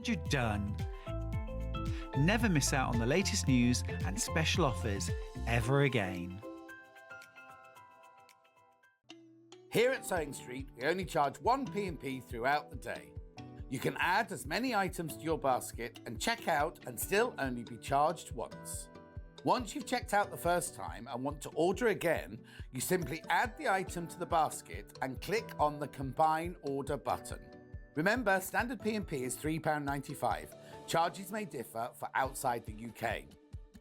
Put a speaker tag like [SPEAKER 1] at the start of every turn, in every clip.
[SPEAKER 1] you're done. Never miss out on the latest news and special offers ever again.
[SPEAKER 2] Here at Sewing Street, we only charge one P&P throughout the day. You can add as many items to your basket and check out and still only be charged once. Once you've checked out the first time and want to order again, you simply add the item to the basket and click on the Combine Order button. Remember, standard P&P is £3.95. Charges may differ for outside the UK.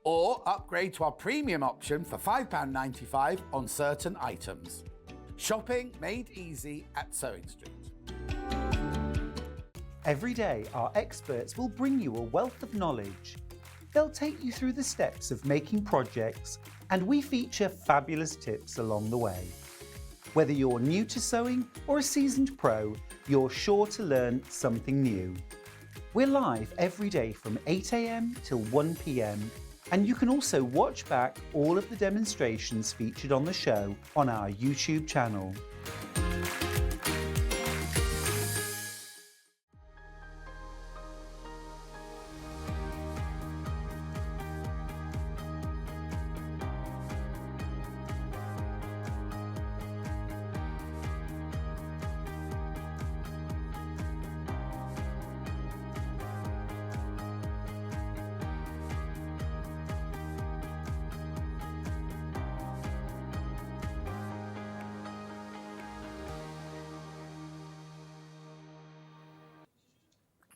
[SPEAKER 2] Or upgrade to our premium option for £5.95 on certain items. Shopping made easy at Sewing Street.
[SPEAKER 1] Every day, our experts will bring you a wealth of knowledge. They'll take you through the steps of making projects, and we feature fabulous tips along the way. Whether you're new to sewing or a seasoned pro, you're sure to learn something new. We're live every day from 8 AM till 1 PM, and you can also watch back all of the demonstrations featured on the show on our YouTube channel.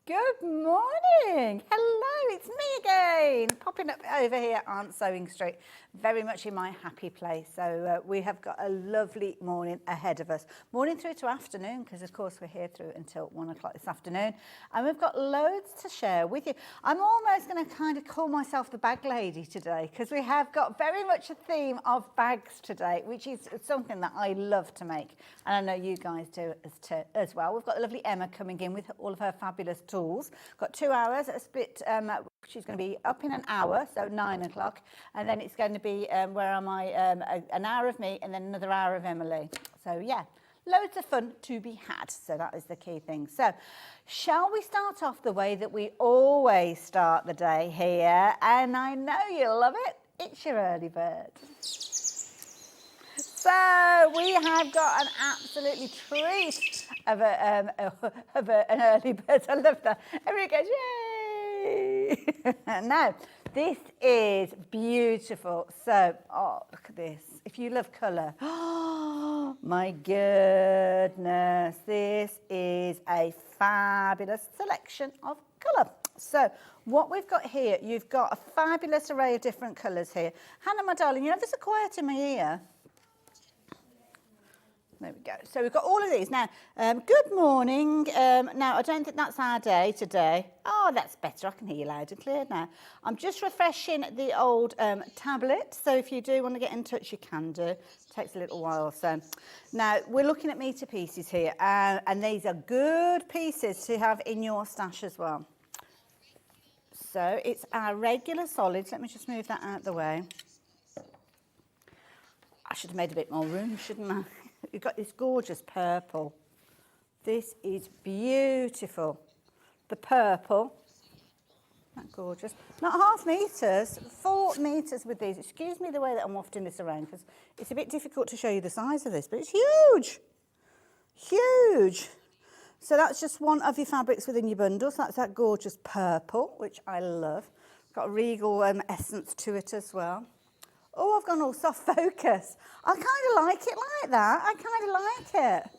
[SPEAKER 3] Good morning. Hello, it's me again. Popping up over here on Sewing Street, very much in my happy place. So we have got a lovely morning ahead of us. Morning through to afternoon, because of course we're here through until 1 o'clock this afternoon. And we've got loads to share with you. I'm almost going to kind of call myself the bag lady today, because we have got very much a theme of bags today, which is something that I love to make. And I know you guys do as well. We've got the lovely Emma coming in with all of her fabulous tools. Got 2 hours, a split, she's going to be up in an hour, so 9 o'clock, and then it's going to be, where am I, an hour of me and then another hour of Emily. So yeah, loads of fun to be had, so that is the key thing. So shall we start off the way that we always start the day here? And I know you'll love it. It's your early bird. So we have got an absolutely treat of an early bird. I love that. Everybody goes, yay! Now, this is beautiful. So, oh, look at this. If you love colour, oh my goodness, this is a fabulous selection of colour. So what we've got here, you've got a fabulous array of different colours here. Hannah, my darling, you're ever so quiet in my ear. There we go. So we've got all of these. Now, good morning. Now, I don't think that's our day today. Oh, that's better. I can hear you loud and clear now. I'm just refreshing the old tablet. So if you do want to get in touch, you can do. It takes a little while. So now we're looking at metre pieces here. And these are good pieces to have in your stash as well. So it's our regular solids. Let me just move that out of the way. I should have made a bit more room, shouldn't I? You've got this gorgeous purple. This is beautiful. The purple, isn't that gorgeous? Not half metres, 4 metres with these. Excuse me the way that I'm wafting this around, because it's a bit difficult to show you the size of this, but it's huge, huge. So that's just one of your fabrics within your bundle. So that's that gorgeous purple, which I love. Got a regal essence to it as well. Oh, I've gone all soft focus. I kind of like it like that. I kind of like it.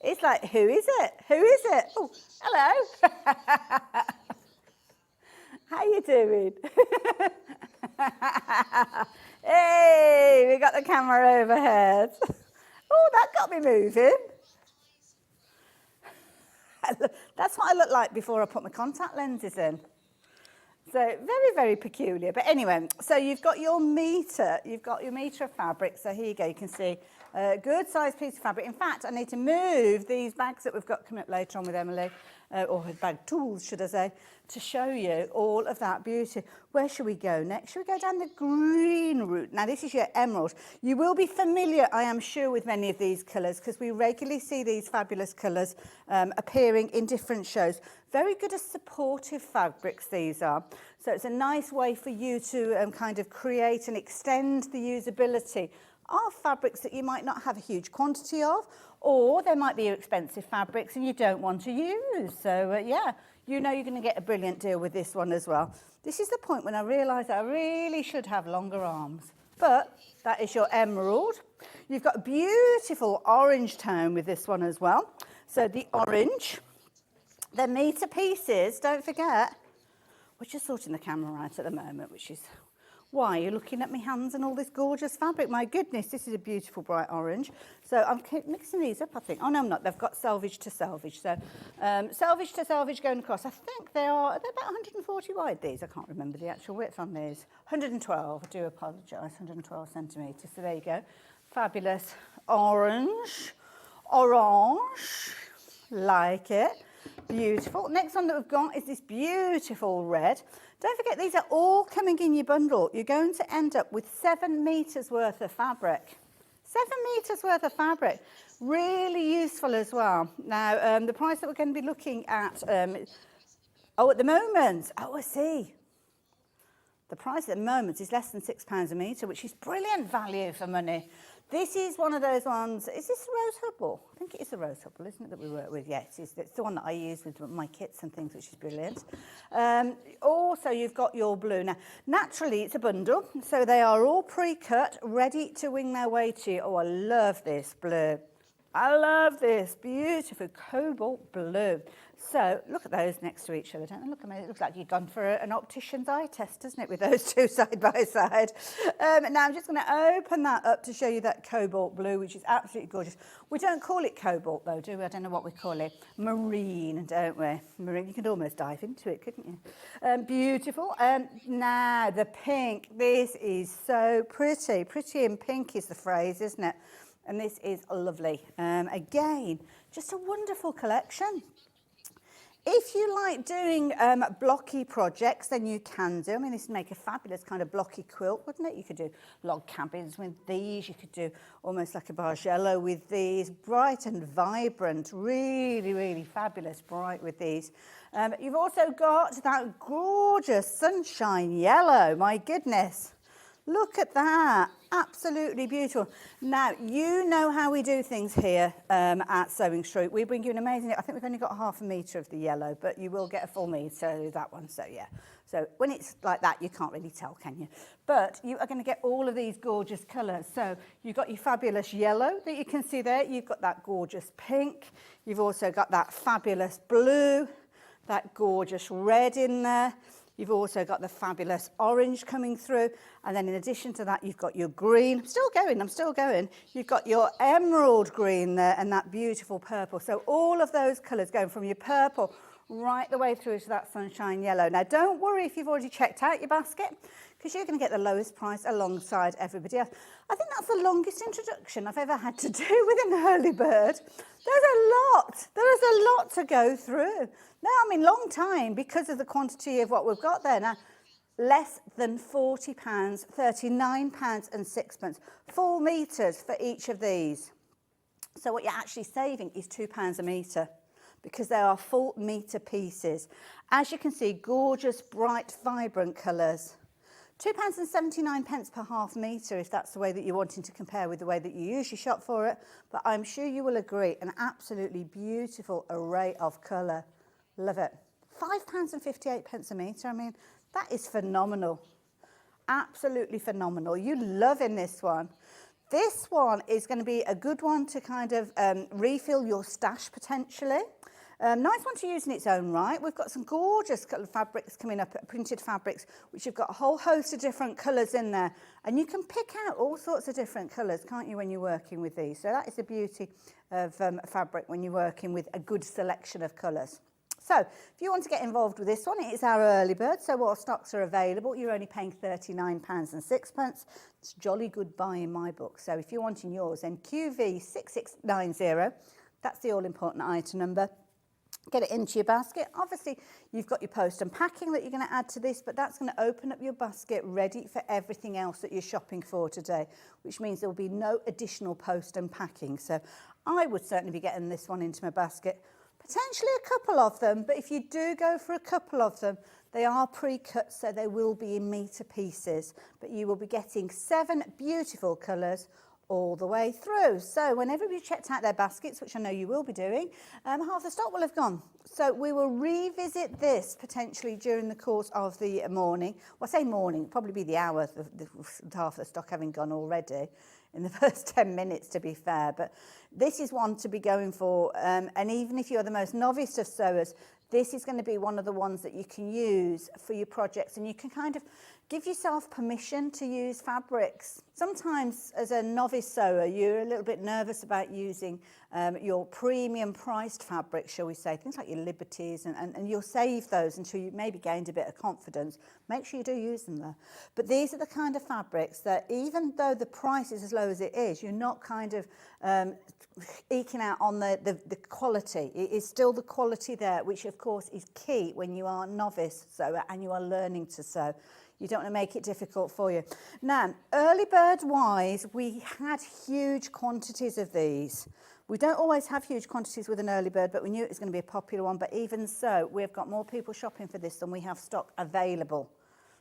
[SPEAKER 3] It's like, who is it? Who is it? Oh, hello. How you doing? Hey, we got the camera overhead. Oh, that got me moving. That's what I look like before I put my contact lenses in. So very, very peculiar. But anyway, so you've got your metre of fabric. So here you go, you can see a good sized piece of fabric. In fact, I need to move these bags that we've got coming up later on with Emily, or her bag tools, should I say, to show you all of that beauty. Where should we go next? Should we go down the green route? Now, this is your emerald. You will be familiar, I am sure, with many of these colours, because we regularly see these fabulous colours appearing in different shows. Very good as supportive fabrics, these are. So it's a nice way for you to kind of create and extend the usability of fabrics that you might not have a huge quantity of, or they might be expensive fabrics and you don't want to use. So yeah, you know you're going to get a brilliant deal with this one as well. This is the point when I realised I really should have longer arms. But that is your emerald. You've got a beautiful orange tone with this one as well. So the orange, the metre pieces, don't forget, we're just sorting the camera out at the moment, which is why you're looking at my hands and all this gorgeous fabric. My goodness, this is a beautiful bright orange. So I'm mixing these up, I think. Oh, no, I'm not. They've got selvage to selvage. So selvage to selvage going across. I think they're about 140 wide, these. I can't remember the actual width on these. 112, I do apologise, 112 centimetres. So there you go. Fabulous orange. Orange. Like it. Beautiful. Next one that we've got is this beautiful red. Don't forget, these are all coming in your bundle. You're going to end up with 7 metres worth of fabric. 7 metres worth of fabric. Really useful as well. Now, the price that we're going to be looking at, at the moment, I see. The price at the moment is less than £6 a metre, which is brilliant value for money. This is one of those ones. Is this Rose Hubble? I think it is a Rose Hubble, isn't it, that we work with? Yes, it's the one that I use with my kits and things, which is brilliant. Also, you've got your blue. Now, naturally, it's a bundle, so they are all pre-cut, ready to wing their way to you. Oh, I love this blue. I love this beautiful cobalt blue. So look at those next to each other, don't they? Look, I mean, it looks like you've gone for an optician's eye test, doesn't it, with those two side by side. Now I'm just going to open that up to show you that cobalt blue, which is absolutely gorgeous. We don't call it cobalt though, do we? I don't know what we call it. Marine, don't we? Marine. You could almost dive into it, couldn't you? Beautiful. Now the pink. This is so pretty. Pretty in pink is the phrase, isn't it? And this is lovely. Again, just a wonderful collection. If you like doing blocky projects, then you can do. I mean, this would make a fabulous kind of blocky quilt, wouldn't it? You could do log cabins with these. You could do almost like a bargello with these. Bright and vibrant. Really, really fabulous bright with these. You've also got that gorgeous sunshine yellow. My goodness. Look at that. Absolutely beautiful. Now, you know how we do things here at Sewing Street. We bring you an amazing, I think we've only got half a metre of the yellow, but you will get a full metre of that one. So, yeah. So, when it's like that, you can't really tell, can you? But you are going to get all of these gorgeous colours. So, you've got your fabulous yellow that you can see there. You've got that gorgeous pink. You've also got that fabulous blue, that gorgeous red in there. You've also got the fabulous orange coming through. And then in addition to that, you've got your green. I'm still going. You've got your emerald green there and that beautiful purple. So all of those colours going from your purple right the way through to that sunshine yellow. Now, don't worry if you've already checked out your basket, because you're going to get the lowest price alongside everybody else. I think that's the longest introduction I've ever had to do with an early bird. There's a lot. There is a lot to go through. Now, I mean, long time because of the quantity of what we've got there. Now, less than £40, £39 and sixpence. 4 metres for each of these. So what you're actually saving is £2 a metre, because they are full metre pieces. As you can see, gorgeous, bright, vibrant colours. £2.79 per half metre, if that's the way that you're wanting to compare with the way that you usually shop for it. But I'm sure you will agree, an absolutely beautiful array of colour. Love it. £5.58 a metre. I mean, that is phenomenal. Absolutely phenomenal. You loving this one. This one is going to be a good one to kind of refill your stash potentially. Nice one to use in its own right. We've got some gorgeous fabrics coming up, printed fabrics, which you've got a whole host of different colours in there. And you can pick out all sorts of different colours, can't you, when you're working with these? So that is the beauty of fabric when you're working with a good selection of colours. So if you want to get involved with this one, it is our early bird. So while stocks are available, you're only paying £39 and sixpence. It's jolly good buy in my book. So if you're wanting yours, then QV6690, that's the all-important item number. Get it into your basket. Obviously, you've got your post and packing that you're going to add to this, but that's going to open up your basket ready for everything else that you're shopping for today, which means there will be no additional post and packing. So I would certainly be getting this one into my basket, Potentially a couple of them, but if you do go for a couple of them, they are pre-cut, so they will be in metre pieces, but you will be getting 7 beautiful colours all the way through. So whenever you've checked out their baskets, which I know you will be doing, half the stock will have gone. So we will revisit this potentially during the course of the morning. Well, I say morning, probably be the hour, half the stock having gone already in the first 10 minutes, to be fair. But this is one to be going for, and even if you're the most novice of sewers, this is going to be one of the ones that you can use for your projects, and you can kind of give yourself permission to use fabrics. Sometimes as a novice sewer, you're a little bit nervous about using your premium priced fabrics, shall we say, things like your Liberties, and you'll save those until you maybe gained a bit of confidence. Make sure you do use them though. But these are the kind of fabrics that even though the price is as low as it is, you're not kind of eking out on the quality. It is still the quality there, which of course is key when you are a novice sewer and you are learning to sew. You don't want to make it difficult for you. Now, early bird wise, we had huge quantities of these. We don't always have huge quantities with an early bird, but we knew it was going to be a popular one. But even so, we've got more people shopping for this than we have stock available.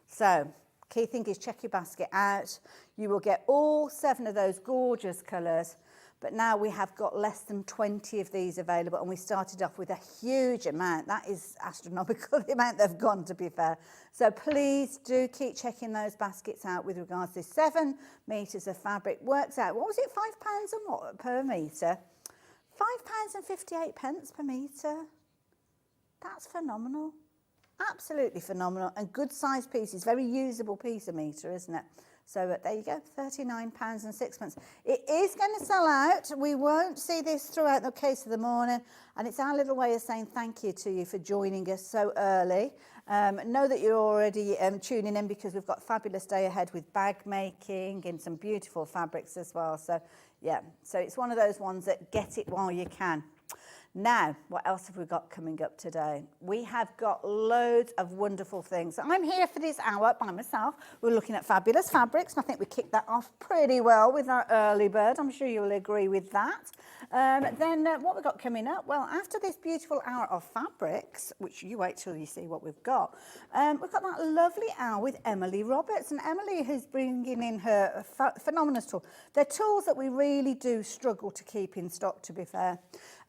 [SPEAKER 3] So, key thing is check your basket out. You will get all 7 of those gorgeous colours. But now we have got less than 20 of these available, and we started off with a huge amount. That is astronomical, the amount they've gone, to be fair. So please do keep checking those baskets out with regards to 7 metres of fabric. Works out, what was it, £5 and what per metre? £5.58 per metre. That's phenomenal. Absolutely phenomenal, and good sized pieces, very usable piece a metre, isn't it? So there you go, £39.06. It is going to sell out. We won't see this throughout the case of the morning, and it's our little way of saying thank you to you for joining us so early. Know that you're already tuning in, because we've got a fabulous day ahead with bag making and some beautiful fabrics as well. So yeah, so it's one of those ones that get it while you can. Now, what else have we got coming up today? We have got loads of wonderful things. I'm here for this hour by myself. We're looking at fabulous fabrics, and I think we kicked that off pretty well with our early bird. I'm sure you'll agree with that. Then what we've got coming up? Well, after this beautiful hour of fabrics, which you wait till you see what we've got that lovely hour with Emily Roberts. And Emily is bringing in her phenomenal tool. They're tools that we really do struggle to keep in stock, to be fair.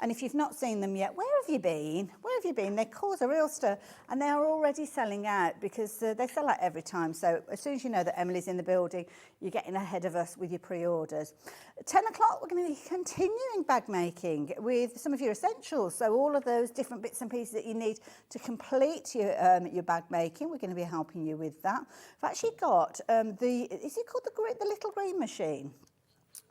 [SPEAKER 3] And if you've not seen them yet, where have you been? Where have you been? They cause a real stir, and they are already selling out, because they sell out every time. So as soon as you know that Emily's in the building, you're getting ahead of us with your pre-orders. At 10 o'clock, we're going to be continuing bag making with some of your essentials. So all of those different bits and pieces that you need to complete your bag making, we're going to be helping you with that. I've actually got is it called the little green machine?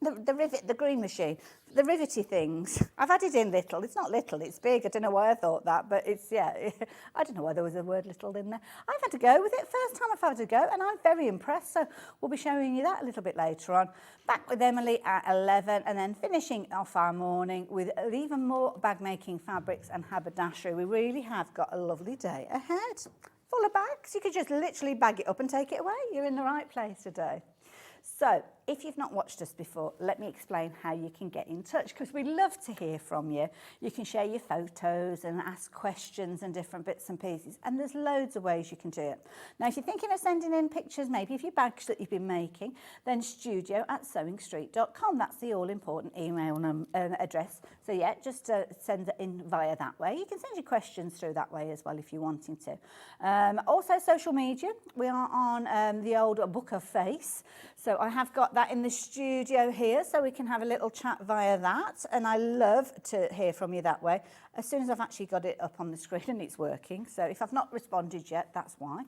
[SPEAKER 3] The green machine, the rivety things. I've added in little. It's not little, it's big. I don't know why I thought that, but it's, yeah, I don't know why there was a word little in there. I've had to go with it. First time I've had to go, and I'm very impressed. So we'll be showing you that a little bit later on. Back with Emily at 11, and then finishing off our morning with even more bag making fabrics and haberdashery. We really have got a lovely day ahead. Full of bags. You could just literally bag it up and take it away. You're in the right place today. So, if you've not watched us before, let me explain how you can get in touch, because we love to hear from you. You can share your photos and ask questions and different bits and pieces, and there's loads of ways you can do it. Now, if you're thinking of sending in pictures, maybe of your bags that you've been making, then studio@sewingstreet.com. That's the all-important email address. So yeah, just send it in via that way. You can send your questions through that way as well if you're wanting to. Also, social media. We are on the old Book of Face. So I have got that in the studio here, so we can have a little chat via that, and I love to hear from you that way as soon as I've actually got it up on the screen and it's working. So if I've not responded yet, that's why.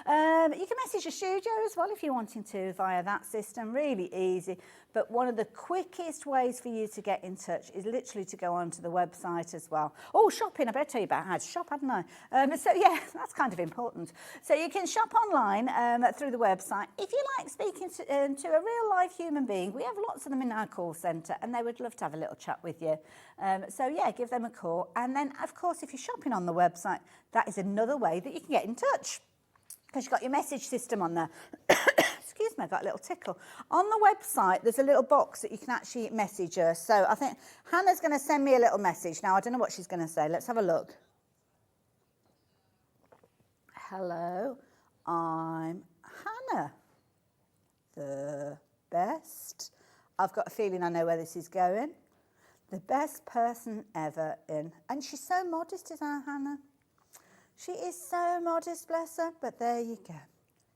[SPEAKER 3] You can message the studio as well if you're wanting to via that system. Really easy, but one of the quickest ways for you to get in touch is literally to go onto the website as well. Oh, shopping, I better tell you about how to shop, hadn't I? So yeah, that's kind of important. So you can shop online through the website. If you like speaking to a real life human being, we have lots of them in our call centre, and they would love to have a little chat with you. So yeah, give them a call. And then, of course, if you're shopping on the website, that is another way that you can get in touch, because you've got your message system on there. excuse me, I got a little tickle. On the website, there's a little box that you can actually message us. So I think Hannah's going to send me a little message. Now, I don't know what she's going to say. Let's have a look. Hello, I'm Hannah. The best. I've got a feeling I know where this is going. The best person ever in. And she's so modest, is our Hannah. She is so modest, bless her. But there you go.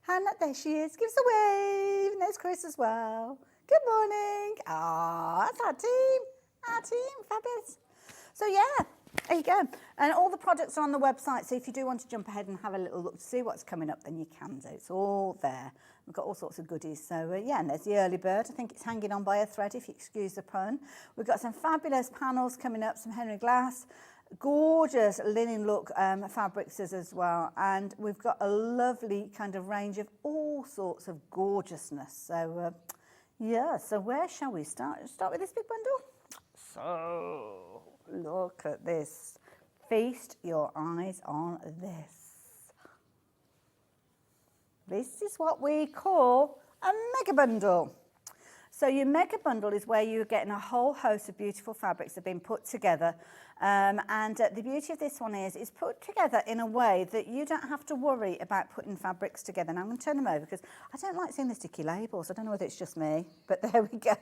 [SPEAKER 3] Hannah, there she is. Give us a wave. And there's Chris as well. Good morning. Ah, that's our team. Our team, fabulous. So yeah, there you go. And all the products are on the website. So if you do want to jump ahead and have a little look to see what's coming up, then you can do. It's all there. We've got all sorts of goodies. So yeah, and there's the early bird. I think it's hanging on by a thread, if you excuse the pun. We've got some fabulous panels coming up, some Henry Glass, gorgeous linen look fabrics as well. And we've got a lovely kind of range of all sorts of gorgeousness. So yeah, so where shall we start? Start with this big bundle. So look at this. Feast your eyes on this. This is what we call a mega bundle. So your mega bundle is where you're getting a whole host of beautiful fabrics that have been put together. And the beauty of this one is it's put together in a way that you don't have to worry about putting fabrics together. Now I'm going to turn them over because I don't like seeing the sticky labels. I don't know whether it's just me, but there we go.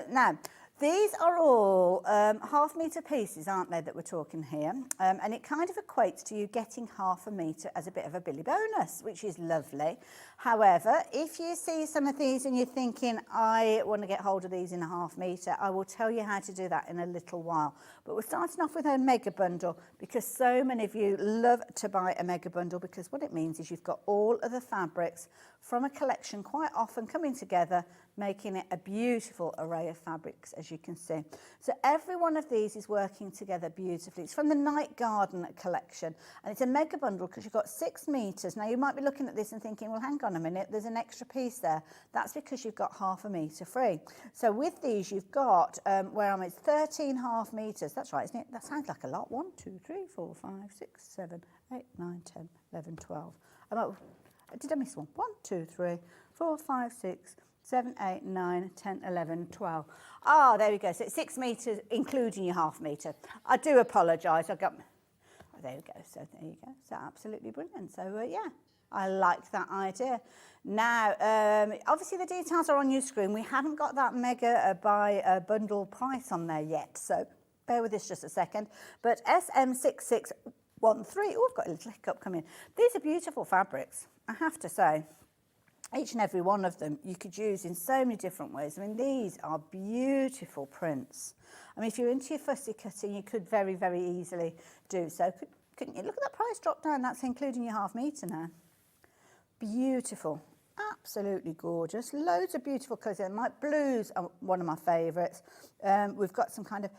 [SPEAKER 3] Now, these are all half-metre pieces, aren't they, that we're talking here? And it kind of equates to you getting half a metre as a bit of a Billy bonus, which is lovely. However, if you see some of these and you're thinking, I want to get hold of these in a half metre, I will tell you how to do that in a little while. But we're starting off with a mega bundle because so many of you love to buy a mega bundle because what it means is you've got all of the fabrics from a collection quite often coming together, making it a beautiful array of fabrics, as you can see. So every one of these is working together beautifully. It's from the Night Garden collection, and it's a mega bundle because you've got 6 metres. Now, you might be looking at this and thinking, well, hang on a minute, there's an extra piece there. That's because you've got half a metre free. So with these, you've got, where am I? It's 13 half metres. That's right, isn't it? That sounds like a lot. 1, 2, 3, 4, 5, 6, 7, 8, 9, 10, 11, 12. Did I miss one? 1, 2, 3, 4, 5, 6, 7, 8, 9, 10, 11, 12. Ah, there we go. So it's 6 metres, including your half metre. I do apologise. I got. Oh, there we go. So there you go. So absolutely brilliant. So yeah, I like that idea. Now, obviously the details are on your screen. We haven't got that mega buy bundle price on there yet. So bear with us just a second. But SM6613. Oh, I've got a little hiccup coming. These are beautiful fabrics, I have to say. Each and every one of them you could use in so many different ways. I mean, these are beautiful prints. I mean, if you're into your fussy cutting, you could very, very easily do so. Couldn't you? Look at that price drop down. That's including your half metre now. Beautiful. Absolutely gorgeous. Loads of beautiful colours. Like blues are one of my favourites. We've got some kind of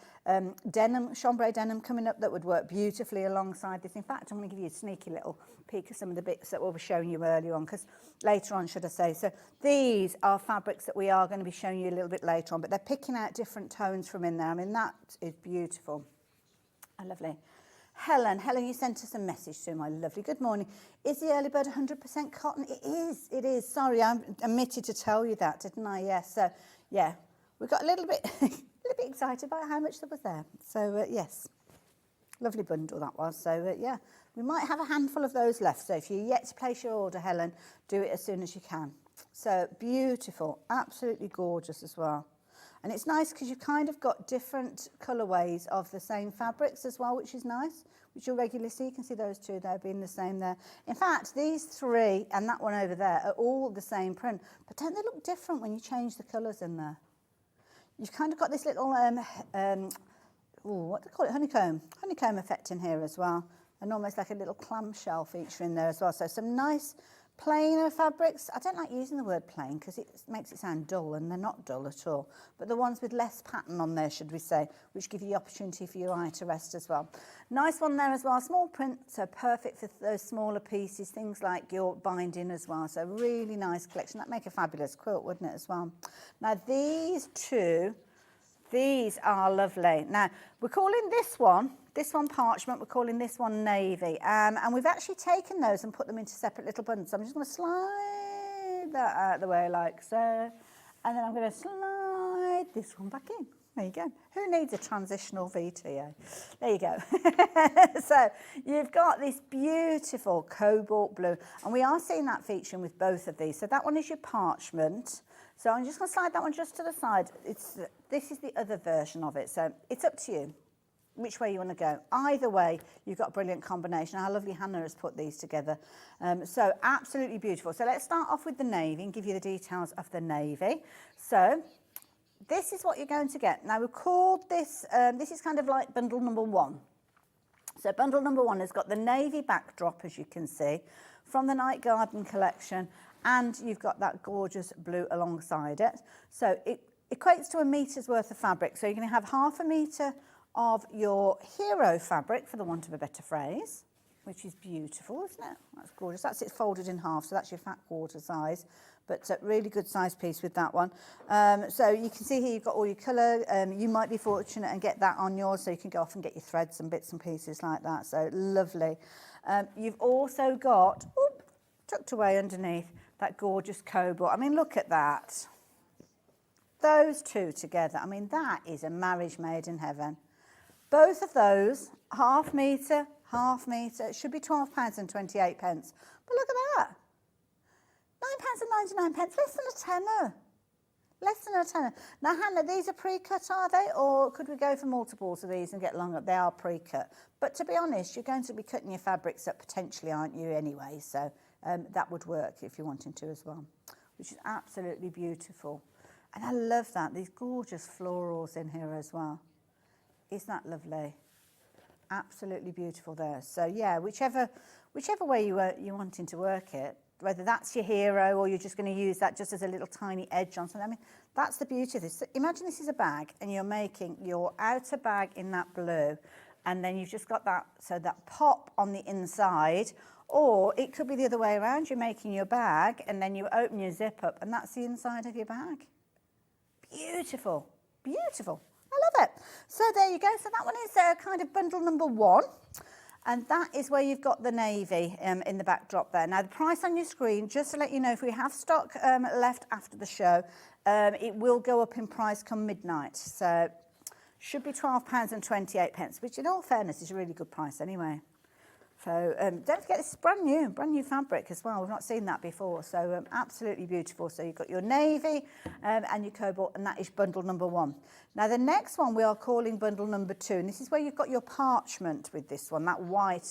[SPEAKER 3] denim, chambray denim coming up that would work beautifully alongside this. In fact, I'm going to give you a sneaky little peek of some of the bits that we were showing you earlier on, because later on, should I say. So these are fabrics that we are going to be showing you a little bit later on, but they're picking out different tones from in there. I mean, that is beautiful. Lovely. Helen, you sent us a message through, my lovely. Good morning. Is the early bird 100% cotton? It is. Sorry, I omitted to tell you that, didn't I? Yes. So, yeah, we got a little bit excited about how much there was there. So, yes, lovely bundle that was. So, yeah, we might have a handful of those left. So, if you're yet to place your order, Helen, do it as soon as you can. So, beautiful, absolutely gorgeous as well. And it's nice because you've kind of got different colourways of the same fabrics as well, which is nice, which you'll regularly see. You can see those two there being the same there. In fact, these 3 and that one over there are all the same print, but don't they look different when you change the colours in there? You've kind of got this little, what do they call it, honeycomb effect in here as well, and almost like a little clamshell feature in there as well. So some nice plainer fabrics. I don't like using the word plain because it makes it sound dull, and they're not dull at all. But the ones with less pattern on there, should we say, which give you the opportunity for your eye to rest as well. Nice one there as well. Small print, so perfect for those smaller pieces, things like your binding as well. So really nice collection. That'd make a fabulous quilt, wouldn't it, as well? Now these two, these are lovely. Now we're calling this one parchment, we're calling this one navy, and we've actually taken those and put them into separate little bundles. So I'm just going to slide that out of the way like so. And then I'm going to slide this one back in. There you go. Who needs a transitional VTA? There you go. So you've got this beautiful cobalt blue, and we are seeing that featuring with both of these. So that one is your parchment. So I'm just going to slide that one just to the side. This is the other version of it. So it's up to you which way you want to go. Either way, you've got a brilliant combination. How lovely Hannah has put these together. So absolutely beautiful. So let's start off with the navy and give you the details of the navy. So this is what you're going to get. Now, we called this, this is kind of like bundle number 1. So bundle number 1 has got the navy backdrop, as you can see, from the Night Garden collection, and you've got that gorgeous blue alongside it. So it equates to a metre's worth of fabric. So you're going to have half a metre of your hero fabric, for the want of a better phrase, which is beautiful, isn't it? That's gorgeous. That's it folded in half, so that's your fat quarter size, but a really good size piece with that one. So you can see here you've got all your colour. You might be fortunate and get that on yours, so you can go off and get your threads and bits and pieces like that. So lovely. You've also got, tucked away underneath, that gorgeous cobalt. I mean, look at that. Those two together, I mean, that is a marriage made in heaven. Both of those, half metre, it should be £12.28. But look at that. £9.99, less than a tenner. Less than a tenner. Now, Hannah, these are pre-cut, are they? Or could we go for multiples of these and get longer? They are pre-cut. But to be honest, you're going to be cutting your fabrics up potentially, aren't you, anyway? So that would work if you're wanting to as well, which is absolutely beautiful. And I love that. These gorgeous florals in here as well. Isn't that lovely? Absolutely beautiful there. So yeah, whichever way you're wanting to work it, whether that's your hero or you're just going to use that just as a little tiny edge on something. I mean, that's the beauty of this. So imagine this is a bag and you're making your outer bag in that blue, and then you've just got that, so that pop on the inside, or it could be the other way around. You're making your bag and then you open your zip up and that's the inside of your bag. Beautiful, beautiful. I love it. So there you go. So that one is kind of bundle number 1. And that is where you've got the navy in the backdrop there. Now, the price on your screen, just to let you know, if we have stock left after the show, it will go up in price come midnight. So should be £12.28, which in all fairness is a really good price anyway. So don't forget, this is brand new fabric as well. We've not seen that before. So absolutely beautiful. So you've got your navy and your cobalt, and that is bundle number 1. Now the next one we are calling bundle number 2, and this is where you've got your parchment with this one, that white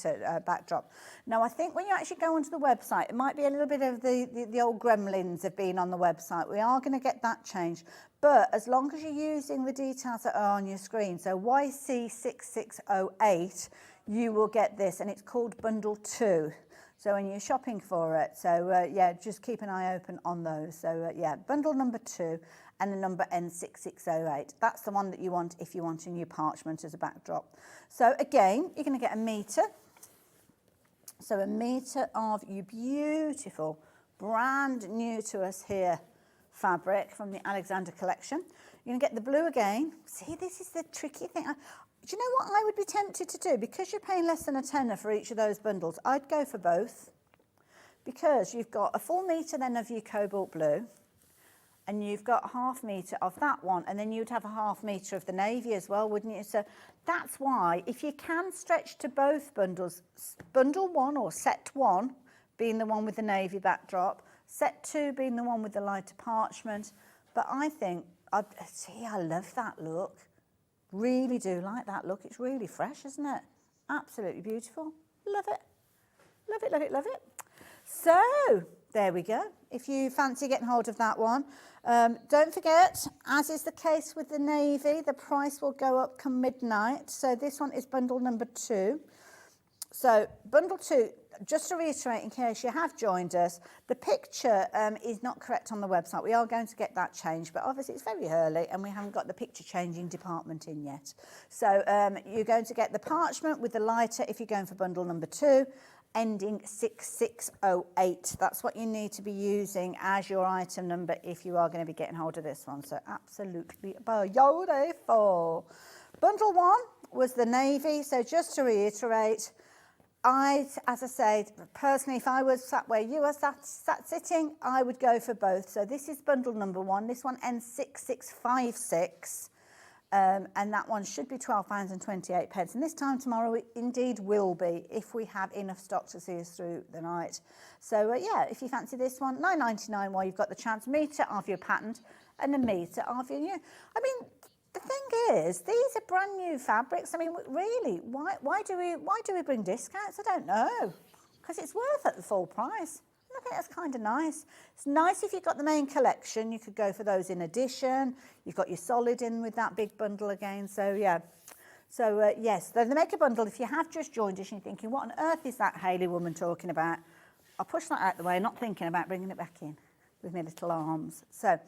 [SPEAKER 3] backdrop. Now I think when you actually go onto the website, it might be a little bit of the old gremlins have been on the website. We are going to get that changed. But as long as you're using the details that are on your screen, so YC6608, you will get this, and it's called bundle 2. So when you're shopping for it, so yeah, just keep an eye open on those. So yeah, bundle number 2 and the number N6608. That's the one that you want if you want a new parchment as a backdrop. So again, you're going to get a metre. So a metre of your beautiful, brand new to us here fabric from the Alexander collection. You're going to get the blue again. See, this is the tricky thing. Do you know what I would be tempted to do? Because you're paying less than a tenner for each of those bundles, I'd go for both. Because you've got a full metre then of your cobalt blue, and you've got half metre of that one, and then you'd have a half metre of the navy as well, wouldn't you? So that's why, if you can stretch to both bundles, bundle 1 or set 1 being the one with the navy backdrop, set 2 being the one with the lighter parchment. But I think, I love that look. Really do like that look. It's really fresh, isn't it? Absolutely beautiful. Love it. Love it, love it, love it. So, there we go. If you fancy getting hold of that one. Don't forget, as is the case with the navy, the price will go up come midnight. So this one is bundle number 2. So bundle 2, just to reiterate in case you have joined us, the picture is not correct on the website. We are going to get that changed, but obviously it's very early and we haven't got the picture changing department in yet. So you're going to get the parchment with the lighter if you're going for bundle number 2, ending 6608. That's what you need to be using as your item number if you are going to be getting hold of this one. So absolutely beautiful. Bundle 1 was the navy. So just to reiterate, as I said, personally, if I was sat where you are sat sitting, I would go for both. So this is bundle number 1. This one ends 6656. And that one should be £12.28. And this time tomorrow it indeed will be, if we have enough stock to see us through the night. So yeah, if you fancy this one, £9.99 while you've got the chance. Metre of your patent and a metre of your new. I mean, the thing is, these are brand new fabrics. I mean, really, why do we bring discounts? I don't know, because it's worth at the full price. I think that's kind of nice. It's nice if you've got the main collection. You could go for those in addition. You've got your solid in with that big bundle again. So yeah. So yes, they make a bundle. If you have just joined us and you're thinking, what on earth is that Hayley woman talking about? I'll push that out the way, not thinking about bringing it back in with my little arms. So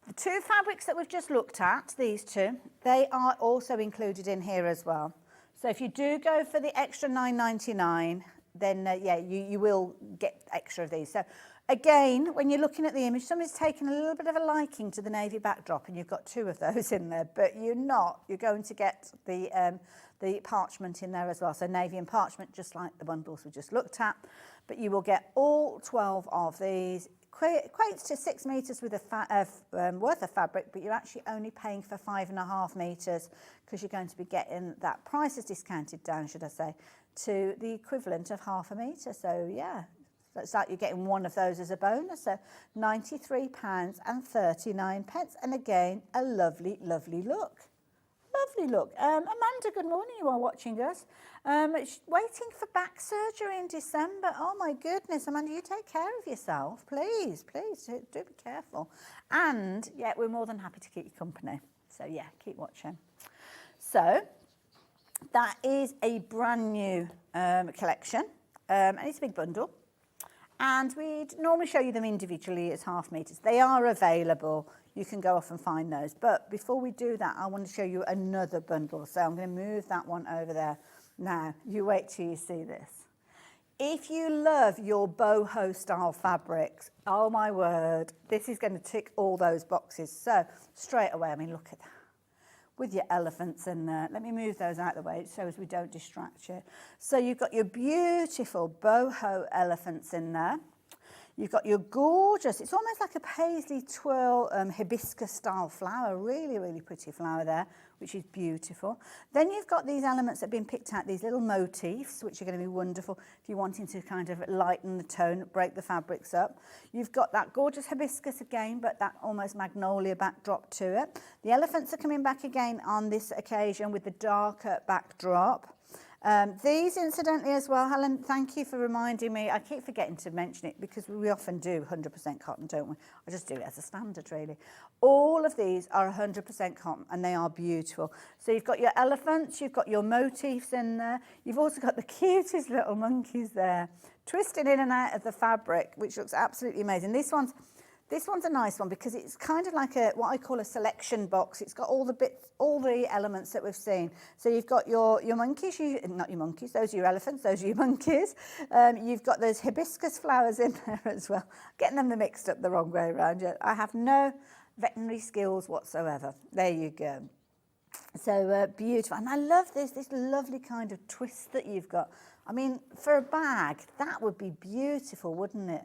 [SPEAKER 3] the 2 fabrics that we've just looked at, these 2, they are also included in here as well. So if you do go for the extra £9.99, then yeah, you will get extra of these. So again, when you're looking at the image, somebody's taken a little bit of a liking to the navy backdrop, and you've got 2 of those in there, but you're going to get the parchment in there as well. So navy and parchment, just like the bundles we just looked at, but you will get all 12 of these. Equates to 6 metres with worth of fabric, but you're actually only paying for 5.5 metres, because you're going to be getting that price is discounted down, should I say, to the equivalent of half a metre. So yeah, it's like you're getting one of those as a bonus. So £93.39, and again, a lovely, lovely look. Lovely look. Amanda, good morning. You are watching us. Waiting for back surgery in December. Oh my goodness, Amanda, you take care of yourself. Please, please do be careful. And yeah, we're more than happy to keep you company. So yeah, keep watching. So that is a brand new collection, and it's a big bundle. And we'd normally show you them individually as half metres. They are available. You can go off and find those. But before we do that, I want to show you another bundle. So I'm going to move that one over there. Now, you wait till you see this. If you love your boho style fabrics, oh my word, this is going to tick all those boxes. So straight away, I mean, look at that. With your elephants in there. Let me move those out of the way so as we don't distract you. So you've got your beautiful boho elephants in there. You've got your gorgeous, it's almost like a paisley twirl hibiscus style flower, really, really pretty flower there, which is beautiful. Then you've got these elements that have been picked out, these little motifs, which are going to be wonderful if you're wanting to kind of lighten the tone, break the fabrics up. You've got that gorgeous hibiscus again, but that almost magnolia backdrop to it. The elephants are coming back again on this occasion with the darker backdrop. These, incidentally, as well, Helen, thank you for reminding me. I keep forgetting to mention it because we often do 100% cotton, don't we? I just do it as a standard, really. All of these are 100% cotton, and they are beautiful. So you've got your elephants, you've got your motifs in there. You've also got the cutest little monkeys there, twisting in and out of the fabric, which looks absolutely amazing. This one's a nice one because it's kind of like what I call a selection box. It's got all the bits, all the elements that we've seen. So you've got your monkeys, not your monkeys, those are your elephants, those are your monkeys. You've got those hibiscus flowers in there as well. Getting them mixed up the wrong way around. I have no veterinary skills whatsoever. There you go. So beautiful. And I love this lovely kind of twist that you've got. I mean, for a bag, that would be beautiful, wouldn't it?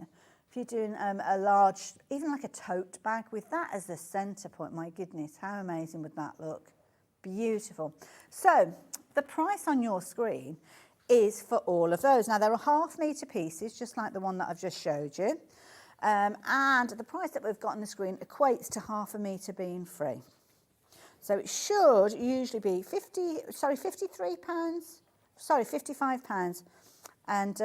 [SPEAKER 3] If you're doing a large, even like a tote bag with that as the centre point, my goodness, how amazing would that look? Beautiful. So the price on your screen is for all of those. Now, there are half metre pieces, just like the one that I've just showed you. And the price that we've got on the screen equates to half a metre being free. So it should usually be £55 and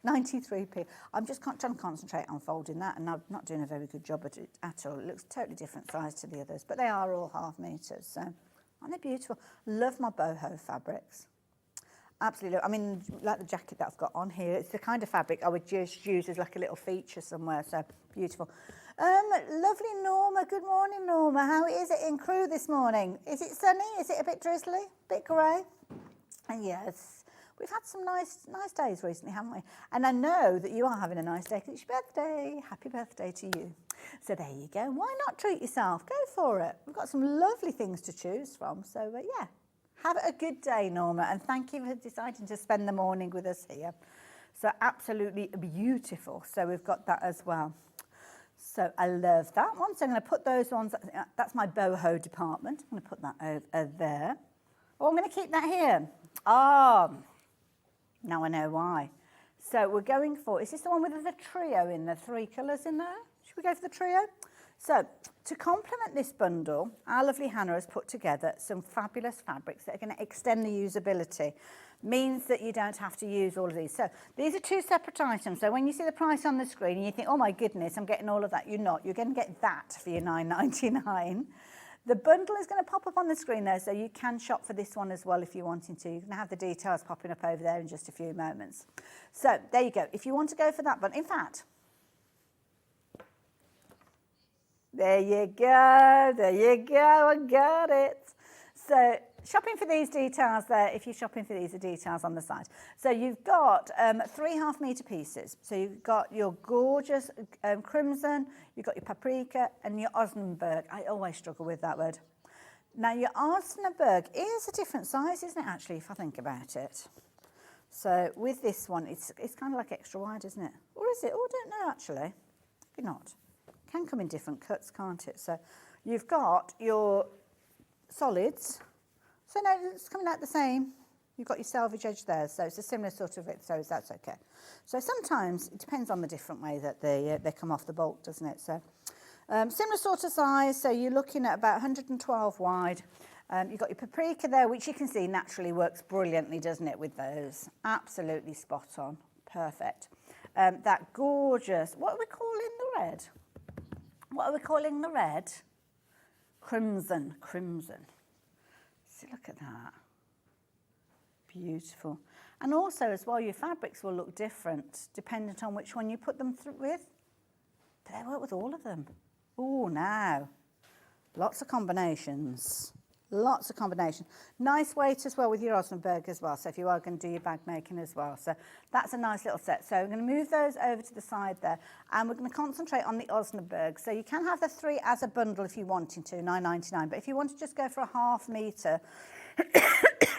[SPEAKER 3] 93p. I'm just trying to concentrate on folding that, and I'm not doing a very good job at it at all. It looks totally different size to the others, but they are all half metres, so aren't they beautiful? Love my boho fabrics. Absolutely. I mean, like the jacket that I've got on here, it's the kind of fabric I would just use as like a little feature somewhere, so beautiful. Lovely Norma. Good morning, Norma. How is it in Crewe this morning? Is it sunny? Is it a bit drizzly? A bit grey? And yes. We've had some nice days recently, haven't we? And I know that you are having a nice day because it's your birthday. Happy birthday to you. So there you go. Why not treat yourself? Go for it. We've got some lovely things to choose from. So yeah, Have a good day, Norma, and thank you for deciding to spend the morning with us here. So absolutely beautiful. So we've got that as well. So I love that one. So I'm going to put those ones, that's my boho department. I'm going to put that over there. Oh, I'm going to keep that here. Oh, now I know why. So we're going for, is this the one with the trio in the 3 colours in there? Should we go for the trio? So to complement this bundle, our lovely Hannah has put together some fabulous fabrics that are going to extend the usability. Means that you don't have to use all of these. So these are 2 separate items. So when you see the price on the screen and you think, oh my goodness, I'm getting all of that, you're not. You're going to get that for your $9.99. The bundle is going to pop up on the screen there, so you can shop for this one as well if you're wanting to. You can have the details popping up over there in just a few moments. So there you go. If you want to go for that bundle, in fact, there you go, I got it. So shopping for these details there, if you're shopping for these, the details on the side. So you've got 3 half-metre pieces. So you've got your gorgeous crimson, you've got your paprika and your Osnaburg. I always struggle with that word. Now your Osnaburg is a different size, isn't it, actually, if I think about it. So with this one, it's kind of like extra wide, isn't it? Or is it? Oh, I don't know, actually. Maybe not. It can come in different cuts, can't it? So you've got your solids. So no, it's coming out the same. You've got your selvage edge there, so it's a similar sort of it, so that's okay. So sometimes it depends on the different way that they come off the bolt, doesn't it? So similar sort of size, so you're looking at about 112 wide. You've got your paprika there, which you can see naturally works brilliantly, doesn't it, with those? Absolutely spot on, perfect. That gorgeous, what are we calling the red? What are we calling the red? Crimson, crimson. See, look at that. Beautiful. And also as well, your fabrics will look different dependent on which one you put them through with. But they work with all of them. Oh, now. Lots of combinations. Lots of combinations. Nice weight as well with your Osnaburg as well. So if you are going to do your bag making as well. So that's a nice little set. So we're going to move those over to the side there. And we're going to concentrate on the Osnaburg. So you can have the 3 as a bundle if you're wanting to, $9.99. But if you want to just go for a half-metre,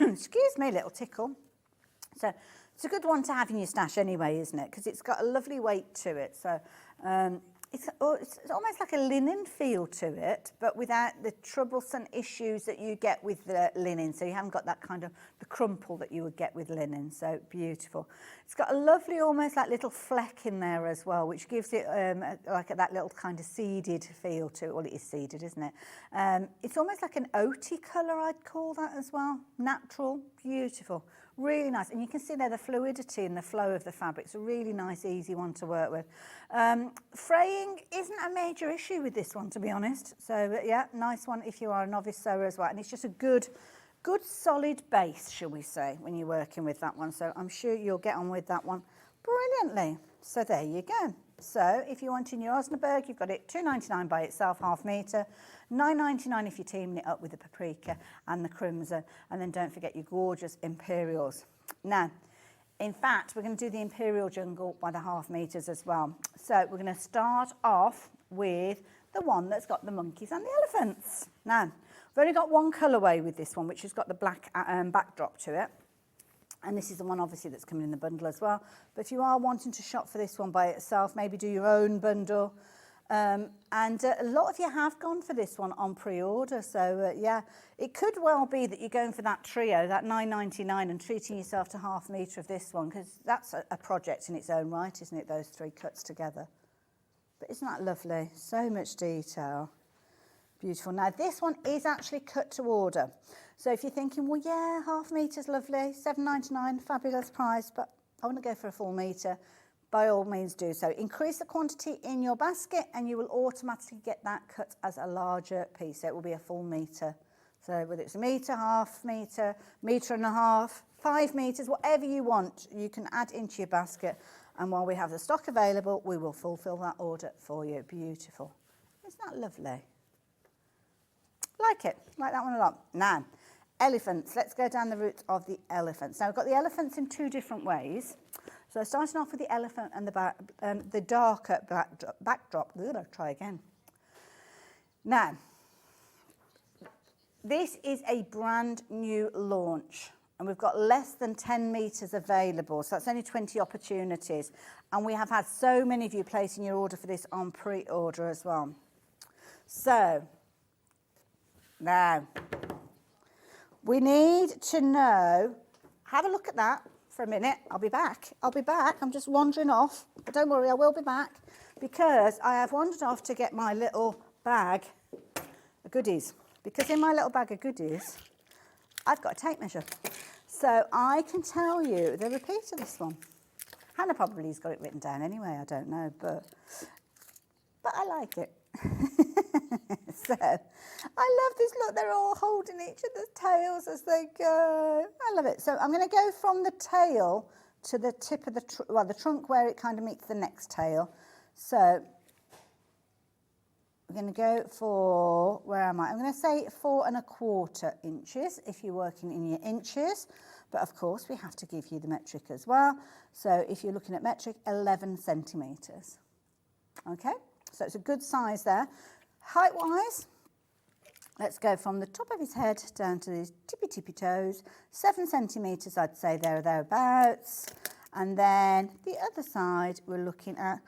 [SPEAKER 3] excuse me, little tickle. So it's a good one to have in your stash anyway, isn't it? Because it's got a lovely weight to it. So it's almost like a linen feel to it, but without the troublesome issues that you get with the linen. So you haven't got that kind of the crumple that you would get with linen. So beautiful. It's got a lovely, almost like little fleck in there as well, which gives it like that little kind of seeded feel to it. Well, it is seeded, isn't it? It's almost like an oaty colour, I'd call that as well. Natural, beautiful. Really nice, and you can see there the fluidity and the flow of the fabric. It's a really nice, easy one to work with. Fraying isn't a major issue with this one, to be honest. So yeah, nice one if you are a novice sewer as well. And it's just a good solid base, shall we say, when you're working with that one. So I'm sure you'll get on with that one brilliantly. So there you go. So if you want in your Osnaburg, you've got it $2.99 by itself, half-metre, $9.99 if you're teaming it up with the paprika and the crimson, and then don't forget your gorgeous imperials. Now, in fact, we're going to do the imperial jungle by the half-metres as well. So we're going to start off with the one that's got the monkeys and the elephants. Now, we've only got one colourway with this one, which has got the black backdrop to it. And this is the one, obviously, that's coming in the bundle as well. But if you are wanting to shop for this one by itself, maybe do your own bundle. And a lot of you have gone for this one on pre-order. So, yeah, it could well be that you're going for that trio, that $9.99, and treating yourself to half-metre of this one, because that's a project in its own right, isn't it, those 3 cuts together. But isn't that lovely? So much detail. Beautiful. Now, this one is actually cut to order. So if you're thinking, well, yeah, half-metre's lovely, $7.99, fabulous price, but I want to go for a full metre, by all means do so. Increase the quantity in your basket and you will automatically get that cut as a larger piece. So it will be a full metre. So whether it's a metre, half-metre, metre and a half, 5 metres, whatever you want, you can add into your basket. And while we have the stock available, we will fulfil that order for you. Beautiful. Isn't that lovely? Like it, like that one a lot. Now, elephants. Let's go down the route of the elephants. Now, we've got the elephants in 2 different ways. So starting off with the elephant and the darker backdrop. I'll try again. Now, This is a brand new launch. And we've got less than 10 metres available, so that's only 20 opportunities. And we have had so many of you placing your order for this on pre-order as well. So, now, we need to know, have a look at that for a minute. I'll be back. I'm just wandering off, but don't worry, I will be back, because I have wandered off to get my little bag of goodies. Because in my little bag of goodies, I've got a tape measure. So I can tell you the repeat of this one. Hannah probably has got it written down anyway, I don't know, but I like it. So I love this, look, they're all holding each other's tails as they go. I love it. So I'm going to go from the tail to the tip of the trunk where it kind of meets the next tail. So we're going to go for, where am I? I'm going to say 4 1/4 inches if you're working in your inches. But of course, we have to give you the metric as well. So if you're looking at metric, 11 centimetres. Okay, so it's a good size there. Height-wise, let's go from the top of his head down to his tippy toes. 7 centimetres, I'd say, there or thereabouts. And then the other side, we're looking at,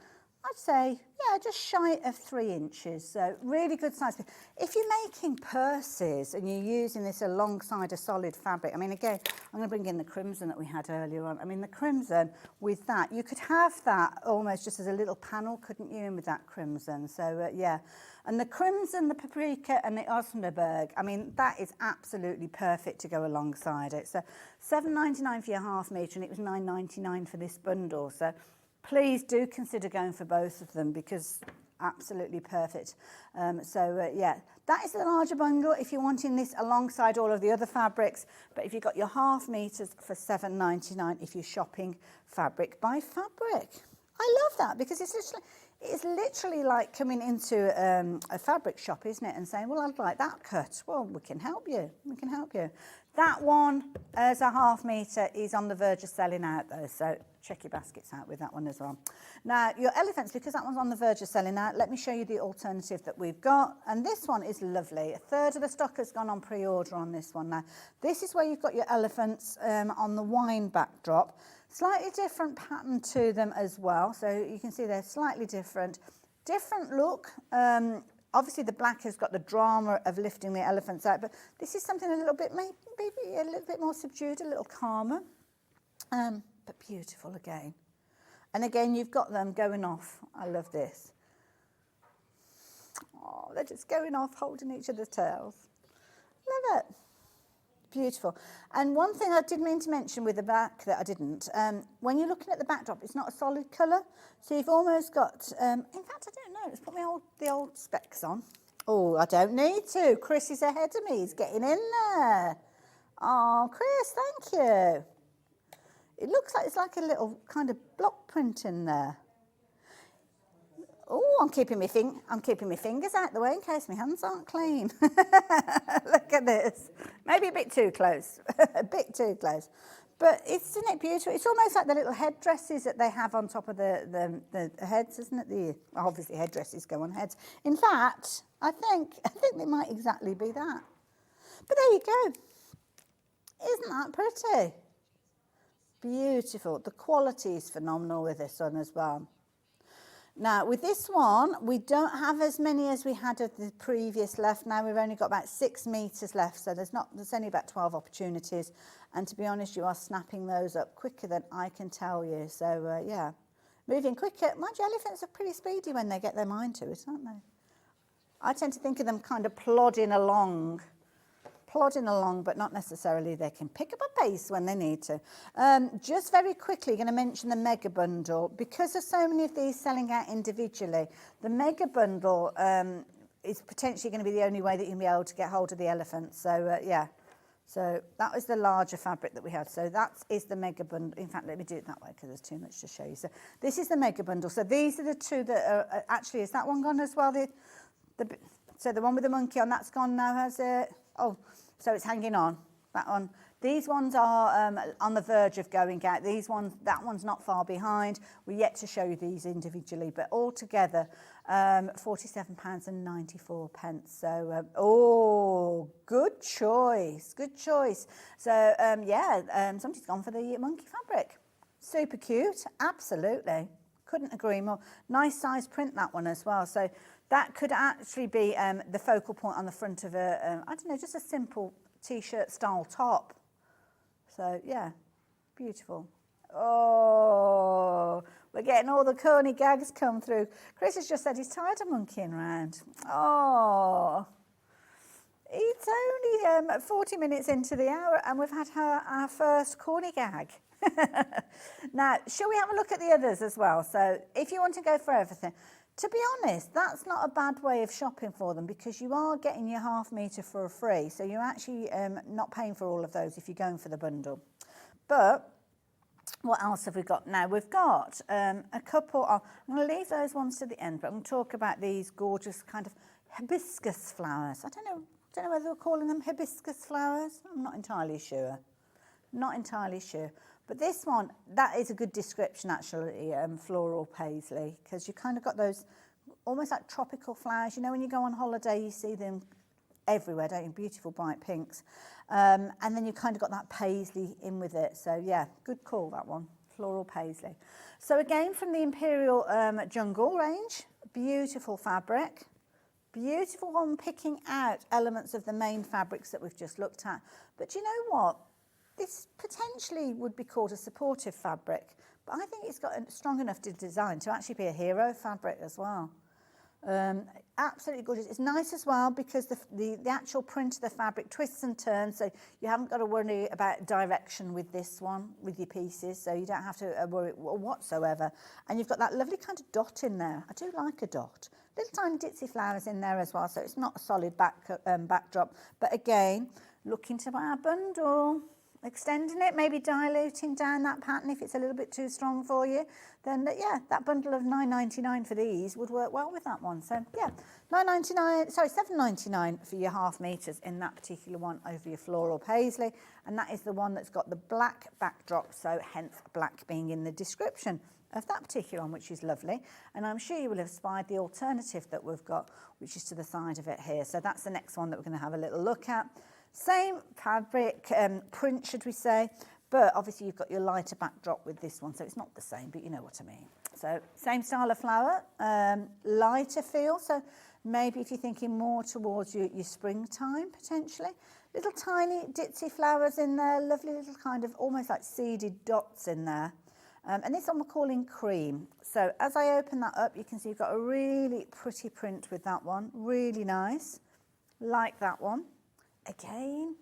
[SPEAKER 3] I'd say, yeah, just shy of 3 inches. So really good size. If you're making purses and you're using this alongside a solid fabric, I mean, again, I'm going to bring in the crimson that we had earlier on. I mean, the crimson with that, you could have that almost just as a little panel, couldn't you, in with that crimson? So, yeah. And the crimson, the paprika and the Osnaburg, I mean, that is absolutely perfect to go alongside it. So £7.99 for your ½ metre, and it was £9.99 for this bundle. So please do consider going for both of them, because absolutely perfect. Yeah, that is the larger bundle if you're wanting this alongside all of the other fabrics. But if you've got your ½ metres for £7.99 if you're shopping fabric by fabric. I love that, because it's literally like coming into a fabric shop, isn't it, and saying, well, I'd like that cut. Well, we can help you. We can help you. That one as a ½ metre is on the verge of selling out, though, so check your baskets out with that one as well. Now, your elephants, because that one's on the verge of selling out, let me show you the alternative that we've got. And this one is lovely. A third of the stock has gone on pre-order on this one now. This is where you've got your elephants on the wine backdrop. Slightly different pattern to them as well. So you can see they're slightly different. Different look. Obviously, the black has got the drama of lifting the elephants out, but this is something a little bit, maybe a little bit more subdued, a little calmer, but beautiful again. And again, you've got them going off. I love this. Oh, they're just going off, holding each other's tails. Love it. Beautiful. And one thing I did mean to mention with the back that I didn't, when you're looking at the backdrop, it's not a solid colour. So you've almost got, in fact, I don't know, let's put the old specs on. Oh, I don't need to. Chris is ahead of me. He's getting in there. Oh, Chris, thank you. It looks like it's like a little kind of block print in there. Oh, I'm keeping my fingers out the way in case my hands aren't clean. Look at this. Maybe a bit too close. A bit too close. But isn't it beautiful? It's almost like the little headdresses that they have on top of the heads, isn't it? Obviously, headdresses go on heads. In fact, I think they might exactly be that. But there you go. Isn't that pretty? Beautiful. The quality is phenomenal with this one as well. Now, with this one, we don't have as many as we had of the previous left. Now we've only got about 6 metres left, so there's only about 12 opportunities. And to be honest, you are snapping those up quicker than I can tell you. So, yeah, moving quicker. Mind you, elephants are pretty speedy when they get their mind to it, aren't they? I tend to think of them kind of plodding along, but not necessarily. They can pick up a pace when they need to. Just very quickly, going to mention the mega bundle. Because of so many of these selling out individually, the mega bundle is potentially going to be the only way that you'll be able to get hold of the elephants. So, yeah. So that was the larger fabric that we had. So that is the mega bundle. In fact, let me do it that way because there's too much to show you. So this is the mega bundle. So these are the two that are actually, is that one gone as well? So the one with the monkey on, that's gone now, has it? Oh, so it's hanging on, that one. These ones are on the verge of going out. That one's not far behind. We're yet to show you these individually, but altogether, £47.94. So, oh, good choice, good choice. So, somebody's gone for the monkey fabric. Super cute, absolutely. Couldn't agree more. Nice size print, that one as well. So that could actually be the focal point on the front of a, I don't know, just a simple t-shirt style top. So yeah, beautiful. Oh, we're getting all the corny gags come through. Chris has just said he's tired of monkeying around. Oh, it's only 40 minutes into the hour and we've had our first corny gag. Now, shall we have a look at the others as well? So if you want to go for everything, to be honest, that's not a bad way of shopping for them because you are getting your half metre for free. So you're actually not paying for all of those if you're going for the bundle. But what else have we got? Now, we've got a couple of, I'm going to leave those ones to the end, but I'm going to talk about these gorgeous kind of hibiscus flowers. I don't know whether we're calling them hibiscus flowers. I'm not entirely sure. Not entirely sure. But this one, that is a good description actually, floral paisley, because you kind of got those almost like tropical flowers. You know, when you go on holiday, you see them everywhere, don't you? Beautiful bright pinks. And then you kind of got that paisley in with it. So yeah, good call, that one, floral paisley. So again, from the Imperial Jungle range, beautiful fabric. Beautiful one, picking out elements of the main fabrics that we've just looked at. But you know what? This potentially would be called a supportive fabric, but I think it's got a strong enough design to actually be a hero fabric as well. Absolutely gorgeous. It's nice as well because the actual print of the fabric twists and turns, so you haven't got to worry about direction with this one, with your pieces, so you don't have to worry whatsoever. And you've got that lovely kind of dot in there. I do like a dot. Little tiny ditzy flowers in there as well, so it's not a solid backdrop. But again, look into our bundle. Extending it, maybe diluting down that pattern if it's a little bit too strong for you, then yeah, that bundle of £9.99 for these would work well with that one. So yeah, £7.99 for your half metres in that particular one over your floral paisley, and that is the one that's got the black backdrop, so hence black being in the description of that particular one, which is lovely. And I'm sure you will have spied the alternative that we've got, which is to the side of it here. So that's the next one that we're going to have a little look at. Same fabric, print should we say, but obviously you've got your lighter backdrop with this one, so it's not the same, but you know what I mean. So same style of flower, lighter feel, so maybe if you're thinking more towards your springtime potentially. Little tiny ditzy flowers in there, lovely little kind of almost like seeded dots in there. And this one we're calling cream. So as I open that up, you can see you've got a really pretty print with that one, really nice, like that one. Again,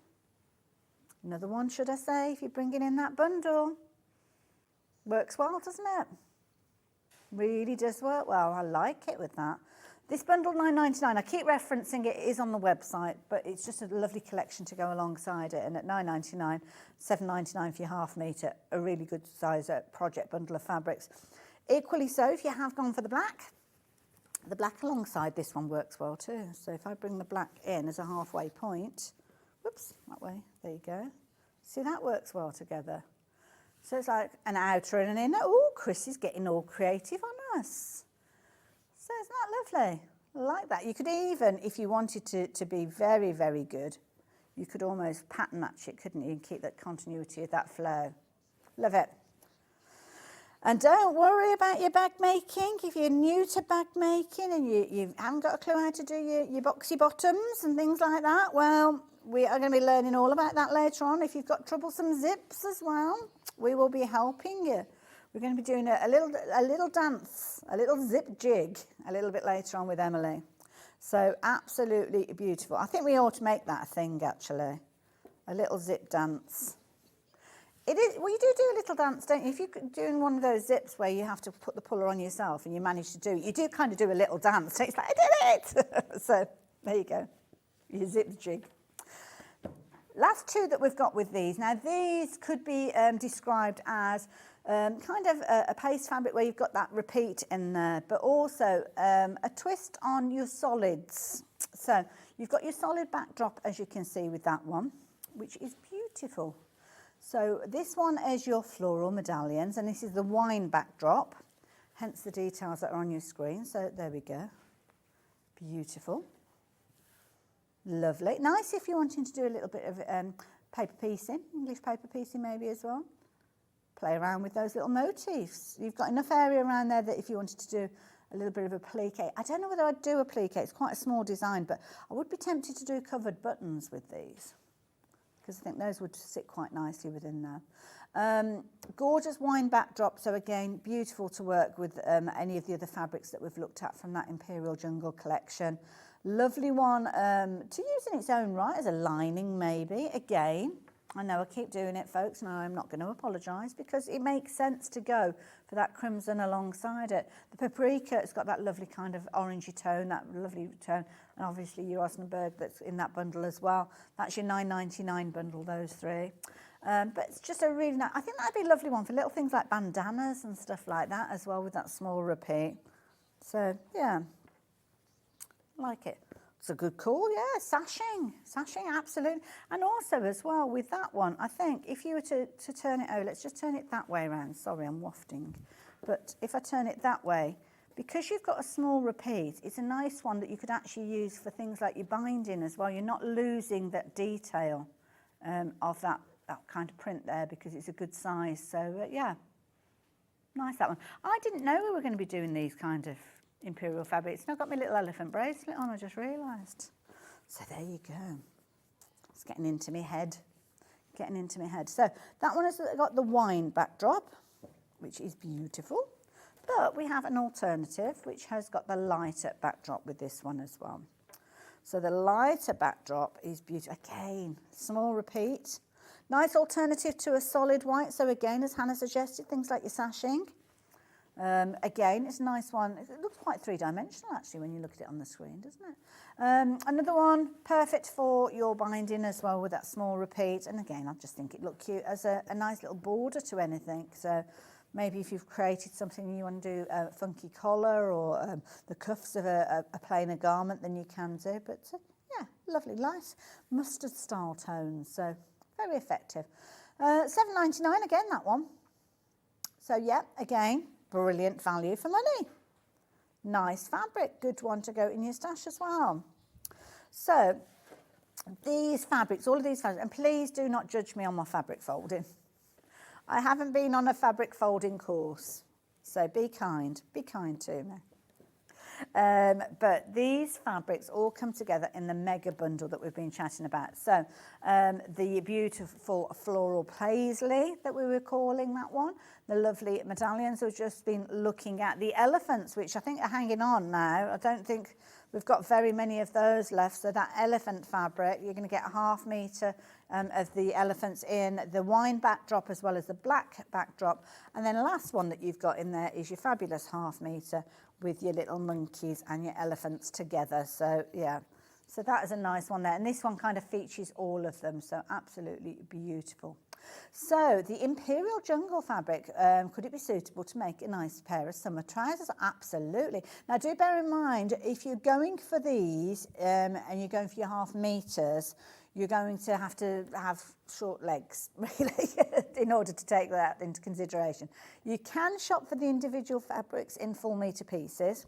[SPEAKER 3] another one, should I say, if you're bringing in that bundle. Works well, doesn't it? Really does work well. I like it with that. This bundle, £9.99, I keep referencing it is on the website, but it's just a lovely collection to go alongside it. And at £9.99, £7.99 for your half metre, a really good size project bundle of fabrics. Equally so, if you have gone for the black alongside this one works well too. So if I bring the black in as a halfway point, whoops, that way, there you go. See, that works well together. So it's like an outer and an inner. Oh, Chris is getting all creative on us. So isn't that lovely? I like that. You could even, if you wanted to be very, very good, you could almost pattern match it, couldn't you, and keep that continuity of that flow. Love it. And don't worry about your bag making. If you're new to bag making and you haven't got a clue how to do your boxy bottoms and things like that, well, we are going to be learning all about that later on. If you've got troublesome zips as well, we will be helping you. We're going to be doing a little dance, a little zip jig a little bit later on with Emily. So absolutely beautiful. I think we ought to make that a thing, actually, a little zip dance. It is, well, you do a little dance, don't you? If you're doing one of those zips where you have to put the puller on yourself and you manage to do it, you do kind of do a little dance. So it's like, I did it! So there you go, your zip jig. Last two that we've got with these. Now, these could be described as kind of a paste fabric where you've got that repeat in there, but also a twist on your solids. So you've got your solid backdrop, as you can see with that one, which is beautiful. So this one is your floral medallions, and this is the wine backdrop, hence the details that are on your screen. So there we go. Beautiful. Lovely. Nice if you're wanting to do a little bit of paper piecing, English paper piecing maybe as well. Play around with those little motifs. You've got enough area around there that if you wanted to do a little bit of a plique. I don't know whether I'd do a plique. It's quite a small design, but I would be tempted to do covered buttons with these, because I think those would sit quite nicely within there. Gorgeous wine backdrop, so again, beautiful to work with any of the other fabrics that we've looked at from that Imperial Jungle collection. Lovely one to use in its own right as a lining maybe. Again, I know I keep doing it, folks, and I'm not going to apologise because it makes sense to go for that crimson alongside it. The paprika, it's got that lovely kind of orangey tone, that lovely tone, and obviously your Osnaburg that's in that bundle as well. That's your $9.99 bundle, those three. But it's just a really nice, I think that'd be a lovely one for little things like bandanas and stuff like that as well with that small repeat. So, yeah, like it. It's a good call, yeah, sashing, absolutely. And also as well with that one, I think if you were to turn it over, let's just turn it that way around. Sorry, I'm wafting. But if I turn it that way, because you've got a small repeat, it's a nice one that you could actually use for things like your binding as well. You're not losing that detail of that kind of print there because it's a good size. So yeah, nice that one. I didn't know we were going to be doing these kind of Imperial fabrics. Now I've got my little elephant bracelet on, I just realised. So there you go. It's getting into my head. So that one has got the wine backdrop, which is beautiful. But we have an alternative, which has got the lighter backdrop with this one as well. So the lighter backdrop is beautiful. Again, small repeat. Nice alternative to a solid white. So again, as Hannah suggested, things like your sashing. Again, it's a nice one. It looks quite three-dimensional actually when you look at it on the screen, doesn't it? Another one, perfect for your binding as well with that small repeat. And again, I just think it looked cute as a nice little border to anything. So maybe if you've created something and you want to do a funky collar or the cuffs of a plainer garment, then you can do. But yeah, lovely, nice mustard style tones. So very effective. $7.99 again, that one. So yeah, again, brilliant value for money. Nice fabric, good one to go in your stash as well. So these fabrics, all of these fabrics, and please do not judge me on my fabric folding. I haven't been on a fabric folding course, so be kind to me. But these fabrics all come together in the mega bundle that we've been chatting about. So the beautiful floral paisley that we were calling that one, the lovely medallions we've just been looking at, the elephants, which I think are hanging on now. I don't think we've got very many of those left. So that elephant fabric, you're going to get a ½ metre of the elephants in the wine backdrop as well as the black backdrop. And then the last one that you've got in there is your fabulous ½ metre with your little monkeys and your elephants together. So yeah, so that is a nice one there. And this one kind of features all of them. So absolutely beautiful. So the Imperial Jungle fabric, could it be suitable to make a nice pair of summer trousers? Absolutely. Now do bear in mind, if you're going for these and you're going for your ½ meters, you're going to have short legs, really, in order to take that into consideration. You can shop for the individual fabrics in full metre pieces.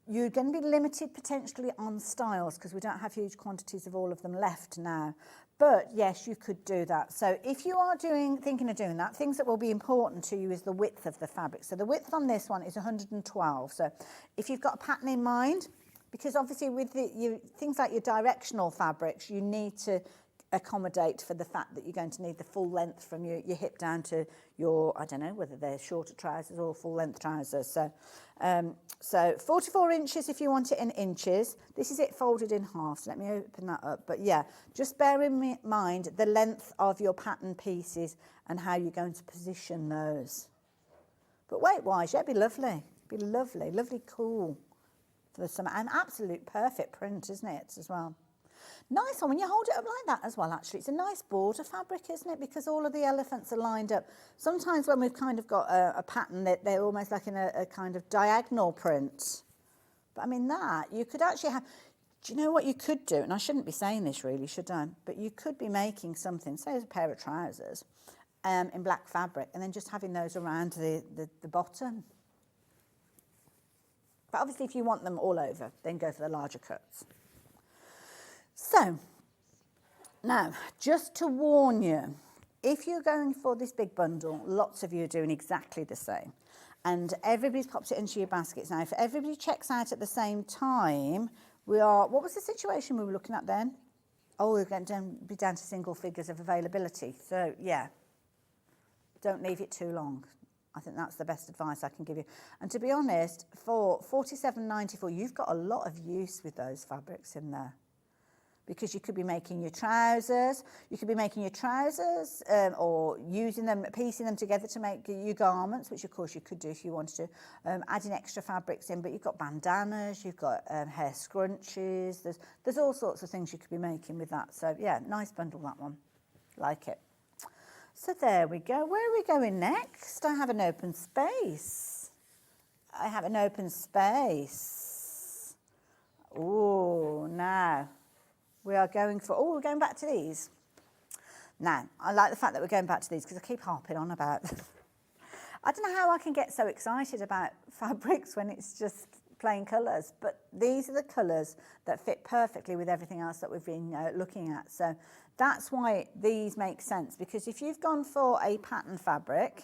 [SPEAKER 3] You're going to be limited potentially on styles because we don't have huge quantities of all of them left now. But yes, you could do that. So if you are thinking of doing that, things that will be important to you is the width of the fabric. So the width on this one is 112. So if you've got a pattern in mind, because obviously with things like your directional fabrics, you need to accommodate for the fact that you're going to need the full length from your hip down to your, I don't know, whether they're shorter trousers or full length trousers. So 44 inches if you want it in inches. This is it folded in half, so let me open that up. But yeah, just bear in mind the length of your pattern pieces and how you're going to position those. But weight-wise, yeah, it'd be lovely. It'd be lovely, lovely, cool. For the summer, an absolute perfect print, isn't it, as well? Nice one when you hold it up like that as well, actually. It's a nice border fabric, isn't it? Because all of the elephants are lined up. Sometimes when we've kind of got a pattern, they're almost like in a kind of diagonal print. But I mean that, you could actually have, do you know what you could do? And I shouldn't be saying this really, should I? But you could be making something, say as a pair of trousers, in black fabric, and then just having those around the bottom. But obviously if you want them all over, then go for the larger cuts. So, now, just to warn you, if you're going for this big bundle, lots of you are doing exactly the same. And everybody's popped it into your baskets. Now, if everybody checks out at the same time, what was the situation we were looking at then? Oh, we're going to be down to single figures of availability. So, yeah, don't leave it too long. I think that's the best advice I can give you. And to be honest, for $47.94, you've got a lot of use with those fabrics in there. Because you could be making your trousers, or using them, piecing them together to make your garments, which of course you could do if you wanted to, adding extra fabrics in, but you've got bandanas, you've got hair scrunchies, there's all sorts of things you could be making with that. So yeah, nice bundle, that one, like it. So there we go. Where are we going next? I have an open space. Oh, now. We're going back to these. Now, I like the fact that we're going back to these because I keep harping on about them. I don't know how I can get so excited about fabrics when it's just plain colours, but these are the colours that fit perfectly with everything else that we've been looking at. So that's why these make sense, because if you've gone for a pattern fabric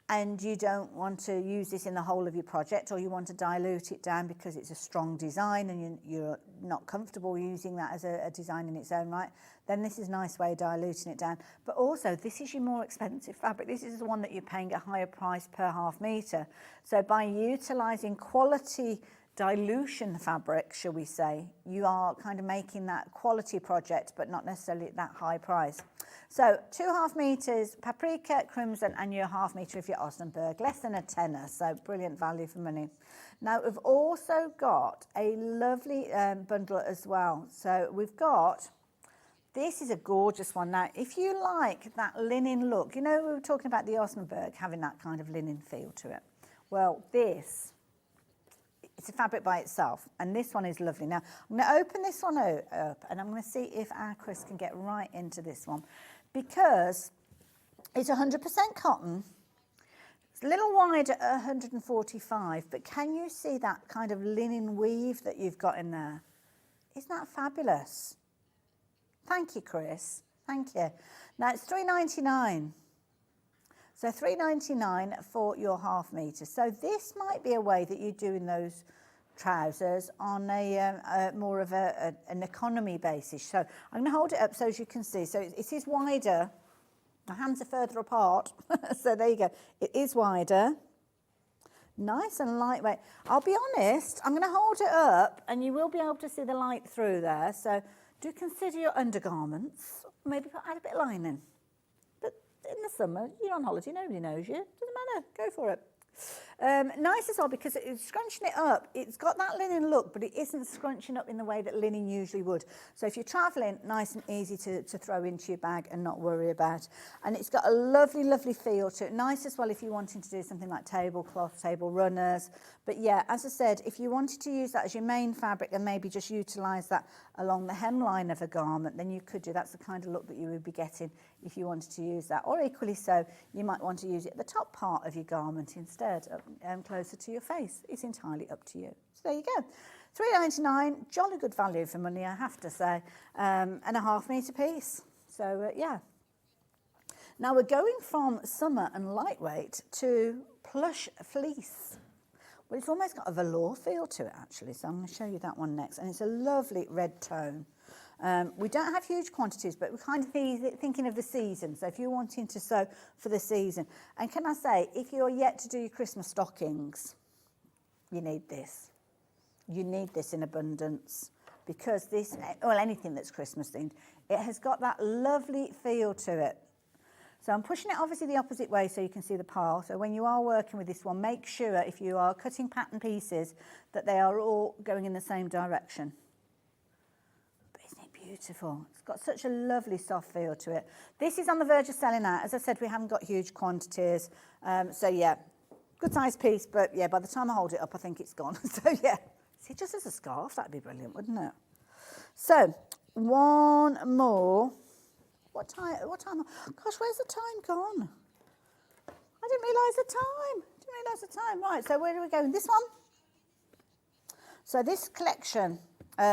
[SPEAKER 3] and you don't want to use this in the whole of your project, or you want to dilute it down because it's a strong design and you're not comfortable using that as a design in its own right, then this is a nice way of diluting it down. But also, this is your more expensive fabric. This is the one that you're paying a higher price per half metre. So by utilising quality dilution fabric, shall we say, you are kind of making that quality project, but not necessarily at that high price. So 2.5 metres paprika, crimson, and your half metre if you're Osnaburg, less than a tenner, so brilliant value for money. Now we've also got a lovely bundle as well. So we've got, this is a gorgeous one. Now, if you like that linen look, you know we were talking about the Osnaburg having that kind of linen feel to it. Well, this, it's a fabric by itself, and this one is lovely. Now, I'm going to open this one up, and I'm going to see if our Chris can get right into this one, because it's 100% cotton. It's a little wide at 145, but can you see that kind of linen weave that you've got in there? Isn't that fabulous? Thank you, Chris. Thank you. Now, it's $3.99. So $3.99 for your half metre. So this might be a way that you're doing those trousers on a more of an economy basis. So I'm going to hold it up so as you can see. So it is wider. My hands are further apart. So there you go. It is wider. Nice and lightweight. I'll be honest, I'm going to hold it up and you will be able to see the light through there. So do consider your undergarments. Maybe add a bit of lining. In the summer, you're on holiday, nobody knows you. Doesn't matter, go for it. Nice as well, because it's scrunching it up. It's got that linen look, but it isn't scrunching up in the way that linen usually would. So if you're travelling, nice and easy to throw into your bag and not worry about. And it's got a lovely, lovely feel to it. Nice as well if you're wanting to do something like tablecloth, table runners. But yeah, as I said, if you wanted to use that as your main fabric and maybe just utilise that along the hemline of a garment, then you could do. That's the kind of look that you would be getting if you wanted to use that. Or equally so, you might want to use it at the top part of your garment instead, closer to your face. It's entirely up to you. So there you go. $3.99, jolly good value for money, I have to say, and a half metre piece. So yeah. Now we're going from summer and lightweight to plush fleece. Well, it's almost got a velour feel to it actually, so I'm going to show you that one next. And it's a lovely red tone. We don't have huge quantities, but we're kind of thinking of the season. So if you're wanting to sew for the season, and can I say, if you're yet to do your Christmas stockings, you need this. You need this in abundance, because this, well, anything that's Christmas themed, it has got that lovely feel to it. So I'm pushing it obviously the opposite way so you can see the pile. So when you are working with this one, make sure if you are cutting pattern pieces that they are all going in the same direction. Beautiful. It's got such a lovely soft feel to it. This is on the verge of selling out. As I said, we haven't got huge quantities. So yeah, good size piece, but yeah, by the time I hold it up, I think it's gone. So yeah, see, just as a scarf, that'd be brilliant, wouldn't it? So one more What time? Gosh, where's the time gone? I didn't realise the time. Right, so where do we go? This one? So this collection,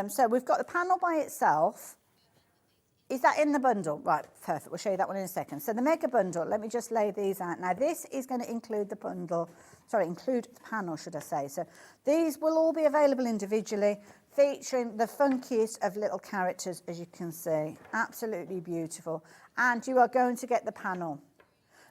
[SPEAKER 3] so we've got the panel by itself. Is that in the bundle? Right, perfect. We'll show you that one in a second. So the mega bundle, let me just lay these out. Now this is going to include the bundle, include the panel, should I say. So these will all be available individually, featuring the funkiest of little characters, as you can see. Absolutely beautiful. And you are going to get the panel.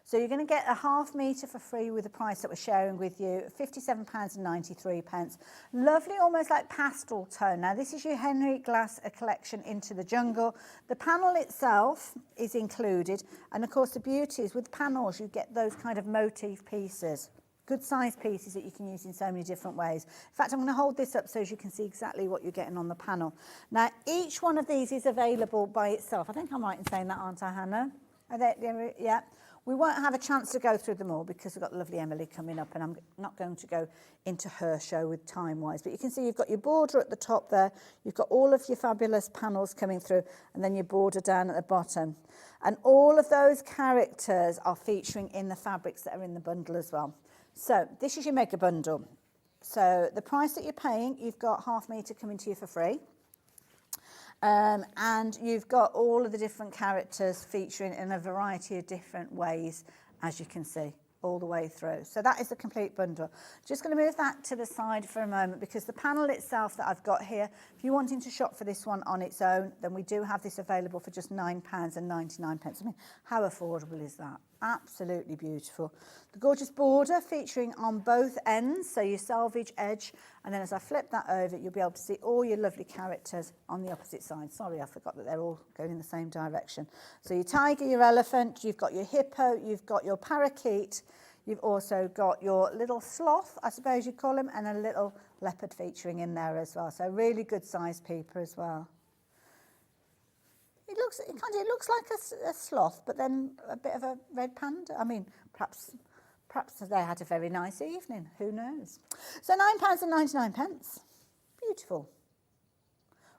[SPEAKER 3] So you're going to get a ½ metre for free with the price that we're sharing with you, £57.93. Lovely, almost like pastel tone. Now this is your Henry Glass collection Into the Jungle. The panel itself is included, and of course the beauty is with panels you get those kind of motif pieces. Good size pieces that you can use in so many different ways. In fact, I'm going to hold this up so as you can see exactly what you're getting on the panel. Now each one of these is available by itself. I think I'm right in saying that, aren't I, Hannah? Are they, yeah. We won't have a chance to go through them all because we've got lovely Emily coming up, and I'm not going to go into her show with time-wise. But you can see you've got your border at the top there, you've got all of your fabulous panels coming through, and then your border down at the bottom. And all of those characters are featuring in the fabrics that are in the bundle as well. So this is your mega bundle. So the price that you're paying, you've got ½ metre coming to you for free. And you've got all of the different characters featuring in a variety of different ways, as you can see, all the way through. So that is the complete bundle. Just going to move that to the side for a moment because the panel itself that I've got here, if you're wanting to shop for this one on its own, then we do have this available for just £9.99. I mean, how affordable is that? Absolutely beautiful. The gorgeous border featuring on both ends, so your selvage edge, and then as I flip that over, you'll be able to see all your lovely characters on the opposite side. Sorry, I forgot that they're all going in the same direction. So your tiger, your elephant, you've got your hippo, you've got your parakeet, you've also got your little sloth, I suppose you'd call him, and a little leopard featuring in there as well. So really good size peeper as well. It looks like a sloth, but then a bit of a red panda. I mean, perhaps they had a very nice evening. Who knows? So £9.99. Beautiful.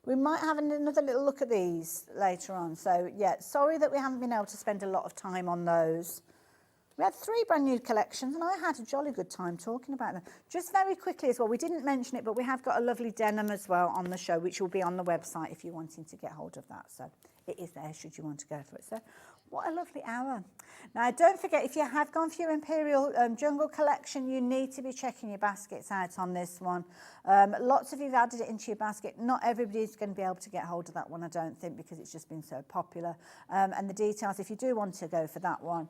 [SPEAKER 3] We might have another little look at these later on. So yeah, sorry that we haven't been able to spend a lot of time on those. We had 3 brand new collections, and I had a jolly good time talking about them. Just very quickly as well, we didn't mention it, but we have got a lovely denim as well on the show, which will be on the website if you're wanting to get hold of that. So it is there should you want to go for it. So what a lovely hour. Now, don't forget, if you have gone for your Imperial Jungle collection, you need to be checking your baskets out on this one. Lots of you have added it into your basket. Not everybody's going to be able to get hold of that one, I don't think, because it's just been so popular. And the details, if you do want to go for that one,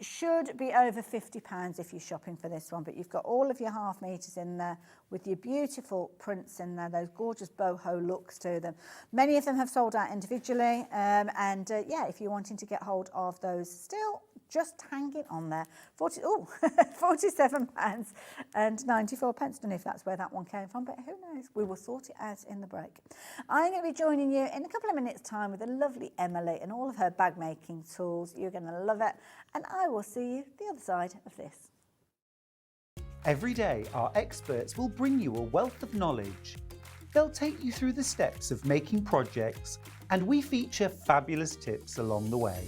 [SPEAKER 3] should be over £50 if you're shopping for this one. But you've got all of your ½ meters in there with your beautiful prints in there, those gorgeous boho looks to them. Many of them have sold out individually. Yeah, if you're wanting to get hold of those still, just hang it on there. £47.94. Don't know if that's where that one came from, but who knows? We will sort it out in the break. I'm going to be joining you in a couple of minutes' time with the lovely Emily and all of her bag making tools. You're going to love it, and I will see you the other side of this.
[SPEAKER 1] Every day, our experts will bring you a wealth of knowledge. They'll take you through the steps of making projects, and we feature fabulous tips along the way.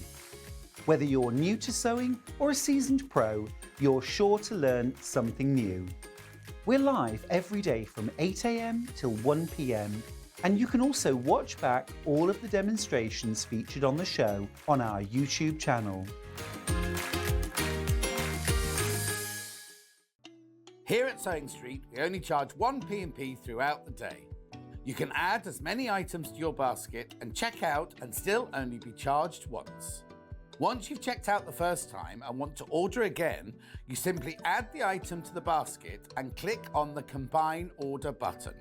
[SPEAKER 1] Whether you're new to sewing or a seasoned pro, you're sure to learn something new. We're live every day from 8 AM till 1 PM, and you can also watch back all of the demonstrations featured on the show on our YouTube channel.
[SPEAKER 2] Here at Sewing Street, we only charge 1 P&P throughout the day. You can add as many items to your basket and check out and still only be charged once. Once you've checked out the first time and want to order again, you simply add the item to the basket and click on the Combine Order button.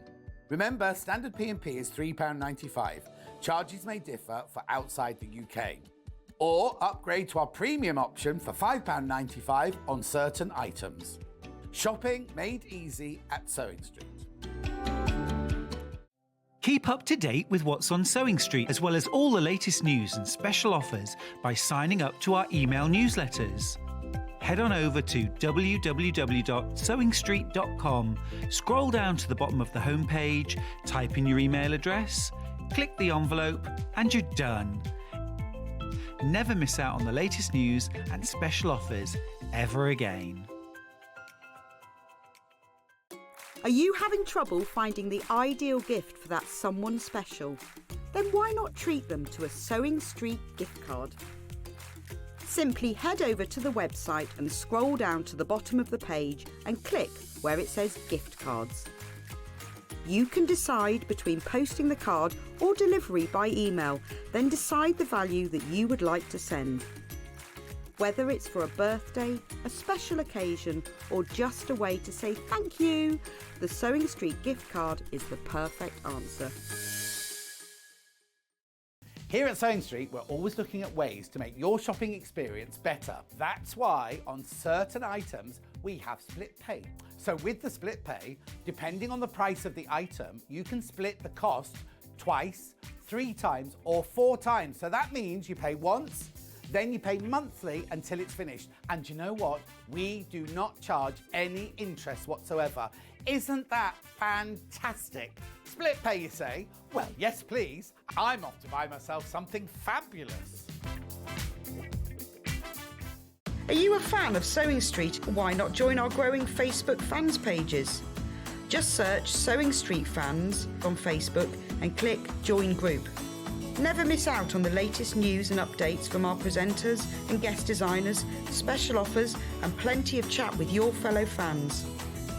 [SPEAKER 2] Remember, standard P&P is £3.95. Charges may differ for outside the UK. Or upgrade to our premium option for £5.95 on certain items. Shopping made easy at Sewing Street.
[SPEAKER 1] Keep up to date with what's on Sewing Street, as well as all the latest news and special offers by signing up to our email newsletters. Head on over to www.sewingstreet.com, scroll down to the bottom of the homepage, type in your email address, click the envelope, and you're done. Never miss out on the latest news and special offers ever again.
[SPEAKER 4] Are you having trouble finding the ideal gift for that someone special? Then why not treat them to a Sewing Street gift card? Simply head over to the website and scroll down to the bottom of the page and click where it says gift cards. You can decide between posting the card or delivery by email, then decide the value that you would like to send. Whether it's for a birthday, a special occasion, or just a way to say thank you, the Sewing Street gift card is the perfect answer.
[SPEAKER 2] Here at Sewing Street, we're always looking at ways to make your shopping experience better. That's why on certain items, we have split pay. So with the split pay, depending on the price of the item, you can split the cost twice, 3 times, or 4 times. So that means you pay once, then you pay monthly until it's finished. And you know what? We do not charge any interest whatsoever. Isn't that fantastic? Split pay, you say? Well, yes, please. I'm off to buy myself something fabulous.
[SPEAKER 4] Are you a fan of Sewing Street? Why not join our growing Facebook fans pages? Just search Sewing Street Fans on Facebook and click Join Group. Never miss out on the latest news and updates from our presenters and guest designers, special offers and plenty of chat with your fellow fans.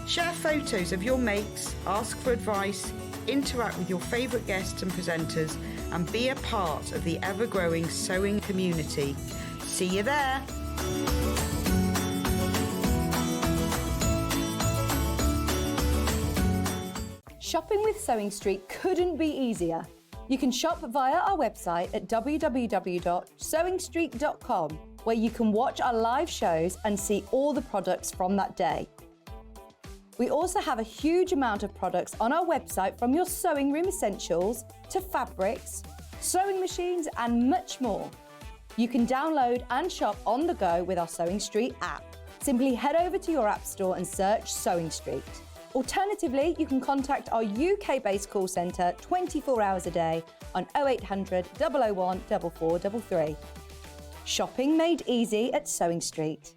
[SPEAKER 4] Share photos of your makes, ask for advice, interact with your favourite guests and presenters and be a part of the ever-growing sewing community. See you there!
[SPEAKER 5] Shopping with Sewing Street couldn't be easier. You can shop via our website at www.sewingstreet.com, where you can watch our live shows and see all the products from that day. We also have a huge amount of products on our website, from your sewing room essentials to fabrics, sewing machines and much more. You can download and shop on the go with our Sewing Street app. Simply head over to your app store and search Sewing Street. Alternatively, you can contact our UK-based call centre 24 hours a day on 0800 001 4433. Shopping made easy at Sewing Street.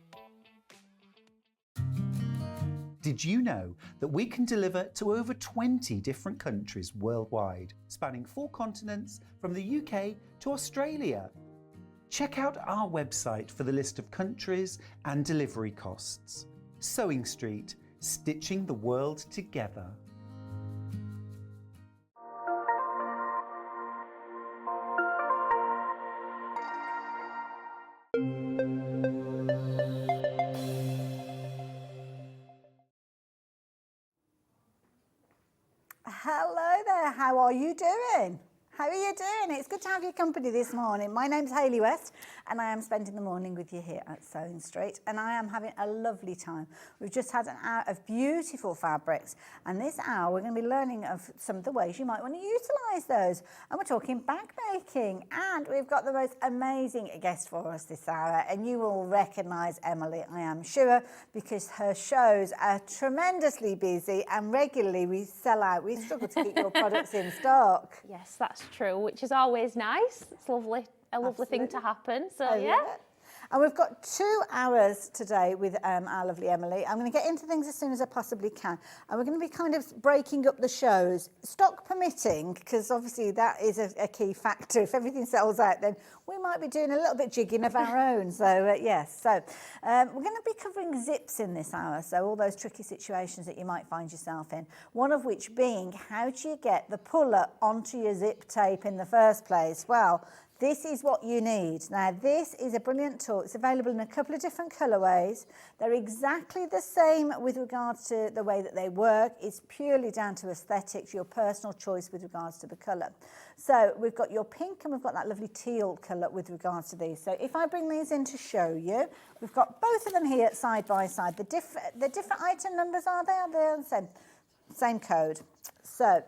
[SPEAKER 1] Did you know that we can deliver to over 20 different countries worldwide, spanning 4 continents from the UK to Australia? Check out our website for the list of countries and delivery costs. Sewing Street, stitching the world together.
[SPEAKER 3] Hello there, how are you doing? How are you doing? It's good to have your company this morning. My name's Hayley West and I am spending the morning with you here at Sewing Street and I am having a lovely time. We've just had an hour of beautiful fabrics and this hour we're going to be learning of some of the ways you might want to utilise those. And we're talking bag making and we've got the most amazing guest for us this hour and you will recognise Emily, I am sure, because her shows are tremendously busy and regularly we sell out. We struggle to keep your products in stock.
[SPEAKER 6] Yes, that's true, which is always nice. It's lovely, a lovely thing to happen. So yeah.
[SPEAKER 3] And we've got 2 hours today with our lovely Emily. I'm going to get into things as soon as I possibly can. And we're going to be kind of breaking up the shows, stock permitting, because obviously that is a key factor. If everything sells out, then we might be doing a little bit jigging of our own. So yes, so we're going to be covering zips in this hour. So all those tricky situations that you might find yourself in. One of which being, how do you get the puller onto your zip tape in the first place? Well, this is what you need. Now, this is a brilliant tool. It's available in a couple of different colourways. They're exactly the same with regards to the way that they work. It's purely down to aesthetics, your personal choice with regards to the colour. So we've got your pink and we've got that lovely teal colour with regards to these. So if I bring these in to show you, we've got both of them here side by side. The different item numbers, are they? They're the same code. So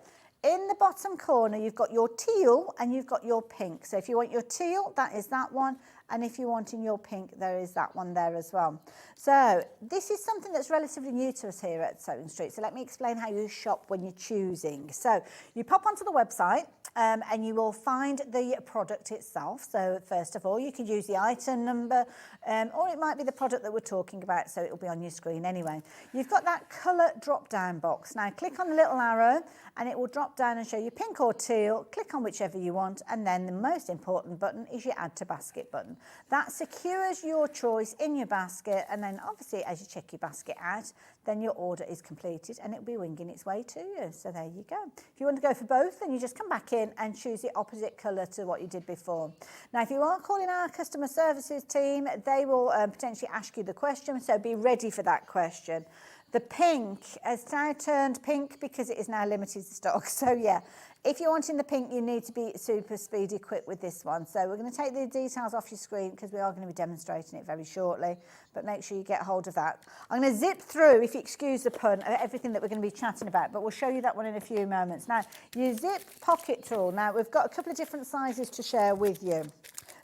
[SPEAKER 3] in the bottom corner, you've got your teal and you've got your pink. So if you want your teal, that is that one. And if you're wanting your pink, there is that one there as well. So this is something that's relatively new to us here at Sewing Street. So let me explain how you shop when you're choosing. So you pop onto the website and you will find the product itself. So first of all, you could use the item number or it might be the product that we're talking about. So it'll be on your screen anyway. You've got that colour drop down box. Now click on the little arrow and it will drop down and show you pink or teal. Click on whichever you want, and then the most important button is your add to basket button. That secures your choice in your basket, and then obviously as you check your basket out, then your order is completed and it'll be winging its way to you. So there you go. If you want to go for both, then you just come back in and choose the opposite colour to what you did before. Now if you are calling our customer services team, they will potentially ask you the question, so be ready for that question. The pink has now turned pink because it is now limited stock. So yeah, if you're wanting the pink, you need to be super speedy quick with this one. So we're going to take the details off your screen because we are going to be demonstrating it very shortly, but make sure you get hold of that. I'm going to zip through, if you excuse the pun, everything that we're going to be chatting about, but we'll show you that one in a few moments. Now, your zip pocket tool. Now, we've got a couple of different sizes to share with you.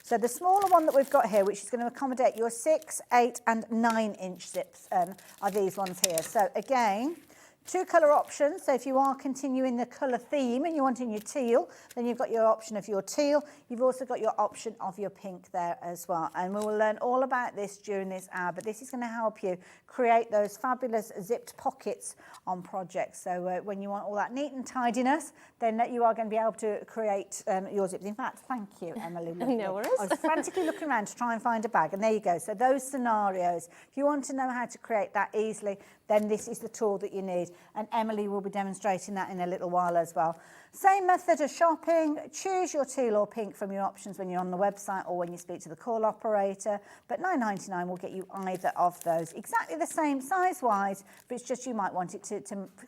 [SPEAKER 3] So the smaller one that we've got here, which is going to accommodate your 6, 8 and 9 inch zips, are these ones here. So again, 2 colour options. So if you are continuing the colour theme and you're wanting your teal, then you've got your option of your teal. You've also got your option of your pink there as well. And we will learn all about this during this hour, but this is going to help you create those fabulous zipped pockets on projects. So when you want all that neat and tidiness, then you are going to be able to create your zips. In fact, thank you, Emily.
[SPEAKER 6] No worries.
[SPEAKER 3] I was frantically looking around to try and find a bag, and there you go. So those scenarios, if you want to know how to create that easily, then this is the tool that you need. And Emily will be demonstrating that in a little while as well. Same method of shopping. Choose your teal or pink from your options when you're on the website or when you speak to the call operator. But $9.99 will get you either of those. Exactly the same size-wise, but it's just you might want it to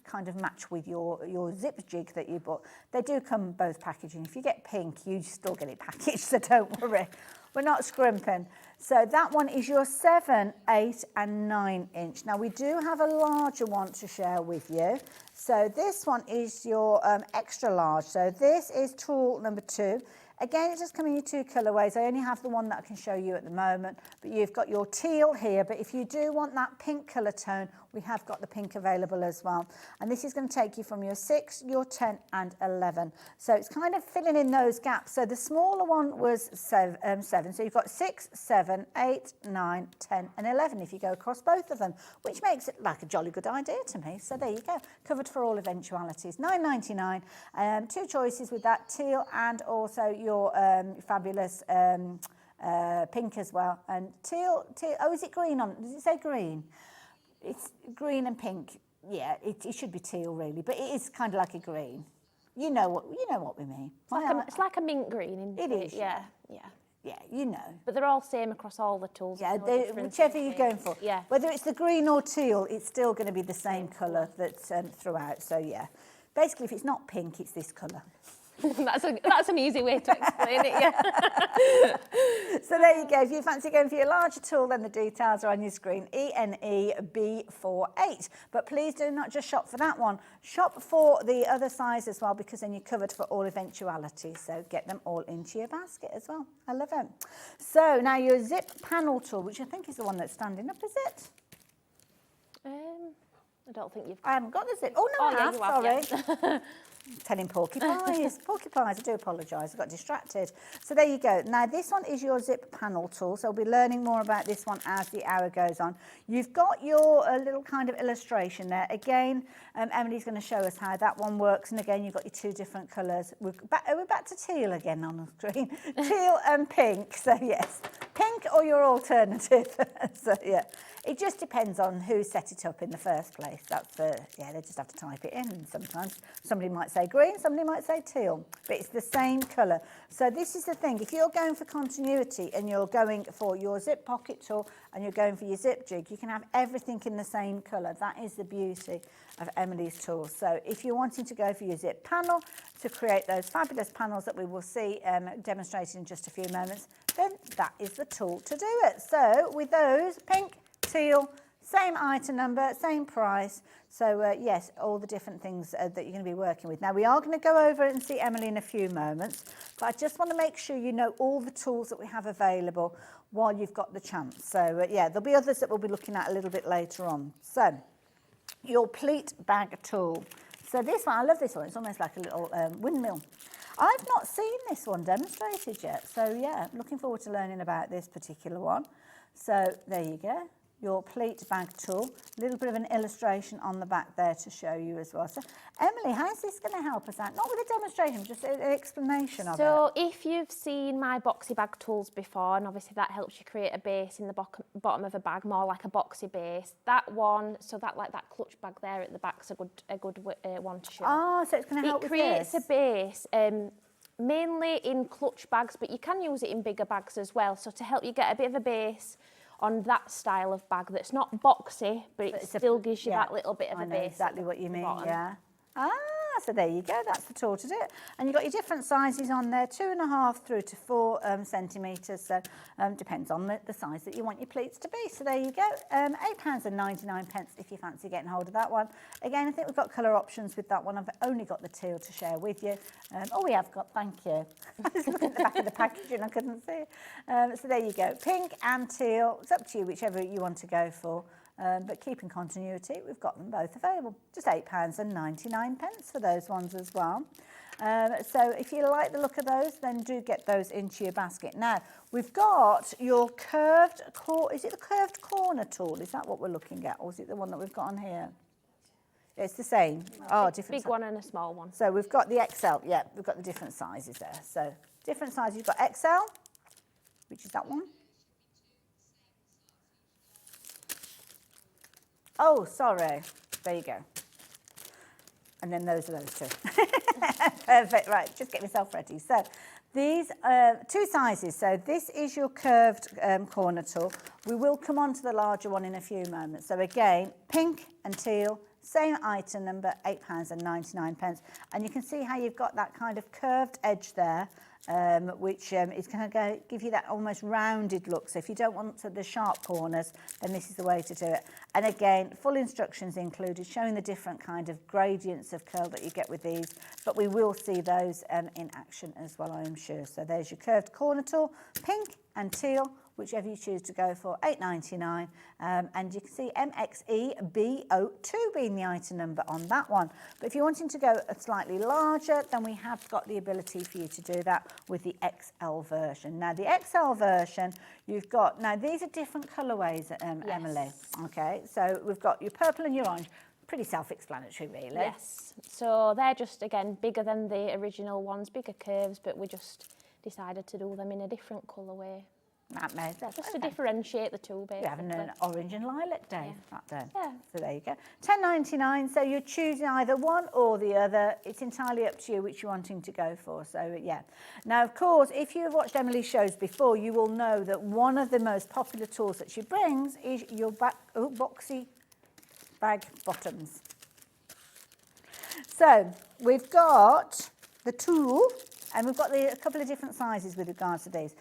[SPEAKER 3] kind of match with your zip jig that you bought. They do come both packaging. If you get pink, you still get it packaged, so don't worry. We're not scrimping. So that one is your 7, 8 and 9 inch. Now we do have a larger one to share with you. So this one is your extra large. So this is tool number 2. Again, it does come in your 2 colourways. I only have the one that I can show you at the moment, but you've got your teal here. But if you do want that pink colour tone, we have got the pink available as well. And this is going to take you from your 6, your 10 and 11. So it's kind of filling in those gaps. So the smaller one was 7. So you've got 6, 7, 8, 9, 10 and 11 if you go across both of them, which makes it like a jolly good idea to me. So there you go, covered for all eventualities. $9.99. 2 choices with that teal and also your fabulous pink as well. And teal, oh, is it green on? Does it say green? It's green and pink. Yeah, it should be teal really, but it is kind of like a green. You know what we mean.
[SPEAKER 6] It's like a mint green, isn't it?
[SPEAKER 3] It is.
[SPEAKER 6] Yeah.
[SPEAKER 3] Yeah, you know.
[SPEAKER 6] But they're all same across all the tools.
[SPEAKER 3] Yeah,
[SPEAKER 6] no difference
[SPEAKER 3] whichever
[SPEAKER 6] in
[SPEAKER 3] you're
[SPEAKER 6] it.
[SPEAKER 3] going for.
[SPEAKER 6] Yeah.
[SPEAKER 3] Whether it's the green or teal, it's still going to be the same colour that's throughout. So yeah, basically if it's not pink, it's this colour.
[SPEAKER 6] That's an easy way to explain it, yeah.
[SPEAKER 3] So there you go. If you fancy going for your larger tool, then the details are on your screen, ENEB48. But please do not just shop for that one. Shop for the other size as well, because then you're covered for all eventualities. So get them all into your basket as well. I love it. So now your zip panel tool, which I think is the one that's standing up, is it?
[SPEAKER 6] I don't think you've...
[SPEAKER 3] I haven't got the zip. Oh, no, I have, sorry.
[SPEAKER 6] Yeah.
[SPEAKER 3] Telling porcupines. Porcupines, I do apologise, I got distracted. So there you go. Now this one is your zip panel tool, so we'll be learning more about this one as the hour goes on. You've got your little kind of illustration there. Again, Emily's going to show us how that one works, and again you've got your 2 different colours. We're back to teal again on the screen. Teal and pink, so yes. Pink or your alternative. So yeah. It just depends on who set it up in the first place. That's yeah, they just have to type it in. And sometimes somebody might say green, somebody might say teal, but it's the same colour. So this is the thing, if you're going for continuity and you're going for your zip pocket tool and you're going for your zip jig, you can have everything in the same colour. That is the beauty of Emily's tools. So if you're wanting to go for your zip panel to create those fabulous panels that we will see demonstrated in just a few moments, then that is the tool to do it. So with those, pink, teal, Same item number, same price. So yes, all the different things that you're going to be working with. Now we are going to go over and see Emily in a few moments, but I just want to make sure you know all the tools that we have available while you've got the chance. So yeah, there'll be others that we'll be looking at a little bit later on. So your pleat bag tool. So this one, I love this one. It's almost like a little windmill. I've not seen this one demonstrated yet. So yeah, looking forward to learning about this particular one. So there you go. Your pleat bag tool, a little bit of an illustration on the back there to show you as well. So Emily, how's this going to help us out? Not with a demonstration, just an explanation of it.
[SPEAKER 6] So if you've seen my boxy bag tools before, and obviously that helps you create a base in the bottom of a bag, more like a boxy base. That one, so that like that clutch bag there at the back's a good one to show.
[SPEAKER 3] Oh, so it's going to help with this.
[SPEAKER 6] It creates a base. Mainly in clutch bags, but you can use it in bigger bags as well. So to help you get a bit of a base on that style of bag that's not boxy, but it still gives you that little bit of a base.
[SPEAKER 3] I know exactly what you mean,
[SPEAKER 6] bottom.
[SPEAKER 3] yeah. Ah, so there you go, that's the tool to do it. And you've got your different sizes on there, 2.5 through to 4 centimetres, so depends on the size that you want your pleats to be. So there you go, £8.99 if you fancy getting hold of that one. Again, I think we've got colour options with that one. I've only got the teal to share with you. Oh, we have got, thank you. I was looking at the back of the packaging, I couldn't see. So there you go, pink and teal. It's up to you, whichever you want to go for. But keeping continuity, we've got them both available. Just £8.99 for those ones as well. So if you like the look of those, then do get those into your basket. Now, we've got your curved, is it the curved corner tool? Is that what we're looking at? Or is it the one that we've got on here? It's the same. Oh, different.
[SPEAKER 6] Big one and a small one.
[SPEAKER 3] So we've got the XL. Yeah, we've got the different sizes there. So different sizes. You've got XL, which is that one. Oh, sorry. There you go. And then those are those two. Perfect. Right, just get myself ready. So these two sizes. So this is your curved corner tool. We will come on to the larger one in a few moments. So again, pink and teal, same item number, £8.99. And you can see how you've got that kind of curved edge there, which is going to give you that almost rounded look. So if you don't want the sharp corners, then this is the way to do it. And again, full instructions included, showing the different kind of gradients of curl that you get with these. But we will see those in action as well, I am sure. So there's your curved corner tool, pink and teal, whichever you choose to go for, £8.99. And you can see MXEB02 being the item number on that one. But if you're wanting to go a slightly larger, then we have got the ability for you to do that with the XL version. Now, the XL version, you've got, now these are different colourways, Emily. Okay, so we've got your purple and your orange. Pretty self-explanatory, really.
[SPEAKER 6] Yes, so they're just, again, bigger than the original ones, bigger curves, but we just decided to do them in a different colourway.
[SPEAKER 3] That made sense.
[SPEAKER 6] Just to differentiate the two, basically.
[SPEAKER 3] You're having an orange and lilac day back then.
[SPEAKER 6] Yeah.
[SPEAKER 3] So there you go. £10.99, so you're choosing either one or the other. It's entirely up to you which you're wanting to go for. So, yeah. Now, of course, if you've watched Emily's shows before, you will know that one of the most popular tools that she brings is your boxy bag bottoms. So, we've got the tool, and we've got a couple of different sizes with regards to these.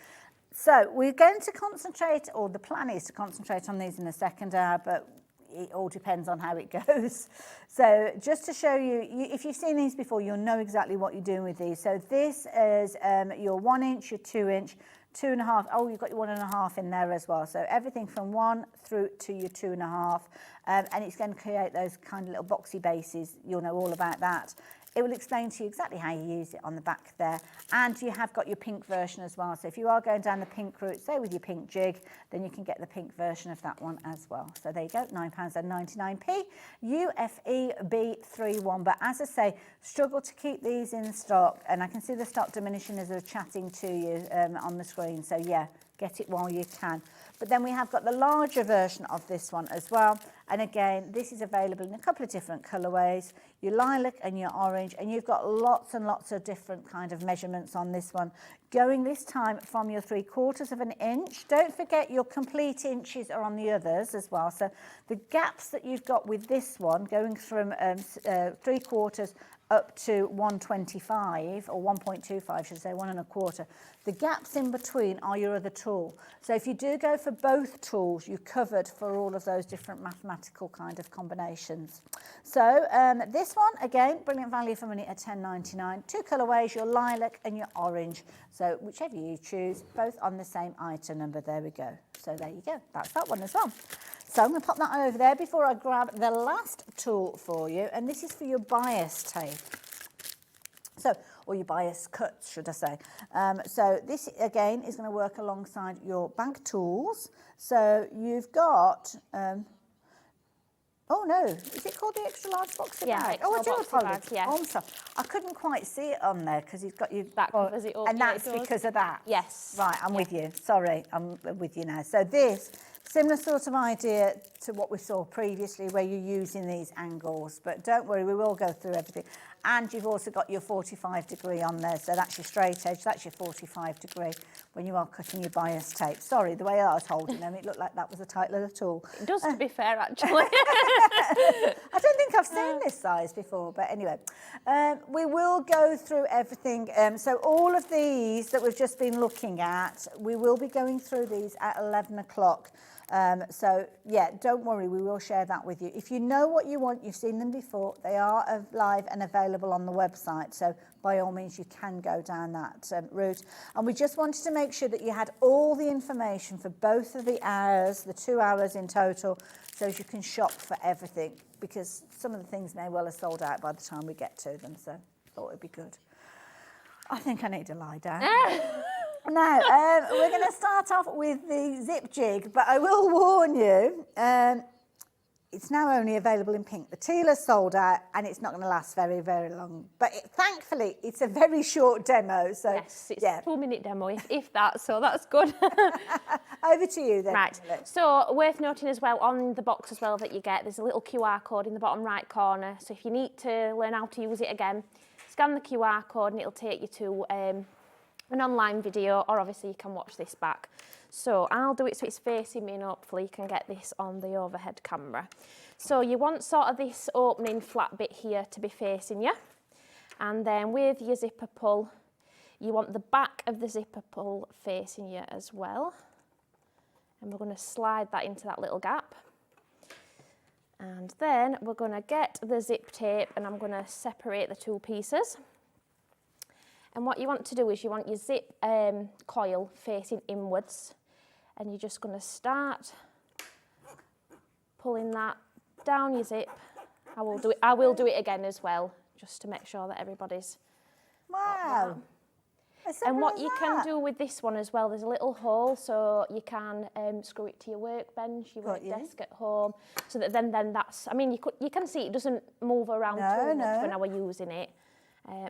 [SPEAKER 3] So we're going to concentrate, or the plan is to concentrate on these in the second hour, but it all depends on how it goes. So just to show you, if you've seen these before, you'll know exactly what you're doing with these. So this is your 1 inch, your 2 inch, 2.5. Oh, you've got your 1.5 in there as well. So everything from 1 through to your 2.5. And it's going to create those kind of little boxy bases. You'll know all about that. It will explain to you exactly how you use it on the back there. And you have got your pink version as well. So if you are going down the pink route, say with your pink jig, then you can get the pink version of that one as well. So there you go, £9.99. UFEB31. But as I say, struggle to keep these in stock. And I can see the stock diminishing as we're chatting to you on the screen. So yeah, get it while you can. But then we have got the larger version of this one as well. And again, this is available in a couple of different colourways, your lilac and your orange, and you've got lots and lots of different kind of measurements on this one. Going this time from your 3/4 of an inch. Don't forget your complete inches are on the others as well. So the gaps that you've got with this one, going from 3/4 up to 125 or 1.25, should I say, 1 1/4. The gaps in between are your other tool. So if you do go for both tools, you're covered for all of those different mathematical kind of combinations. So this one, again, brilliant value for money at £10.99. 2 colourways, your lilac and your orange. So whichever you choose, both on the same item number. There we go. So there you go. That's that one as well. So I'm going to pop that over there before I grab the last tool for you. And this is for your bias tape. So, or your bias cuts, should I say. So this, again, is going to work alongside your bank tools. So you've got... oh, no. Is it called the extra large box of bags? Oh, I do apologise.
[SPEAKER 6] Yeah.
[SPEAKER 3] Oh, I'm sorry. I couldn't quite see it on there because you've got your...
[SPEAKER 6] That covers it up.
[SPEAKER 3] And that's because of that?
[SPEAKER 6] Yes.
[SPEAKER 3] Right, I'm with you. Sorry, I'm with you now. So this, similar sort of idea to what we saw previously where you're using these angles. But don't worry, we will go through everything. And you've also got your 45 degree on there. So that's your straight edge. That's your 45 degree when you are cutting your bias tape. Sorry, the way I was holding them, it looked like that was a tight little tool.
[SPEAKER 6] It does, to be fair, actually.
[SPEAKER 3] I don't think I've seen this size before, but anyway. We will go through everything. So all of these that we've just been looking at, we will be going through these at 11 o'clock. So, yeah, don't worry, we will share that with you. If you know what you want, you've seen them before, they are live and available on the website. So, by all means, you can go down that route. And we just wanted to make sure that you had all the information for both of the hours, the 2 hours in total, so as you can shop for everything, because some of the things may well have sold out by the time we get to them. So, I thought it'd be good. I think I need to lie down. Now, we're going to start off with the zip jig, but I will warn you, it's now only available in pink. The teal is sold out, and it's not going to last very, very long. But thankfully, it's a very short demo. So
[SPEAKER 6] yes, it's a 2-minute demo, if that, so that's good.
[SPEAKER 3] Over to you then.
[SPEAKER 6] Right, so worth noting as well, on the box as well that you get, there's a little QR code in the bottom right corner. So if you need to learn how to use it again, scan the QR code and it'll take you to... an online video, or obviously you can watch this back. So I'll do it so it's facing me, and hopefully you can get this on the overhead camera. So you want sort of this opening flat bit here to be facing you, and then with your zipper pull, you want the back of the zipper pull facing you as well. And we're going to slide that into that little gap. And then we're going to get the zip tape, and I'm going to separate the two pieces. And what you want to do is you want your zip coil facing inwards, and you're just going to start pulling that down your zip. I will do it again as well, just to make sure that everybody's...
[SPEAKER 3] Wow.
[SPEAKER 6] And what you can do with this one as well, there's a little hole, so you can screw it to your workbench, your work desk at home, so that then that's... I mean, you can see it doesn't move around too much when I were using it.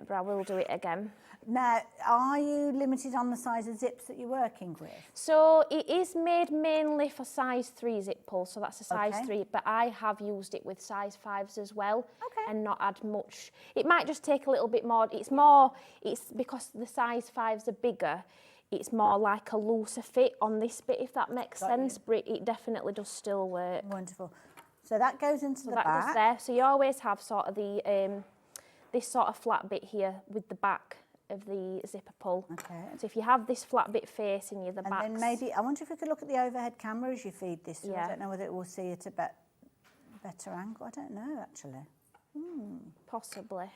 [SPEAKER 6] But I will do it again.
[SPEAKER 3] Now, are you limited on the size of zips that you're working with?
[SPEAKER 6] So it is made mainly for size 3 zip pull, so that's a size 3, but I have used it with size 5s as well, and not had much. It might just take a little bit more. It's because the size 5s are bigger, it's more like a looser fit on this bit, if that makes sense, but it definitely does still work.
[SPEAKER 3] Wonderful. So that goes into the back.
[SPEAKER 6] That goes there, so you always have sort of the... this sort of flat bit here with the back of the zipper pull. Okay. So if you have this flat bit facing you, the back.
[SPEAKER 3] And then maybe, I wonder if we could look at the overhead camera as you feed this. Yeah. I don't know whether it will see it at a better angle. I don't know, actually.
[SPEAKER 6] Possibly.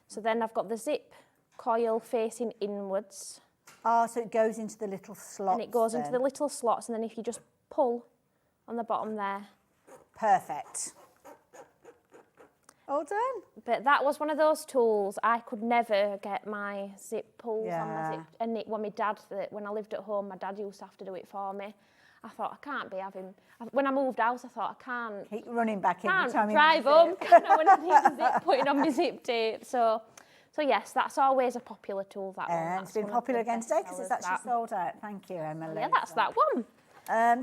[SPEAKER 6] So then I've got the zip coil facing inwards.
[SPEAKER 3] Oh, so it goes into the little slots.
[SPEAKER 6] And it goes into the little slots, and then if you just pull on the bottom there. Perfect.
[SPEAKER 3] All done.
[SPEAKER 6] But that was one of those tools. I could never get my zip pulls on my zip. And when I lived at home, my dad used to have to do it for me. I thought, I can't be having... When I moved house, I thought, I can't...
[SPEAKER 3] Keep running back in.
[SPEAKER 6] Can't drive home when I need a zip, putting on my zip tape. So yes, that's always a popular tool, that one.
[SPEAKER 3] And it's been popular again today because it's actually sold out. Thank you, Emily.
[SPEAKER 6] Yeah, that's that one.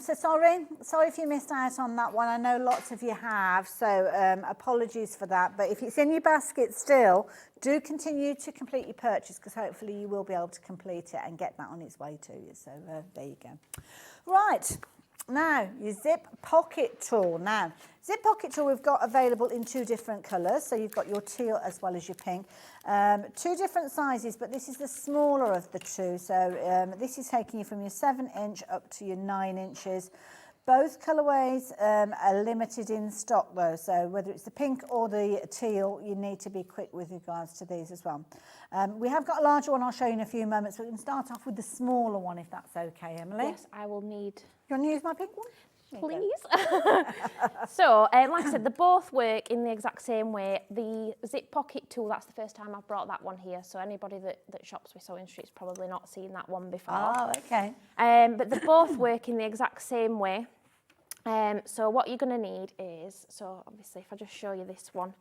[SPEAKER 3] So sorry if you missed out on that one. I know lots of you have, so apologies for that. But if it's in your basket still, do continue to complete your purchase, because hopefully you will be able to complete it and get that on its way to you. So there you go. Right, Now, your zip pocket tool. Now, zip pocket tool we've got available in 2 different colours. So you've got your teal as well as your pink. 2 different sizes, but this is the smaller of the 2. So this is taking you from your 7-inch up to your 9 inches. Both colourways are limited in stock though, so whether it's the pink or the teal, you need to be quick with regards to these as well. We have got a larger one I'll show you in a few moments, but we can start off with the smaller one if that's okay, Emily.
[SPEAKER 6] Yes, I will need.
[SPEAKER 3] You want to use my pink one?
[SPEAKER 6] Please. So, like I said, they both work in the exact same way. The zip pocket tool, that's the first time I've brought that one here. So anybody that shops with Sewing Street's probably not seen that one before.
[SPEAKER 3] Oh, okay.
[SPEAKER 6] But they both work in the exact same way. So what you're going to need is, so obviously if I just show you this one,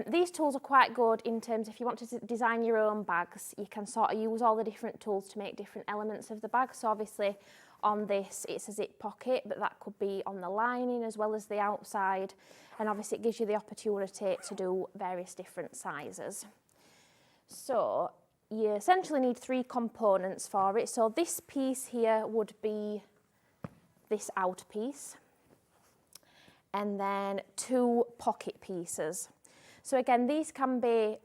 [SPEAKER 6] these tools are quite good in terms if you want to design your own bags, you can sort of use all the different tools to make different elements of the bag. So obviously on this it's a zip pocket, but that could be on the lining as well as the outside, and obviously it gives you the opportunity to do various different sizes. So you essentially need 3 components for it. So this piece here would be this outer piece, and then 2 pocket pieces. So again, these can be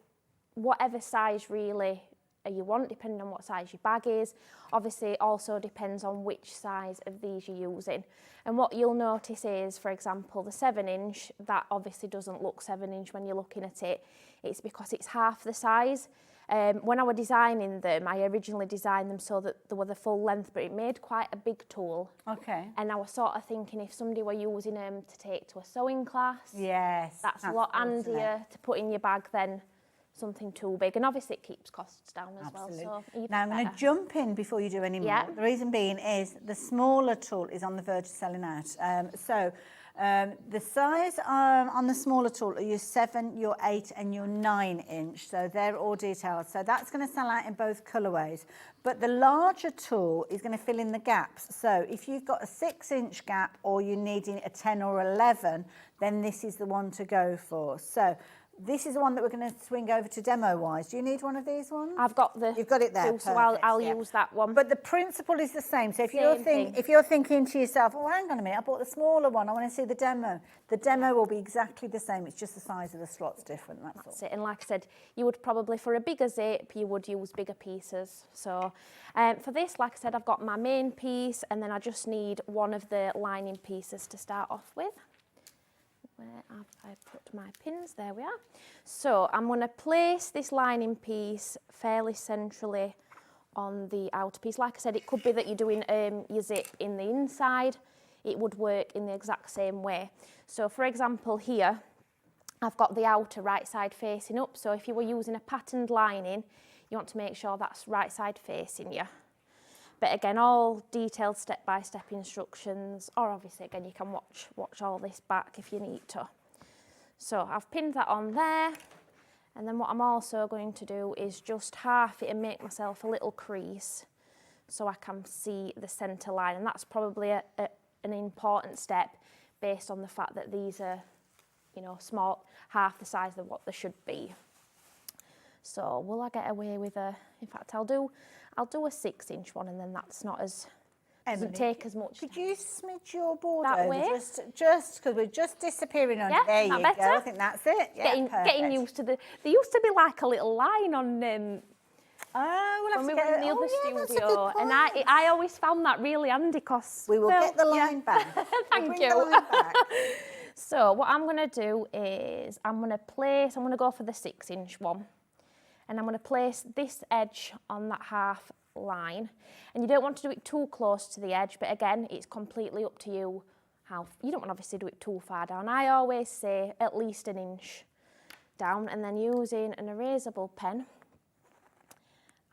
[SPEAKER 6] whatever size really you want, depending on what size your bag is. Obviously, it also depends on which size of these you're using. And what you'll notice is, for example, the 7-inch, that obviously doesn't look 7-inch when you're looking at it. It's because it's half the size. When I was designing them, I originally designed them so that they were the full length, but it made quite a big tool.
[SPEAKER 3] Okay.
[SPEAKER 6] And I was sort of thinking if somebody were using them to take to a sewing class,
[SPEAKER 3] Yes.
[SPEAKER 6] that's a lot handier to put in your bag than something too big. And obviously it keeps costs down as
[SPEAKER 3] Absolutely.
[SPEAKER 6] well. So
[SPEAKER 3] now I'm going to jump in before you do any more.
[SPEAKER 6] Yeah.
[SPEAKER 3] The reason being is the smaller tool is on the verge of selling out. The size on the smaller tool are your 7, your 8 and your 9-inch. So they're all detailed. So that's going to sell out in both colourways. But the larger tool is going to fill in the gaps. So if you've got a 6-inch gap or you're needing a 10 or 11, then this is the one to go for. So this is the one that we're going to swing over to demo-wise. Do you need one of these ones?
[SPEAKER 6] I've got the.
[SPEAKER 3] You've got it there.
[SPEAKER 6] So
[SPEAKER 3] Perfect,
[SPEAKER 6] I'll
[SPEAKER 3] yeah.
[SPEAKER 6] use that one.
[SPEAKER 3] But the principle is the same. So if
[SPEAKER 6] Same
[SPEAKER 3] you're thinking to yourself, oh, hang on a minute, I bought the smaller one, I want to see the demo. The demo will be exactly the same. It's just the size of the slot's different. That's
[SPEAKER 6] it. And like I said, you would probably, for a bigger zip, you would use bigger pieces. So for this, like I said, I've got my main piece, and then I just need one of the lining pieces to start off with. Where have I put my pins? There we are. So I'm going to place this lining piece fairly centrally on the outer piece. Like I said, it could be that you're doing your zip in the inside. It would work in the exact same way. So for example here, I've got the outer right side facing up. So if you were using a patterned lining, you want to make sure that's right side facing you. But again, all detailed step-by-step instructions, or obviously again you can watch all this back if you need to. So I've pinned that on there, and then what I'm also going to do is just half it and make myself a little crease so I can see the centre line, and that's probably an important step based on the fact that these are, you know, small, half the size of what they should be. So will I get away with in fact I'll do a 6-inch one, and then that's not as, doesn't take as much.
[SPEAKER 3] Could you smidge your board
[SPEAKER 6] That
[SPEAKER 3] over?
[SPEAKER 6] way?
[SPEAKER 3] Just because we're just disappearing on it.
[SPEAKER 6] Yeah,
[SPEAKER 3] There you
[SPEAKER 6] that
[SPEAKER 3] go.
[SPEAKER 6] better?
[SPEAKER 3] I think that's it. Yeah,
[SPEAKER 6] Getting used to there used to be like a little line on
[SPEAKER 3] oh, we'll have
[SPEAKER 6] when we
[SPEAKER 3] to
[SPEAKER 6] were
[SPEAKER 3] get
[SPEAKER 6] in the
[SPEAKER 3] it.
[SPEAKER 6] other
[SPEAKER 3] Oh, yeah, that's a good
[SPEAKER 6] studio, and
[SPEAKER 3] point.
[SPEAKER 6] I always found that really handy because
[SPEAKER 3] We will get the line back.
[SPEAKER 6] Thank
[SPEAKER 3] Bring
[SPEAKER 6] you.
[SPEAKER 3] the line back.
[SPEAKER 6] So what I'm going to do is I'm going to go for the 6-inch one, and I'm going to place this edge on that half line, and you don't want to do it too close to the edge, but again it's completely up to you how you don't want to obviously do it too far down. I always say at least 1 inch down, and then using an erasable pen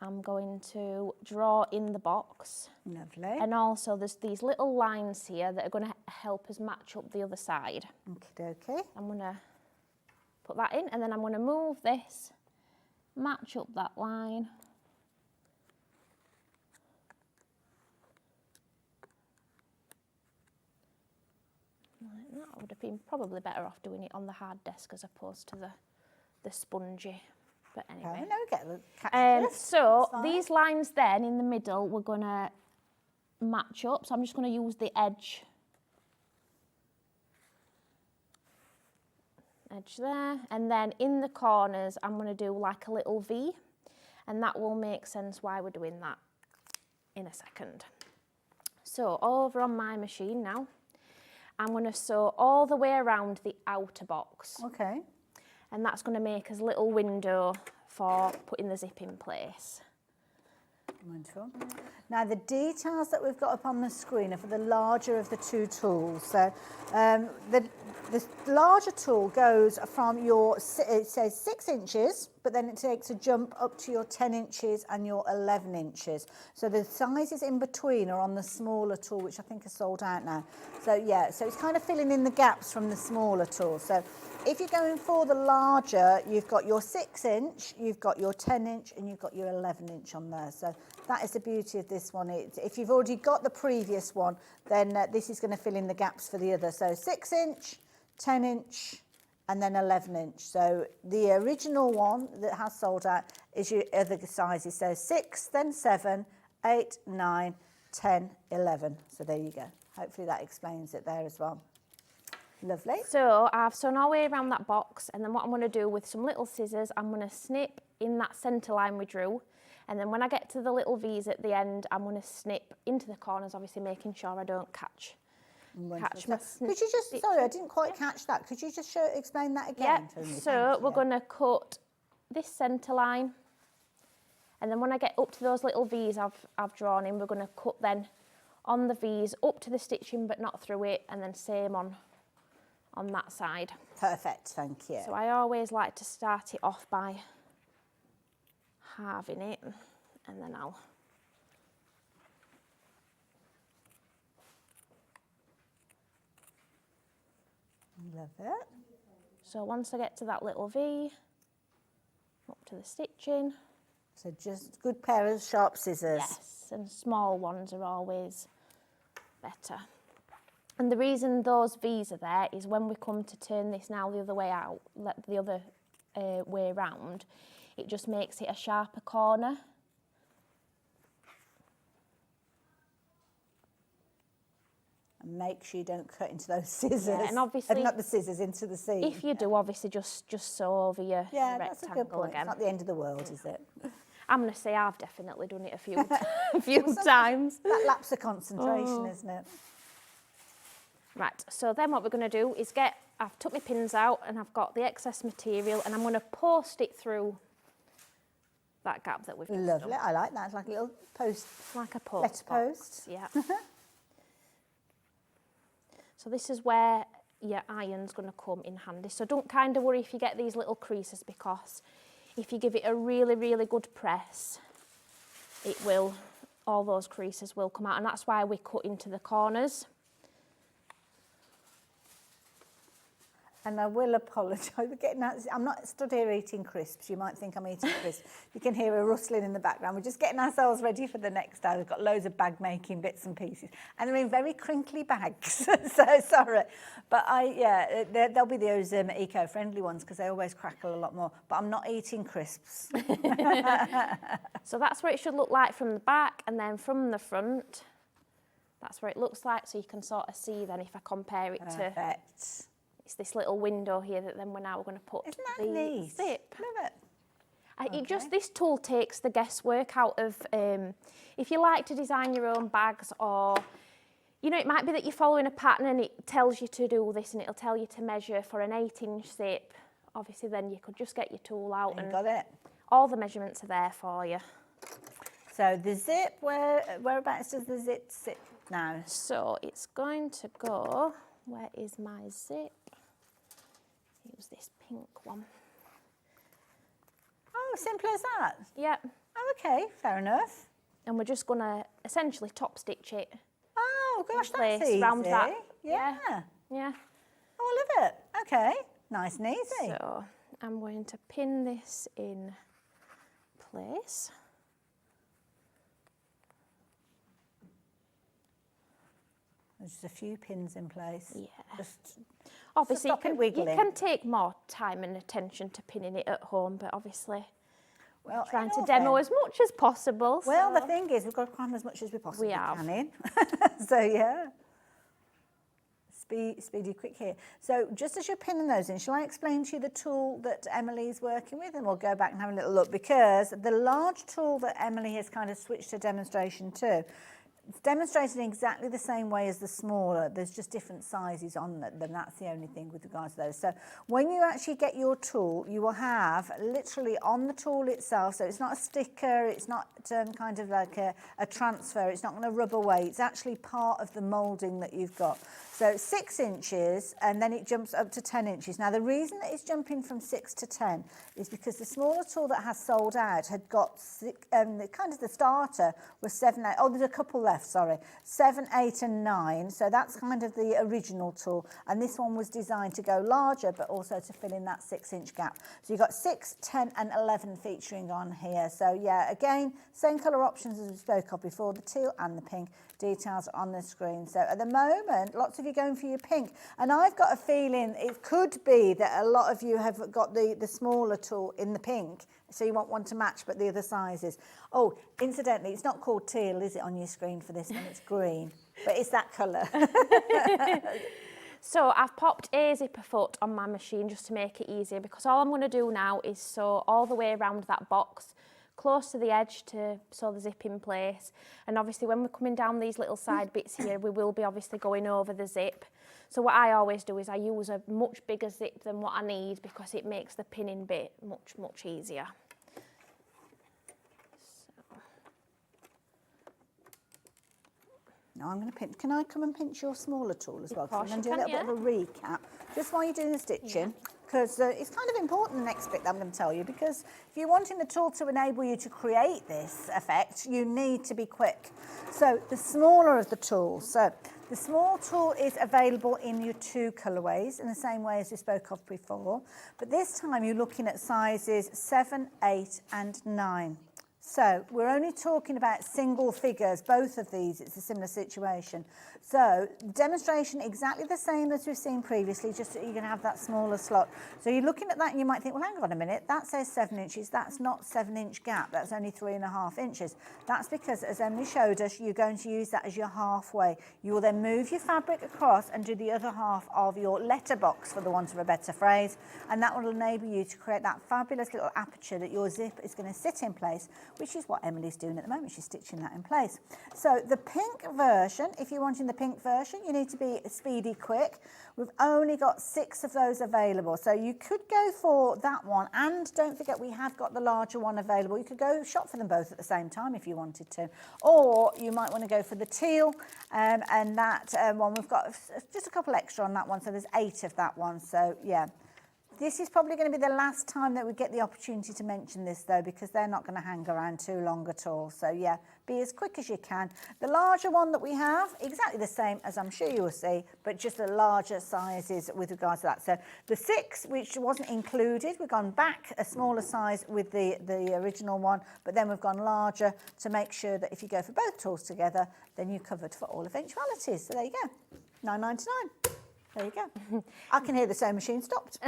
[SPEAKER 6] I'm going to draw in the box.
[SPEAKER 3] Lovely.
[SPEAKER 6] And also there's these little lines here that are going to help us match up the other side.
[SPEAKER 3] Okay.
[SPEAKER 6] I'm going to put that in, and then I'm going to move this, match up that line. That would have been probably better off doing it on the hard desk as opposed to the spongy. But anyway.
[SPEAKER 3] No, get the catch.
[SPEAKER 6] So these lines then in the middle, we're going to match up, so I'm just going to use the edge there, and then in the corners I'm going to do like a little V, and that will make sense why we're doing that in a second. So over on my machine now, I'm going to sew all the way around the outer box.
[SPEAKER 3] Okay.
[SPEAKER 6] And that's going to make us a little window for putting the zip in place.
[SPEAKER 3] Wonderful. Now the details that we've got up on the screen are for the larger of the two tools. So the larger tool goes from your, it says 6 inches, but then it takes a jump up to your 10 inches and your 11 inches. So the sizes in between are on the smaller tool, which I think are sold out now. So yeah, so it's kind of filling in the gaps from the smaller tool. So if you're going for the larger, you've got your 6 inch, you've got your 10 inch, and you've got your 11 inch on there. So that is the beauty of this one. If you've already got the previous one, then this is going to fill in the gaps for the other. So 6 inch, 10 inch, and then 11 inch. So the original one that has sold out is your other sizes. So 6, then 7, 8, 9, 10, 11. So there you go. Hopefully that explains it there as well. Lovely.
[SPEAKER 6] So I've sewn all the way around that box, and then what I'm going to do with some little scissors, I'm going to snip in that centre line we drew, and then when I get to the little V's at the end, I'm going to snip into the corners, obviously making sure I don't catch my
[SPEAKER 3] Could you just, sorry, I didn't quite catch that. Could you just explain that again to me?
[SPEAKER 6] So we're going to cut this centre line, and then when I get up to those little V's I've drawn in, we're going to cut then on the V's up to the stitching but not through it, and then same on that side.
[SPEAKER 3] Perfect, thank you.
[SPEAKER 6] So I always like to start it off by halving it, and then I'll
[SPEAKER 3] love it.
[SPEAKER 6] So once I get to that little V, up to the stitching.
[SPEAKER 3] So just good pair of sharp scissors.
[SPEAKER 6] Yes, and small ones are always better. And the reason those V's are there is when we come to turn this now the other way out, the other way round, it just makes it a sharper corner.
[SPEAKER 3] And make sure you don't cut into those scissors.
[SPEAKER 6] Yeah, and obviously,
[SPEAKER 3] not the scissors, into the seam.
[SPEAKER 6] If you do, obviously just sew over your
[SPEAKER 3] yeah,
[SPEAKER 6] rectangle
[SPEAKER 3] that's a good point.
[SPEAKER 6] again.
[SPEAKER 3] It's not the end of the world, is it?
[SPEAKER 6] I'm going to say I've definitely done it a few, a few times.
[SPEAKER 3] That lapse of concentration, isn't it?
[SPEAKER 6] Right, so then what we're going to do is I've took my pins out and I've got the excess material, and I'm going to post it through that gap that we've just
[SPEAKER 3] Lovely,
[SPEAKER 6] done.
[SPEAKER 3] I like that. It's like a little post.
[SPEAKER 6] Like a post
[SPEAKER 3] Letter post.
[SPEAKER 6] Yeah. So this is where your iron's going to come in handy. So don't kind of worry if you get these little creases, because if you give it a really, really good press, all those creases will come out, and that's why we cut into the corners.
[SPEAKER 3] And I will apologise. I'm not stood here eating crisps. You might think I'm eating crisps. You can hear a rustling in the background. We're just getting ourselves ready for the next day. We've got loads of bag making bits and pieces. And they're in very crinkly bags. So sorry. But there'll be those eco-friendly ones because they always crackle a lot more. But I'm not eating crisps.
[SPEAKER 6] So that's what it should look like from the back, and then from the front, that's what it looks like. So you can sort of see then if I compare it to...
[SPEAKER 3] Perfect.
[SPEAKER 6] It's this little window here that then we're going to put the
[SPEAKER 3] neat?
[SPEAKER 6] zip.
[SPEAKER 3] Love it.
[SPEAKER 6] Okay. This tool takes the guesswork out of, if you like to design your own bags, or, you know, it might be that you're following a pattern and it tells you to do this and it'll tell you to measure for an 8-inch zip. Obviously then you could just get your tool out and
[SPEAKER 3] got it.
[SPEAKER 6] All the measurements are there for you.
[SPEAKER 3] So the zip, whereabouts does the zip sit now?
[SPEAKER 6] So it's going to go, where is my zip? Use this pink one.
[SPEAKER 3] Oh, simple as that?
[SPEAKER 6] Yep.
[SPEAKER 3] Oh, okay, fair enough.
[SPEAKER 6] And we're just going to essentially top stitch it.
[SPEAKER 3] Oh, gosh, that's
[SPEAKER 6] place
[SPEAKER 3] easy.
[SPEAKER 6] Round that.
[SPEAKER 3] Yeah.
[SPEAKER 6] Yeah.
[SPEAKER 3] Oh, I love it. Okay, nice and easy.
[SPEAKER 6] So I'm going to pin this in place.
[SPEAKER 3] There's just a few pins in place.
[SPEAKER 6] Yeah.
[SPEAKER 3] Just
[SPEAKER 6] obviously,
[SPEAKER 3] stop it wiggling.
[SPEAKER 6] You can take more time and attention to pinning it at home, but obviously...
[SPEAKER 3] Well,
[SPEAKER 6] trying
[SPEAKER 3] in
[SPEAKER 6] to
[SPEAKER 3] all
[SPEAKER 6] demo
[SPEAKER 3] fairness-
[SPEAKER 6] as much as possible.
[SPEAKER 3] Well, the
[SPEAKER 6] so-
[SPEAKER 3] thing is, we've got to cram as much as we possibly
[SPEAKER 6] have.
[SPEAKER 3] can in. So, yeah. Speedy quick here. So just as you're pinning those in, shall I explain to you the tool that Emily's working with? And we'll go back and have a little look, because the large tool that Emily has kind of switched her demonstration to, it's demonstrated in exactly the same way as the smaller. There's just different sizes on them. That's the only thing with regards to those. So when you actually get your tool, you will have literally on the tool itself, so it's not a sticker, it's not kind of like a transfer, it's not going to rub away, it's actually part of the moulding that you've got. So 6 inches, and then it jumps up to 10 inches. Now the reason that it's jumping from 6 to 10 is because the smaller tool that has sold out had got kind of the starter was 7, 8, oh, there's a couple left, sorry, 7, 8 and 9. So that's kind of the original tool. And this one was designed to go larger, but also to fill in that 6-inch gap. So you've got 6, 10 and 11 featuring on here. So yeah, again, same colour options as we spoke of before, the teal and the pink. Details on the screen. So at the moment, lots of you going for your pink. And I've got a feeling it could be that a lot of you have got the smaller tool in the pink. So you want one to match, but the other sizes. Oh, incidentally, it's not called teal, is it, on your screen for this one? It's green, but it's that colour.
[SPEAKER 6] So I've popped a zipper foot on my machine just to make it easier, because all I'm going to do now is sew all the way around that box, close to the edge to sew the zip in place. And obviously when we're coming down these little side bits here, we will be obviously going over the zip. So what I always do is I use a much bigger zip than what I need, because it makes the pinning bit much easier.
[SPEAKER 3] Now I'm going to pinch. Can I come and pinch your smaller tool as well? 'Cause
[SPEAKER 6] course
[SPEAKER 3] I'm
[SPEAKER 6] you
[SPEAKER 3] going to do a
[SPEAKER 6] can,
[SPEAKER 3] little bit of a recap just while you're doing the stitching, because it's kind of important, the next bit that I'm going to tell you, because if you're wanting the tool to enable you to create this effect, you need to be quick. So the smaller of the tools. So the small tool is available in your 2 colourways, in the same way as we spoke of before. But this time you're looking at sizes 7, 8 and 9. So we're only talking about single figures, both of these, it's a similar situation. So demonstration exactly the same as we've seen previously, just that you're going to have that smaller slot. So you're looking at that and you might think, well, hang on a minute, that says 7 inches, that's not 7-inch gap, that's only 3.5 inches. That's because, as Emily showed us, you're going to use that as your halfway. You will then move your fabric across and do the other half of your letterbox, for the want of a better phrase, and that will enable you to create that fabulous little aperture that your zip is going to sit in place, which is what Emily's doing at the moment. She's stitching that in place. So the pink version, if you're wanting the pink version, you need to be speedy quick. We've only got 6 of those available. So you could go for that one. And don't forget, we have got the larger one available. You could go shop for them both at the same time if you wanted to. Or you might want to go for the teal. And that one, we've got just a couple extra on that one. So there's 8 of that one. So yeah. This is probably going to be the last time that we get the opportunity to mention this, though, because they're not going to hang around too long at all. So, yeah, be as quick as you can. The larger one that we have, exactly the same as I'm sure you will see, but just the larger sizes with regards to that. So the 6, which wasn't included, we've gone back a smaller size with the original one, but then we've gone larger to make sure that if you go for both tools together, then you're covered for all eventualities. So there you go, $9.99. There you go. I can hear the sewing machine stopped.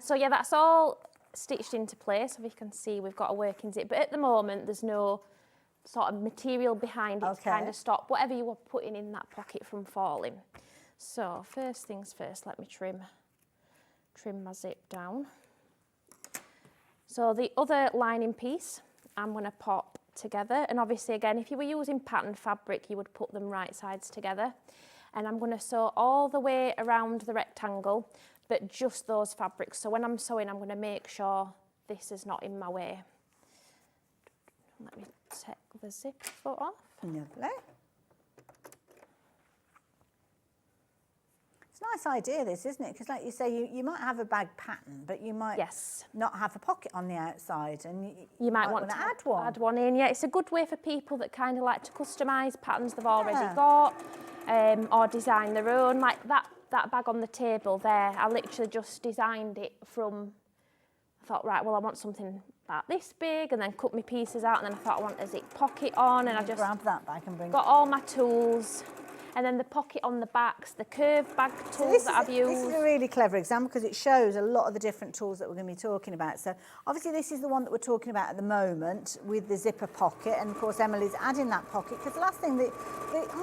[SPEAKER 6] So yeah, that's all stitched into place. If you can see, we've got a working zip, but at the moment there's no sort of material behind it to kind of stop whatever you were putting in that pocket from falling. So first things first, let me trim my zip down. So the other lining piece I'm going to pop together, and obviously again, if you were using patterned fabric, you would put them right sides together. And I'm going to sew all the way around the rectangle, but just those fabrics. So when I'm sewing, I'm going to make sure this is not in my way. Let me take the zip foot off.
[SPEAKER 3] Lovely. It's a nice idea, this, isn't it? Because like you say, you might have a bag pattern, but you might not have a pocket on the outside, and you might want to add one
[SPEAKER 6] in. Yeah, it's a good way for people that kind of like to customise patterns they've already got. Or design their own, like that bag on the table there. I literally just designed it from, I thought, right, well, I want something about this big, and then cut my pieces out, and then I thought I want a zip pocket on, and I just
[SPEAKER 3] grab that bag and bring
[SPEAKER 6] got all my tools. And then the pocket on the backs, the curved bag
[SPEAKER 3] So
[SPEAKER 6] tools that I've used.
[SPEAKER 3] This is a really clever example because it shows a lot of the different tools that we're going to be talking about. So obviously this is the one that we're talking about at the moment with the zipper pocket, and of course Emily's adding that pocket because the last thing, the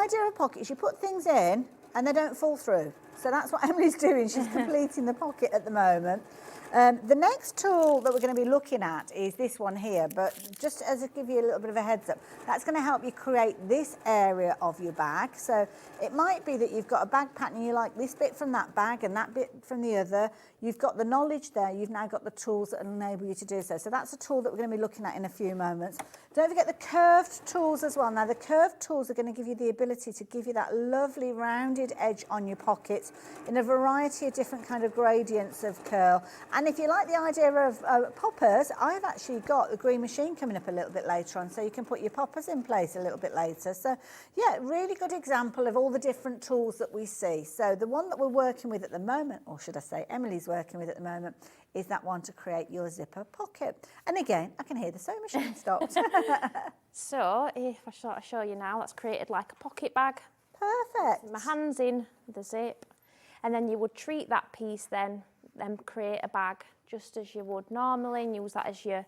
[SPEAKER 3] idea of a pocket is you put things in and they don't fall through. So that's what Emily's doing. She's completing the pocket at the moment. The next tool that we're going to be looking at is this one here, but just as to give you a little bit of a heads up, that's going to help you create this area of your bag. So it might be that you've got a bag pattern, you like this bit from that bag and that bit from the other. You've got the knowledge there, you've now got the tools that enable you to do so. So that's a tool that we're going to be looking at in a few moments. Don't forget the curved tools as well. Now the curved tools are going to give you the ability to give you that lovely rounded edge on your pockets in a variety of different kind of gradients of curl. And if you like the idea of poppers, I've actually got the green machine coming up a little bit later on, so you can put your poppers in place a little bit later. So yeah, really good example of all the different tools that we see. So the one that we're working with at the moment, or should I say Emily's working with at the moment, is that one to create your zipper pocket. And again, I can hear the sewing machine stopped.
[SPEAKER 6] So if I sort of show you now, that's created like a pocket bag.
[SPEAKER 3] Perfect.
[SPEAKER 6] My hands in the zip, and then you would treat that piece then create a bag just as you would normally and use that as your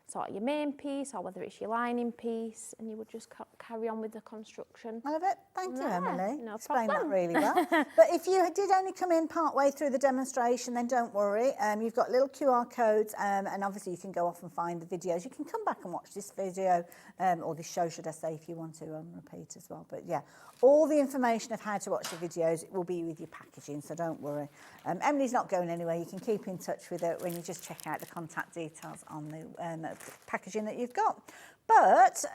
[SPEAKER 6] sort of your main piece, or whether it's your lining piece, and you would just carry on with the construction.
[SPEAKER 3] I love it. Thank you, Emily.
[SPEAKER 6] No
[SPEAKER 3] Explained that
[SPEAKER 6] problem.
[SPEAKER 3] really well. But if you did only come in part way through the demonstration, then don't worry. You've got little QR codes, and obviously you can go off and find the videos. You can come back and watch this video, or this show, should I say, if you want to repeat as well. But yeah, all the information of how to watch the videos will be with your packaging, so don't worry. Emily's not going anywhere. You can keep in touch with her when you just check out the contact details on the packaging that you've got. But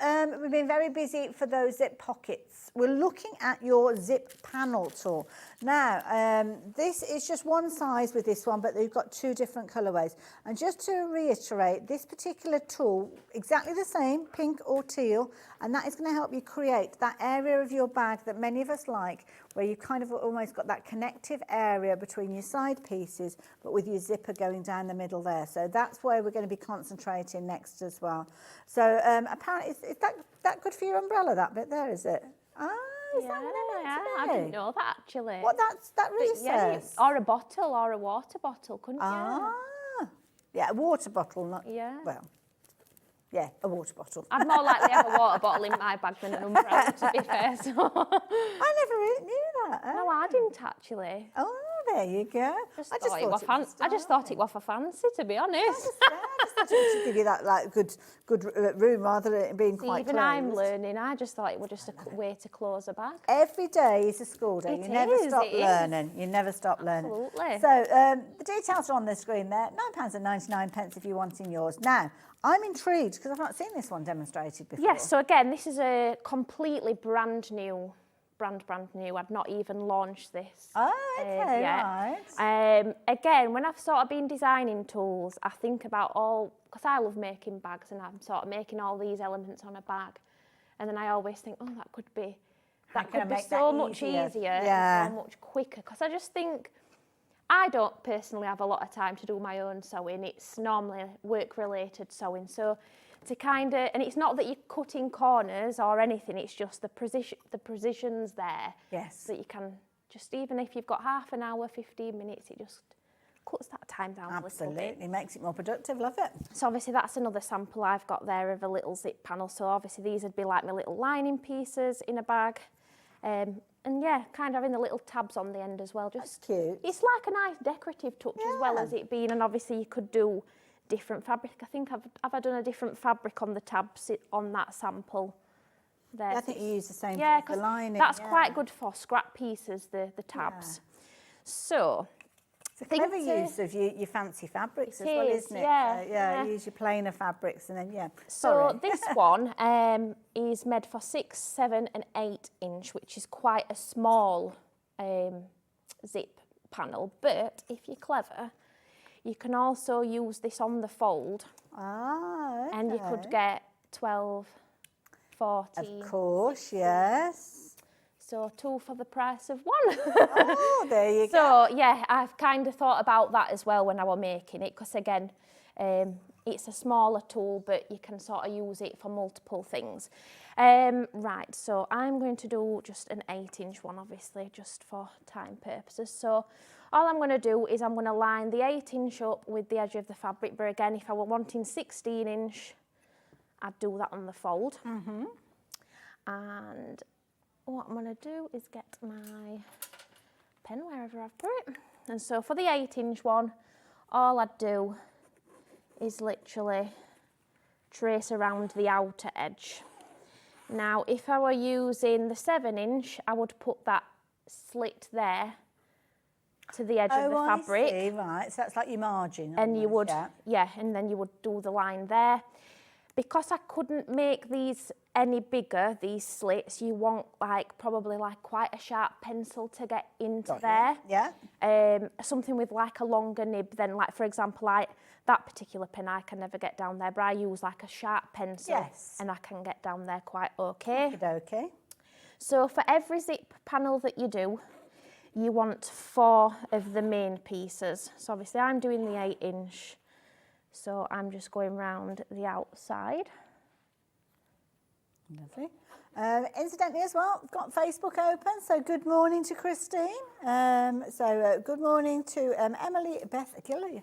[SPEAKER 3] we've been very busy for those zip pockets. We're looking at your zip panel tool. Now, this is just one size with this one, but they've got two different colourways. And just to reiterate, this particular tool, exactly the same, pink or teal, and that is going to help you create that area of your bag that many of us like, where you've kind of almost got that connective area between your side pieces, but with your zipper going down the middle there. So that's where we're going to be concentrating next as well. So apparently, is that good for your umbrella, that bit there, is it? Ah, is that what it meant
[SPEAKER 6] I
[SPEAKER 3] today?
[SPEAKER 6] didn't know that actually.
[SPEAKER 3] What that really
[SPEAKER 6] Yeah,
[SPEAKER 3] says?
[SPEAKER 6] or a bottle, or a water bottle, couldn't you?
[SPEAKER 3] Ah, yeah, a water bottle, not,
[SPEAKER 6] Yeah.
[SPEAKER 3] well, yeah, a water bottle.
[SPEAKER 6] I'd more likely have a water bottle in my bag than an umbrella, to be fair. So.
[SPEAKER 3] I never really knew that.
[SPEAKER 6] No, I didn't actually.
[SPEAKER 3] Oh, there you go. I just thought it
[SPEAKER 6] was for fancy, to be honest.
[SPEAKER 3] I just thought it would give you that like good room rather than it being quite
[SPEAKER 6] Even
[SPEAKER 3] closed.
[SPEAKER 6] I'm learning. I just thought it was just a way to close a bag.
[SPEAKER 3] Every day is a school day.
[SPEAKER 6] It
[SPEAKER 3] You never
[SPEAKER 6] is,
[SPEAKER 3] stop
[SPEAKER 6] it is.
[SPEAKER 3] learning. You never stop learning.
[SPEAKER 6] Absolutely.
[SPEAKER 3] So the details are on the screen there. £9.99 if you're wanting yours. Now, I'm intrigued because I've not seen this one demonstrated before.
[SPEAKER 6] Yes, so again, this is a completely brand new. I'd not even launched this.
[SPEAKER 3] Oh, okay,
[SPEAKER 6] yet.
[SPEAKER 3] right.
[SPEAKER 6] Again, when I've sort of been designing tools, I think about because I love making bags and I'm sort of making all these elements on a bag. And then I always think, oh, that could be so much easier and so much quicker. Because I just think, I don't personally have a lot of time to do my own sewing. It's normally work-related sewing. So and it's not that you're cutting corners or anything, it's just the precision's there.
[SPEAKER 3] Yes.
[SPEAKER 6] That you can just, even if you've got half an hour, 15 minutes, it just cuts that time down a little bit.
[SPEAKER 3] Absolutely, makes it more productive, love it.
[SPEAKER 6] So obviously that's another sample I've got there of a little zip panel. So obviously these would be like my little lining pieces in a bag. And yeah, kind of having the little tabs on the end as well. Just
[SPEAKER 3] That's cute.
[SPEAKER 6] It's like a nice decorative touch as well as it being, and obviously you could do different fabric. I think have I done a different fabric on the tabs on that sample there.
[SPEAKER 3] I think you use the same
[SPEAKER 6] yeah,
[SPEAKER 3] for the lining.
[SPEAKER 6] that's quite good for scrap pieces, the tabs. So
[SPEAKER 3] it's a clever use of your fancy fabrics as well, isn't it?
[SPEAKER 6] Yeah,
[SPEAKER 3] you use your plainer fabrics and then,
[SPEAKER 6] So this one is made for 6, 7 and 8 inch, which is quite a small zip panel. But if you're clever, you can also use this on the fold.
[SPEAKER 3] Ah, okay.
[SPEAKER 6] And you could get 12, 14.
[SPEAKER 3] Of course, yes.
[SPEAKER 6] So 2 for the price of 1.
[SPEAKER 3] Oh, there you go.
[SPEAKER 6] So yeah, I've kind of thought about that as well when I was making it, because again, It's a smaller tool, but you can sort of use it for multiple things. Right, so I'm going to do just an 8-inch one, obviously, just for time purposes. So all I'm going to do is I'm going to line the 8-inch up with the edge of the fabric, but again, if I were wanting 16-inch, I'd do that on the fold. And what I'm going to do is get my pen wherever I've put it. And so for the 8-inch one, all I'd do is literally trace around the outer edge. Now, if I were using the 7-inch, I would put that slit there to the edge of the fabric.
[SPEAKER 3] I see, right, so that's like your margin.
[SPEAKER 6] And you would, yeah, and then you would do the line there. Because I couldn't make these any bigger, these slits, you want like probably like quite a sharp pencil to get into there.
[SPEAKER 3] Yeah.
[SPEAKER 6] Something with like a longer nib than, like, for example, that particular pin I can never get down there, but I use like a sharp pencil and I can get down there quite okay.
[SPEAKER 3] Okay.
[SPEAKER 6] So for every zip panel that you do, you want 4 of the main pieces. So obviously I'm doing the 8-inch. So I'm just going round the outside.
[SPEAKER 3] Lovely. Incidentally as well, I've got Facebook open, so good morning to Christine. Good morning to Emily Beth Gillett.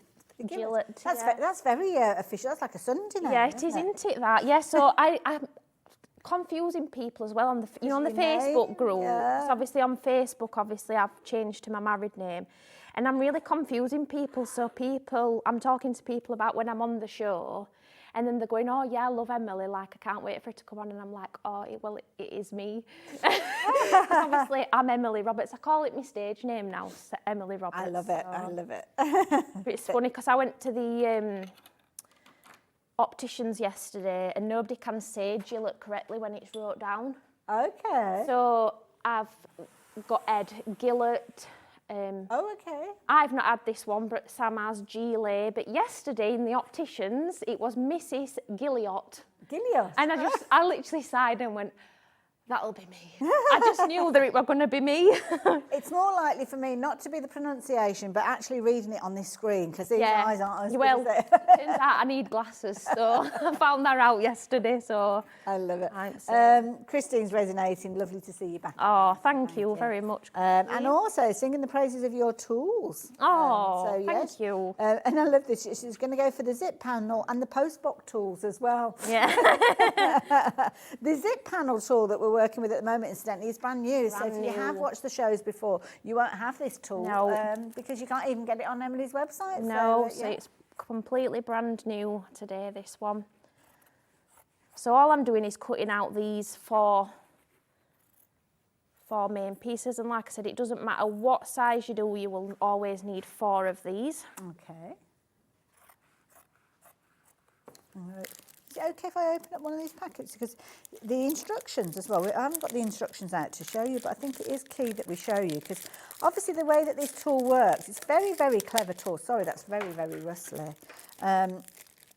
[SPEAKER 3] That's very official, that's like a Sunday now.
[SPEAKER 6] Yeah, it is, isn't it, that? Yeah, so I'm confusing people as well on the, on the Facebook group. So obviously on Facebook, I've changed to my married name. And I'm really confusing people. So I'm talking to people about when I'm on the show, and then they're going, oh yeah, I love Emily, like I can't wait for her to come on. And I'm like, oh, it is me. Obviously, I'm Emily Roberts. I call it my stage name now, Emily Roberts.
[SPEAKER 3] I love it, I love it.
[SPEAKER 6] But it's funny because I went to the opticians yesterday, and nobody can say Gillett correctly when it's wrote down.
[SPEAKER 3] Okay.
[SPEAKER 6] So I've got Ed Gillett.
[SPEAKER 3] Okay.
[SPEAKER 6] I've not had this one, but Sam has Gillet. But yesterday in the opticians, it was Mrs. Gilliot.
[SPEAKER 3] Gilliot.
[SPEAKER 6] And I literally sighed and went, that'll be me. I just knew that it was going to be me.
[SPEAKER 3] It's more likely for me not to be the pronunciation, but actually reading it on this screen, because these eyes aren't as good as they.
[SPEAKER 6] Turns out I need glasses, so I found that out yesterday. So
[SPEAKER 3] I love it. Christine's resonating. Lovely to see you back.
[SPEAKER 6] Oh, thank you very much.
[SPEAKER 3] And also singing the praises of your tools.
[SPEAKER 6] Oh, thank you.
[SPEAKER 3] And I love this. She's going to go for the zip panel and the postbox tools as well.
[SPEAKER 6] Yeah.
[SPEAKER 3] The zip panel tool that we're working with at the moment, incidentally, is brand new. So if you have watched the shows before, you won't have this tool because you can't even get it on Emily's website.
[SPEAKER 6] No, so it's completely brand new today, this one. So all I'm doing is cutting out these four main pieces, and like I said, it doesn't matter what size you do, you will always need 4 of these.
[SPEAKER 3] Okay. All right. Is it okay if I open up one of these packets? Because the instructions as well, I haven't got the instructions out to show you, but I think it is key that we show you, because obviously the way that this tool works, it's very, very clever tool. Sorry, that's very, very rustly. And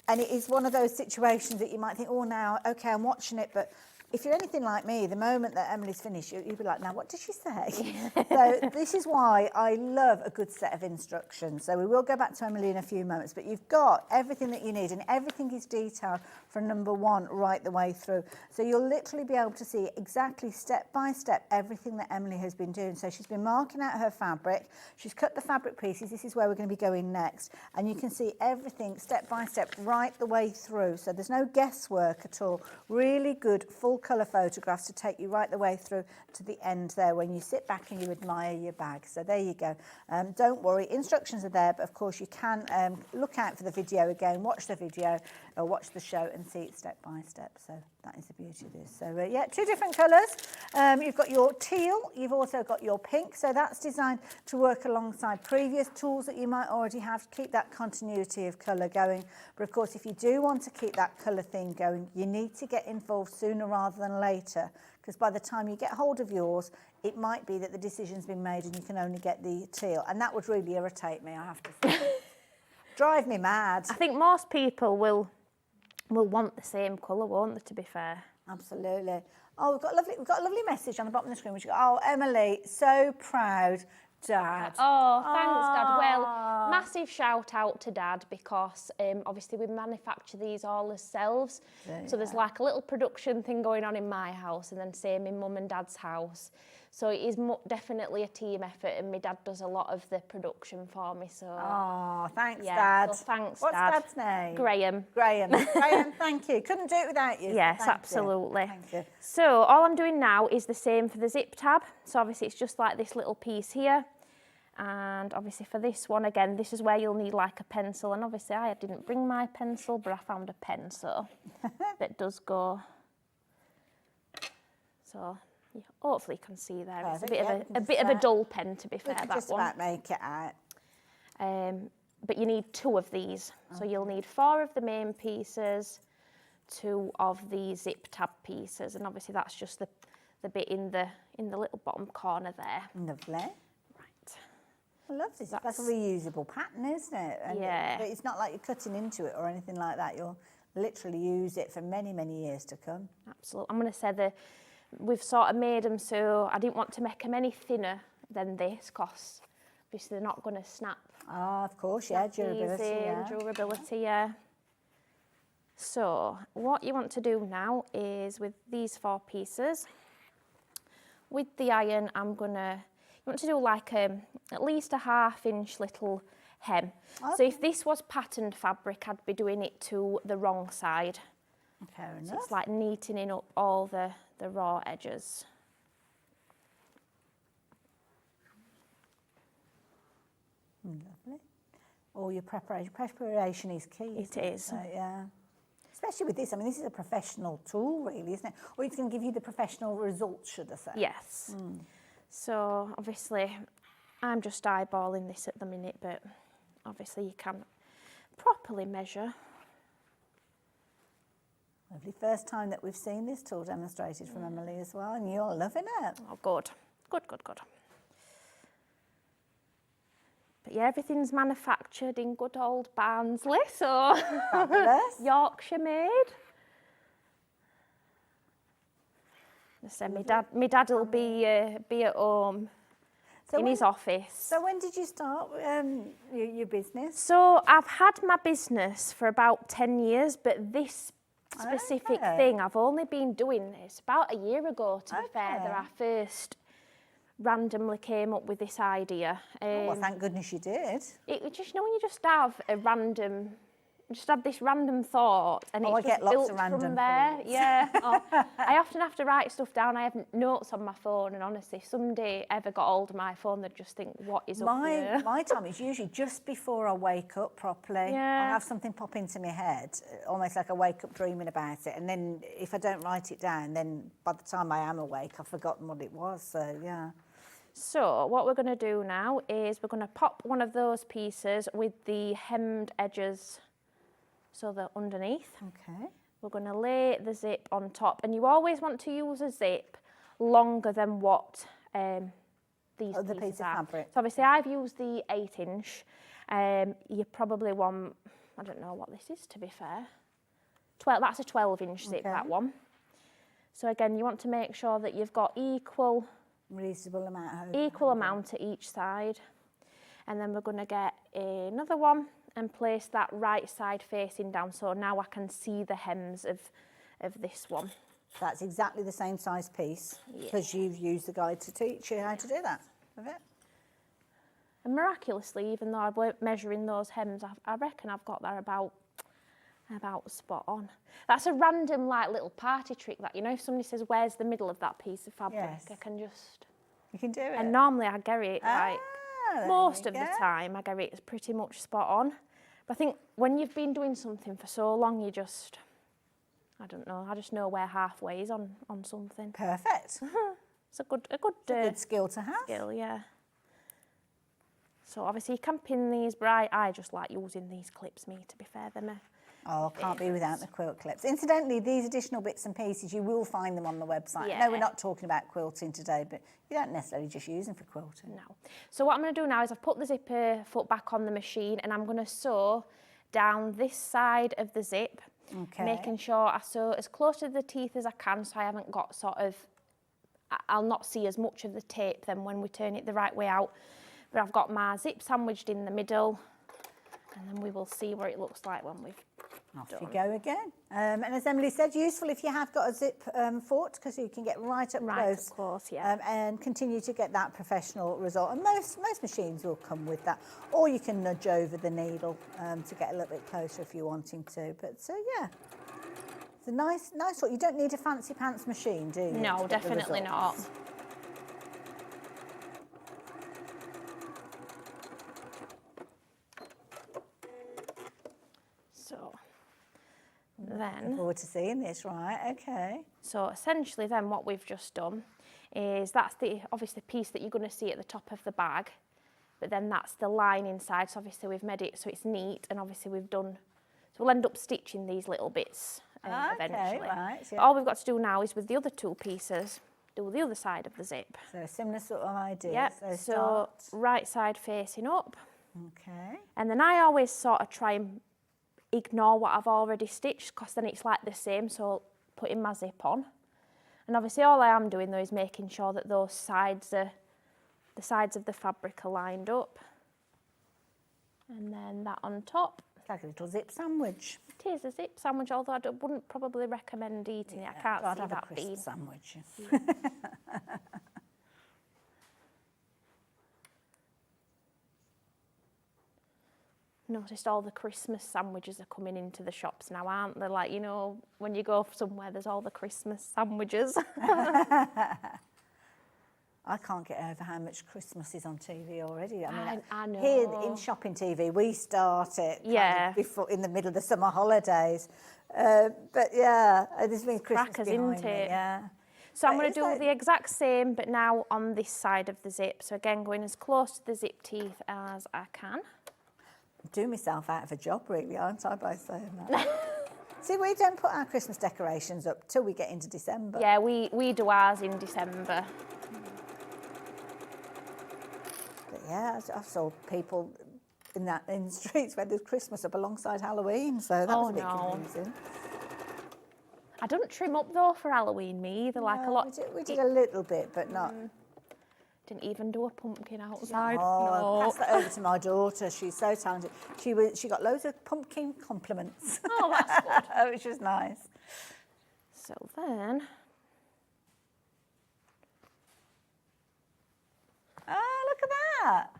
[SPEAKER 3] it is one of those situations that you might think, oh, now, okay, I'm watching it, but if you're anything like me, the moment that Emily's finished, you'll be like, now, what did she say? So this is why I love a good set of instructions. So we will go back to Emily in a few moments, but you've got everything that you need, and everything is detailed from number 1 right the way through. So you'll literally be able to see exactly step by step everything that Emily has been doing. So she's been marking out her fabric. She's cut the fabric pieces. This is where we're going to be going next. And you can see everything step by step right the way through. So there's no guesswork at all. Really good full colour photographs to take you right the way through to the end there when you sit back and you admire your bag. So there you go. Don't worry, instructions are there, but of course you can look out for the video again, watch the video or watch the show and see it step by step. So that is the beauty of this. So yeah, 2 different colours. You've got your teal, you've also got your pink. So that's designed to work alongside previous tools that you might already have to keep that continuity of colour going. But of course, if you do want to keep that colour theme going, you need to get involved sooner rather than later, because by the time you get hold of yours, it might be that the decision's been made and you can only get the teal. And that would really irritate me, I have to say. Drive me mad.
[SPEAKER 6] I think most people will want the same colour, won't they, to be fair?
[SPEAKER 3] Absolutely. Oh, we've got a lovely message on the bottom of the screen, which oh, Emily, so proud, Dad.
[SPEAKER 6] Oh, thanks, Dad. Well, my massive shout out to Dad because obviously we manufacture these all ourselves. So there's like a little production thing going on in my house and then same in Mum and Dad's house. So it is
[SPEAKER 3] definitely a team effort, and my dad does a lot of the production for me. So.
[SPEAKER 6] Oh, thanks,
[SPEAKER 3] Dad.
[SPEAKER 6] So thanks,
[SPEAKER 3] What's
[SPEAKER 6] Dad.
[SPEAKER 3] Dad's name?
[SPEAKER 6] Graham.
[SPEAKER 3] Graham. Graham, thank you. Couldn't do it without you.
[SPEAKER 6] Yes,
[SPEAKER 3] Thank
[SPEAKER 6] absolutely.
[SPEAKER 3] You. Thank you.
[SPEAKER 6] So all I'm doing now is the same for the zip tab. So obviously it's just like this little piece here. And obviously for this one, again, this is where you'll need like a pencil. And obviously I didn't bring my pencil, but I found a pen, so that does go. So yeah, hopefully you can see there. It's a bit of a dull pen, to be fair, that one.
[SPEAKER 3] Just about make it out.
[SPEAKER 6] But you need 2 of these. So you'll need 4 of the main pieces, 2 of the zip tab pieces, and obviously that's just the bit in the little bottom corner there.
[SPEAKER 3] Lovely.
[SPEAKER 6] Right.
[SPEAKER 3] I love this. It's like a reusable pattern, isn't it? And
[SPEAKER 6] yeah.
[SPEAKER 3] But it's not like you're cutting into it or anything like that. You'll literally use it for many, many years to come.
[SPEAKER 6] Absolutely. I'm going to say we've sort of made them so I didn't want to make them any thinner than this because obviously they're not going to snap.
[SPEAKER 3] Oh, of course, yeah, durability.
[SPEAKER 6] Durability, yeah. So what you want to do now is with these 4 pieces, with the iron, you want to do like at least a 1/2 inch little hem. Okay. So if this was patterned fabric, I'd be doing it to the wrong side.
[SPEAKER 3] Fair enough.
[SPEAKER 6] So it's like neatening up all the raw edges.
[SPEAKER 3] Lovely. All your preparation is key.
[SPEAKER 6] It is.
[SPEAKER 3] So, yeah. Especially with this, I mean, this is a professional tool, really, isn't it? Or it's going to give you the professional results, should I say?
[SPEAKER 6] Yes. So obviously, I'm just eyeballing this at the minute, but obviously you can properly measure.
[SPEAKER 3] Lovely. First time that we've seen this tool demonstrated from Emily as well, and you're loving it.
[SPEAKER 6] Oh, good. Good, good, good. But yeah, everything's manufactured in good old Barnsley, so Yorkshire made. So my dad will be at home in his office.
[SPEAKER 3] So when did you start your business?
[SPEAKER 6] So I've had my business for about 10 years, but this specific thing I've only been doing this about a year ago, to be fair, that I first randomly came up with this idea.
[SPEAKER 3] Well, thank goodness you did.
[SPEAKER 6] It just, when you just have this random thought, and it's just built from there. Yeah. I often have to write stuff down. I have notes on my phone, and honestly, if somebody ever got hold of my phone, they'd just think, what is up there?
[SPEAKER 3] My time is usually just before I wake up properly.
[SPEAKER 6] Yeah.
[SPEAKER 3] I'll have something pop into my head, almost like I wake up dreaming about it, and then if I don't write it down, then by the time I am awake, I've forgotten what it was, so yeah.
[SPEAKER 6] So what we're going to do now is we're going to pop one of those pieces with the hemmed edges, so they're underneath.
[SPEAKER 3] Okay.
[SPEAKER 6] We're going to lay the zip on top, and you always want to use a zip longer than what these pieces are.
[SPEAKER 3] Fabric.
[SPEAKER 6] So obviously I've used the 8-inch. You probably want, I don't know what this is, to be fair. That's a 12-inch zip, that one. So again, you want to make sure that you've got
[SPEAKER 3] reasonable amount
[SPEAKER 6] at each side, and then we're going to get another one and place that right side facing down, so now I can see the hems of this one.
[SPEAKER 3] That's exactly the same size piece, because you've used the guide to teach you how to do that. Have it?
[SPEAKER 6] And miraculously, even though I weren't measuring those hems, I reckon I've got that about spot on. That's a random little party trick that, if somebody says, where's the middle of that piece of fabric, I can just...
[SPEAKER 3] You can do it.
[SPEAKER 6] And normally I get it most of the time, I get it pretty much spot on. But I think when you've been doing something for so long, you just, I don't know, I just know where halfway is on something.
[SPEAKER 3] Perfect.
[SPEAKER 6] It's a good
[SPEAKER 3] skill to have.
[SPEAKER 6] Yeah. So obviously you can pin these, but I just like using these clips, to be fair.
[SPEAKER 3] Oh, can't be without the quilt clips. Incidentally, these additional bits and pieces, you will find them on the website.
[SPEAKER 6] Yeah.
[SPEAKER 3] No, we're not talking about quilting today, but you don't necessarily just use them for quilting.
[SPEAKER 6] No. So what I'm going to do now is I've put the zipper foot back on the machine, and I'm going to sew down this side of the zip, making sure I sew as close to the teeth as I can, so I haven't got I'll not see as much of the tape then when we turn it the right way out. But I've got my zip sandwiched in the middle, And then we will see what it looks like when we've
[SPEAKER 3] Off
[SPEAKER 6] done.
[SPEAKER 3] you go again. And as Emily said, useful if you have got a zip fort, because you can get right up close.
[SPEAKER 6] Yeah.
[SPEAKER 3] And continue to get that professional result. And most machines will come with that. Or you can nudge over the needle to get a little bit closer if you're wanting to. But so yeah, it's a nice sort. You don't need a fancy pants machine, do you?
[SPEAKER 6] No, definitely not. So
[SPEAKER 3] Looking
[SPEAKER 6] then,
[SPEAKER 3] forward to seeing this, right? Okay.
[SPEAKER 6] so essentially then what we've just done is that's the obviously piece that you're going to see at the top of the bag, but then that's the line inside. So obviously we've made it so it's neat, and obviously we've done, so we'll end up stitching these little bits eventually.
[SPEAKER 3] Right.
[SPEAKER 6] But all we've got to do now is with the other two pieces, do the other side of the zip.
[SPEAKER 3] So a similar sort of idea.
[SPEAKER 6] Yep, so
[SPEAKER 3] start.
[SPEAKER 6] right side facing up.
[SPEAKER 3] Okay.
[SPEAKER 6] And then I always sort of try and ignore what I've already stitched, because then it's like the same, so putting my zip on. And obviously all I am doing though is making sure that those sides are, the sides of the fabric are lined up. And then that on top.
[SPEAKER 3] It's like a little zip sandwich.
[SPEAKER 6] It is a zip sandwich, although I wouldn't probably recommend eating it. I can't
[SPEAKER 3] I'd
[SPEAKER 6] see
[SPEAKER 3] have a
[SPEAKER 6] that
[SPEAKER 3] crisp
[SPEAKER 6] being.
[SPEAKER 3] sandwich.
[SPEAKER 6] Noticed all the Christmas sandwiches are coming into the shops now, aren't they? Like, you know, when you go somewhere, there's all the Christmas sandwiches.
[SPEAKER 3] I can't get over how much Christmas is on TV already. I
[SPEAKER 6] know.
[SPEAKER 3] Here in shopping TV, we start it kind of before, in the middle of the summer holidays. But yeah, there's been Christmas
[SPEAKER 6] Crackers,
[SPEAKER 3] behind
[SPEAKER 6] isn't
[SPEAKER 3] me,
[SPEAKER 6] it?
[SPEAKER 3] yeah.
[SPEAKER 6] So I'm
[SPEAKER 3] But
[SPEAKER 6] going
[SPEAKER 3] is
[SPEAKER 6] to do
[SPEAKER 3] that-
[SPEAKER 6] the exact same, but now on this side of the zip. So again, going as close to the zip teeth as I can.
[SPEAKER 3] Do myself out of a job, really, aren't I, by saying that? See, we don't put our Christmas decorations up till we get into December.
[SPEAKER 6] Yeah, we do ours in December.
[SPEAKER 3] But yeah, I've saw people in the streets where there's Christmas up alongside Halloween, so that was a bit confusing.
[SPEAKER 6] I don't trim up though for Halloween, me either. Like a lot.
[SPEAKER 3] We did a little bit, but not.
[SPEAKER 6] Didn't even do a pumpkin outside.
[SPEAKER 3] Oh, pass that over to my daughter. She's so talented. She got loads of pumpkin compliments.
[SPEAKER 6] Oh, that's good.
[SPEAKER 3] Which was nice.
[SPEAKER 6] So then,
[SPEAKER 3] Oh, look at that.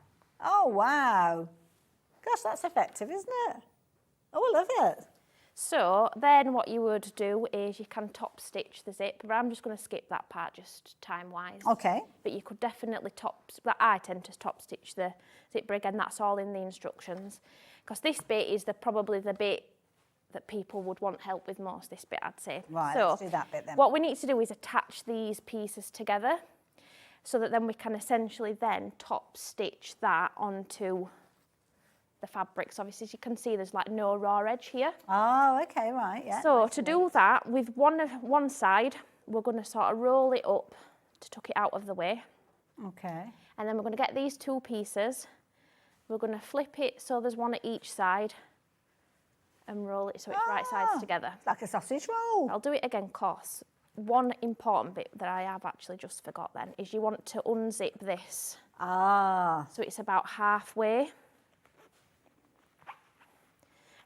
[SPEAKER 3] Oh, wow. Gosh, that's effective, isn't it? Oh, I love it.
[SPEAKER 6] so then what you would do is you can top stitch the zip, but I'm just going to skip that part just time-wise.
[SPEAKER 3] Okay.
[SPEAKER 6] But you could definitely I tend to top stitch the zipper again, that's all in the instructions. Because this bit is probably the bit that people would want help with most, this bit I'd say.
[SPEAKER 3] Right,
[SPEAKER 6] so
[SPEAKER 3] let's do that bit then.
[SPEAKER 6] What we need to do is attach these pieces together so that then we can essentially then top stitch that onto the fabrics. Obviously, as you can see, there's like no raw edge here.
[SPEAKER 3] Oh, okay, right, yeah.
[SPEAKER 6] So
[SPEAKER 3] nice
[SPEAKER 6] to
[SPEAKER 3] and
[SPEAKER 6] do
[SPEAKER 3] neat.
[SPEAKER 6] that, with one side, we're going to sort of roll it up to tuck it out of the way.
[SPEAKER 3] Okay.
[SPEAKER 6] And then we're going to get these two pieces. We're going to flip it so there's one at each side and roll it so it's right sides together.
[SPEAKER 3] Like a sausage roll.
[SPEAKER 6] I'll do it again, cause one important bit that I have actually just forgot then is you want to unzip this.
[SPEAKER 3] Ah.
[SPEAKER 6] So it's about halfway.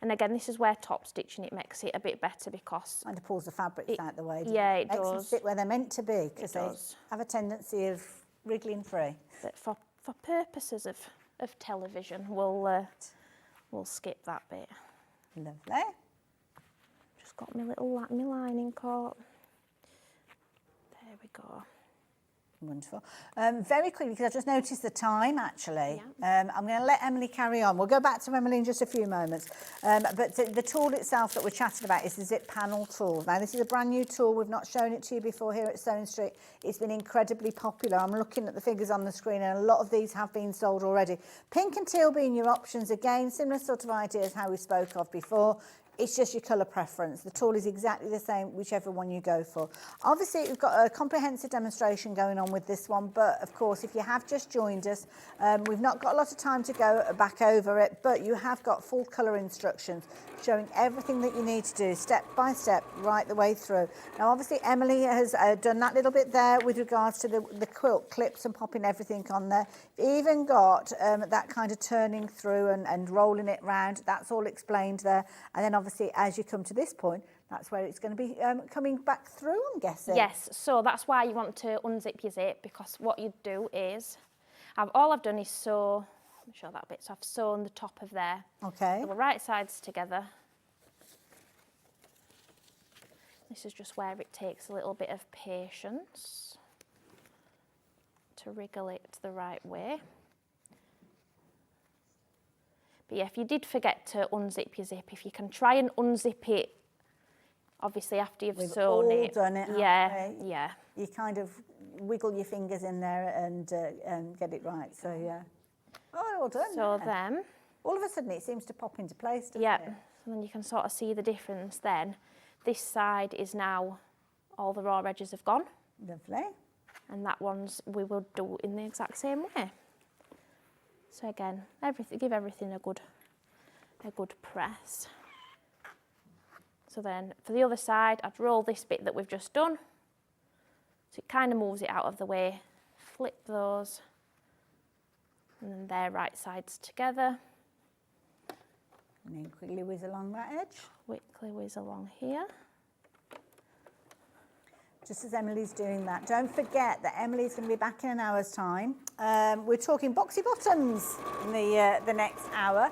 [SPEAKER 6] And again, this is where top stitching it makes it a bit better because
[SPEAKER 3] And it pulls the fabrics out the way. doesn't
[SPEAKER 6] yeah, it
[SPEAKER 3] Makes them
[SPEAKER 6] does.
[SPEAKER 3] sit where they're meant to be, because they
[SPEAKER 6] does.
[SPEAKER 3] have a tendency of wriggling free.
[SPEAKER 6] but for purposes of television, we'll skip that bit.
[SPEAKER 3] Lovely.
[SPEAKER 6] Just got my little my lining caught. There we go.
[SPEAKER 3] Wonderful. Very quickly, because I just noticed the time, actually. I'm going to let Emily carry on. We'll go back to Emily in just a few moments. But the tool itself that we're chatting about is the zip panel tool. Now, this is a brand new tool. We've not shown it to you before here at Sewing Street. It's been incredibly popular. I'm looking at the figures on the screen, and a lot of these have been sold already. Pink and teal being your options. Again, similar sort of idea as how we spoke of before. It's just your colour preference. The tool is exactly the same, whichever one you go for. Obviously, we've got a comprehensive demonstration going on with this one, but of course, if you have just joined us, we've not got a lot of time to go back over it, but you have got full colour instructions showing everything that you need to do step by step right the way through. Now, obviously, Emily has done that little bit there with regards to the quilt clips and popping everything on there. Even got that kind of turning through and rolling it round. That's all explained there. And then obviously, as you come to this point, that's where it's going to be coming back through, I'm guessing.
[SPEAKER 6] Yes, so that's why you want to unzip your zip, because what you do is, all I've done is sew, let me show that bit, so I've sewn the top of there.
[SPEAKER 3] Okay.
[SPEAKER 6] So the right sides together. This is just where it takes a little bit of patience to wriggle it the right way. But yeah, if you did forget to unzip your zip, if you can try and unzip it, obviously after you've sewn it.
[SPEAKER 3] We've all done it,
[SPEAKER 6] yeah,
[SPEAKER 3] haven't we?
[SPEAKER 6] yeah.
[SPEAKER 3] You kind of wiggle your fingers in there and get it right. So yeah. Oh, well done.
[SPEAKER 6] So
[SPEAKER 3] yeah.
[SPEAKER 6] then,
[SPEAKER 3] all of a sudden it seems to pop into place, doesn't
[SPEAKER 6] yeah,
[SPEAKER 3] it?
[SPEAKER 6] so then you can sort of see the difference then. This side is now, all the raw edges have gone.
[SPEAKER 3] Lovely.
[SPEAKER 6] And that one's, we will do in the exact same way. So again, give everything a good press. So then for the other side, I'd roll this bit that we've just done. So it kind of moves it out of the way. Flip those. And then they're right sides together.
[SPEAKER 3] And then quickly whiz along that edge.
[SPEAKER 6] Quickly whiz along here.
[SPEAKER 3] Just as Emily's doing that, don't forget that Emily's going to be back in an hour's time. We're talking boxy bottoms in the next hour.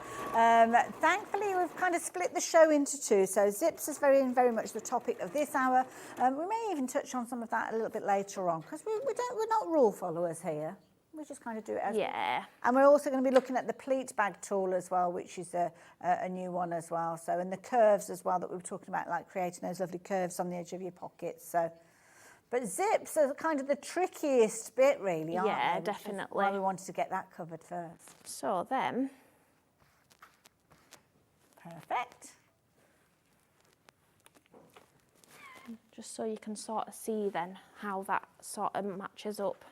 [SPEAKER 3] Thankfully, we've kind of split the show into two. So zips is very much the topic of this hour. We may even touch on some of that a little bit later on, because we're not rule followers here. We just kind of do it as
[SPEAKER 6] Yeah.
[SPEAKER 3] And we're also going to be looking at the pleat bag tool as well, which is a new one as well. So, and the curves as well that we were talking about, like creating those lovely curves on the edge of your pockets. So, but zips are kind of the trickiest bit, really, aren't they?
[SPEAKER 6] Yeah,
[SPEAKER 3] Which is
[SPEAKER 6] definitely.
[SPEAKER 3] why we wanted to get that covered first.
[SPEAKER 6] So then,
[SPEAKER 3] Perfect.
[SPEAKER 6] just so you can sort of see then how that sort of matches up.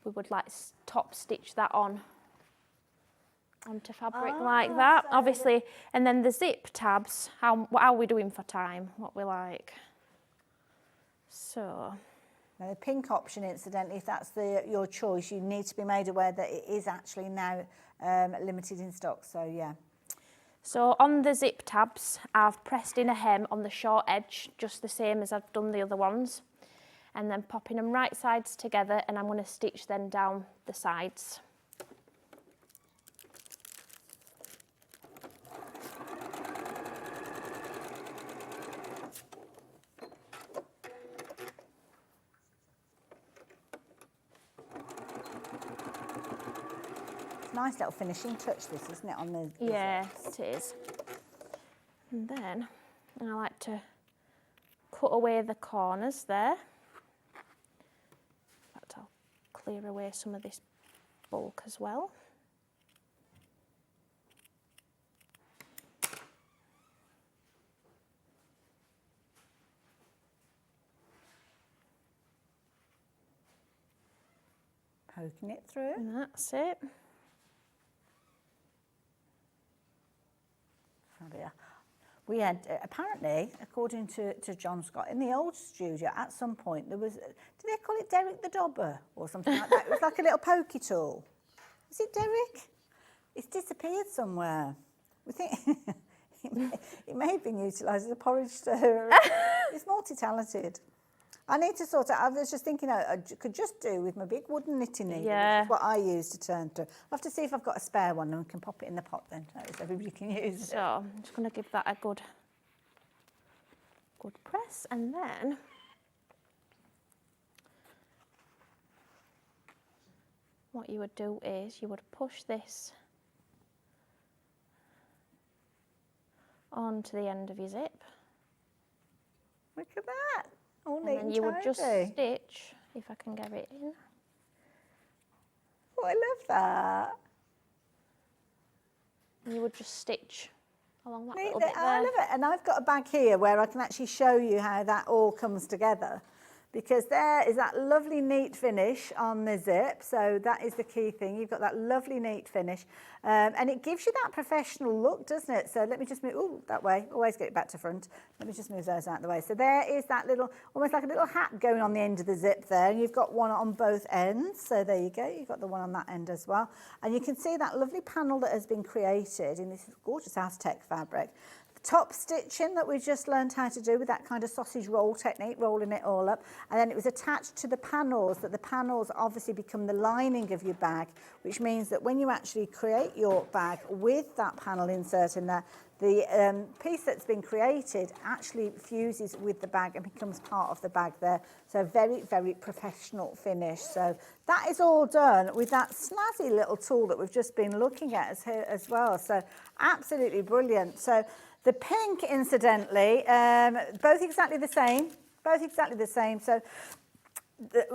[SPEAKER 6] We would like top stitch that onto fabric like that,
[SPEAKER 3] so
[SPEAKER 6] obviously. And then the zip tabs, how are we doing for time? What we like. So.
[SPEAKER 3] Now, the pink option, incidentally, if that's your choice, you need to be made aware that it is actually now limited in stock. So yeah.
[SPEAKER 6] So on the zip tabs, I've pressed in a hem on the short edge, just the same as I've done the other ones. And then popping them right sides together, and I'm going to stitch them down the sides.
[SPEAKER 3] Nice little finishing touch, this, isn't it, on the
[SPEAKER 6] Yeah,
[SPEAKER 3] zips?
[SPEAKER 6] it is. And then I like to cut away the corners there. In fact, I'll clear away some of this bulk as well.
[SPEAKER 3] Poking it through.
[SPEAKER 6] And that's it.
[SPEAKER 3] Fabulous. We had, apparently, according to John Scott, in the old studio, at some point, there was, did they call it Derek the Dobber or something like that? It was like a little pokey tool. Is it Derek? It's disappeared somewhere. We think it may have been utilised as a porridge stirrer. It's multi-talented. I need to sort out, I was just thinking I could just do with my big wooden knitting needle,
[SPEAKER 6] Yeah.
[SPEAKER 3] which is what I use to turn through. I'll have to see if I've got a spare one and we can pop it in the pot then, so everybody can use it.
[SPEAKER 6] So I'm just going to give that a good press, and then what you would do is you would push this onto the end of your zip.
[SPEAKER 3] Look at that. All
[SPEAKER 6] And
[SPEAKER 3] neat
[SPEAKER 6] then
[SPEAKER 3] and
[SPEAKER 6] you would just
[SPEAKER 3] tidy.
[SPEAKER 6] stitch, if I can get it in.
[SPEAKER 3] Oh, I love that.
[SPEAKER 6] You would just stitch along that
[SPEAKER 3] Neat,
[SPEAKER 6] little bit
[SPEAKER 3] I
[SPEAKER 6] there.
[SPEAKER 3] love it. And I've got a bag here where I can actually show you how that all comes together, because there is that lovely neat finish on the zip. So that is the key thing. You've got that lovely neat finish, and it gives you that professional look, doesn't it? So let me just move that way. Always get it back to front. Let me just move those out of the way. So there is that little, almost like a little hat going on the end of the zip there, and you've got one on both ends. So there you go. You've got the one on that end as well, and you can see that lovely panel that has been created in this gorgeous Aztec fabric. Top stitching that we just learned how to do with that kind of sausage roll technique, rolling it all up, and then it was attached to the panels, that the panels obviously become the lining of your bag, which means that when you actually create your bag with that panel insert in there, the piece that's been created actually fuses with the bag and becomes part of the bag there. So very, very professional finish. So that is all done with that snazzy little tool that we've just been looking at as well. So absolutely brilliant. So the pink, incidentally, both exactly the same. So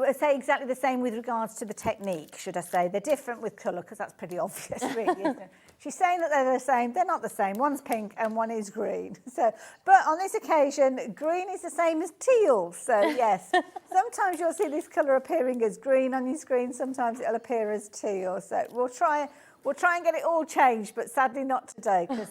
[SPEAKER 3] I say exactly the same with regards to the technique, should I say. They're different with colour, because that's pretty obvious, really, isn't it? She's saying that they're the same. They're not the same. One's pink and one is green. So, but on this occasion, green is the same as teal. So, yes, sometimes you'll see this colour appearing as green on your screen. Sometimes it'll appear as teal. So we'll try and get it all changed, but sadly not today, because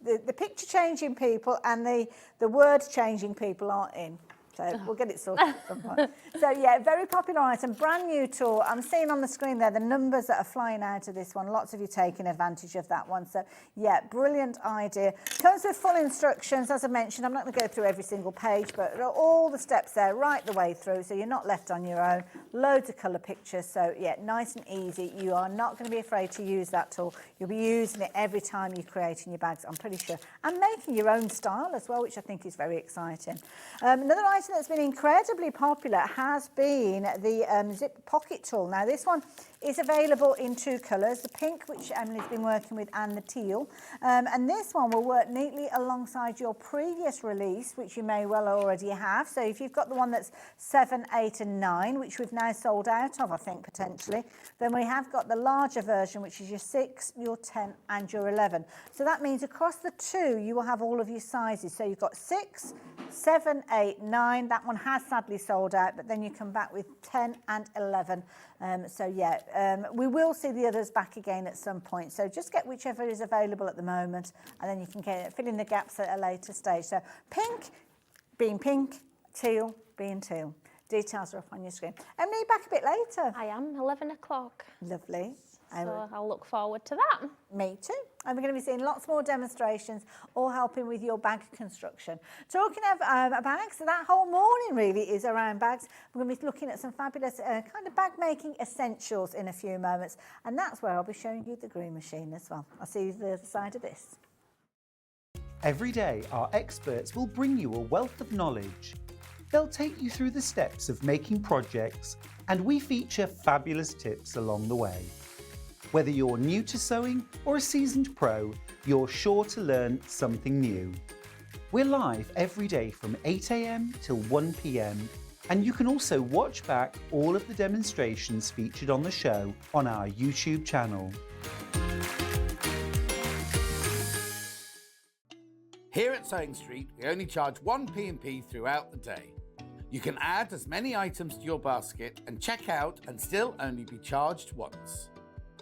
[SPEAKER 3] the picture changing people and the word changing people aren't in. So we'll get it sorted at some point. So yeah, very popular item, brand new tool. I'm seeing on the screen there the numbers that are flying out of this one. Lots of you taking advantage of that one. So yeah, brilliant idea. Comes with full instructions, as I mentioned. I'm not going to go through every single page, but all the steps there right the way through, so you're not left on your own. Loads of colour pictures. So yeah, nice and easy. You are not going to be afraid to use that tool. You'll be using it every time you're creating your bags, I'm pretty sure, and making your own style as well, which I think is very exciting. Another item that's been incredibly popular has been the zip pocket tool. Now this one is available in two colours, the pink, which Emily's been working with, and the teal. And this one will work neatly alongside your previous release, which you may well already have. So if you've got the one that's 7, 8 and 9, which we've now sold out of, I think, potentially, then we have got the larger version, which is your 6, your 10 and your 11. So that means across the two, you will have all of your sizes. So you've got 6, 7, 8, 9. That one has sadly sold out, but then you come back with 10 and 11. So yeah, we will see the others back again at some point. So just get whichever is available at the moment, and then you can fill in the gaps at a later stage. So pink being pink, teal being teal. Details are up on your screen. Emily, back a bit later.
[SPEAKER 6] I am, 11 o'clock.
[SPEAKER 3] Lovely.
[SPEAKER 6] So I'll look forward to that.
[SPEAKER 3] Me too. And we're going to be seeing lots more demonstrations, all helping with your bag construction. Talking of bags, that whole morning really is around bags. We're going to be looking at some fabulous kind of bag making essentials in a few moments. And that's where I'll be showing you the green machine as well. I'll see you the other side of this.
[SPEAKER 1] Every day, our experts will bring you a wealth of knowledge. They'll take you through the steps of making projects, and we feature fabulous tips along the way. Whether you're new to sewing or a seasoned pro, you're sure to learn something new. We're live every day from 8 AM till 1 PM, and you can also watch back all of the demonstrations featured on the show on our YouTube channel.
[SPEAKER 2] Here at Sewing Street, we only charge 1 P&P throughout the day. You can add as many items to your basket and check out and still only be charged once.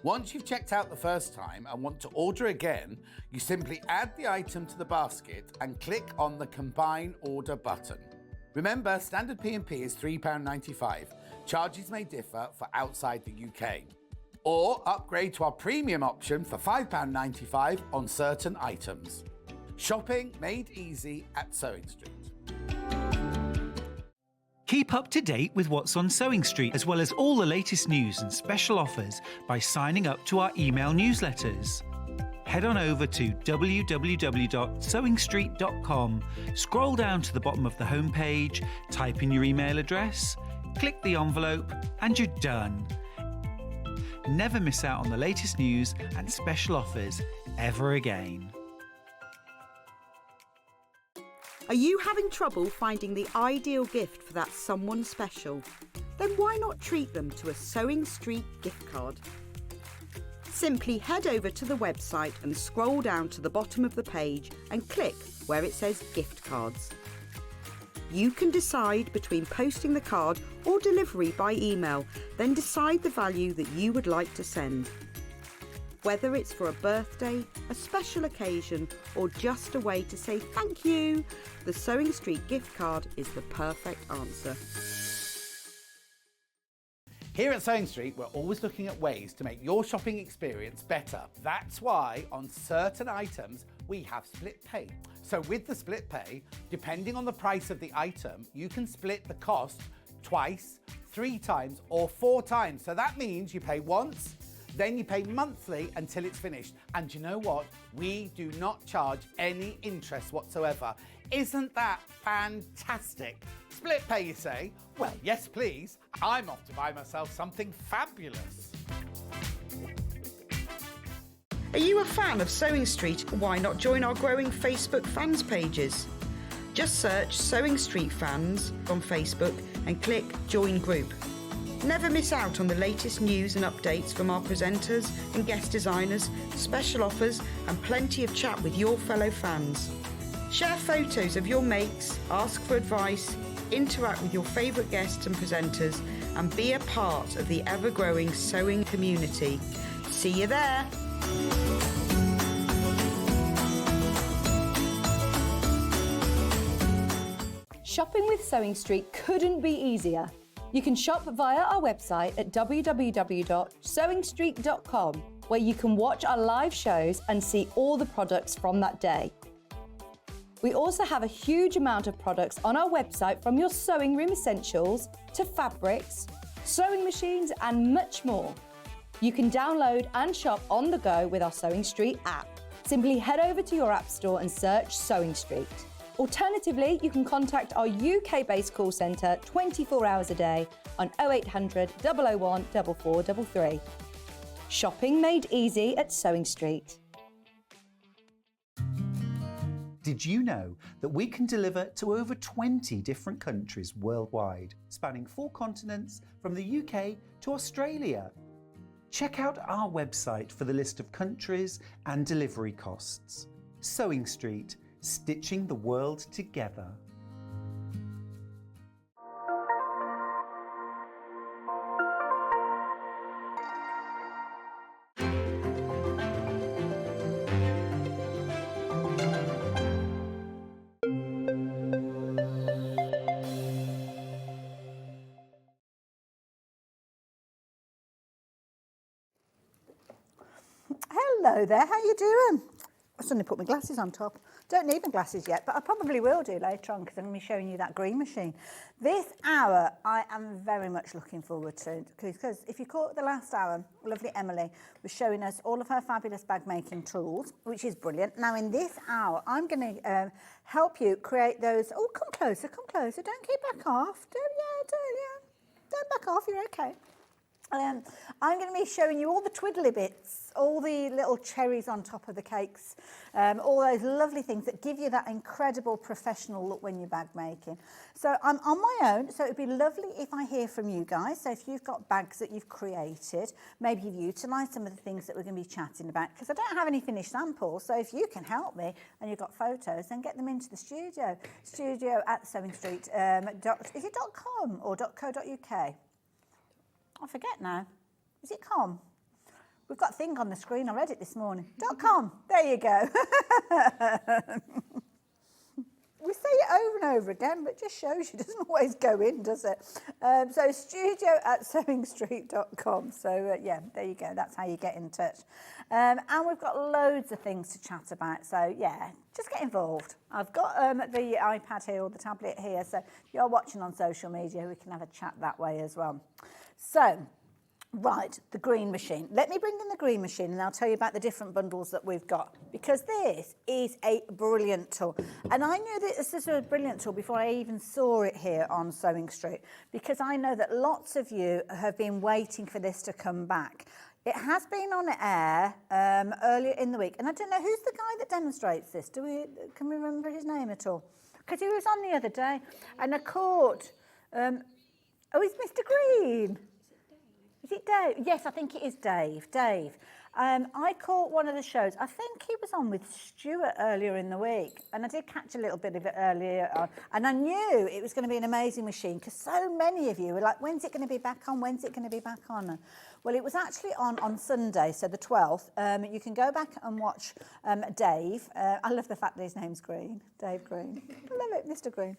[SPEAKER 2] Once you've checked out the first time and want to order again, you simply add the item to the basket and click on the Combine Order button. Remember, standard P&P is £3.95. Charges may differ for outside the UK. Or upgrade to our premium option for £5.95 on certain items. Shopping made easy at Sewing Street.
[SPEAKER 1] Keep up to date with what's on Sewing Street, as well as all the latest news and special offers by signing up to our email newsletters. Head on over to www.sewingstreet.com, scroll down to the bottom of the homepage, type in your email address, click the envelope, and you're done. Never miss out on the latest news and special offers ever again.
[SPEAKER 4] Are you having trouble finding the ideal gift for that someone special? Then why not treat them to a Sewing Street gift card? Simply head over to the website and scroll down to the bottom of the page and click where it says gift cards. You can decide between posting the card or delivery by email, then decide the value that you would like to send. Whether it's for a birthday, a special occasion, or just a way to say thank you, the Sewing Street gift card is the perfect answer.
[SPEAKER 2] Here at Sewing Street, we're always looking at ways to make your shopping experience better. That's why on certain items, we have split pay. So with the split pay, depending on the price of the item, you can split the cost twice, 3 times, or 4 times. So that means you pay once, then you pay monthly until it's finished. And you know what? We do not charge any interest whatsoever. Isn't that fantastic? Split pay, you say? Well, yes, please. I'm off to buy myself something fabulous.
[SPEAKER 4] Are you a fan of Sewing Street? Why not join our growing Facebook fans pages? Just search Sewing Street Fans on Facebook and click Join Group. Never miss out on the latest news and updates from our presenters and guest designers, special offers and plenty of chat with your fellow fans. Share photos of your makes, ask for advice, interact with your favourite guests and presenters and be a part of the ever-growing sewing community. See you there!
[SPEAKER 5] Shopping with Sewing Street couldn't be easier. You can shop via our website at www.sewingstreet.com, where you can watch our live shows and see all the products from that day. We also have a huge amount of products on our website, from your sewing room essentials to fabrics, sewing machines and much more. You can download and shop on the go with our Sewing Street app. Simply head over to your app store and search Sewing Street. Alternatively, you can contact our UK-based call centre 24 hours a day on 0800 001 4433. Shopping made easy at Sewing Street.
[SPEAKER 1] Did you know that we can deliver to over 20 different countries worldwide, spanning 4 continents from the UK to Australia? Check out our website for the list of countries and delivery costs. Sewing Street, stitching the world together.
[SPEAKER 3] Hello there, how you doing? I suddenly put my glasses on top. Don't need my glasses yet, but I probably will do later on because I'm going to be showing you that green machine. This hour I am very much looking forward to, because if you caught the last hour, lovely Emily was showing us all of her fabulous bag making tools, which is brilliant. Now in this hour, I'm going to help you create those. Oh, come closer, don't keep back off. Don't back off, you're okay. I'm going to be showing you all the twiddly bits, all the little cherries on top of the cakes, all those lovely things that give you that incredible professional look when you're bag making. So I'm on my own, so it'd be lovely if I hear from you guys. So if you've got bags that you've created, maybe you've utilised some of the things that we're going to be chatting about, because I don't have any finished samples. So if you can help me and you've got photos, then get them into the studio. Studio at Sewing Street. Is it .com or .co.uk? I forget now. Is it com? We've got a thing on the screen. I read it this morning. .com. There you go. We say it over and over again, but it just shows you. It doesn't always go in, does it? So studio at sewingstreet.com. So, yeah, there you go. That's how you get in touch. And we've got loads of things to chat about. So, yeah, just get involved. I've got the iPad here or the tablet here. So if you're watching on social media, we can have a chat that way as well. So, right, the green machine. Let me bring in the green machine and I'll tell you about the different bundles that we've got, because this is a brilliant tool. And I knew that this was a brilliant tool before I even saw it here on Sewing Street, because I know that lots of you have been waiting for this to come back. It has been on air earlier in the week, and I don't know, who's the guy that demonstrates this? Can we remember his name at all? Because he was on the other day, and I caught, oh, it's Mr. Green. Is it Dave? Yes, I think it is Dave. Dave. I caught one of the shows. I think he was on with Stuart earlier in the week, and I did catch a little bit of it earlier on. And I knew it was going to be an amazing machine because so many of you were like, when's it going to be back on? When's it going to be back on? Well, it was actually on Sunday, so the 12th. You can go back and watch Dave. I love the fact that his name's Green, Dave Green. I love it, Mr. Green.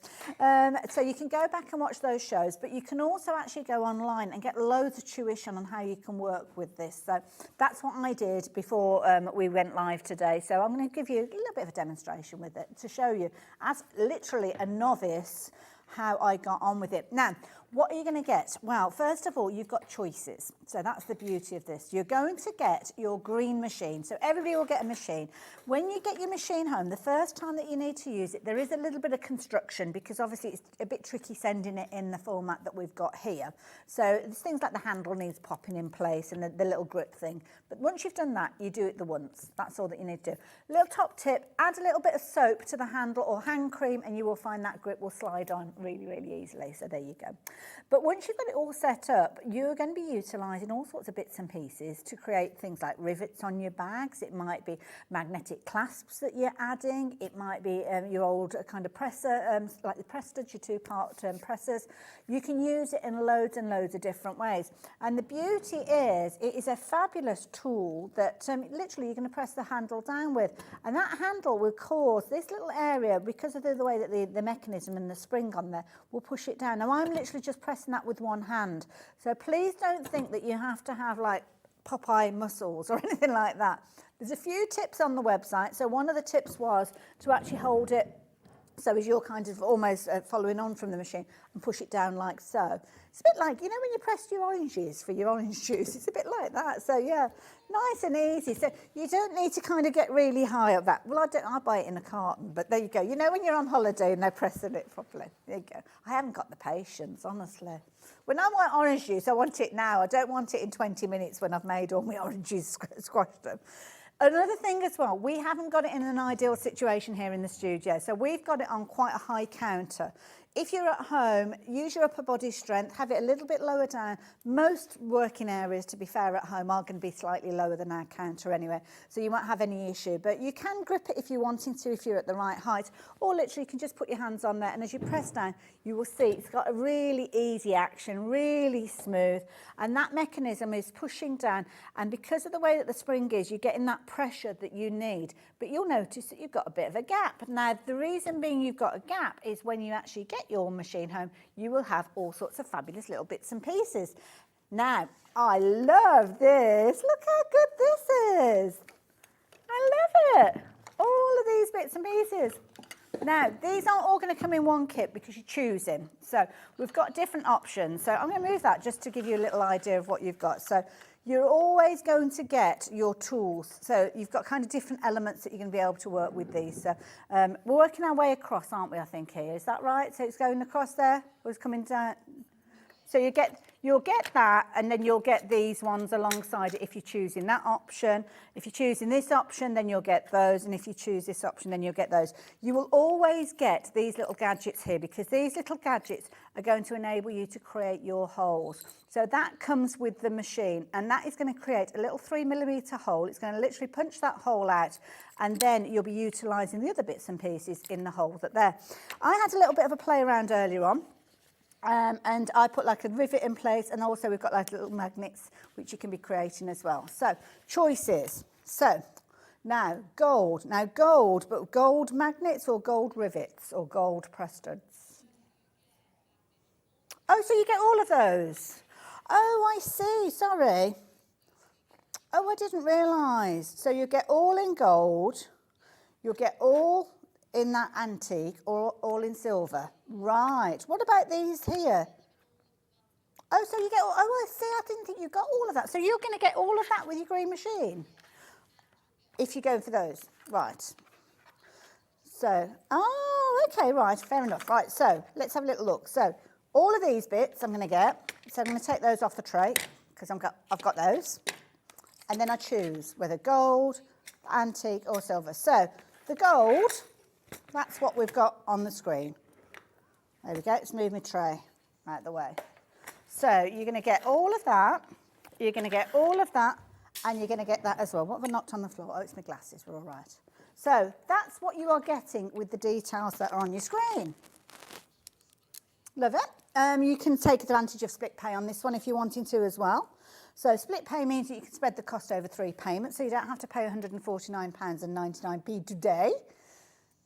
[SPEAKER 3] So you can go back and watch those shows, but you can also actually go online and get loads of tuition on how you can work with this. So that's what I did before we went live today. So I'm going to give you a little bit of a demonstration with it to show you, as literally a novice, how I got on with it. Now, what are you going to get? Well, first of all, you've got choices. So that's the beauty of this. You're going to get your green machine. So everybody will get a machine. When you get your machine home, the first time that you need to use it, there is a little bit of construction because obviously it's a bit tricky sending it in the format that we've got here. So there's things like the handle needs popping in place and the little grip thing. But once you've done that, you do it the once. That's all that you need to do. Little top tip, add a little bit of soap to the handle or hand cream and you will find that grip will slide on really, really easily. So there you go. But once you've got it all set up, you're going to be utilising all sorts of bits and pieces to create things like rivets on your bags. It might be magnetic clasps that you're adding. It might be your old kind of presser, like the press studs, your two-part pressers. You can use it in loads and loads of different ways. And the beauty is, it is a fabulous tool that literally you're going to press the handle down with. And that handle will cause this little area, because of the way that the mechanism and the spring on there, will push it down. Now, I'm literally just pressing that with one hand. So please don't think that you have to have like Popeye muscles or anything like that. There's a few tips on the website. So one of the tips was to actually hold it so as you're kind of almost following on from the machine and push it down like so. It's a bit like, you know, when you press your oranges for your orange juice, it's a bit like that. So yeah, nice and easy. So you don't need to kind of get really high up that. Well, I buy it in a carton, but there you go. You know when you're on holiday and they're pressing it properly. There you go. I haven't got the patience, honestly. When I want orange juice, I want it now. I don't want it in 20 minutes when I've made all my oranges, squashed them. Another thing as well, we haven't got it in an ideal situation here in the studio. So we've got it on quite a high counter. If you're at home, use your upper body strength, have it a little bit lower down. Most working areas, to be fair, at home are going to be slightly lower than our counter anyway, so you won't have any issue. But you can grip it if you're wanting to, if you're at the right height, or literally you can just put your hands on there, and as you press down, you will see it's got a really easy action, really smooth, and that mechanism is pushing down, and because of the way that the spring is, you're getting that pressure that you need, but you'll notice that you've got a bit of a gap. Now, the reason being you've got a gap is when you actually get your machine home, you will have all sorts of fabulous little bits and pieces. Now, I love this. Look how good this is. I love it. All of these bits and pieces. Now, these aren't all going to come in one kit because you're choosing. So we've got different options. So I'm going to move that just to give you a little idea of what you've got. So you're always going to get your tools. So you've got kind of different elements that you're going to be able to work with these. So we're working our way across, aren't we, I think, here? Is that right? So it's going across there, or it's coming down? So you'll get that, and then you'll get these ones alongside it if you're choosing that option. If you're choosing this option, then you'll get those, and if you choose this option, then you'll get those. You will always get these little gadgets here, because these little gadgets are going to enable you to create your holes. So that comes with the machine, and that is going to create a little 3mm hole. It's going to literally punch that hole out, and then you'll be utilising the other bits and pieces in the hole that there. I had a little bit of a play around earlier on. And I put like a rivet in place, and also we've got like little magnets which you can be creating as well. So choices. So now gold, but gold magnets or gold rivets or gold press studs? Oh, so you get all of those. Oh, I see, sorry. Oh, I didn't realise. So you get all in gold, you'll get all in that antique, or all in silver. Right. What about these here? Oh, so you get, oh, I see, I didn't think you got all of that. So you're going to get all of that with your green machine, if you're going for those. Right. So, oh, okay, right, fair enough. Right, so let's have a little look. So all of these bits I'm going to get. So I'm going to take those off the tray, because I've got those. And then I choose whether gold, antique, or silver. So the gold, that's what we've got on the screen. There we go, let's move my tray out the way. So you're going to get all of that, you're going to get all of that, And you're going to get that as well. What have I knocked on the floor? Oh, it's my glasses. We're all right. So that's what you are getting with the details that are on your screen. Love it. You can take advantage of split pay on this one if you're wanting to as well. So split pay means that you can spread the cost over 3 payments, so you don't have to pay £149.99 today.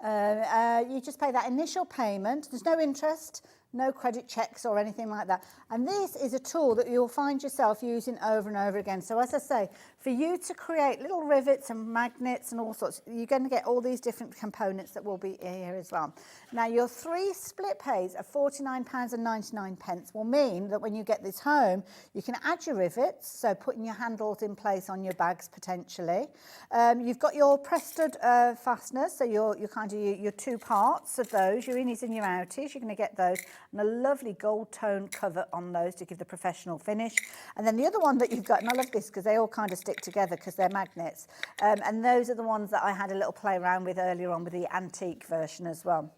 [SPEAKER 3] You just pay that initial payment. There's no interest, no credit checks or anything like that. And this is a tool that you'll find yourself using over and over again. So as I say, for you to create little rivets and magnets and all sorts, you're going to get all these different components that will be here as well. Now your 3 split pays of £49.99 will mean that when you get this home, you can add your rivets, so putting your handles in place on your bags potentially. You've got your press stud fasteners, so your 2 parts of those, your innies and your outies, you're going to get those, and a lovely gold tone cover on those to give the professional finish. And then the other one that you've got, and I love this because they all kind of stick together because they're magnets, and those are the ones that I had a little play around with earlier on with the antique version as well.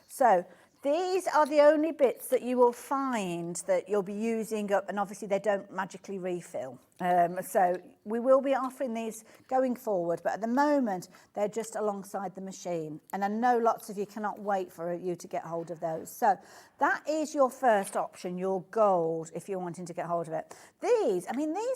[SPEAKER 3] So these are the only bits that you will find that you'll be using up, and obviously they don't magically refill. So we will be offering these going forward, but at the moment they're just alongside the machine, and I know lots of you cannot wait for you to get hold of those. So that is your first option, your gold, if you're wanting to get hold of it. These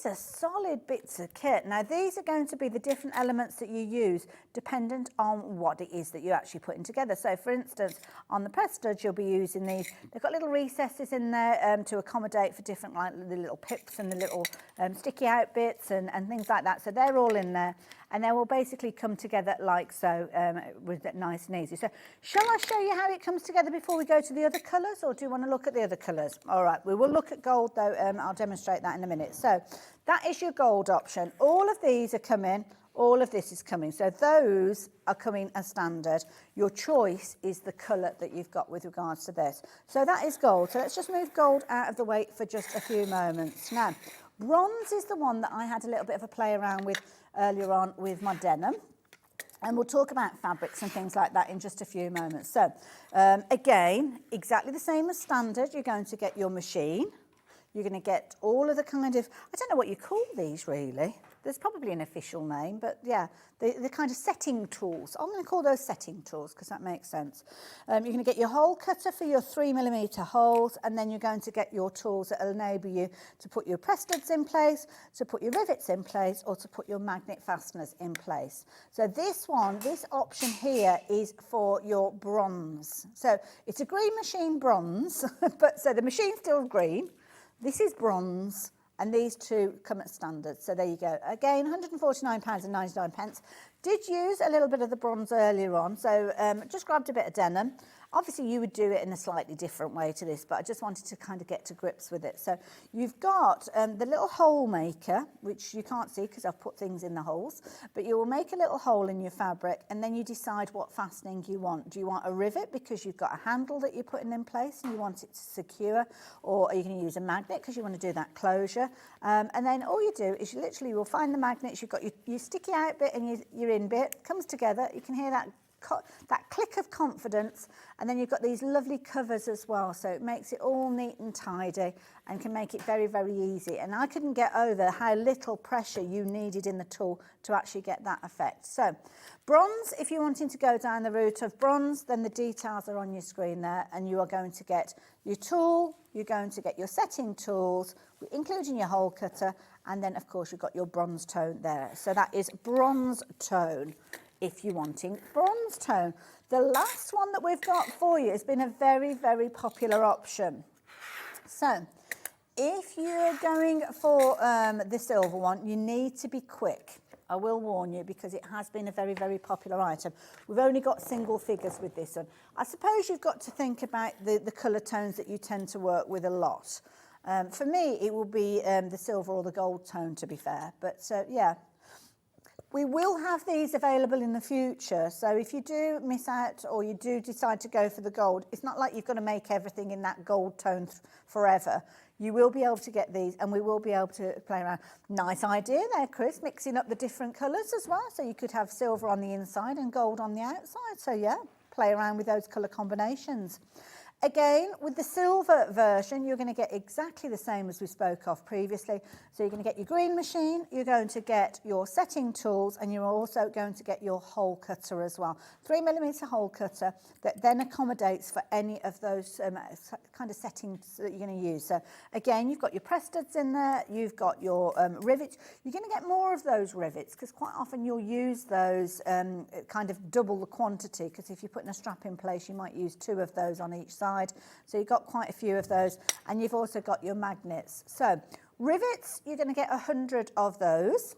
[SPEAKER 3] are solid bits of kit. Now these are going to be the different elements that you use dependent on what it is that you're actually putting together. So for instance, on the press studs you'll be using these. They've got little recesses in there to accommodate for different, like the little pips and the little sticky out bits and things like that. So they're all in there, and they will basically come together like so, with it nice and easy. So shall I show you how it comes together before we go to the other colours, or do you want to look at the other colours? All right, we will look at gold though. I'll demonstrate that in a minute. So that is your gold option. All of these are coming. All of this is coming. So those are coming as standard. Your choice is the colour that you've got with regards to this. So that is gold. So let's just move gold out of the way for just a few moments. Now, bronze is the one that I had a little bit of a play around with earlier on with my denim. And we'll talk about fabrics and things like that in just a few moments. So again, exactly the same as standard. You're going to get your machine. You're going to get all of the kind of, I don't know what you call these really. There's probably an official name, but yeah, the kind of setting tools. I'm going to call those setting tools because that makes sense. You're going to get your hole cutter for your 3mm holes, and then you're going to get your tools that will enable you to put your press studs in place, to put your rivets in place, or to put your magnet fasteners in place. So this option here is for your bronze. So it's a green machine bronze, but so the machine's still green. This is bronze. And these two come at standard. So there you go. Again, £149.99. Did use a little bit of the bronze earlier on. So just grabbed a bit of denim. Obviously, you would do it in a slightly different way to this, but I just wanted to kind of get to grips with it. So you've got the little hole maker, which you can't see because I've put things in the holes, but you will make a little hole in your fabric, and then you decide what fastening you want. Do you want a rivet because you've got a handle that you're putting in place and you want it to secure, or are you going to use a magnet because you want to do that closure? And then all you do is you will find the magnets. You've got your sticky out bit and your in bit comes together. You can hear that click of confidence, and then you've got these lovely covers as well, so it makes it all neat and tidy and can make it very, very easy. And I couldn't get over how little pressure you needed in the tool to actually get that effect. So bronze, if you're wanting to go down the route of bronze, then the details are on your screen there, and you are going to get your tool, you're going to get your setting tools, including your hole cutter, and then of course you've got your bronze tone there. So that is bronze tone if you're wanting bronze tone. The last one that we've got for you has been a very, very popular option. So if you're going for the silver one, you need to be quick. I will warn you, because it has been a very, very popular item. We've only got single figures with this one. I suppose you've got to think about the colour tones that you tend to work with a lot. For me, it will be the silver or the gold tone, to be fair. But yeah. We will have these available in the future, so if you do miss out or you do decide to go for the gold, it's not like you've got to make everything in that gold tone forever. You will be able to get these, and we will be able to play around. Nice idea there, Chris, mixing up the different colours as well, so you could have silver on the inside and gold on the outside. So yeah, play around with those colour combinations. Again, with the silver version, you're going to get exactly the same as we spoke of previously. So you're going to get your green machine, you're going to get your setting tools, and you're also going to get your hole cutter as well. 3mm hole cutter that then accommodates for any of those kind of settings that you're going to use. So again, you've got your press studs in there, you've got your rivets. You're going to get more of those rivets because quite often you'll use those kind of double the quantity, because if you're putting a strap in place, you might use 2 of those on each side. So you've got quite a few of those, and you've also got your magnets. So rivets, you're going to get 100 of those.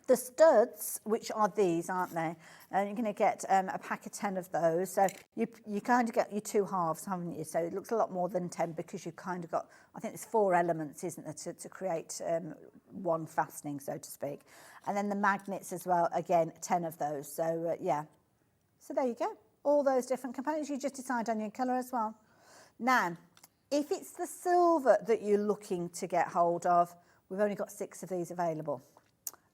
[SPEAKER 3] The studs, which are these, aren't they? And you're going to get a pack of 10 of those. So you kind of get your 2 halves, haven't you? So it looks a lot more than 10 because you've kind of got, I think there's 4 elements, isn't there, to create one fastening, so to speak. And then the magnets as well, again, 10 of those. So yeah. So there you go. All those different components. You just decide on your colour as well. Now, if it's the silver that you're looking to get hold of, we've only got 6 of these available.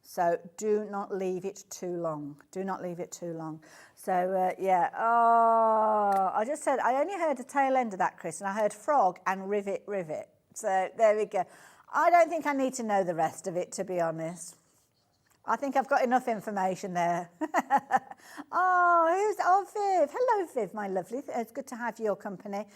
[SPEAKER 3] So do not leave it too long. Do not leave it too long. So yeah, oh, I just said, I only heard the tail end of that, Chris, and I heard frog and rivet, rivet. So there we go. I don't think I need to know the rest of it, to be honest. I think I've got enough information there. Oh, Viv. Hello, Viv, my lovely. It's good to have your company.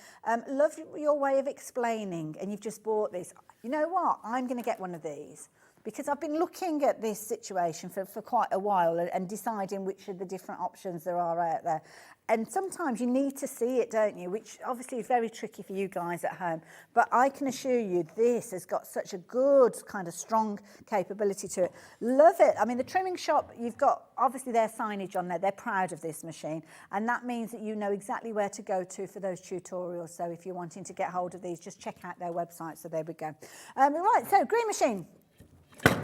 [SPEAKER 3] Love your way of explaining, and you've just bought this. You know what? I'm going to get one of these because I've been looking at this situation for quite a while and deciding which of the different options there are out there. And sometimes you need to see it, don't you? Which obviously is very tricky for you guys at home. But I can assure you this has got such a good kind of strong capability to it. Love it. I mean, the trimming shop, you've got obviously their signage on there. They're proud of this machine. And that means that you know exactly where to go to for those tutorials. So if you're wanting to get hold of these, just check out their website. So there we go. Right, so green machine.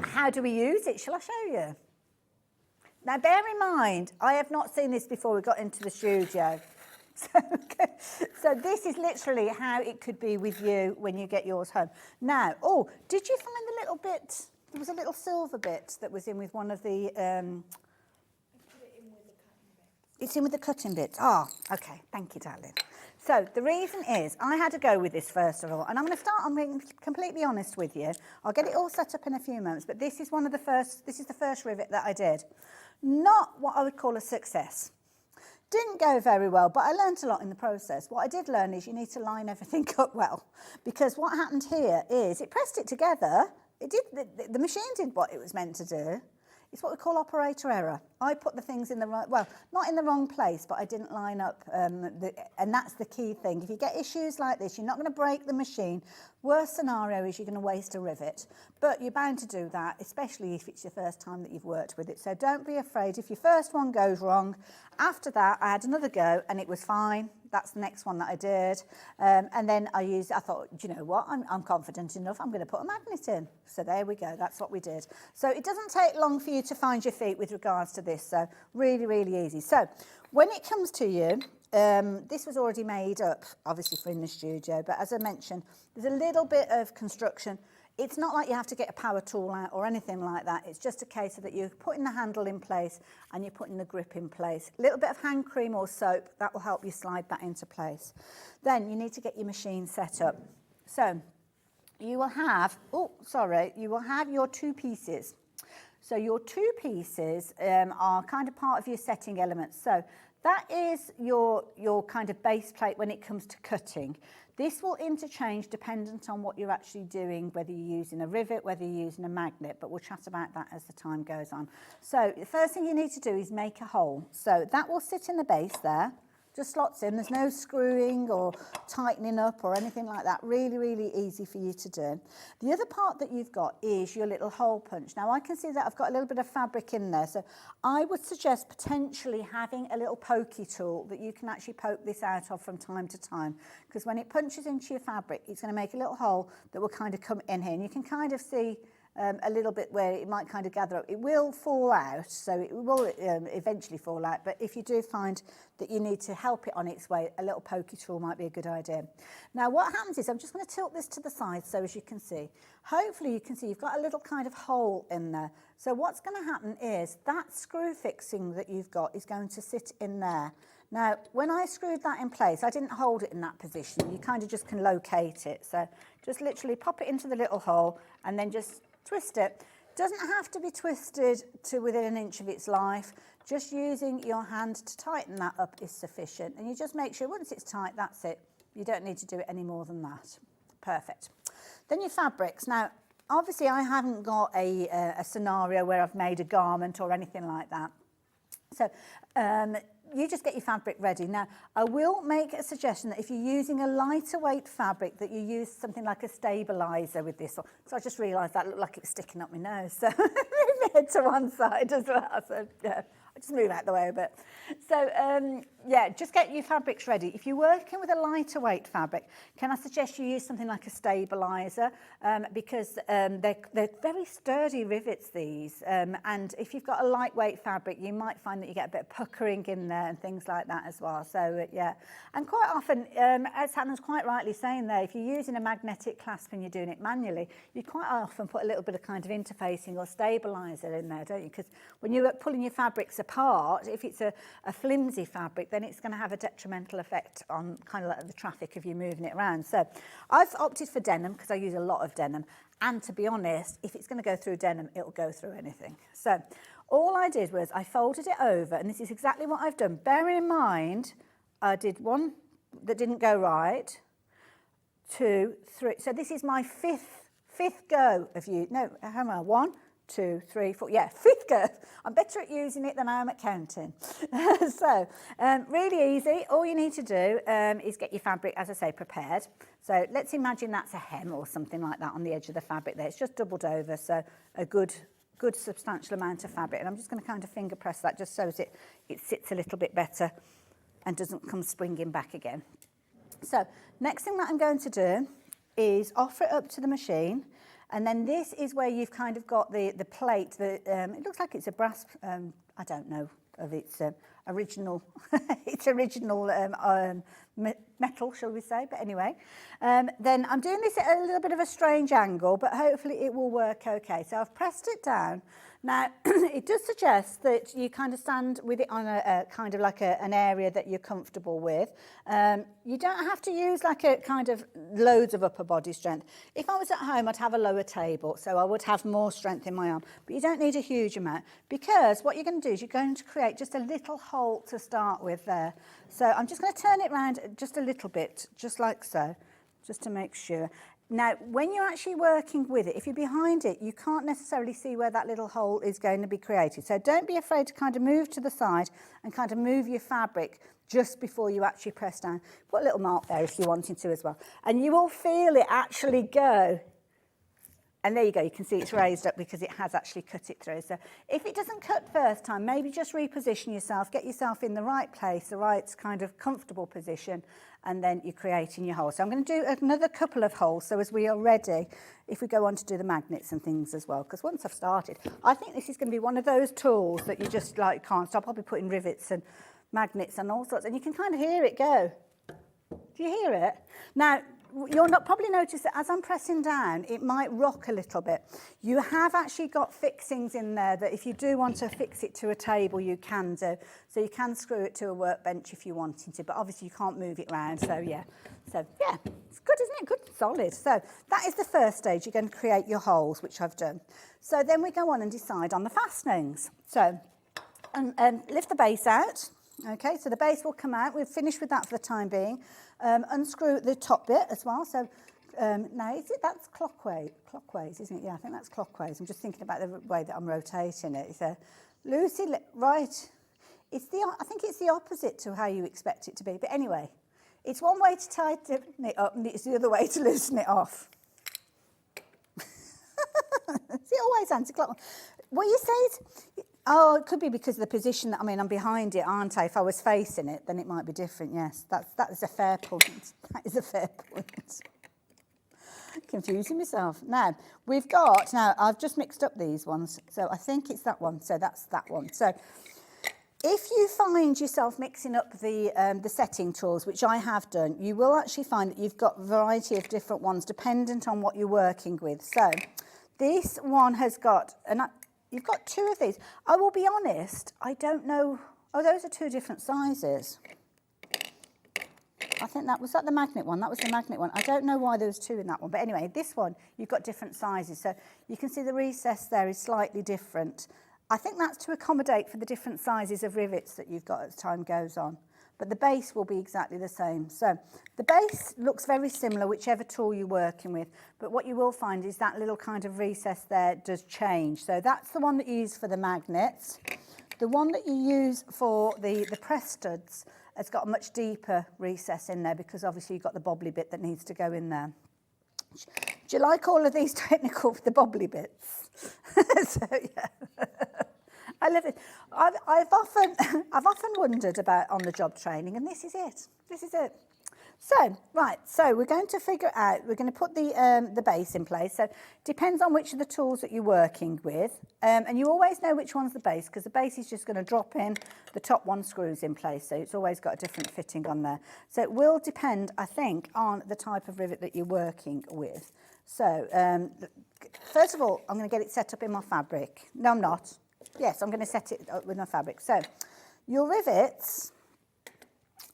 [SPEAKER 3] How do we use it? Shall I show you? Now, bear in mind, I have not seen this before we got into the studio. So this is literally how it could be with you when you get yours home. Now, oh, did you find the little bit? There was a little silver bit that was in with one of the... It's in with the cutting bits. Oh, okay. Thank you, darling. So the reason is I had to go with this first of all, and I'm being completely honest with you. I'll get it all set up in a few moments, but this is the first rivet that I did. Not what I would call a success. Didn't go very well, but I learned a lot in the process. What I did learn is you need to line everything up well, because what happened here is it pressed it together. It did, the machine did what it was meant to do. It's what we call operator error. I put the things in the right, well, not in the wrong place, but I didn't line up, and that's the key thing. If you get issues like this, you're not going to break the machine. Worst scenario is you're going to waste a rivet, but you're bound to do that, especially if it's your first time that you've worked with it. So don't be afraid if your first one goes wrong. After that, I had another go and it was fine. That's the next one that I did. And then I thought, do you know what? I'm confident enough. I'm going to put a magnet in. So there we go. That's what we did. So it doesn't take long for you to find your feet with regards to this. So really, really easy. So when it comes to you, this was already made up, obviously, for in the studio. But as I mentioned, there's a little bit of construction. It's not like you have to get a power tool out or anything like that. It's just a case of that you're putting the handle in place and you're putting the grip in place. A little bit of hand cream or soap, that will help you slide that into place. Then you need to get your machine set up. So you will have, you will have your 2 pieces. So your 2 pieces are kind of part of your setting elements. So that is your kind of base plate when it comes to cutting. This will interchange dependent on what you're actually doing, whether you're using a rivet, whether you're using a magnet, but we'll chat about that as the time goes on. So the first thing you need to do is make a hole. So that will sit in the base there, just slots in. There's no screwing or tightening up or anything like that. Really, really easy for you to do. The other part that you've got is your little hole punch. Now I can see that I've got a little bit of fabric in there. So I would suggest potentially having a little pokey tool that you can actually poke this out of from time to time. Because when it punches into your fabric, it's going to make a little hole that will kind of come in here. And you can kind of see a little bit where it might kind of gather up. It will fall out, so it will eventually fall out, but if you do find that you need to help it on its way, a little pokey tool might be a good idea. Now what happens is, I'm just going to tilt this to the side so as you can see. Hopefully you can see you've got a little kind of hole in there. So what's going to happen is that screw fixing that you've got is going to sit in there. Now, when I screwed that in place, I didn't hold it in that position. You kind of just can locate it. So just literally pop it into the little hole and then just twist it. Doesn't have to be twisted to within an inch of its life. Just using your hand to tighten that up is sufficient. And you just make sure once it's tight, that's it. You don't need to do it any more than that. Perfect. Then your fabrics. Now, obviously I haven't got a scenario where I've made a garment or anything like that. So you just get your fabric ready. Now, I will make a suggestion that if you're using a lighter weight fabric, that you use something like a stabiliser with this. So I just realised that looked like it was sticking up my nose. So move my head to one side as well. So yeah, I just move out the way a bit. So yeah, just get your fabrics ready. If you're working with a lighter weight fabric, can I suggest you use something like a stabiliser because they're very sturdy rivets, these. And if you've got a lightweight fabric, you might find that you get a bit of puckering in there and things like that as well. So yeah, and quite often, as Hannah's quite rightly saying there, if you're using a magnetic clasp and you're doing it manually, you quite often put a little bit of kind of interfacing or stabiliser in there, don't you? Because when you're pulling your fabrics apart, if it's a flimsy fabric, then it's going to have a detrimental effect on kind of like the traffic of you moving it around. So I've opted for denim because I use a lot of denim. And to be honest, if it's going to go through denim, it'll go through anything. So all I did was I folded it over, and this is exactly what I've done. Bearing in mind, I did one that didn't go right, 2, 3. So this is my fifth go of you. No, how am I? 1, 2, 3, 4. Yeah, 5th go. I'm better at using it than I am at counting. So really easy. All you need to do is get your fabric, as I say, prepared. So let's imagine that's a hem or something like that on the edge of the fabric there. It's just doubled over, so a good substantial amount of fabric. And I'm just going to kind of finger press that just so that it sits a little bit better and doesn't come springing back again. So next thing that I'm going to do is offer it up to the machine. And then this is where you've kind of got the plate. It looks like it's a brass, I don't know of its original, metal, shall we say, but anyway. Then I'm doing this at a little bit of a strange angle, but hopefully it will work okay. So I've pressed it down. Now, it does suggest that you kind of stand with it on a kind of like an area that you're comfortable with. You don't have to use like a kind of loads of upper body strength. If I was at home, I'd have a lower table, so I would have more strength in my arm. But you don't need a huge amount, because what you're going to do is you're going to create just a little hole to start with there. So I'm just going to turn it around just a little bit, just like so, just to make sure. Now, when you're actually working with it, if you're behind it, you can't necessarily see where that little hole is going to be created. So don't be afraid to kind of move to the side and kind of move your fabric just before you actually press down. Put a little mark there if you're wanting to as well. And you will feel it actually go. And there you go, you can see it's raised up because it has actually cut it through. So if it doesn't cut first time, maybe just reposition yourself, get yourself in the right place, the right kind of comfortable position, and then you're creating your hole. So I'm going to do another couple of holes, so as we are ready, if we go on to do the magnets and things as well, because once I've started, I think this is going to be one of those tools that you just like can't stop. I'll be putting rivets and magnets and all sorts, and you can kind of hear it go. Do you hear it? Now, you'll probably notice that as I'm pressing down, it might rock a little bit. You have actually got fixings in there that if you do want to fix it to a table, you can do. So you can screw it to a workbench if you wanted to, but obviously you can't move it around, so yeah. So yeah, it's good, isn't it? Good, solid. So that is the first stage. You're going to create your holes, which I've done. So then we go on and decide on the fastenings. So lift the base out. Okay, so the base will come out. We've finished with that for the time being. Unscrew the top bit as well. So now, that's clockwise, isn't it? Yeah, I think that's clockwise. I'm just thinking about the way that I'm rotating it. It's a loosey, right. I think it's the opposite to how you expect it to be. But anyway, it's one way to tighten it up, and it's the other way to loosen it off. See, always anti-clockwise. What you say? Oh, it could be because of the position that I'm behind it, aren't I? If I was facing it, then it might be different. Yes, that is a fair point. That is a fair point. Confusing myself. Now, I've just mixed up these ones. So I think it's that one. So that's that one. So if you find yourself mixing up the setting tools, which I have done, you will actually find that you've got a variety of different ones dependent on what you're working with. So this one has got, you've got two of these. I will be honest, I don't know. Oh, those are two different sizes. I think that was the magnet one. That was the magnet one. I don't know why there was two in that one, but anyway, this one, you've got different sizes. So you can see the recess there is slightly different. I think that's to accommodate for the different sizes of rivets that you've got as time goes on. But the base will be exactly the same. So the base looks very similar, whichever tool you're working with. But what you will find is that little kind of recess there does change. So that's the one that you use for the magnets. The one that you use for the press studs has got a much deeper recess in there because obviously you've got the bobbly bit that needs to go in there. Do you like all of these technical, the bobbly bits? So yeah. I love it. I've often wondered about on-the-job training, and this is it. This is it. So, right, so we're going to figure out, we're going to put the base in place. So, depends on which of the tools that you're working with. And you always know which one's the base, because the base is just going to drop in, the top one screws in place. So, it's always got a different fitting on there. So, it will depend, I think, on the type of rivet that you're working with. So, first of all, I'm going to get it set up in my fabric. No, I'm not. Yes, I'm going to set it up with my fabric. So, your rivets,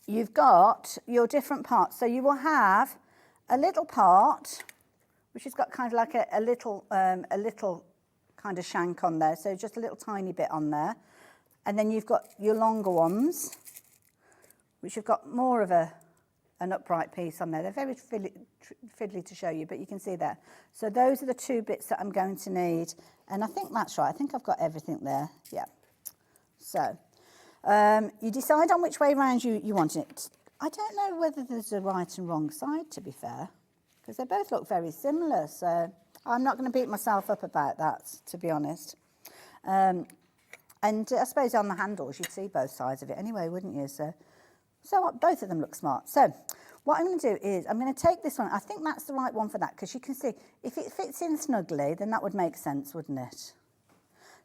[SPEAKER 3] you've got your different parts. So you will have a little part, which has got kind of like a little kind of shank on there. So just a little tiny bit on there. And then you've got your longer ones, which have got more of an upright piece on there. They're very fiddly to show you, but you can see there. So those are the two bits that I'm going to need. And I think that's right. I think I've got everything there. Yeah. So you decide on which way around you want it. I don't know whether there's a right and wrong side, to be fair, because they both look very similar. So I'm not going to beat myself up about that, to be honest. And I suppose on the handles, you'd see both sides of it anyway, wouldn't you? So both of them look smart. So what I'm going to do is I'm going to take this one. I think that's the right one for that, because you can see if it fits in snugly, then that would make sense, wouldn't it?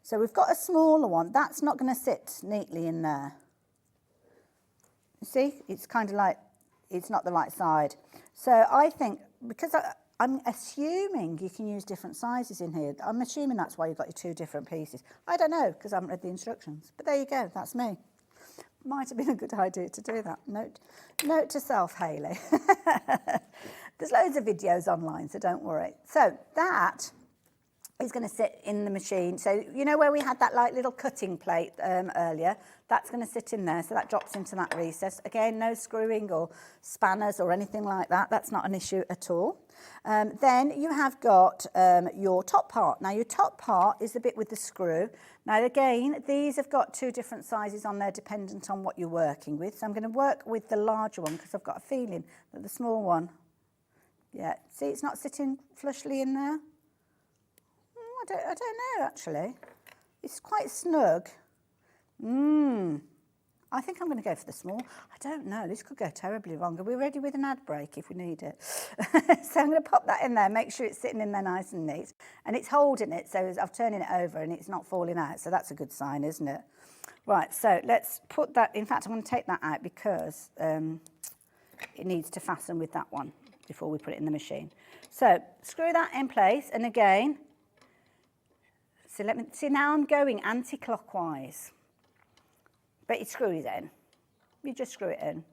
[SPEAKER 3] So we've got a smaller one. That's not going to sit neatly in there. You see, it's kind of like it's not the right side. So I think, because I'm assuming you can use different sizes in here. I'm assuming that's why you've got your two different pieces. I don't know, because I haven't read the instructions. But there you go, that's me. Might have been a good idea to do that. Note to self, Hayley. There's loads of videos online, so don't worry. So that is going to sit in the machine. So you know where we had that like little cutting plate earlier? That's going to sit in there, so that drops into that recess. Again, no screwing or spanners or anything like that. That's not an issue at all. Then you have got your top part. Now your top part is the bit with the screw. Now again, these have got two different sizes on there dependent on what you're working with. So I'm going to work with the larger one because I've got a feeling that the small one, yeah, see it's not sitting flushly in there. I don't know actually. It's quite snug. I think I'm going to go for the small. I don't know, this could go terribly wrong. Are we ready with an ad break if we need it? So I'm going to pop that in there, make sure it's sitting in there nice and neat. And it's holding it, so I'm turning it over and it's not falling out. So that's a good sign, isn't it? Right, so let's put that, in fact I'm going to take that out because it needs to fasten with that one before we put it in the machine. So screw that in place, and again, so let me see, now I'm going anti-clockwise. But it screws in. You just screw it in.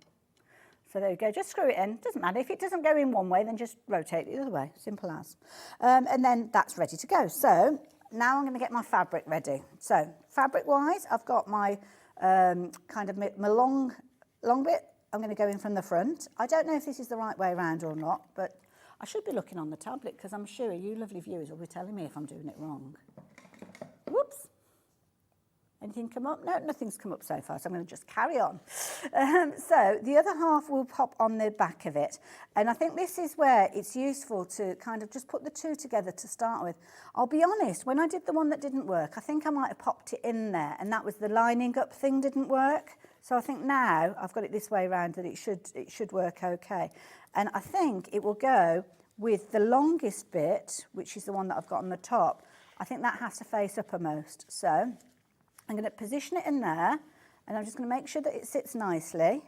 [SPEAKER 3] So there you go, just screw it in. Doesn't matter. If it doesn't go in one way, then just rotate it the other way. Simple as. And then that's ready to go. So now I'm going to get my fabric ready. So fabric-wise, I've got my kind of my long bit. I'm going to go in from the front. I don't know if this is the right way around or not, but I should be looking on the tablet because I'm sure you lovely viewers will be telling me if I'm doing it wrong. Whoops. Anything come up? No, nothing's come up so far, so I'm going to just carry on. So the other half will pop on the back of it. And I think this is where it's useful to kind of just put the two together to start with. I'll be honest, when I did the one that didn't work, I think I might have popped it in there, and that was the lining up thing didn't work. So I think now I've got it this way around that it should work okay. And I think it will go with the longest bit, which is the one that I've got on the top. I think that has to face uppermost. So I'm going to position it in there, and I'm just going to make sure that it sits nicely.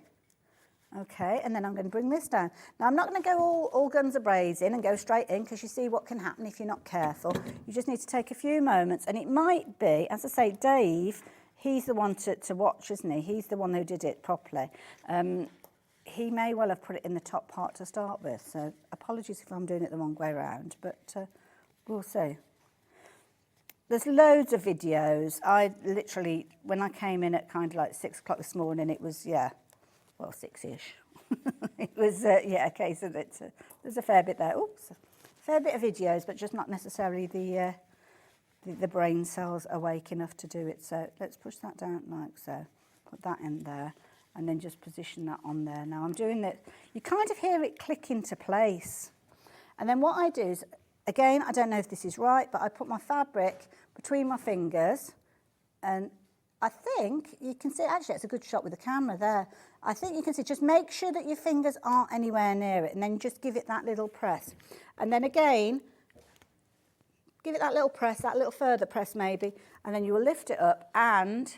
[SPEAKER 3] Okay, and then I'm going to bring this down. Now, I'm not going to go all guns a-blazing and go straight in, because you see what can happen if you're not careful. You just need to take a few moments, and it might be, as I say, Dave, he's the one to watch, isn't he? He's the one who did it properly. he may well have put it in the top part to start with. So apologies if I'm doing it the wrong way around, but we'll see. There's loads of videos. I literally, when I came in at kind of like 6 o'clock this morning, it was, yeah, well, 6-ish. It was, yeah, okay, so there's a fair bit there. Oops, a fair bit of videos, but just not necessarily the brain cells awake enough to do it. So let's push that down like so. Put that in there and then just position that on there. Now I'm doing that. You kind of hear it click into place. And then what I do is, again, I don't know if this is right, but I put my fabric between my fingers, and I think you can see, actually it's a good shot with the camera there. I think you can see, just make sure that your fingers aren't anywhere near it, and then just give it that little press. And then again, give it that little press, that little further press maybe, and then you will lift it up and,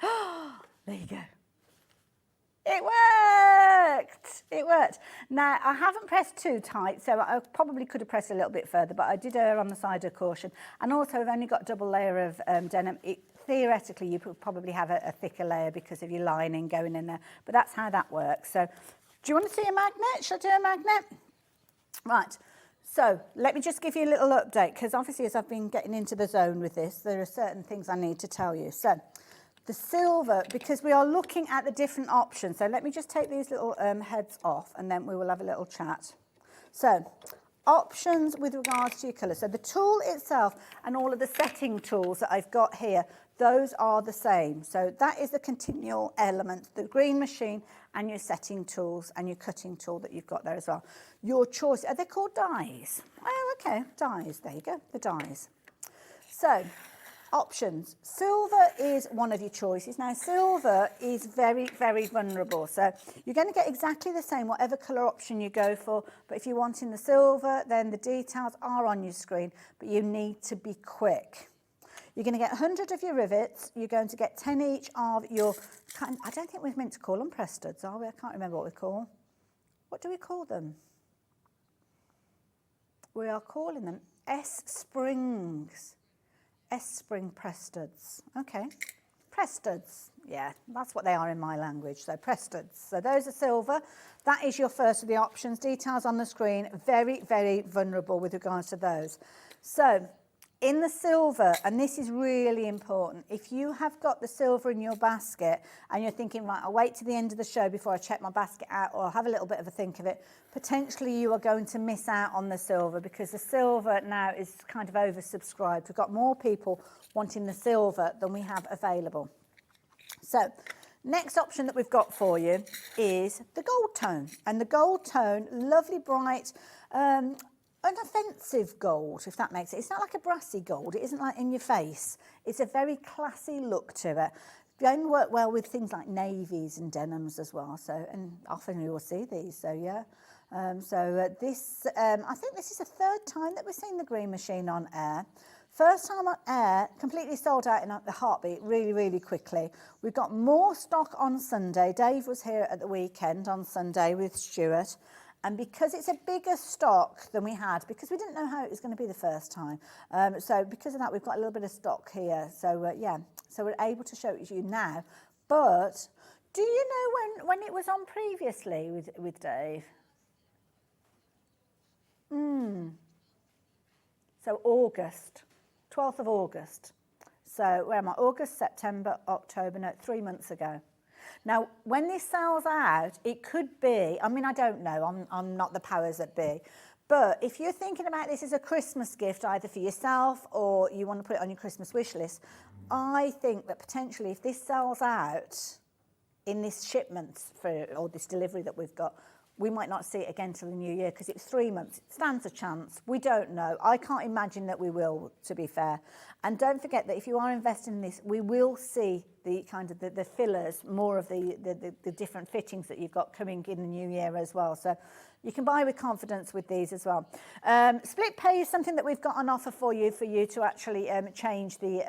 [SPEAKER 3] there you go. It worked! It worked. Now, I haven't pressed too tight, so I probably could have pressed a little bit further, but I did err on the side of caution. And also, I've only got a double layer of denim. Theoretically, you could probably have a thicker layer because of your lining going in there, but that's how that works. So, do you want to see a magnet? Shall I do a magnet? Right. So, let me just give you a little update, because obviously, as I've been getting into the zone with this, there are certain things I need to tell you. So, the silver, because we are looking at the different options. So let me just take these little heads off and then we will have a little chat. So options with regards to your colour. So the tool itself and all of the setting tools that I've got here, those are the same. So that is the continual element, the green machine and your setting tools and your cutting tool that you've got there as well. Your choice, are they called dies? Oh, okay, dies, there you go, the dies. So, options. Silver is one of your choices. Now, silver is very, very vulnerable. So you're going to get exactly the same, whatever colour option you go for. But if you're wanting the silver, then the details are on your screen, but you need to be quick. You're going to get 100 of your rivets. You're going to get 10 each of your, I don't think we're meant to call them press studs, are we? I can't remember what we call. What do we call them? We are calling them S-springs. S-spring press studs. Okay, press studs. Yeah, that's what they are in my language. So press studs. So those are silver. That is your first of the options. Details on the screen. Very, very vulnerable with regards to those. So in the silver, and this is really important, if you have got the silver in your basket and you're thinking, right, I'll wait to the end of the show before I check my basket out, or I'll have a little bit of a think of it, potentially you are going to miss out on the silver, because the silver now is kind of oversubscribed. We've got more people wanting the silver than we have available. So next option that we've got for you is the gold tone. And the gold tone, lovely, bright, unoffensive gold, if that makes it. It's not like a brassy gold. It isn't like in your face. It's a very classy look to it. Going to work well with things like navies and denims as well. So, and often you will see these. So yeah. This, I think this is the third time that we've seen the green machine on air. First time on air, completely sold out in the heartbeat, really, really quickly. We've got more stock on Sunday. Dave was here at the weekend on Sunday with Stuart. And because it's a bigger stock than we had, because we didn't know how it was going to be the first time. So because of that, we've got a little bit of stock here. So yeah, so we're able to show it to you now. But do you know when it was on previously with Dave? So August, 12th of August. So where am I? August, September, October, no, 3 months ago. Now, when this sells out, it could be, I mean, I don't know, I'm not the powers that be, but if you're thinking about this as a Christmas gift, either for yourself or you want to put it on your Christmas wish list, I think that potentially if this sells out in this shipment or this delivery that we've got, we might not see it again till the new year, because it's 3 months. It stands a chance. We don't know. I can't imagine that we will, to be fair. And don't forget that if you are investing in this, we will see the kind of the fillers, more of the different fittings that you've got coming in the new year as well. So you can buy with confidence with these as well. Split pay is something that we've got on offer for you to actually change the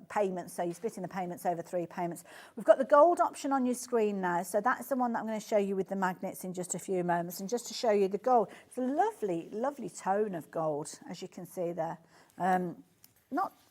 [SPEAKER 3] payments. So you're splitting the payments over 3 payments. We've got the gold option on your screen now. So that's the one that I'm going to show you with the magnets in just a few moments. And just to show you the gold, it's a lovely, lovely tone of gold, as you can see there.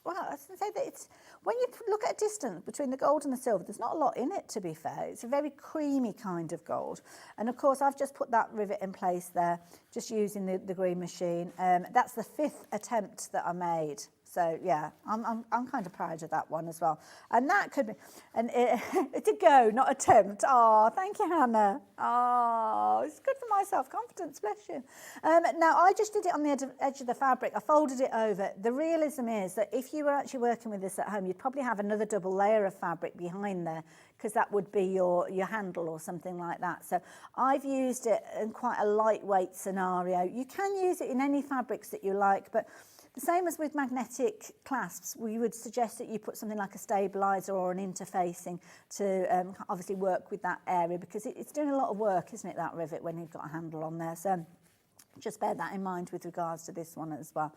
[SPEAKER 3] well, I was going to say that it's, when you look at a distance between the gold and the silver, there's not a lot in it, to be fair. It's a very creamy kind of gold. And of course, I've just put that rivet in place there, just using the green machine. That's the 5th attempt that I made. So yeah, I'm kind of proud of that one as well. And that could be, and it's a go, not attempt. Oh, thank you, Hannah. Oh, it's good for my self-confidence, bless you. Now, I just did it on the edge of the fabric. I folded it over. The realism is that if you were actually working with this at home, you'd probably have another double layer of fabric behind there, because that would be your handle or something like that. So I've used it in quite a lightweight scenario. You can use it in any fabrics that you like, but the same as with magnetic clasps, we would suggest that you put something like a stabiliser or an interfacing to obviously work with that area, because it's doing a lot of work, isn't it, that rivet, when you've got a handle on there. So just bear that in mind with regards to this one as well.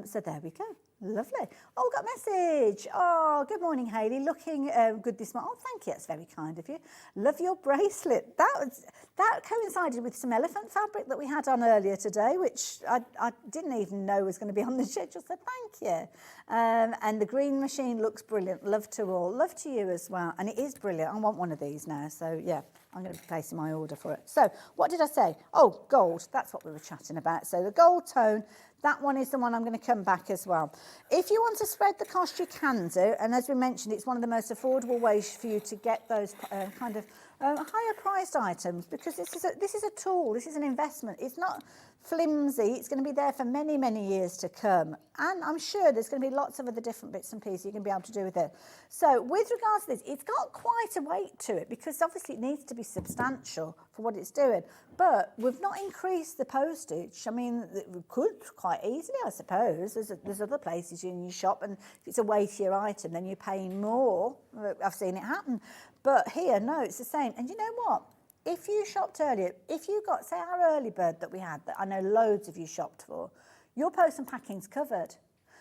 [SPEAKER 3] So there we go. Lovely. Oh, got a message. Oh, good morning, Hayley. Looking good this morning. Oh, thank you. That's very kind of you. Love your bracelet. That coincided with some elephant fabric that we had on earlier today, which I didn't even know was going to be on the schedule. So thank you. And the green machine looks brilliant. Love to all. Love to you as well. And it is brilliant. I want one of these now. So yeah, I'm going to be placing my order for it. So what did I say? Oh, gold. That's what we were chatting about. So the gold tone. That one is the one I'm going to come back as well. If you want to spread the cost, you can do. And as we mentioned, it's one of the most affordable ways for you to get those kind of higher priced items, because this is a tool, this is an investment. It's not flimsy, it's going to be there for many, many years to come. And I'm sure there's going to be lots of other different bits and pieces you can be able to do with it. So with regards to this, it's got quite a weight to it, because obviously it needs to be substantial for what it's doing. But we've not increased the postage. I mean, we could quite easily, I suppose. There's other places in your shop, and if it's a weightier item, then you're paying more. I've seen it happen. But here, no, it's the same. And you know what? If you shopped earlier, if you got, say, our early bird that we had, that I know loads of you shopped for, your post and packing's covered.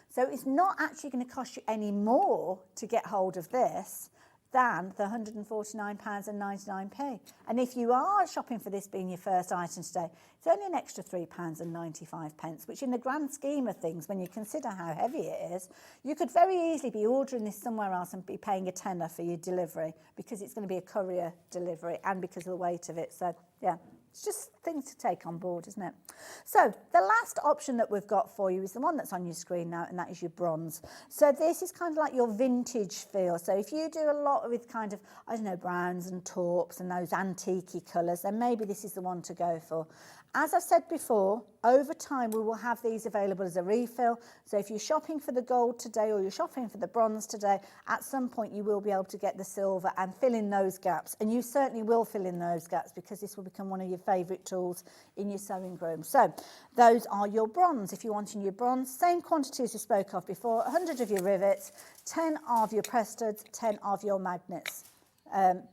[SPEAKER 3] So it's not actually going to cost you any more to get hold of this than the £149.99. And if you are shopping for this being your first item today, it's only an extra £3.95, which in the grand scheme of things, when you consider how heavy it is, you could very easily be ordering this somewhere else and be paying a tenner for your delivery, because it's going to be a courier delivery and because of the weight of it. So yeah, it's just things to take on board, isn't it? So the last option that we've got for you is the one that's on your screen now, and that is your bronze. So this is kind of like your vintage feel. So if you do a lot with kind of, I don't know, browns and taupes and those antique-y colours, then maybe this is the one to go for. As I've said before, over time we will have these available as a refill. So if you're shopping for the gold today or you're shopping for the bronze today, at some point you will be able to get the silver and fill in those gaps. And you certainly will fill in those gaps, because this will become one of your favourite tools in your sewing room. So those are your bronze. If you're wanting your bronze, same quantity as we spoke of before, 100 of your rivets, 10 of your press studs, 10 of your magnets.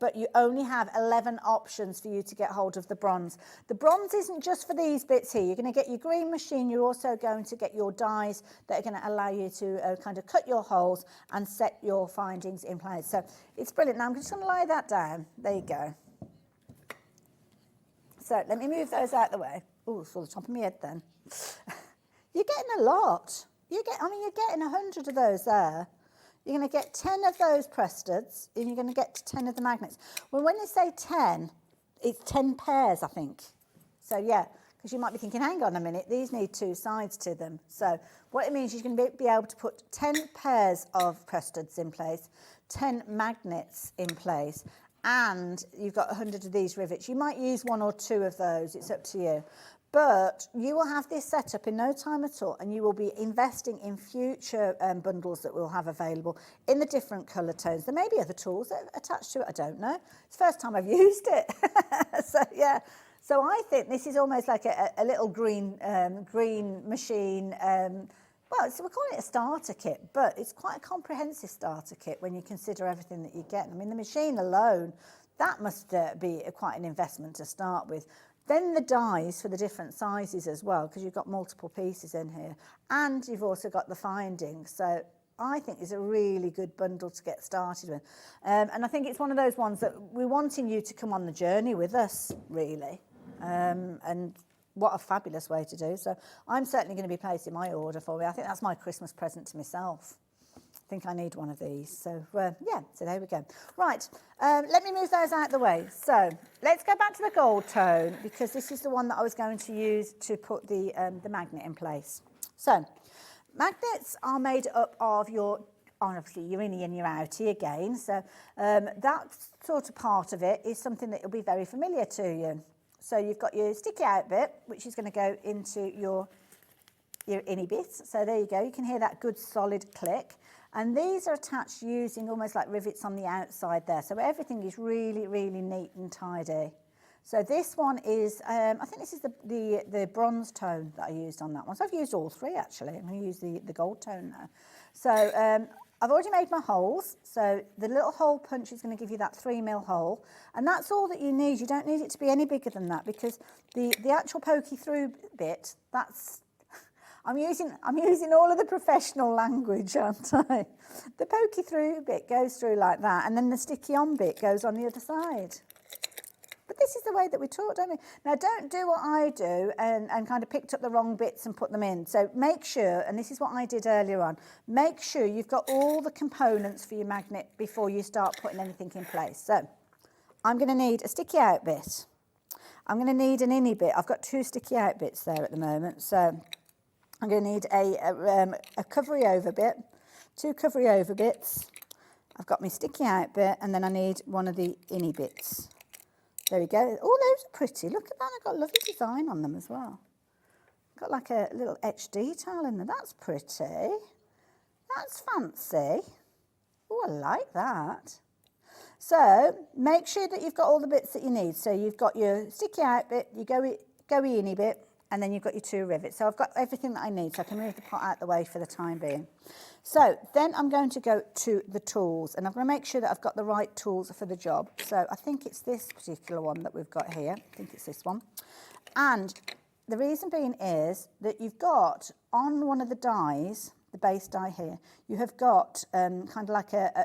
[SPEAKER 3] But you only have 11 options for you to get hold of the bronze. The bronze isn't just for these bits here. You're going to get your green machine. You're also going to get your dies that are going to allow you to kind of cut your holes and set your findings in place. So it's brilliant. Now I'm just going to lie that down. There you go. So let me move those out of the way. Oh, it's for the top of my head then. You're getting a lot. You're getting 100 of those there. You're going to get 10 of those press studs, and you're going to get 10 of the magnets. Well, when you say 10, it's 10 pairs, I think. So, yeah, because you might be thinking, hang on a minute, these need 2 sides to them. So what it means is you're going to be able to put 10 pairs of press studs in place, 10 magnets in place, and you've got 100 of these rivets. You might use 1 or 2 of those. It's up to you. But you will have this set up in no time at all, and you will be investing in future bundles that we'll have available in the different colour tones. There may be other tools that are attached to it, I don't know. It's the first time I've used it. So, yeah. So I think this is almost like a little green machine. Well, so we're calling it a starter kit, but it's quite a comprehensive starter kit when you consider everything that you get. I mean, the machine alone, that must be quite an investment to start with. Then the dies for the different sizes as well, because you've got multiple pieces in here. And you've also got the findings. So I think it's a really good bundle to get started with. And I think it's one of those ones that we're wanting you to come on the journey with us, really. And what a fabulous way to do. So I'm certainly going to be placing my order for you. I think that's my Christmas present to myself. think I need one of these. So yeah, so there we go. Right, let me move those out of the way. So let's go back to the gold tone, because this is the one that I was going to use to put the magnet in place. So magnets are made up of obviously your innie and your outie again. So that sort of part of it is something that will be very familiar to you. So you've got your sticky out bit, which is going to go into your innie bits. So there you go, you can hear that good solid click. And these are attached using almost like rivets on the outside there. So everything is really, really neat and tidy. So this one is, I think this is the bronze tone that I used on that one. So I've used all three actually. I'm going to use the gold tone now. So I've already made my holes. So the little hole punch is going to give you that 3mm hole. And that's all that you need. You don't need it to be any bigger than that, because the actual pokey through bit, that's, I'm using all of the professional language, aren't I? The pokey through bit goes through like that, and then the sticky on bit goes on the other side. But this is the way that we taught, don't we? Now, don't do what I do and kind of picked up the wrong bits and put them in. So make sure, and this is what I did earlier on, make sure you've got all the components for your magnet before you start putting anything in place. So I'm going to need a sticky out bit. I'm going to need an innie bit. I've got 2 sticky out bits there at the moment. So I'm going to need a covery over bit, 2 covery over bits. I've got my sticky out bit, and then I need one of the innie bits. There we go. Oh, those are pretty. Look at that. I've got a lovely design on them as well. Got like a little etched detail in there. That's pretty. That's fancy. Oh, I like that. So make sure that you've got all the bits that you need. So you've got your sticky out bit, your go-y innie bit, and then you've got your 2 rivets. So I've got everything that I need, so I can move the pot out of the way for the time being. So then I'm going to go to the tools, and I'm going to make sure that I've got the right tools for the job. So I think it's this particular one that we've got here. I think it's this one. And the reason being is that you've got on one of the dies, the base die here, you have got kind of like a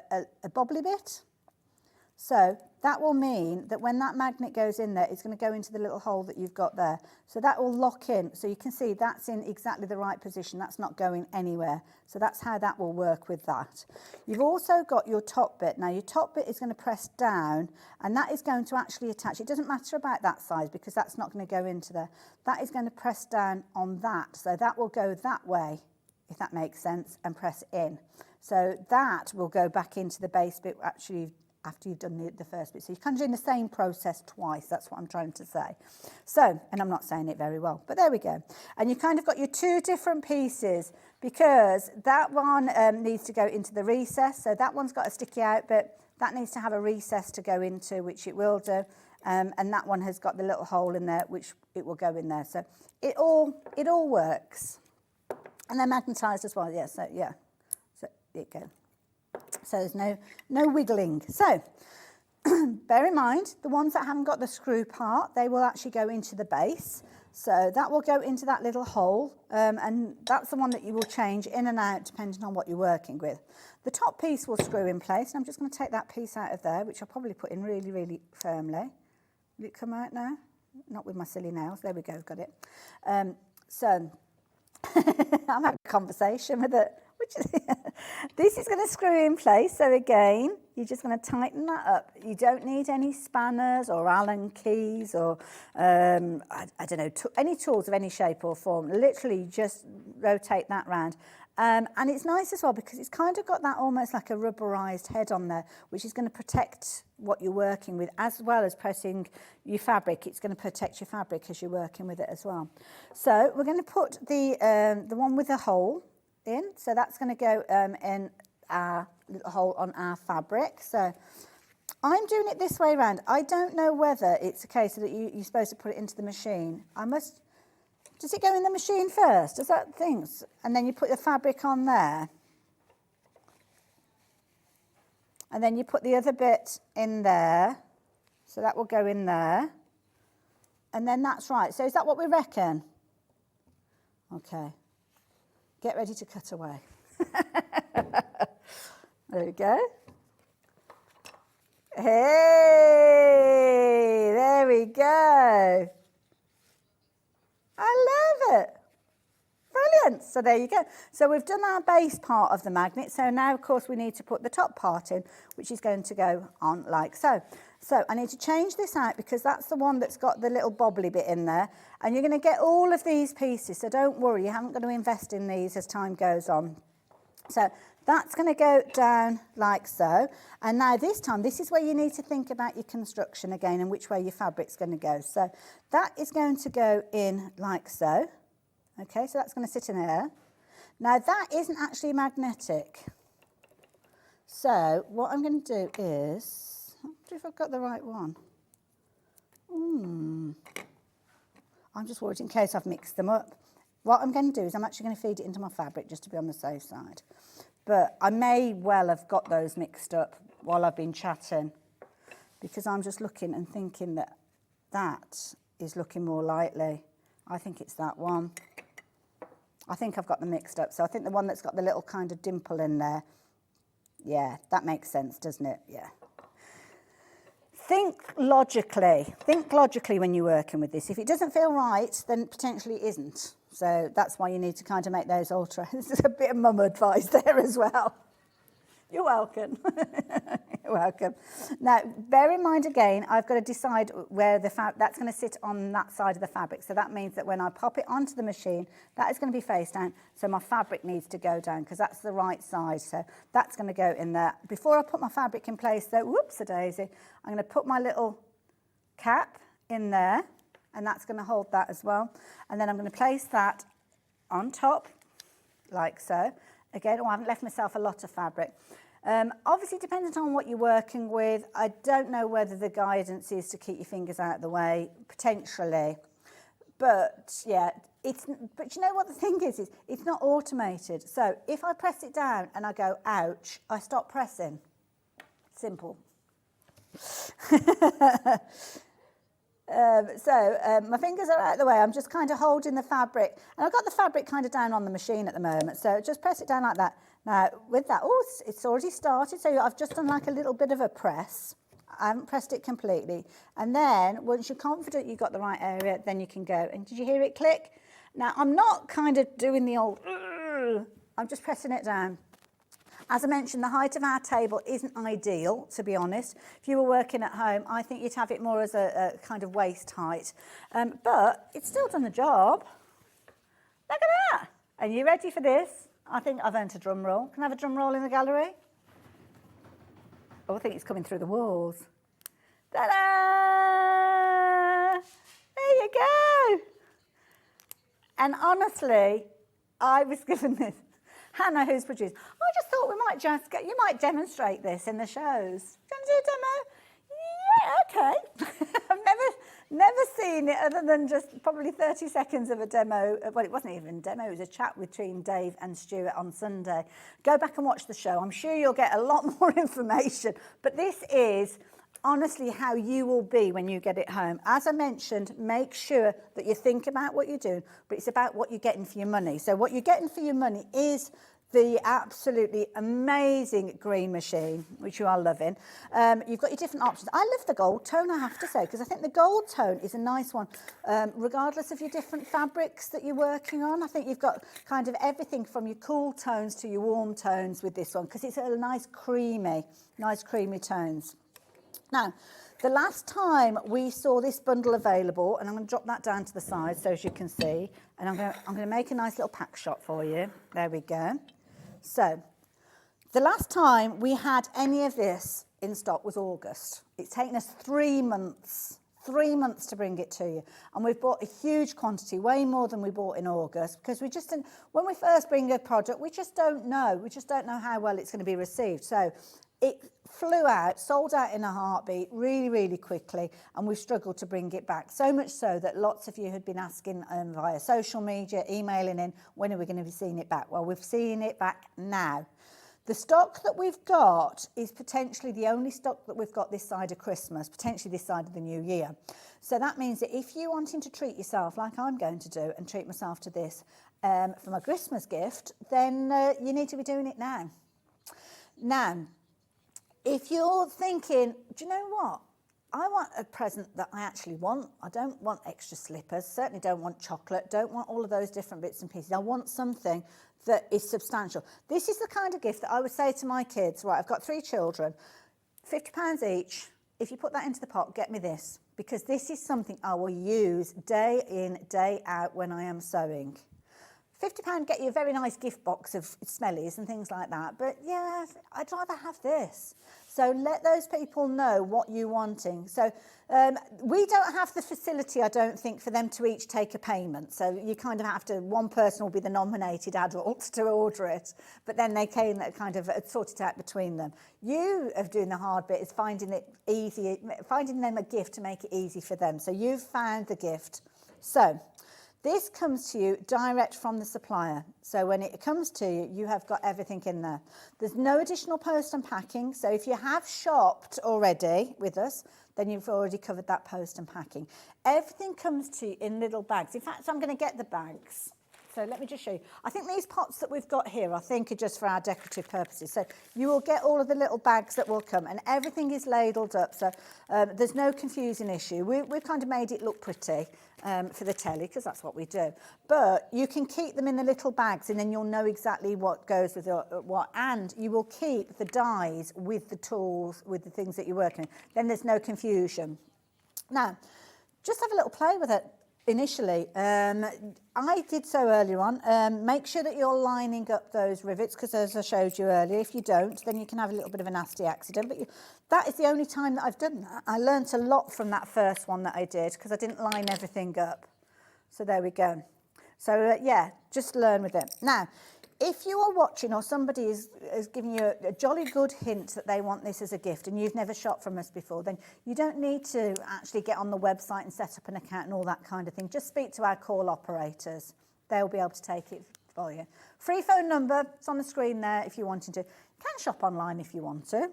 [SPEAKER 3] bobbly bit. So that will mean that when that magnet goes in there, it's going to go into the little hole that you've got there. So that will lock in. So you can see that's in exactly the right position. That's not going anywhere. So that's how that will work with that. You've also got your top bit. Now your top bit is going to press down, and that is going to actually attach. It doesn't matter about that size, because that's not going to go into there. That is going to press down on that. So that will go that way, if that makes sense, and press in. So that will go back into the base bit actually after you've done the first bit. So you're kind of doing the same process twice. That's what I'm trying to say. So, and I'm not saying it very well, but there we go. And you've kind of got your 2 different pieces, because that one needs to go into the recess. So that one's got a sticky out bit. That needs to have a recess to go into, which it will do. And that one has got the little hole in there, which it will go in there. So it all works. And they're magnetised as well. Yeah, so yeah. So there you go. So there's no wiggling. So bear in mind, the ones that haven't got the screw part, they will actually go into the base. So that will go into that little hole, and that's the one that you will change in and out depending on what you're working with. The top piece will screw in place, and I'm just going to take that piece out of there, which I'll probably put in really, really firmly. Will it come out now? Not with my silly nails. There we go, got it. So I'm having a conversation with it. This is going to screw in place. So again, you're just going to tighten that up. You don't need any spanners or Allen keys or, I don't know, any tools of any shape or form. Literally just rotate that round. And it's nice as well, because it's kind of got that almost like a rubberized head on there, which is going to protect what you're working with, as well as pressing your fabric. It's going to protect your fabric as you're working with it as well. So we're going to put the one with the hole in. So that's going to go in our little hole on our fabric. So I'm doing it this way around. I don't know whether it's a case that you're supposed to put it into the machine. Does it go in the machine first? Does that things? And then you put the fabric on there. And then you put the other bit in there. So that will go in there. And then that's right. So is that what we reckon? Okay. Get ready to cut away. There we go. Hey, there we go. I love it. Brilliant. So there you go. So we've done our base part of the magnet. So now, of course, we need to put the top part in, which is going to go on like so. So I need to change this out because that's the one that's got the little bobbly bit in there. And you're going to get all of these pieces. So don't worry, you haven't got to invest in these as time goes on. So that's going to go down like so. And now this time, this is where you need to think about your construction again and which way your fabric's going to go. So that is going to go in like so. Okay, so that's going to sit in there. Now that isn't actually magnetic. So what I'm going to do is, I wonder if I've got the right one. I'm just worried in case I've mixed them up. What I'm going to do is I'm actually going to feed it into my fabric just to be on the safe side. But I may well have got those mixed up while I've been chatting because I'm just looking and thinking that that is looking more likely. I think it's that one. I think I've got them mixed up. So I think the one that's got the little kind of dimple in there, yeah, that makes sense, doesn't it? Yeah. Think logically when you're working with this. If it doesn't feel right, then potentially it isn't. So that's why you need to kind of make those alterations. This is a bit of mum advice there as well. You're welcome. You're welcome. Now, bear in mind again, I've got to decide where that's going to sit on that side of the fabric. So that means that when I pop it onto the machine, that is going to be face down. So my fabric needs to go down because that's the right size. So that's going to go in there. Before I put my fabric in place, though, whoops-a-daisy, I'm going to put my little cap in there. And that's going to hold that as well. And then I'm going to place that on top, like so. Again, I haven't left myself a lot of fabric. Obviously, dependent on what you're working with, I don't know whether the guidance is to keep your fingers out of the way, potentially. But, yeah, but you know what the thing is it's not automated. So if I press it down and I go, ouch, I stop pressing. Simple. My fingers are out of the way. I'm just kind of holding the fabric. And I've got the fabric kind of down on the machine at the moment. So just press it down like that. Now, with that, oh, it's already started. So I've just done like a little bit of a press. I haven't pressed it completely. And then once you're confident you've got the right area, then you can go. And did you hear it click? Now, I'm not kind of doing the old, I'm just pressing it down. As I mentioned, the height of our table isn't ideal, to be honest. If you were working at home, I think you'd have it more as a kind of waist height. But it's still done the job. Look at that. Are you ready for this? I think I've earned a drum roll. Can I have a drum roll in the gallery? Oh, I think it's coming through the walls. Ta-da! There you go. And honestly, I was given this. Hannah, who's produced, I just thought we might you might demonstrate this in the shows. Do you want to do a demo? Yeah, okay. I've never seen it other than just probably 30 seconds of a demo. Well, it wasn't even a demo, it was a chat between Dave and Stuart on Sunday. Go back and watch the show. I'm sure you'll get a lot more information. But this is honestly how you will be when you get it home. As I mentioned, make sure that you think about what you're doing, but it's about what you're getting for your money. So what you're getting for your money is the absolutely amazing green machine, which you are loving. You've got your different options. I love the gold tone, I have to say, because I think the gold tone is a nice one, regardless of your different fabrics that you're working on. I think you've got kind of everything from your cool tones to your warm tones with this one, because it's a nice creamy tones. Now, the last time we saw this bundle available, and I'm going to drop that down to the side so as you can see, and I'm going to make a nice little pack shot for you. There we go. So, the last time we had any of this in stock was August. It's taken us 3 months to bring it to you. And we've bought a huge quantity, way more than we bought in August, because we just didn't, when we first bring a product, we just don't know. We just don't know how well it's going to be received. So it flew out, sold out in a heartbeat, really, really quickly, and we've struggled to bring it back. So much so that lots of you had been asking via social media, emailing in, when are we going to be seeing it back? Well, we've seen it back now. The stock that we've got is potentially the only stock that we've got this side of Christmas, potentially this side of the new year. So that means that if you're wanting to treat yourself, like I'm going to do, and treat myself to this for my Christmas gift, then you need to be doing it now. Now, if you're thinking, do you know what? I want a present that I actually want. I don't want extra slippers, certainly don't want chocolate, don't want all of those different bits and pieces. I want something that is substantial. This is the kind of gift that I would say to my kids, right, I've got 3 children, £50 each. If you put that into the pot, get me this, because this is something I will use day in, day out when I am sewing. £50 get you a very nice gift box of smellies and things like that, but yeah, I'd rather have this. So let those people know what you're wanting. So we don't have the facility, I don't think, for them to each take a payment. So you kind of have to, one person will be the nominated adult to order it, but then they can kind of sort it out between them. You are doing the hard bit, is finding it easy, finding them a gift to make it easy for them. So you've found the gift. So this comes to you direct from the supplier. So when it comes to you, you have got everything in there. There's no additional post and packing. So if you have shopped already with us, then you've already covered that post and packing. Everything comes to you in little bags. In fact, I'm going to get the bags. So let me just show you. I think these pots that we've got here, I think, are just for our decorative purposes. So you will get all of the little bags that will come, and everything is ladled up. So there's no confusing issue. We've kind of made it look pretty for the telly, because that's what we do. But you can keep them in the little bags, and then you'll know exactly what goes with what. And you will keep the dies with the tools, with the things that you're working with. Then there's no confusion. Now, just have a little play with it. Initially, I did so earlier on. Make sure that you're lining up those rivets, because as I showed you earlier, if you don't, then you can have a little bit of a nasty accident. But that is the only time that I've done that. I learnt a lot from that first one that I did, because I didn't line everything up. So there we go. So yeah, just learn with it. Now, if you are watching, or somebody is giving you a jolly good hint that they want this as a gift, and you've never shopped from us before, then you don't need to actually get on the website and set up an account and all that kind of thing. Just speak to our call operators. They'll be able to take it for you. Free phone number, it's on the screen there if you're wanting to. You can shop online if you want to.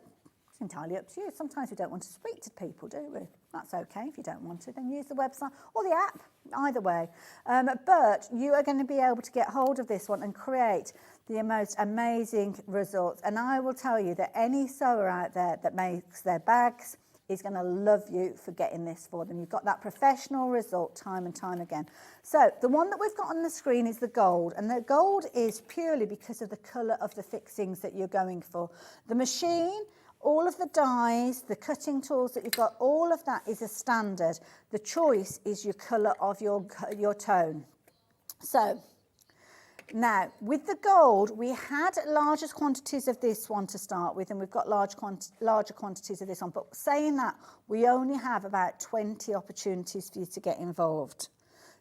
[SPEAKER 3] It's entirely up to you. Sometimes we don't want to speak to people, do we? That's okay. If you don't want to, then use the website or the app, either way. But you are going to be able to get hold of this one and create the most amazing results. And I will tell you that any sewer out there that makes their bags is going to love you for getting this for them. You've got that professional result time and time again. So the one that we've got on the screen is the gold, and the gold is purely because of the colour of the fixings that you're going for. The machine, all of the dies, the cutting tools that you've got, all of that is a standard. The choice is your colour of your tone. So now, with the gold, we had larger quantities of this one to start with, and we've got larger quantities of this one. But saying that, we only have about 20 opportunities for you to get involved.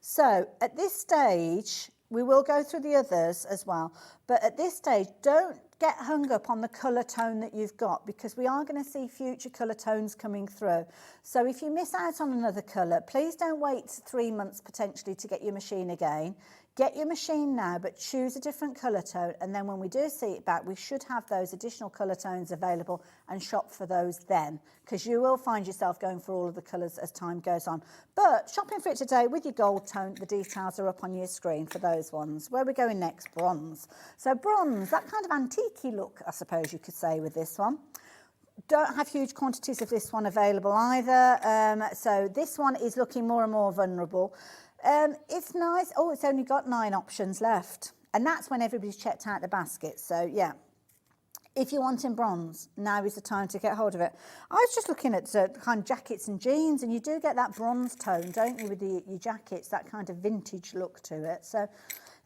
[SPEAKER 3] So at this stage, we will go through the others as well. But at this stage, don't get hung up on the colour tone that you've got, because we are going to see future colour tones coming through. So if you miss out on another colour, please don't wait 3 months potentially to get your machine again. Get your machine now, but choose a different colour tone, and then when we do see it back, we should have those additional colour tones available, and shop for those then, because you will find yourself going for all of the colours as time goes on. But shopping for it today with your gold tone, the details are up on your screen for those ones. Where are we going next? Bronze. So bronze, that kind of antique-y look, I suppose you could say, with this one. Don't have huge quantities of this one available either, so this one is looking more and more vulnerable. It's nice. Oh, it's only got 9 options left, and that's when everybody's checked out the basket. So yeah, if you're wanting bronze, now is the time to get hold of it. I was just looking at kind of jackets and jeans, and you do get that bronze tone, don't you, with your jackets, that kind of vintage look to it. So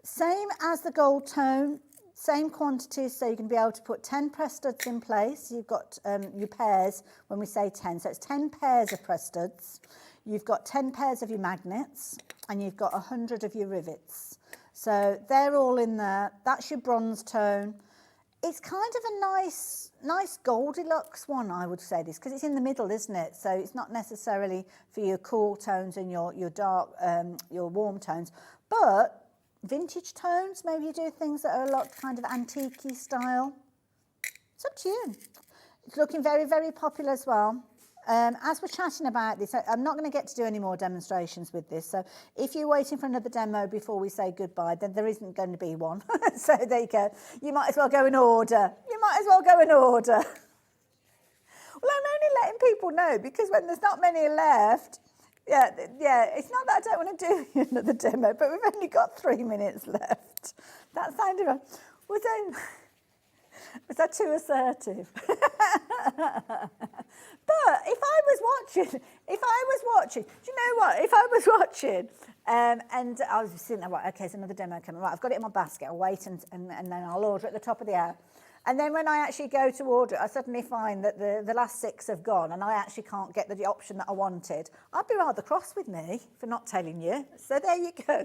[SPEAKER 3] same as the gold tone, same quantities, so you can be able to put 10 press studs in place. You've got your pairs when we say 10, so it's 10 pairs of press studs. You've got 10 pairs of your magnets, and you've got 100 of your rivets. So they're all in there. That's your bronze tone. It's kind of a nice Goldilocks one, I would say this, because it's in the middle, isn't it? So it's not necessarily for your cool tones and your dark, your warm tones, but vintage tones, maybe you do things that are a lot kind of antique-y style. It's up to you. It's looking very, very popular as well. As we're chatting about this, I'm not going to get to do any more demonstrations with this. So if you're waiting for another demo before we say goodbye, then there isn't going to be one. So there you go. You might as well go in order. You might as well go in order. Well, I'm only letting people know because when there's not many left, yeah, it's not that I don't want to do another demo, but we've only got 3 minutes left. That sounded right. Was I too assertive? But if I was watching, do you know what? If I was watching, and I was sitting there, right, okay, it's another demo coming. Right, I've got it in my basket. I'll wait and then I'll order at the top of the hour. And then when I actually go to order it, I suddenly find that the last 6 have gone and I actually can't get the option that I wanted. I'd be rather cross with me for not telling you. So there you go.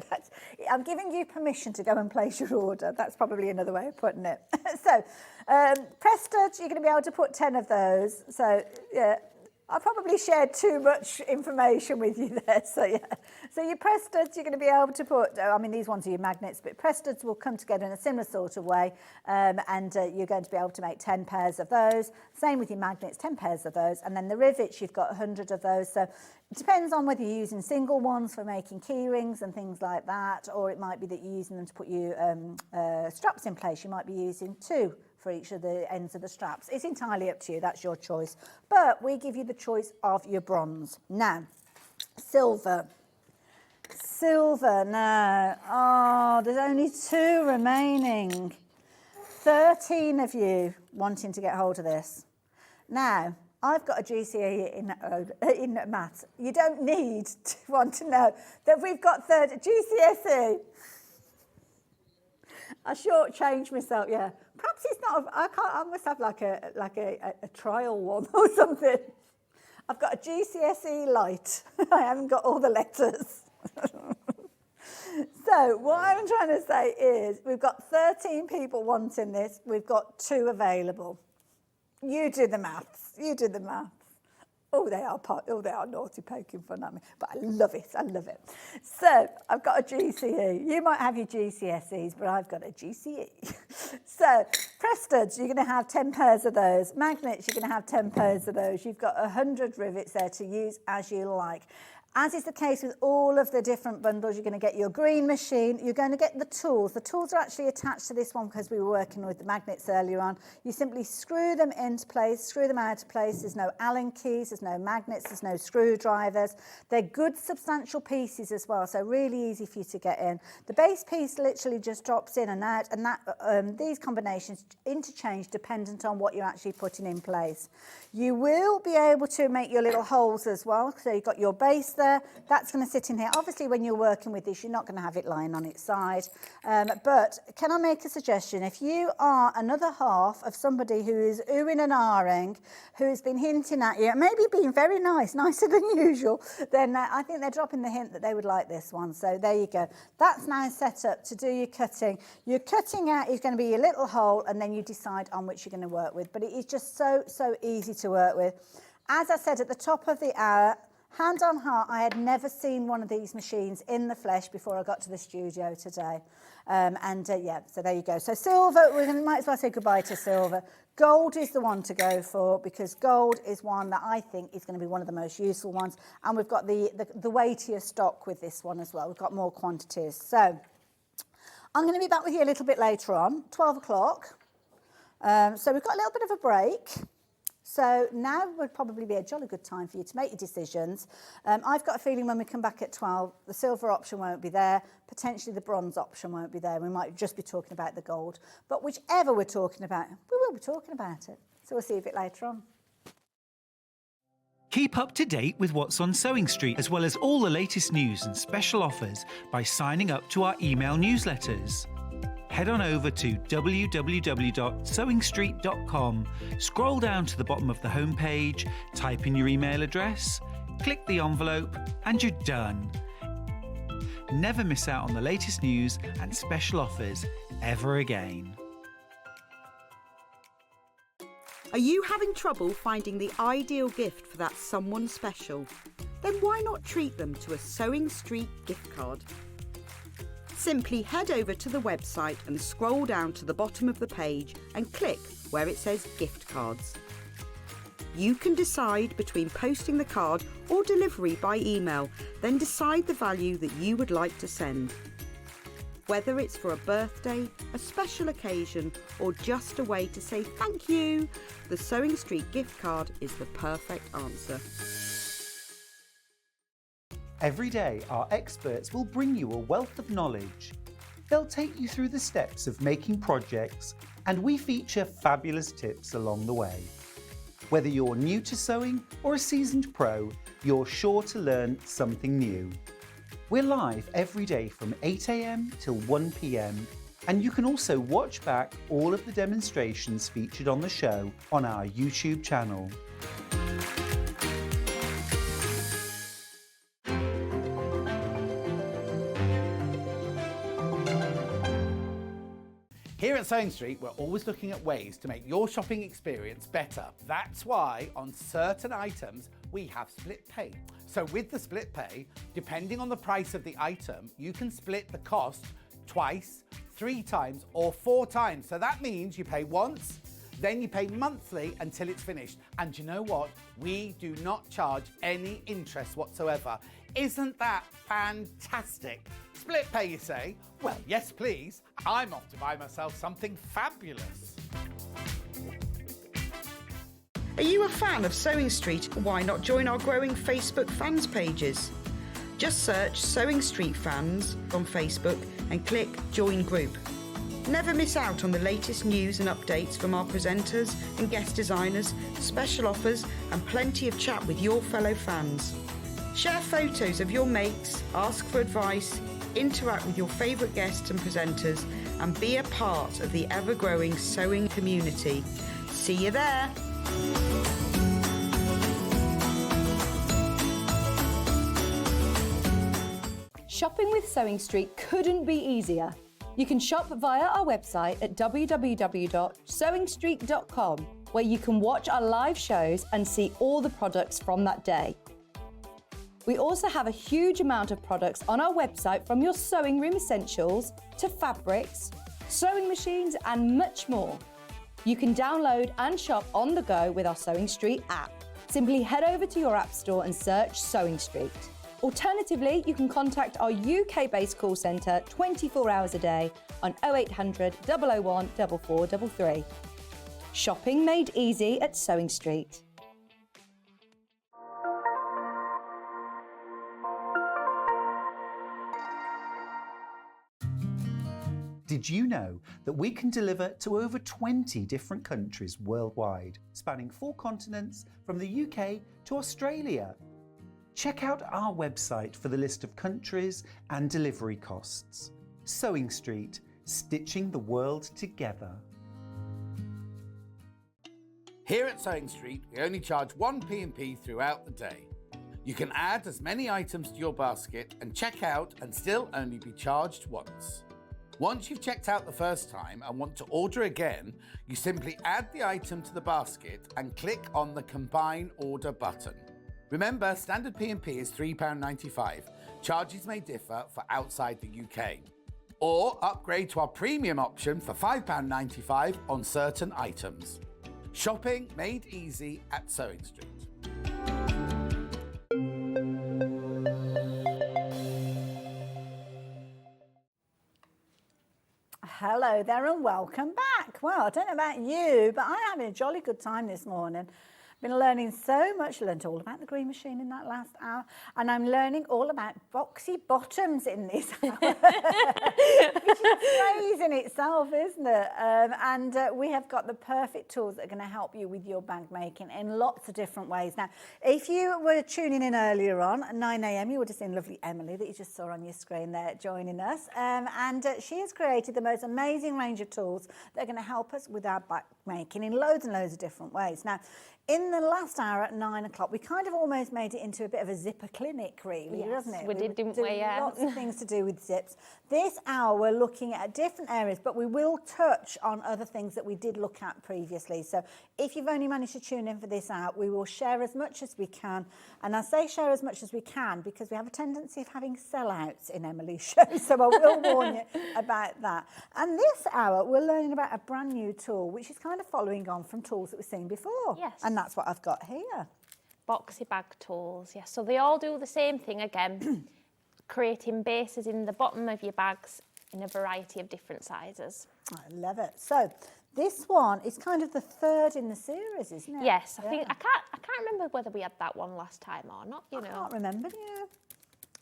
[SPEAKER 3] I'm giving you permission to go and place your order. That's probably another way of putting it. So press studs, you're going to be able to put 10 of those. So yeah, I probably shared too much information with you there. So yeah, so your press studs, you're going to be able to put, I mean, these ones are your magnets, but press studs will come together in a similar sort of way. And you're going to be able to make 10 pairs of those. Same with your magnets, 10 pairs of those. And then the rivets, you've got 100 of those. So it depends on whether you're using single ones for making key rings and things like that, or it might be that you're using them to put your straps in place. You might be using 2 for each of the ends of the straps. It's entirely up to you, that's your choice. But we give you the choice of your bronze. Now, silver. Silver now. Oh, there's only 2 remaining. 13 of you wanting to get hold of this. Now, I've got a GCE in maths. You don't need to want to know that we've got GCSE. I shortchanged myself, yeah. Perhaps it's not, I must have like a trial one or something. I've got a GCSE light. I haven't got all the letters. So what I'm trying to say is we've got 13 people wanting this. We've got 2 available. You do the maths. You do the maths. Oh, they are naughty, poking fun at me. But I love it. I love it. So I've got a GCE. You might have your GCSEs, but I've got a GCE. So press studs, you're going to have 10 pairs of those. Magnets, you're going to have 10 pairs of those. You've got 100 rivets there to use as you like. As is the case with all of the different bundles, you're going to get your green machine. You're going to get the tools. The tools are actually attached to this one because we were working with the magnets earlier on. You simply screw them into place, screw them out of place. There's no Allen keys, there's no magnets, there's no screwdrivers. They're good, substantial pieces as well, so really easy for you to get in. The base piece literally just drops in and out, and that these combinations interchange dependent on what you're actually putting in place. You will be able to make your little holes as well. So you've got your base there. That's going to sit in here. Obviously, when you're working with this, you're not going to have it lying on its side. But can I make a suggestion? If you are another half of somebody who is oohing and ahhing, who's been hinting at you, maybe being very nice, nicer than usual, then I think they're dropping the hint that they would like this one. So there you go. That's now set up to do your cutting. Your cutting out is going to be your little hole, and then you decide on which you're going to work with. But it is just so easy to work with. As I said at the top of the hour, hand on heart, I had never seen one of these machines in the flesh before I got to the studio today. Yeah, so there you go. So silver, might as well say goodbye to silver. Gold is the one to go for because gold is one that I think is going to be one of the most useful ones. And we've got the weightier stock with this one as well. We've got more quantities. So I'm going to be back with you a little bit later on, 12 o'clock. So we've got a little bit of a break. So now would probably be a jolly good time for you to make your decisions. I've got a feeling when we come back at 12, the silver option won't be there. Potentially the bronze option won't be there. We might just be talking about the gold. But whichever we're talking about, we will be talking about it. So we'll see you a bit later on.
[SPEAKER 1] Keep up to date with what's on Sewing Street, as well as all the latest news and special offers by signing up to our email newsletters. Head on over to www.sewingstreet.com, scroll down to the bottom of the homepage, type in your email address, click the envelope, and you're done. Never miss out on the latest news and special offers ever again.
[SPEAKER 4] Are you having trouble finding the ideal gift for that someone special? Then why not treat them to a Sewing Street gift card? Simply head over to the website and scroll down to the bottom of the page and click where it says gift cards. You can decide between posting the card or delivery by email, then decide the value that you would like to send. Whether it's for a birthday, a special occasion, or just a way to say thank you, the Sewing Street gift card is the perfect answer.
[SPEAKER 1] Every day, our experts will bring you a wealth of knowledge. They'll take you through the steps of making projects, and we feature fabulous tips along the way. Whether you're new to sewing or a seasoned pro, you're sure to learn something new. We're live every day from 8 a.m. till 1 p.m. and you can also watch back all of the demonstrations featured on the show on our YouTube channel.
[SPEAKER 2] Here at Sewing Street, we're always looking at ways to make your shopping experience better. That's why on certain items, we have split pay. So with the split pay, depending on the price of the item, you can split the cost twice, 3 times, or 4 times. So that means you pay once, then you pay monthly until it's finished. And you know what? We do not charge any interest whatsoever. Isn't that fantastic? Split pay, you say? Well, yes, please. I'm off to buy myself something fabulous.
[SPEAKER 4] Are you a fan of Sewing Street? Why not join our growing Facebook fans pages? Just search Sewing Street Fans on Facebook and click Join Group. Never miss out on the latest news and updates from our presenters and guest designers, special offers and plenty of chat with your fellow fans. Share photos of your makes, ask for advice, interact with your favourite guests and presenters and be a part of the ever-growing sewing community. See you there!
[SPEAKER 5] Shopping with Sewing Street couldn't be easier. You can shop via our website at www.sewingstreet.com, where you can watch our live shows and see all the products from that day. We also have a huge amount of products on our website, from your sewing room essentials to fabrics, sewing machines and much more. You can download and shop on the go with our Sewing Street app. Simply head over to your app store and search Sewing Street. Alternatively, you can contact our UK-based call centre 24 hours a day on 0800 001 4433. Shopping made easy at Sewing Street.
[SPEAKER 1] Did you know that we can deliver to over 20 different countries worldwide, spanning 4 continents from the UK to Australia? Check out our website for the list of countries and delivery costs. Sewing Street, stitching the world together.
[SPEAKER 2] Here at Sewing Street, we only charge 1 P&P throughout the day. You can add as many items to your basket and check out and still only be charged once. Once you've checked out the first time and want to order again, you simply add the item to the basket and click on the Combine Order button. Remember, standard P&P is £3.95. Charges may differ for outside the UK. Or upgrade to our premium option for £5.95 on certain items. Shopping made easy at Sewing Street.
[SPEAKER 3] Hello there and welcome back. Well, I don't know about you, but I'm having a jolly good time this morning. Been learning so much, learned all about the green machine in that last hour, and I'm learning all about boxy bottoms in this hour, which is crazy in itself, isn't it? We have got the perfect tools that are going to help you with your bag making in lots of different ways. Now, if you were tuning in earlier on at 9 a.m, you would have seen lovely Emily that you just saw on your screen there joining us, she has created the most amazing range of tools that are going to help us with our bag making in loads and loads of different ways. Now, in the last hour at 9 o'clock, we kind of almost made it into a bit of a zipper clinic, really, doesn't it?
[SPEAKER 6] We did, didn't we? Yeah.
[SPEAKER 3] Lots of things to do with zips. This hour, we're looking at different areas, but we will touch on other things that we did look at previously. So if you've only managed to tune in for this hour, we will share as much as we can. And I say share as much as we can because we have a tendency of having sellouts in Emily's show, so I will warn you about that. And this hour, we're learning about a brand new tool, which is kind of following on from tools that we've seen before.
[SPEAKER 6] Yes.
[SPEAKER 3] And that's what I've got here.
[SPEAKER 6] Boxy bag tools, yes. So they all do the same thing again, creating bases in the bottom of your bags in a variety of different sizes.
[SPEAKER 3] I love it. So this one is kind of the third in the series, isn't it?
[SPEAKER 6] Yes, I think I can't remember whether we had that one last time or not. You know,
[SPEAKER 3] I can't remember. Yeah.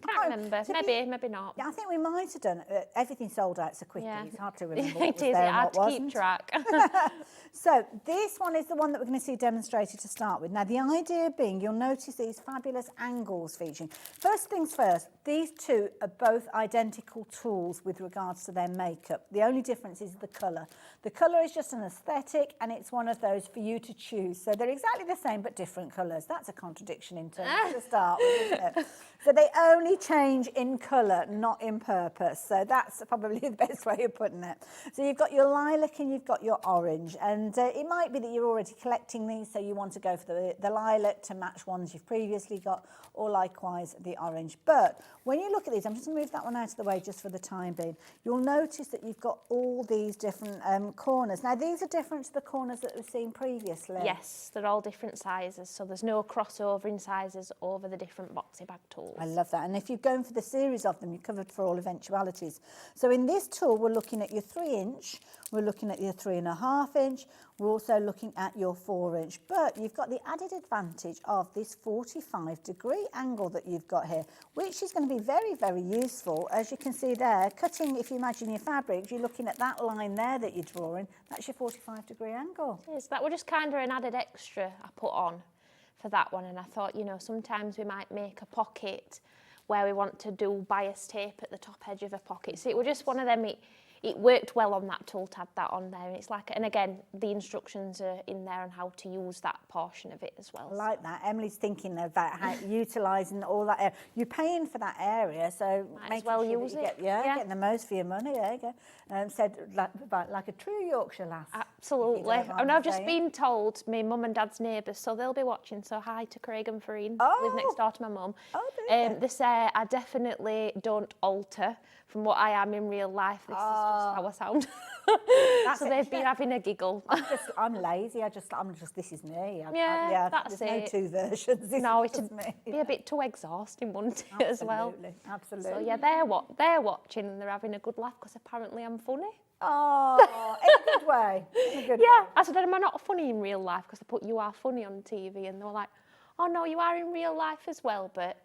[SPEAKER 6] Can't remember. Maybe not.
[SPEAKER 3] Yeah, I think we might have done it. Everything sold out so quickly.
[SPEAKER 6] Yeah.
[SPEAKER 3] It's hard to remember what
[SPEAKER 6] It
[SPEAKER 3] was
[SPEAKER 6] is.
[SPEAKER 3] there
[SPEAKER 6] It's
[SPEAKER 3] and
[SPEAKER 6] hard
[SPEAKER 3] what
[SPEAKER 6] to keep
[SPEAKER 3] wasn't.
[SPEAKER 6] track.
[SPEAKER 3] So this one is the one that we're going to see demonstrated to start with. Now the idea being, you'll notice these fabulous angles featuring. First things first, these two are both identical tools with regards to their makeup. The only difference is the colour. The colour is just an aesthetic, and it's one of those for you to choose. So they're exactly the same but different colours. That's a contradiction in terms to start with, isn't it? So they only change in colour, not in purpose. So that's probably the best way of putting it. So you've got your lilac and you've got your orange. And it might be that you're already collecting these, so you want to go for the lilac to match ones you've previously got, or likewise the orange. But when you look at these, I'm just going to move that one out of the way just for the time being. You'll notice that you've got all these different corners. Now these are different to the corners that we've seen previously.
[SPEAKER 6] Yes, they're all different sizes, so there's no crossover in sizes over the different boxy bag tools.
[SPEAKER 3] I love that. And if you're going for the series of them, you're covered for all eventualities. So in this tool, we're looking at your 3-inch, we're looking at your 3.5-inch, we're also looking at your 4-inch. But you've got the added advantage of this 45-degree angle that you've got here, which is going to be very, very useful. As you can see there, cutting, if you imagine your fabric, you're looking at that line there that you're drawing, that's your 45-degree angle.
[SPEAKER 6] It is. That was just kind of an added extra I put on for that one, and I thought, you know, sometimes we might make a pocket where we want to do bias tape at the top edge of a pocket. So it was just one of them, it worked well on that tool to add that on there. And it's like, and again, the instructions are in there on how to use that portion of it as well.
[SPEAKER 3] I like that. Emily's thinking about how utilising all that area. You're paying for that area, so
[SPEAKER 6] Might as well use it.
[SPEAKER 3] Getting the most for your money. There you go. Said like a true Yorkshire lass.
[SPEAKER 6] Absolutely. And I've just been told, my mum and dad's neighbours, so they'll be watching. So hi to Craig and Farine, live next door to my mum. They say I definitely don't alter from what I am in real life. This is just how I sound. So they've been having a giggle.
[SPEAKER 3] I'm lazy. I'm just this is me.
[SPEAKER 6] That's
[SPEAKER 3] there's
[SPEAKER 6] it.
[SPEAKER 3] no two versions.
[SPEAKER 6] No, it'd be a bit too exhausting, wouldn't it, as well?
[SPEAKER 3] Absolutely.
[SPEAKER 6] So yeah, they're watching and they're having a good laugh because apparently I'm funny.
[SPEAKER 3] Oh, in a good way. In a good way.
[SPEAKER 6] I said, am I not funny in real life? Because I put "you are funny" on TV, and they were like, "Oh no, you are in real life as well, but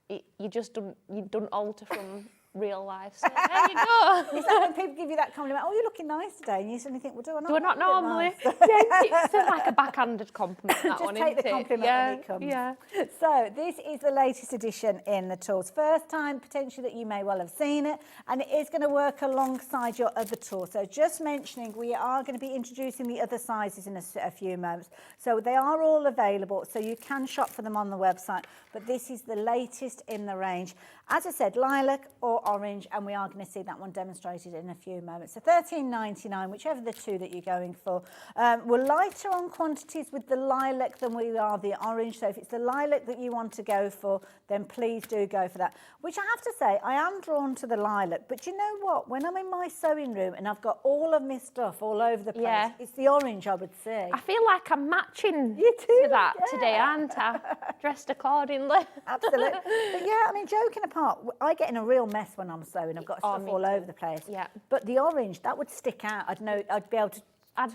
[SPEAKER 6] you don't alter from real life." So there you go.
[SPEAKER 3] Is that when people give you that compliment? Oh, you're looking nice today, and you suddenly think, well, do I not
[SPEAKER 6] normally?
[SPEAKER 3] Nice?
[SPEAKER 6] It's like a backhanded compliment. That
[SPEAKER 3] Just
[SPEAKER 6] one,
[SPEAKER 3] take the
[SPEAKER 6] isn't
[SPEAKER 3] compliment
[SPEAKER 6] it?
[SPEAKER 3] when it comes.
[SPEAKER 6] Yeah.
[SPEAKER 3] So this is the latest edition in the tools. First time potentially that you may well have seen it, and it is going to work alongside your other tool. So just mentioning, we are going to be introducing the other sizes in a few moments. So they are all available, so you can shop for them on the website. But this is the latest in the range. As I said, lilac or orange, and we are going to see that one demonstrated in a few moments. So $13.99, whichever the two that you're going for. We're lighter on quantities with the lilac than we are the orange. So if it's the lilac that you want to go for, then please do go for that. Which I have to say, I am drawn to the lilac. But you know what? When I'm in my sewing room and I've got all of my stuff all over the place, it's the orange I would say.
[SPEAKER 6] I feel like I'm matching to that today, aren't I? Dressed accordingly.
[SPEAKER 3] Absolutely. But yeah, I mean, joking apart, I get in a real mess when I'm sewing. I've got stuff all over the place.
[SPEAKER 6] Yeah.
[SPEAKER 3] But the orange, that would stick out. I'd be able to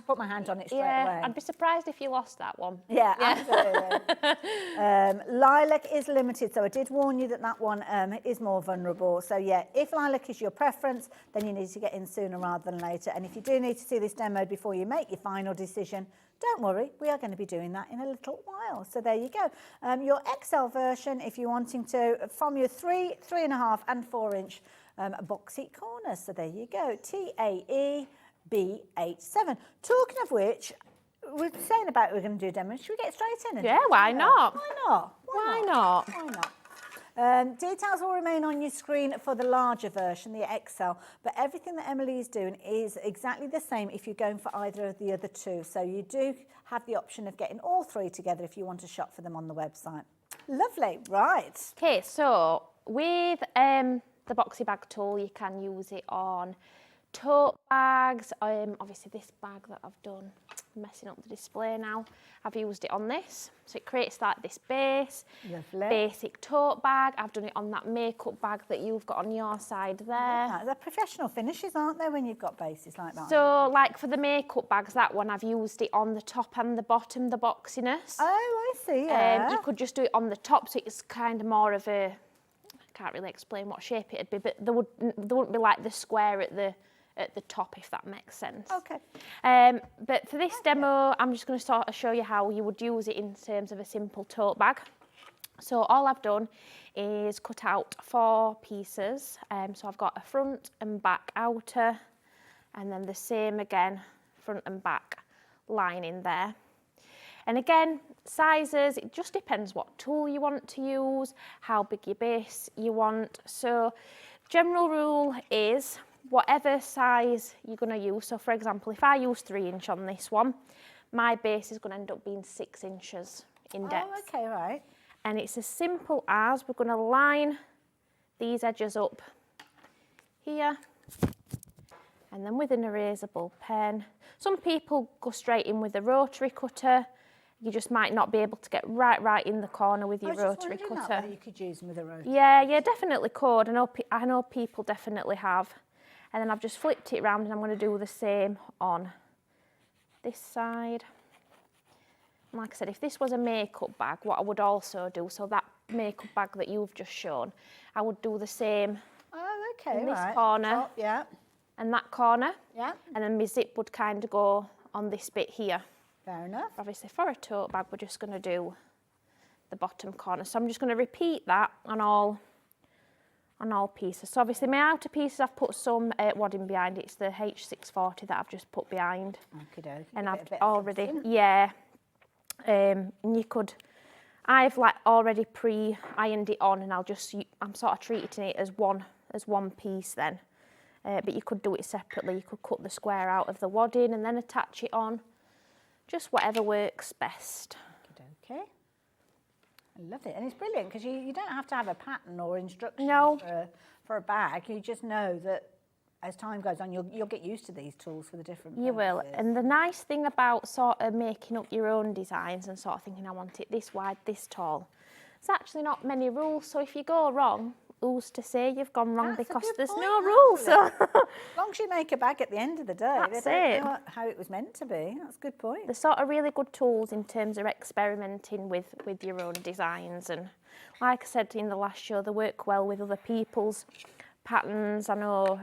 [SPEAKER 3] put my hand on it straight away.
[SPEAKER 6] I'd be surprised if you lost that one.
[SPEAKER 3] Yeah, absolutely. Lilac is limited, so I did warn you that that one is more vulnerable. So yeah, if lilac is your preference, then you need to get in sooner rather than later. And if you do need to see this demo before you make your final decision, don't worry, we are going to be doing that in a little while. So there you go. Your XL version, if you're wanting to, from your 3, 3.5 and 4-inch boxy corners. So there you go, TAE B87. Talking of which, we're saying about we're going to do a demo. Should we get straight in?
[SPEAKER 6] Why not?
[SPEAKER 3] Why not?
[SPEAKER 6] Why not?
[SPEAKER 3] Why not? Details will remain on your screen for the larger version, the XL, but everything that Emily is doing is exactly the same if you're going for either of the other two. So you do have the option of getting all three together if you want to shop for them on the website. Lovely, right.
[SPEAKER 6] Okay, so with the boxy bag tool, you can use it on tote bags. Obviously this bag that I've done messing up the display now. I've used it on this, so it creates like this base,
[SPEAKER 3] Lovely.
[SPEAKER 6] basic tote bag. I've done it on that makeup bag that you've got on your side there.
[SPEAKER 3] Yeah, they're professional finishes, aren't they, when you've got bases like that?
[SPEAKER 6] So, like for the makeup bags, that one, I've used it on the top and the bottom, the boxiness.
[SPEAKER 3] Oh, I see, yeah.
[SPEAKER 6] You could just do it on the top, so it's kind of more of a, I can't really explain what shape it'd be, but there wouldn't be like the square at the top, if that makes sense.
[SPEAKER 3] Okay.
[SPEAKER 6] But for this demo, I'm just going to sort of show you how you would use it in terms of a simple tote bag. So all I've done is cut out 4 pieces. So I've got a front and back outer, and then the same again, front and back lining there. And again, sizes, it just depends what tool you want to use, how big your base you want. So general rule is whatever size you're going to use. So for example, if I use 3" on this one, my base is going to end up being 6 inches in depth.
[SPEAKER 3] Oh, okay, right.
[SPEAKER 6] And it's as simple as we're going to line these edges up here, and then with an erasable pen. Some people go straight in with a rotary cutter. You just might not be able to get right in the corner with your rotary cutter.
[SPEAKER 3] Whether you could use them with a rotary.
[SPEAKER 6] Yeah, definitely could. I know people definitely have. And then I've just flipped it around, and I'm going to do the same on this side. And like I said, if this was a makeup bag, what I would also do, so that makeup bag that you've just shown, I would do the same.
[SPEAKER 3] Oh, okay,
[SPEAKER 6] in this
[SPEAKER 3] right.
[SPEAKER 6] corner.
[SPEAKER 3] Top, yeah.
[SPEAKER 6] And that corner.
[SPEAKER 3] Yeah.
[SPEAKER 6] And then my zip would kind of go on this bit here.
[SPEAKER 3] Fair enough.
[SPEAKER 6] Obviously, for a tote bag, we're just going to do the bottom corner. So I'm just going to repeat that on all pieces. So obviously, my outer pieces, I've put some wadding behind. It's the H640 that I've just put behind.
[SPEAKER 3] Okey-dokey.
[SPEAKER 6] And
[SPEAKER 3] A
[SPEAKER 6] I've
[SPEAKER 3] bit of
[SPEAKER 6] already,
[SPEAKER 3] something.
[SPEAKER 6] yeah. And you could, I've like already pre-ironed it on, and I'm sort of treating it as one piece then. But you could do it separately. You could cut the square out of the wadding and then attach it on. Just whatever works best.
[SPEAKER 3] Okay. I love it. And it's brilliant because you don't have to have a pattern or instructions for a bag. You just know that as time goes on, you'll get used to these tools for the different
[SPEAKER 6] You will.
[SPEAKER 3] purposes.
[SPEAKER 6] And the nice thing about sort of making up your own designs and sort of thinking, I want it this wide, this tall, there's actually not many rules. So if you go wrong, who's to say you've gone wrong?
[SPEAKER 3] That's a
[SPEAKER 6] Because
[SPEAKER 3] good
[SPEAKER 6] there's
[SPEAKER 3] point,
[SPEAKER 6] no rules. So
[SPEAKER 3] As long as you make a bag at the end of the day,
[SPEAKER 6] That's
[SPEAKER 3] they don't
[SPEAKER 6] it.
[SPEAKER 3] know how it was meant to be. That's a good point.
[SPEAKER 6] there's sort of really good tools in terms of experimenting with your own designs. And like I said in the last show, they work well with other people's patterns. I know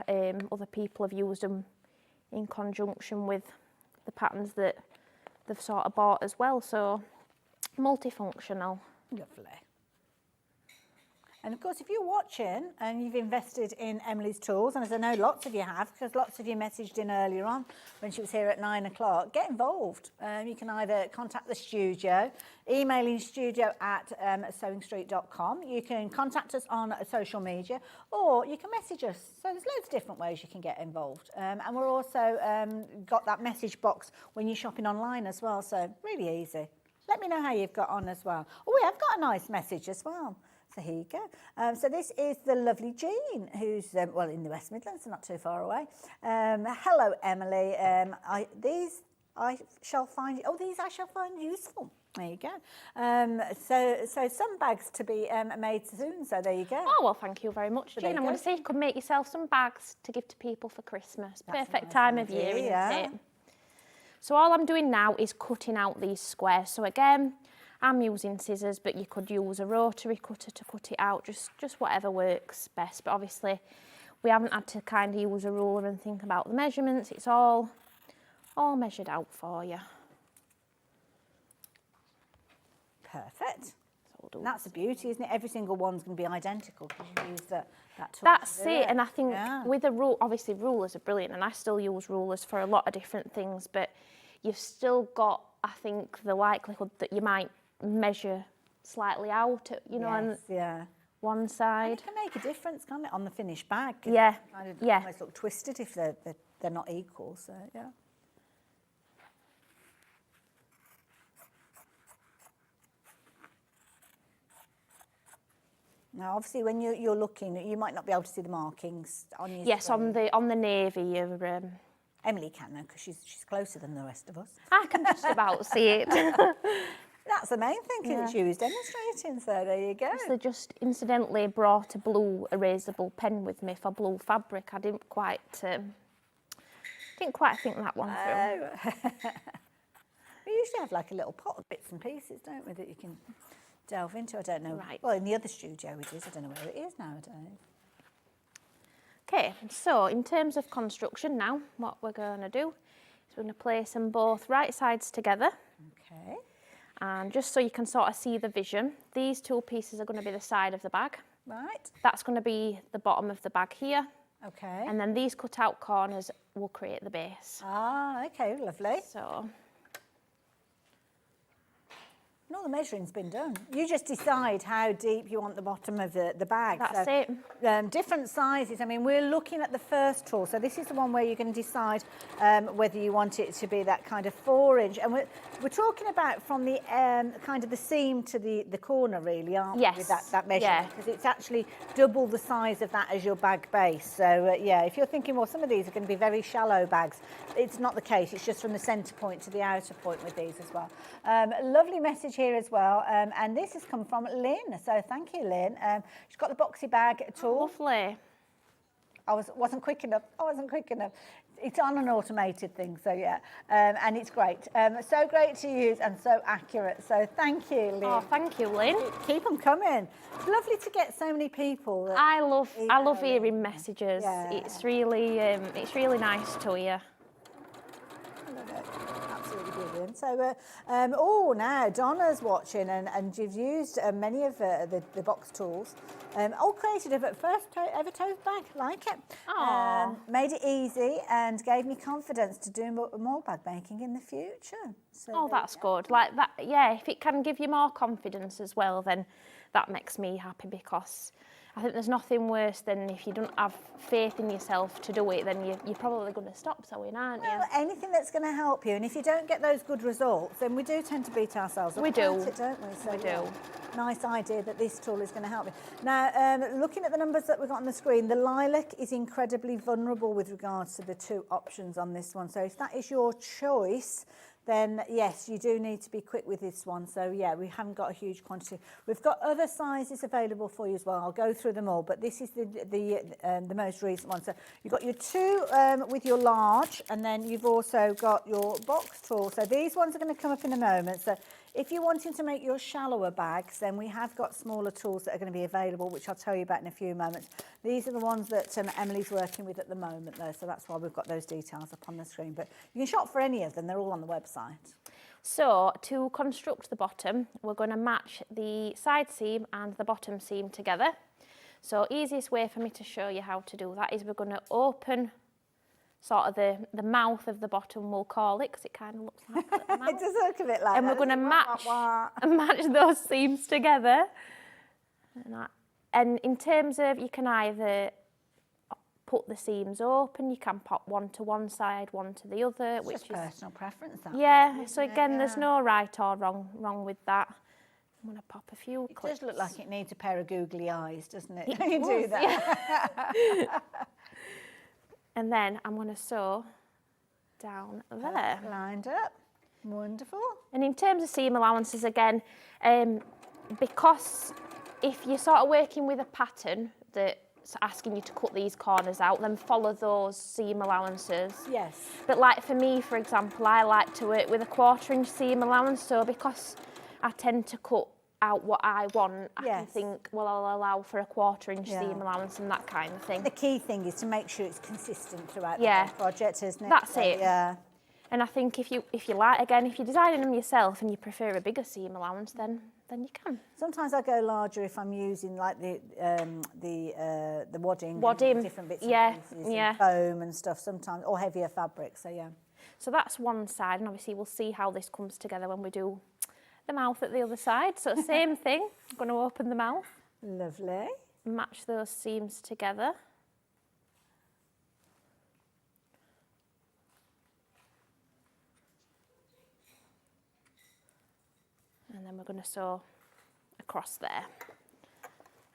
[SPEAKER 6] other people have used them in conjunction with the patterns that they've sort of bought as well. So multifunctional.
[SPEAKER 3] Lovely. And of course, if you're watching and you've invested in Emily's tools, and as I know lots of you have, because lots of you messaged in earlier on when she was here at 9 o'clock, get involved. You can either contact the studio, emailing studio@sewingstreet.com. You can contact us on social media, or you can message us. So there's loads of different ways you can get involved. And we're also got that message box when you're shopping online as well. So really easy. Let me know how you've got on as well. Oh, we have got a nice message as well. So here you go. So this is the lovely Jean, who's, well, in the West Midlands, so not too far away. Hello, Emily. These I shall find useful. There you go. So some bags to be made soon, so there you go.
[SPEAKER 6] Oh, well, thank you very much,
[SPEAKER 3] there
[SPEAKER 6] Jane.
[SPEAKER 3] you
[SPEAKER 6] I'm
[SPEAKER 3] go.
[SPEAKER 6] going to say you could make yourself some bags to give to people for Christmas.
[SPEAKER 3] That's a
[SPEAKER 6] Perfect
[SPEAKER 3] nice
[SPEAKER 6] time of
[SPEAKER 3] idea,
[SPEAKER 6] year, isn't
[SPEAKER 3] yeah.
[SPEAKER 6] it? So all I'm doing now is cutting out these squares. So again, I'm using scissors, but you could use a rotary cutter to cut it out, just whatever works best. But obviously, we haven't had to kind of use a ruler and think about the measurements. It's all measured out for you.
[SPEAKER 3] Perfect.
[SPEAKER 6] So we'll do
[SPEAKER 3] And that's the beauty, isn't it? Every single one's going to be identical because you use that tool.
[SPEAKER 6] That's
[SPEAKER 3] to do
[SPEAKER 6] it, and I think
[SPEAKER 3] Yeah.
[SPEAKER 6] with a rule, obviously rulers are brilliant, and I still use rulers for a lot of different things, but you've still got, I think, the likelihood that you might measure slightly out, you know, on
[SPEAKER 3] yeah.
[SPEAKER 6] one
[SPEAKER 3] And
[SPEAKER 6] side.
[SPEAKER 3] it can make a difference, can't it, on the finished bag? 'Cause
[SPEAKER 6] Yeah,
[SPEAKER 3] they kind of
[SPEAKER 6] yeah.
[SPEAKER 3] almost look twisted if they're not equal, so yeah. Now, obviously, when you're looking, you might not be able to see the markings on your
[SPEAKER 6] Yes,
[SPEAKER 3] screen.
[SPEAKER 6] on the navy, you're
[SPEAKER 3] Emily can though, because she's closer than the rest of us.
[SPEAKER 6] I can just about see it.
[SPEAKER 3] That's the main thing, because it's you who's demonstrating, so there you go.
[SPEAKER 6] So just incidentally brought a blue erasable pen with me for blue fabric. I didn't quite think that one through.
[SPEAKER 3] We usually have like a little pot of bits and pieces, don't we, that you can delve into. I don't know.
[SPEAKER 6] Right.
[SPEAKER 3] Well, in the other studio it is. I don't know where it is nowadays.
[SPEAKER 6] Okay, so in terms of construction now, what we're going to do is we're going to place them both right sides together.
[SPEAKER 3] Okay.
[SPEAKER 6] And just so you can sort of see the vision, these two pieces are going to be the side of the bag.
[SPEAKER 3] Right.
[SPEAKER 6] That's going to be the bottom of the bag here.
[SPEAKER 3] Okay.
[SPEAKER 6] And then these cut out corners will create the base.
[SPEAKER 3] Ah, okay, lovely.
[SPEAKER 6] So,
[SPEAKER 3] And all the measuring's been done. You just decide how deep you want the bottom of the bag.
[SPEAKER 6] that's it.
[SPEAKER 3] Different sizes. I mean, we're looking at the first tool. So this is the one where you're going to decide whether you want it to be that kind of 4-inch. And we're talking about from the kind of the seam to the corner, really, aren't we?
[SPEAKER 6] Yes.
[SPEAKER 3] With that measurement. Because it's actually double the size of that as your bag base. So, yeah, if you're thinking, well, some of these are going to be very shallow bags, it's not the case. It's just from the centre point to the outer point with these as well. Lovely message here as well, and this has come from Lynn, so thank you, Lynn. She's got the boxy bag tool.
[SPEAKER 6] Lovely.
[SPEAKER 3] I wasn't quick enough. It's on an automated thing, so yeah, and it's great. So great to use and so accurate. So thank you, Lynn.
[SPEAKER 6] Oh, thank you, Lynn.
[SPEAKER 3] Keep them coming. It's lovely to get so many people. That
[SPEAKER 6] I love hearing messages.
[SPEAKER 3] Yeah.
[SPEAKER 6] It's really nice to hear.
[SPEAKER 3] I love it. Absolutely brilliant. So, now Donna's watching, and you've used many of the box tools. All created a first ever tote bag, like it.
[SPEAKER 6] Aww.
[SPEAKER 3] Made it easy and gave me confidence to do more bag making in the future. So
[SPEAKER 6] Oh, that's good. Like that, yeah, if it can give you more confidence as well, then that makes me happy, because I think there's nothing worse than if you don't have faith in yourself to do it, then you're probably going to stop sewing, aren't you?
[SPEAKER 3] Well, anything that's going to help you, and if you don't get those good results, then we do tend to beat ourselves up.
[SPEAKER 6] We do.
[SPEAKER 3] About it, don't we? So,
[SPEAKER 6] We do.
[SPEAKER 3] yeah, nice idea that this tool is going to help you. Now, looking at the numbers that we've got on the screen, the lilac is incredibly vulnerable with regards to the 2 options on this one. So if that is your choice, then yes, you do need to be quick with this one. So yeah, we haven't got a huge quantity. We've got other sizes available for you as well. I'll go through them all, but this is the most recent one. So you've got your 2 with your large, and then you've also got your box tool. So these ones are going to come up in a moment. So if you're wanting to make your shallower bags, then we have got smaller tools that are going to be available, which I'll tell you about in a few moments. These are the ones that Emily's working with at the moment, though, so that's why we've got those details up on the screen. But you can shop for any of them. They're all on the website.
[SPEAKER 6] So to construct the bottom, we're going to match the side seam and the bottom seam together. So easiest way for me to show you how to do that is we're going to open sort of the mouth of the bottom, we'll call it, because it kind of looks like a mouth.
[SPEAKER 3] It does look a bit like
[SPEAKER 6] and
[SPEAKER 3] that.
[SPEAKER 6] we're going to match those seams together. And in terms of, you can either put the seams open, you can pop one to one side, one to the other,
[SPEAKER 3] It's
[SPEAKER 6] which
[SPEAKER 3] just
[SPEAKER 6] is
[SPEAKER 3] personal preference. That
[SPEAKER 6] yeah.
[SPEAKER 3] way,
[SPEAKER 6] So
[SPEAKER 3] isn't it?
[SPEAKER 6] again, there's
[SPEAKER 3] Yeah.
[SPEAKER 6] no right or wrong with that. I'm going to pop a few
[SPEAKER 3] It
[SPEAKER 6] clips.
[SPEAKER 3] does look like it needs a pair of googly eyes, doesn't it?
[SPEAKER 6] It
[SPEAKER 3] When you do
[SPEAKER 6] does,
[SPEAKER 3] that.
[SPEAKER 6] And then I'm going to sew down there.
[SPEAKER 3] Lined up. Wonderful.
[SPEAKER 6] And in terms of seam allowances, again, because if you're sort of working with a pattern that's asking you to cut these corners out, then follow those seam allowances.
[SPEAKER 3] Yes.
[SPEAKER 6] But like for me, for example, I like to work with a 1/4-inch seam allowance, so because I tend to cut out what I want, I can
[SPEAKER 3] Yes.
[SPEAKER 6] think, well, I'll allow for a 1/4-inch
[SPEAKER 3] Yeah.
[SPEAKER 6] seam allowance and that kind of thing.
[SPEAKER 3] The key thing is to make sure it's consistent throughout
[SPEAKER 6] Yeah.
[SPEAKER 3] the whole project, isn't it?
[SPEAKER 6] That's
[SPEAKER 3] So,
[SPEAKER 6] it.
[SPEAKER 3] Yeah.
[SPEAKER 6] And I think if you like, again, if you're designing them yourself and you prefer a bigger seam allowance, then you can.
[SPEAKER 3] Sometimes I go larger if I'm using like the wadding,
[SPEAKER 6] Wadding,
[SPEAKER 3] and different bits
[SPEAKER 6] yeah,
[SPEAKER 3] and pieces,
[SPEAKER 6] yeah.
[SPEAKER 3] and foam and stuff sometimes, or heavier fabric. So yeah.
[SPEAKER 6] So that's one side, and obviously we'll see how this comes together when we do the mouth at the other side. So same thing, I'm going to open the mouth,
[SPEAKER 3] Lovely.
[SPEAKER 6] match those seams together. And then we're going to sew across there.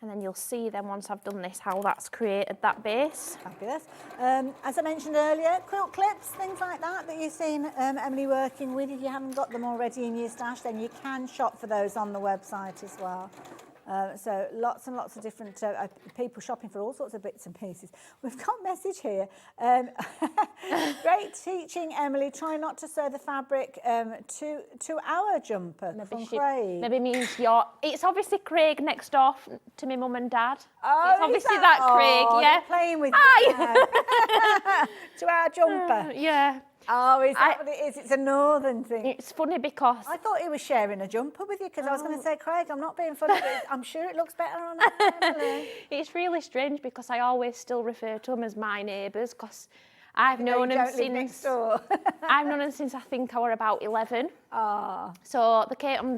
[SPEAKER 6] And then you'll see then once I've done this how that's created that base.
[SPEAKER 3] Fabulous. As I mentioned earlier, quilt clips, things like that you've seen Emily working with. If you haven't got them already in your stash, then you can shop for those on the website as well. So lots and lots of different people shopping for all sorts of bits and pieces. We've got a message here. Great teaching, Emily. Try not to sew the fabric to our jumper from Craig.
[SPEAKER 6] Maybe means it's obviously Craig next door to my mum and dad.
[SPEAKER 3] Oh,
[SPEAKER 6] it's obviously that Craig, yeah.
[SPEAKER 3] Playing with you now. To our jumper.
[SPEAKER 6] Yeah.
[SPEAKER 3] Oh, is that what it is? It's a northern thing.
[SPEAKER 6] It's funny because...
[SPEAKER 3] I thought he was sharing a jumper with you because I was going to say, Craig, I'm not being funny, but I'm sure it looks better on Emily.
[SPEAKER 6] It's really strange because I always still refer to them as my neighbours because I've known them since... I've known them since I think I were about 11.
[SPEAKER 3] Oh.
[SPEAKER 6] So they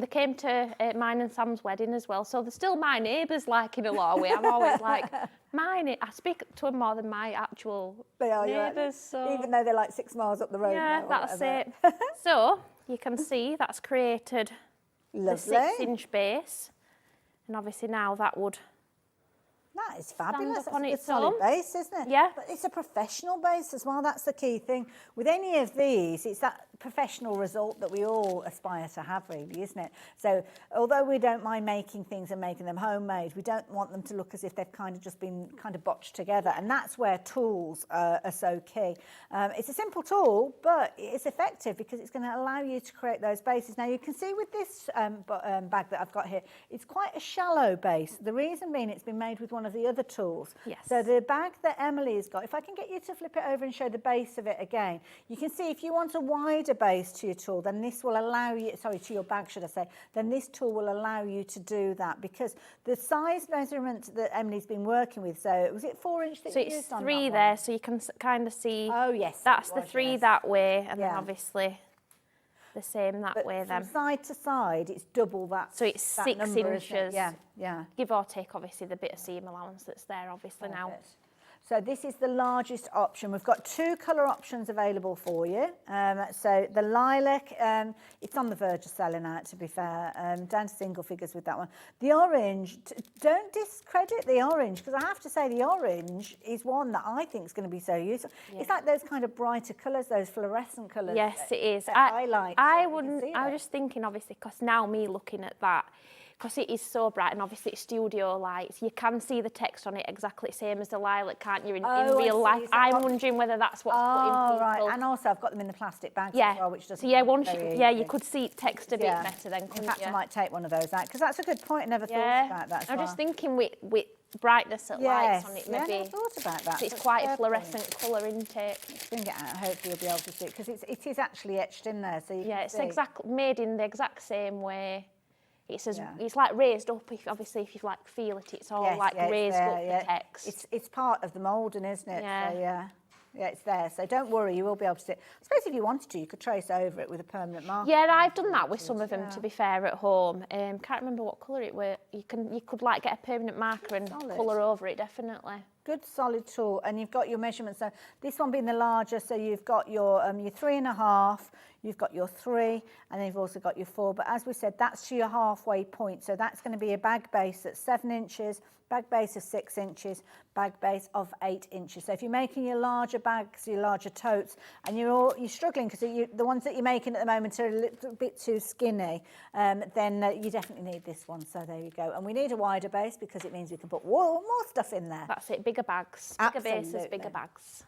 [SPEAKER 6] came to mine and Sam's wedding as well. So they're still my neighbours, like, in a lot of way. I'm always like, I speak to them more than my actual neighbours. So.
[SPEAKER 3] Even though they're like 6 miles up the road.
[SPEAKER 6] Yeah,
[SPEAKER 3] now,
[SPEAKER 6] that's it. So you can see that's created the 6-inch base. And obviously now that would...
[SPEAKER 3] That is fabulous.
[SPEAKER 6] Stand up on
[SPEAKER 3] That's a good
[SPEAKER 6] its
[SPEAKER 3] solid
[SPEAKER 6] own.
[SPEAKER 3] base, isn't it?
[SPEAKER 6] Yeah.
[SPEAKER 3] But it's a professional base as well. That's the key thing. With any of these, it's that professional result that we all aspire to have, really, isn't it? So although we don't mind making things and making them homemade, we don't want them to look as if they've kind of just been kind of botched together. And that's where tools are so key. It's a simple tool, but it's effective because it's going to allow you to create those bases. Now, you can see with this bag that I've got here, it's quite a shallow base. The reason being it's been made with one of the other tools.
[SPEAKER 6] Yes.
[SPEAKER 3] So the bag that Emily's got, if I can get you to flip it over and show the base of it again, you can see if you want a wider base to your tool, then this will allow you, sorry, to your bag, should I say, then this tool will allow you to do that because the size measurement that Emily's been working with, so was it 4-inch that you used on that one?
[SPEAKER 6] So it's 3 there, so you can kind of see.
[SPEAKER 3] Oh, yes.
[SPEAKER 6] That's the 3 that way, and
[SPEAKER 3] Yeah.
[SPEAKER 6] then obviously the same that way then.
[SPEAKER 3] From side to side, it's double that.
[SPEAKER 6] So it's
[SPEAKER 3] that
[SPEAKER 6] 6
[SPEAKER 3] number, isn't it?
[SPEAKER 6] inches.
[SPEAKER 3] Yeah, yeah.
[SPEAKER 6] Give or take, obviously, the bit of seam allowance that's there, obviously, now.
[SPEAKER 3] Perfect. So this is the largest option. We've got 2 colour options available for you. So the lilac, it's on the verge of selling out, to be fair, down to single figures with that one. The orange, don't discredit the orange, because I have to say the orange is one that I think is going to be so useful. Yeah. It's like those kind of brighter colours, those fluorescent colours.
[SPEAKER 6] Yes, it is.
[SPEAKER 3] I like.
[SPEAKER 6] I wouldn't. I was just thinking, obviously, because now me looking at that, because it is so bright and obviously it's studio lights, you can see the text on it exactly the same as the lilac, can't you, in real life? I'm wondering whether that's what's putting people...
[SPEAKER 3] right, and also I've got them in the plastic bags as well, which doesn't...
[SPEAKER 6] So you could see text a bit better then, couldn't you?
[SPEAKER 3] In fact, I might take one of those out, because that's a good point, I never thought about that as well.
[SPEAKER 6] I'm just thinking with brightness at lights on it, maybe...
[SPEAKER 3] I never thought about that.
[SPEAKER 6] It's quite a fluorescent colour intake.
[SPEAKER 3] Let's bring it out, hopefully you'll be able to see it, because it is actually etched in there, so you can see.
[SPEAKER 6] It's made in the exact same way. It's it's like raised up. If you like feel it, it's all raised up the text.
[SPEAKER 3] It's part of the moulding, isn't it?
[SPEAKER 6] Yeah.
[SPEAKER 3] So, yeah, it's there. So don't worry, you will be able to see it. I suppose if you wanted to, you could trace over it with a permanent marker.
[SPEAKER 6] Yeah, I've done that with some of them. To be fair, at home, can't remember what colour it were. You could like get a permanent marker and colour over it. Definitely.
[SPEAKER 3] Good solid tool, and you've got your measurements. So this one being the larger, so you've got your 3.5, you've got your 3, and then you've also got your 4. But as we said, that's to your halfway point. So that's going to be a bag base that's 7 inches, bag base of 6 inches, bag base of 8 inches. So if you're making your larger bags, your larger totes, and you're struggling because the ones that you're making at the moment are a little bit too skinny, then you definitely need this one. So there you go. And we need a wider base because it means we can put more stuff in there.
[SPEAKER 6] That's it. Bigger bags, bigger bases, bigger bags.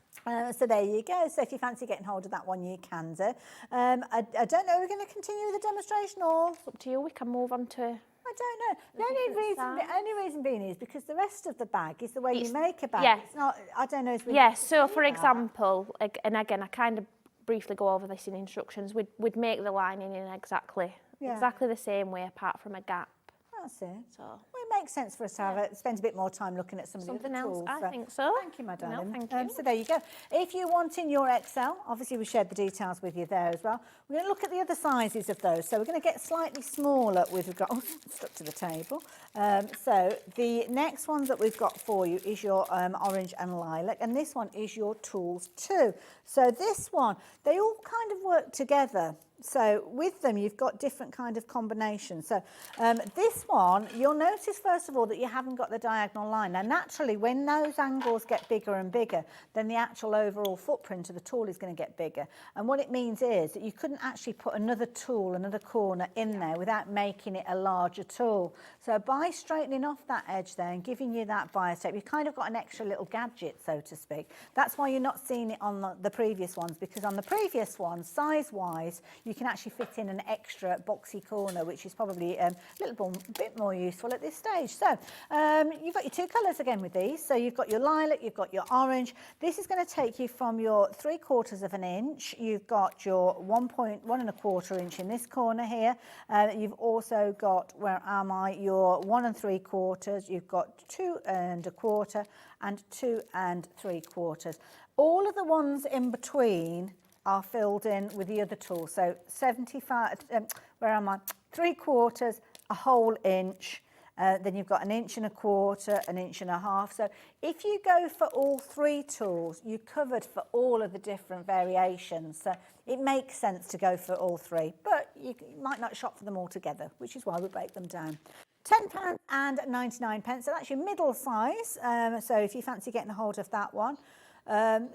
[SPEAKER 3] So there you go. So if you fancy getting hold of that one, you can do. I don't know, we're going to continue with the demonstration, or
[SPEAKER 6] It's up to you. We can move on to...
[SPEAKER 3] I don't know. The only reason being is because the rest of the bag is the way you make a bag.
[SPEAKER 6] Yeah.
[SPEAKER 3] It's not, I don't know.
[SPEAKER 6] So for example, and again, I kind of briefly go over this in instructions, we'd make the lining in exactly the same way apart from a gap.
[SPEAKER 3] That's it.
[SPEAKER 6] So
[SPEAKER 3] it makes sense for us to have it. Spend a bit more time looking at something
[SPEAKER 6] else.
[SPEAKER 3] Tools,
[SPEAKER 6] I think so.
[SPEAKER 3] Thank you, my darling.
[SPEAKER 6] No, thank you.
[SPEAKER 3] So there you go. If you're wanting your XL, obviously we shared the details with you there as well. We're going to look at the other sizes of those. So we're going to get slightly smaller with regard. Oh, stuck to the table. So the next one that we've got for you is your orange and lilac, and this one is your tools too. So this one, they all kind of work together. So with them, you've got different kind of combinations. So this one, you'll notice first of all that you haven't got the diagonal line. Now naturally, when those angles get bigger and bigger, then the actual overall footprint of the tool is going to get bigger. And what it means is that you couldn't actually put another tool, another corner in there without making it a larger tool. So by straightening off that edge there and giving you that bias tape, you've kind of got an extra little gadget, so to speak. That's why you're not seeing it on the previous ones, because on the previous ones, size-wise, you can actually fit in an extra boxy corner, which is probably a bit more useful at this stage. So you've got your two colours again with these. So you've got your lilac, you've got your orange. This is going to take you from your 3/4 of an inch. You've got your 1 1/4 inch in this corner here. You've also got, where am I, your 1 3/4. You've got 2 1/4 and 2 3/4. All of the ones in between are filled in with the other tool. So 75, where am I? 3/4, a whole inch. Then you've got 1 1/4 inch, 1.5 inches. So if you go for all 3 tools, you're covered for all of the different variations. So it makes sense to go for all 3, but you might not shop for them all together, which is why we break them down. £10.99, so that's your middle size. So if you fancy getting a hold of that one.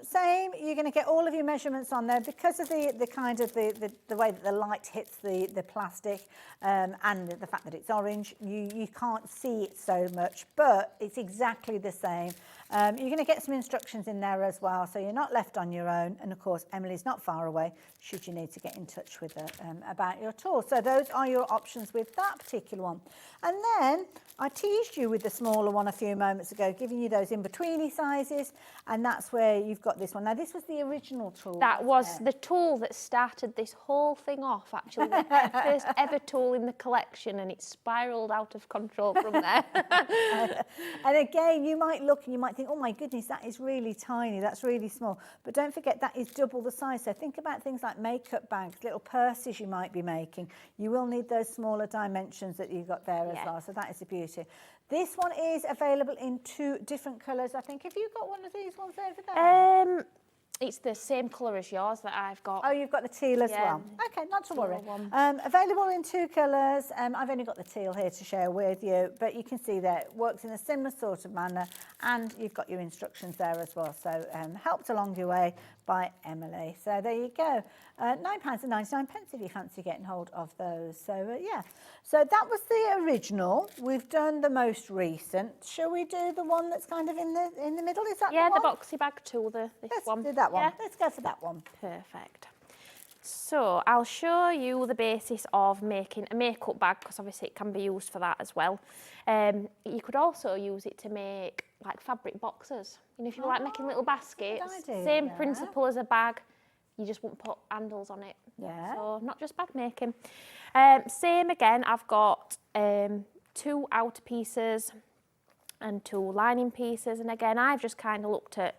[SPEAKER 3] Same, you're going to get all of your measurements on there because of the kind of the way that the light hits the plastic and the fact that it's orange. You can't see it so much, but it's exactly the same. You're going to get some instructions in there as well, so you're not left on your own. And of course, Emily's not far away should you need to get in touch with her about your tool. So those are your options with that particular one. And then I teased you with the smaller one a few moments ago, giving you those in-betweeny sizes, and that's where you've got this one. Now, this was the original tool.
[SPEAKER 6] That was the tool that started this whole thing off, actually. The first ever tool in the collection, and it spiralled out of control from there.
[SPEAKER 3] And again, you might look and you might think, oh my goodness, that is really tiny, that's really small. But don't forget, that is double the size. So think about things like makeup bags, little purses you might be making. You will need those smaller dimensions that you've got there as well. So that is the beauty. This one is available in 2 different colours, I think. Have you got one of these ones over there?
[SPEAKER 6] It's the same colour as yours that I've got.
[SPEAKER 3] Oh, you've got the teal as well. Okay, not to worry. Available in 2 colours. I've only got the teal here to share with you, but you can see that it works in a similar sort of manner, and you've got your instructions there as well. So helped along your way by Emily. So there you go. £9.99 if you fancy getting hold of those. So yeah, so that was the original. We've done the most recent. Shall we do the one that's kind of in the middle? Is that the one?
[SPEAKER 6] Yeah, the boxy bag tool, this one.
[SPEAKER 3] Let's do that one.
[SPEAKER 6] Yeah.
[SPEAKER 3] Let's go for that one.
[SPEAKER 6] Perfect. So I'll show you the basis of making a makeup bag, because obviously it can be used for that as well. You could also use it to make like fabric boxes. You know, if you like making little baskets, same principle as a bag, you just won't put handles on it.
[SPEAKER 3] Yeah.
[SPEAKER 6] So not just bag making. Same again, I've got 2 outer pieces and 2 lining pieces. And again, I've just kind of looked at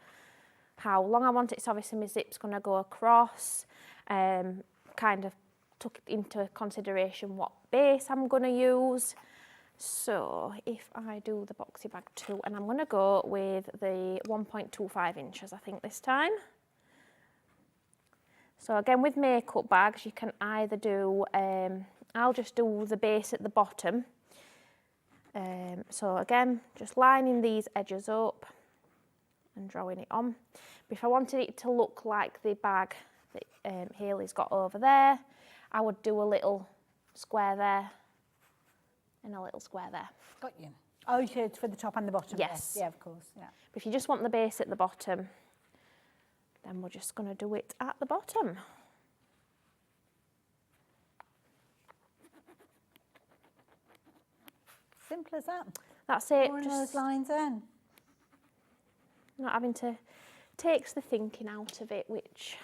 [SPEAKER 6] how long I want it. So obviously my zip's going to go across. Kind of took into consideration what base I'm going to use. So if I do the boxy bag 2, and I'm going to go with the 1.25 inches, I think this time. So again, with makeup bags, you can either do, I'll just do the base at the bottom. So again, just lining these edges up and drawing it on. But if I wanted it to look like the bag that Hayley's got over there, I would do a little square there and a little square there.
[SPEAKER 3] Got you. Oh, you said for the top and the bottom?
[SPEAKER 6] Yes.
[SPEAKER 3] Yeah, of course. Yeah.
[SPEAKER 6] But if you just want the base at the bottom, then we're just going to do it at the bottom.
[SPEAKER 3] Simple as that.
[SPEAKER 6] That's it.
[SPEAKER 3] Drawing those lines in.
[SPEAKER 6] Not having to takes the thinking out of it, which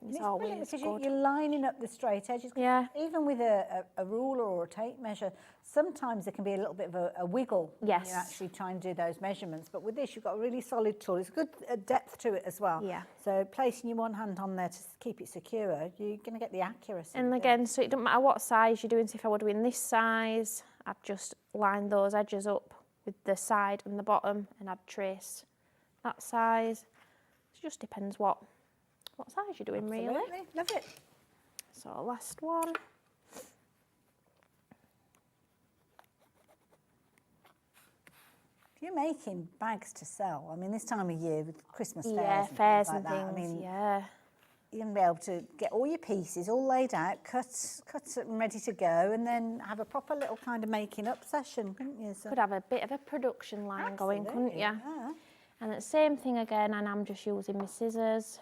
[SPEAKER 6] is always
[SPEAKER 3] because
[SPEAKER 6] good.
[SPEAKER 3] you're lining up the straight edges.
[SPEAKER 6] Yeah.
[SPEAKER 3] Even with a ruler or a tape measure, sometimes there can be a little bit of a wiggle when you actually try and do those measurements. But with this, you've got a really solid tool. It's good depth to it as well.
[SPEAKER 6] Yeah.
[SPEAKER 3] So placing your one hand on there to keep it secure, you're going to get the accuracy.
[SPEAKER 6] And again, so it doesn't matter what size you're doing. So if I were doing this size, I'd just line those edges up with the side and the bottom, and I'd trace that size. It just depends what size you're doing. Absolutely.
[SPEAKER 3] Really. Love it.
[SPEAKER 6] So last one.
[SPEAKER 3] If you're making bags to sell, I mean, this time of year with Christmas
[SPEAKER 6] Yeah,
[SPEAKER 3] fairs
[SPEAKER 6] fairs
[SPEAKER 3] and
[SPEAKER 6] and
[SPEAKER 3] things like that,
[SPEAKER 6] things,
[SPEAKER 3] I mean,
[SPEAKER 6] yeah.
[SPEAKER 3] you're going to be able to get all your pieces all laid out, cut and ready to go, and then have a proper little kind of making up session, couldn't you? So
[SPEAKER 6] Could have a bit of a production line going, couldn't you?
[SPEAKER 3] yeah.
[SPEAKER 6] And the same thing again, and I'm just using my scissors.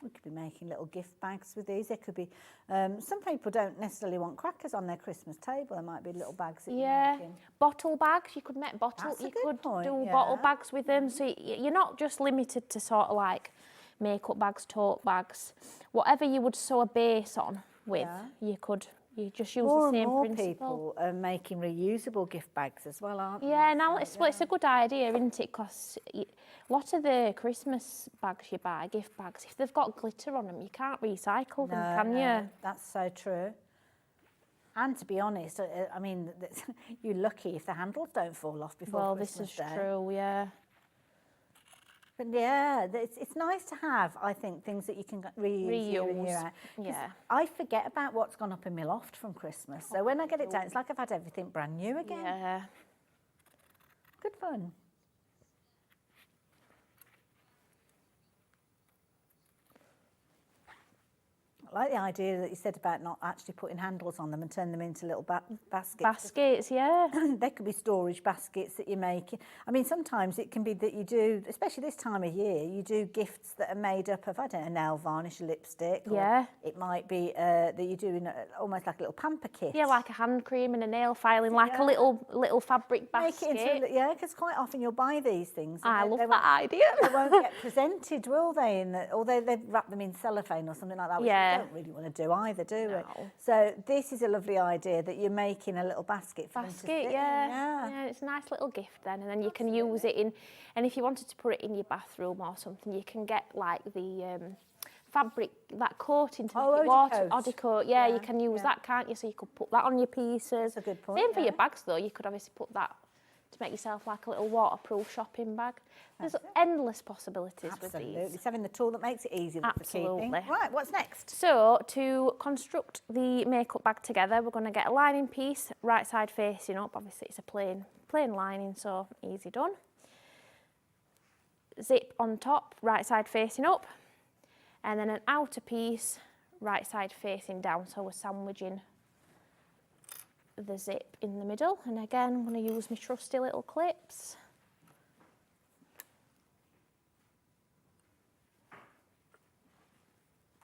[SPEAKER 3] We could be making little gift bags with these. There could be, some people don't necessarily want crackers on their Christmas table. There might be little bags that you're making.
[SPEAKER 6] Bottle bags, you could make bottle,
[SPEAKER 3] That's a
[SPEAKER 6] you
[SPEAKER 3] good
[SPEAKER 6] could
[SPEAKER 3] point,
[SPEAKER 6] do
[SPEAKER 3] yeah.
[SPEAKER 6] bottle bags with them. So you're not just limited to sort of like makeup bags, tote bags. Whatever you would sew a base on with, you just use
[SPEAKER 3] More
[SPEAKER 6] the
[SPEAKER 3] and
[SPEAKER 6] same
[SPEAKER 3] more
[SPEAKER 6] principle.
[SPEAKER 3] people are making reusable gift bags as well, aren't they?
[SPEAKER 6] Yeah, now
[SPEAKER 3] So,
[SPEAKER 6] it's a good idea, isn't it? Because a lot of the Christmas bags you buy, gift bags, if they've got glitter on them, you can't recycle them, can you?
[SPEAKER 3] That's so true. And to be honest, I mean, you're lucky if the handles don't fall off before
[SPEAKER 6] Well,
[SPEAKER 3] Christmas
[SPEAKER 6] this is
[SPEAKER 3] Day.
[SPEAKER 6] true, yeah.
[SPEAKER 3] But yeah, it's nice to have, I think, things that you can reuse. Year in, year out. 'Cause
[SPEAKER 6] yeah.
[SPEAKER 3] I forget about what's gone up in my loft from Christmas. So when I get it down, it's like I've had everything brand new again.
[SPEAKER 6] Yeah.
[SPEAKER 3] Good fun. I like the idea that you said about not actually putting handles on them and turn them into little baskets.
[SPEAKER 6] Baskets, yeah.
[SPEAKER 3] There could be storage baskets that you're making. I mean, sometimes it can be that you do, especially this time of year, you do gifts that are made up of, I don't know, nail varnish, lipstick.
[SPEAKER 6] Yeah.
[SPEAKER 3] Or it might be that you do almost like a little pamper kit.
[SPEAKER 6] Yeah, like a hand cream and a nail filing, like a little fabric basket.
[SPEAKER 3] Make it into yeah, because quite often you'll buy these things. And
[SPEAKER 6] I
[SPEAKER 3] they
[SPEAKER 6] love
[SPEAKER 3] won't-
[SPEAKER 6] that idea.
[SPEAKER 3] They won't get presented, will they? Or they've wrapped them in cellophane or something like that, which
[SPEAKER 6] Yeah.
[SPEAKER 3] you don't really want to do either, do we?
[SPEAKER 6] No.
[SPEAKER 3] So this is a lovely idea that you're making a little basket for them to sit in.
[SPEAKER 6] Yeah, it's a nice little gift then, and then you can use it in, and if you wanted to put it in your bathroom or something, you can get like the fabric, that coating to make it water, Oddicoat, yeah, you can use that, can't you? So you could put that on your pieces.
[SPEAKER 3] That's a good point,
[SPEAKER 6] Same for your bags though, you could obviously put that to make yourself like a little waterproof shopping bag. There's endless possibilities with
[SPEAKER 3] Absolutely.
[SPEAKER 6] these.
[SPEAKER 3] It's having the tool that makes it easy. That's the key thing.
[SPEAKER 6] Absolutely.
[SPEAKER 3] Right, what's next?
[SPEAKER 6] So to construct the makeup bag together, we're going to get a lining piece, right side facing up. Obviously it's a plain lining, so easy done. Zip on top, right side facing up, and then an outer piece, right side facing down. So we're sandwiching the zip in the middle. And again, I'm going to use my trusty little clips.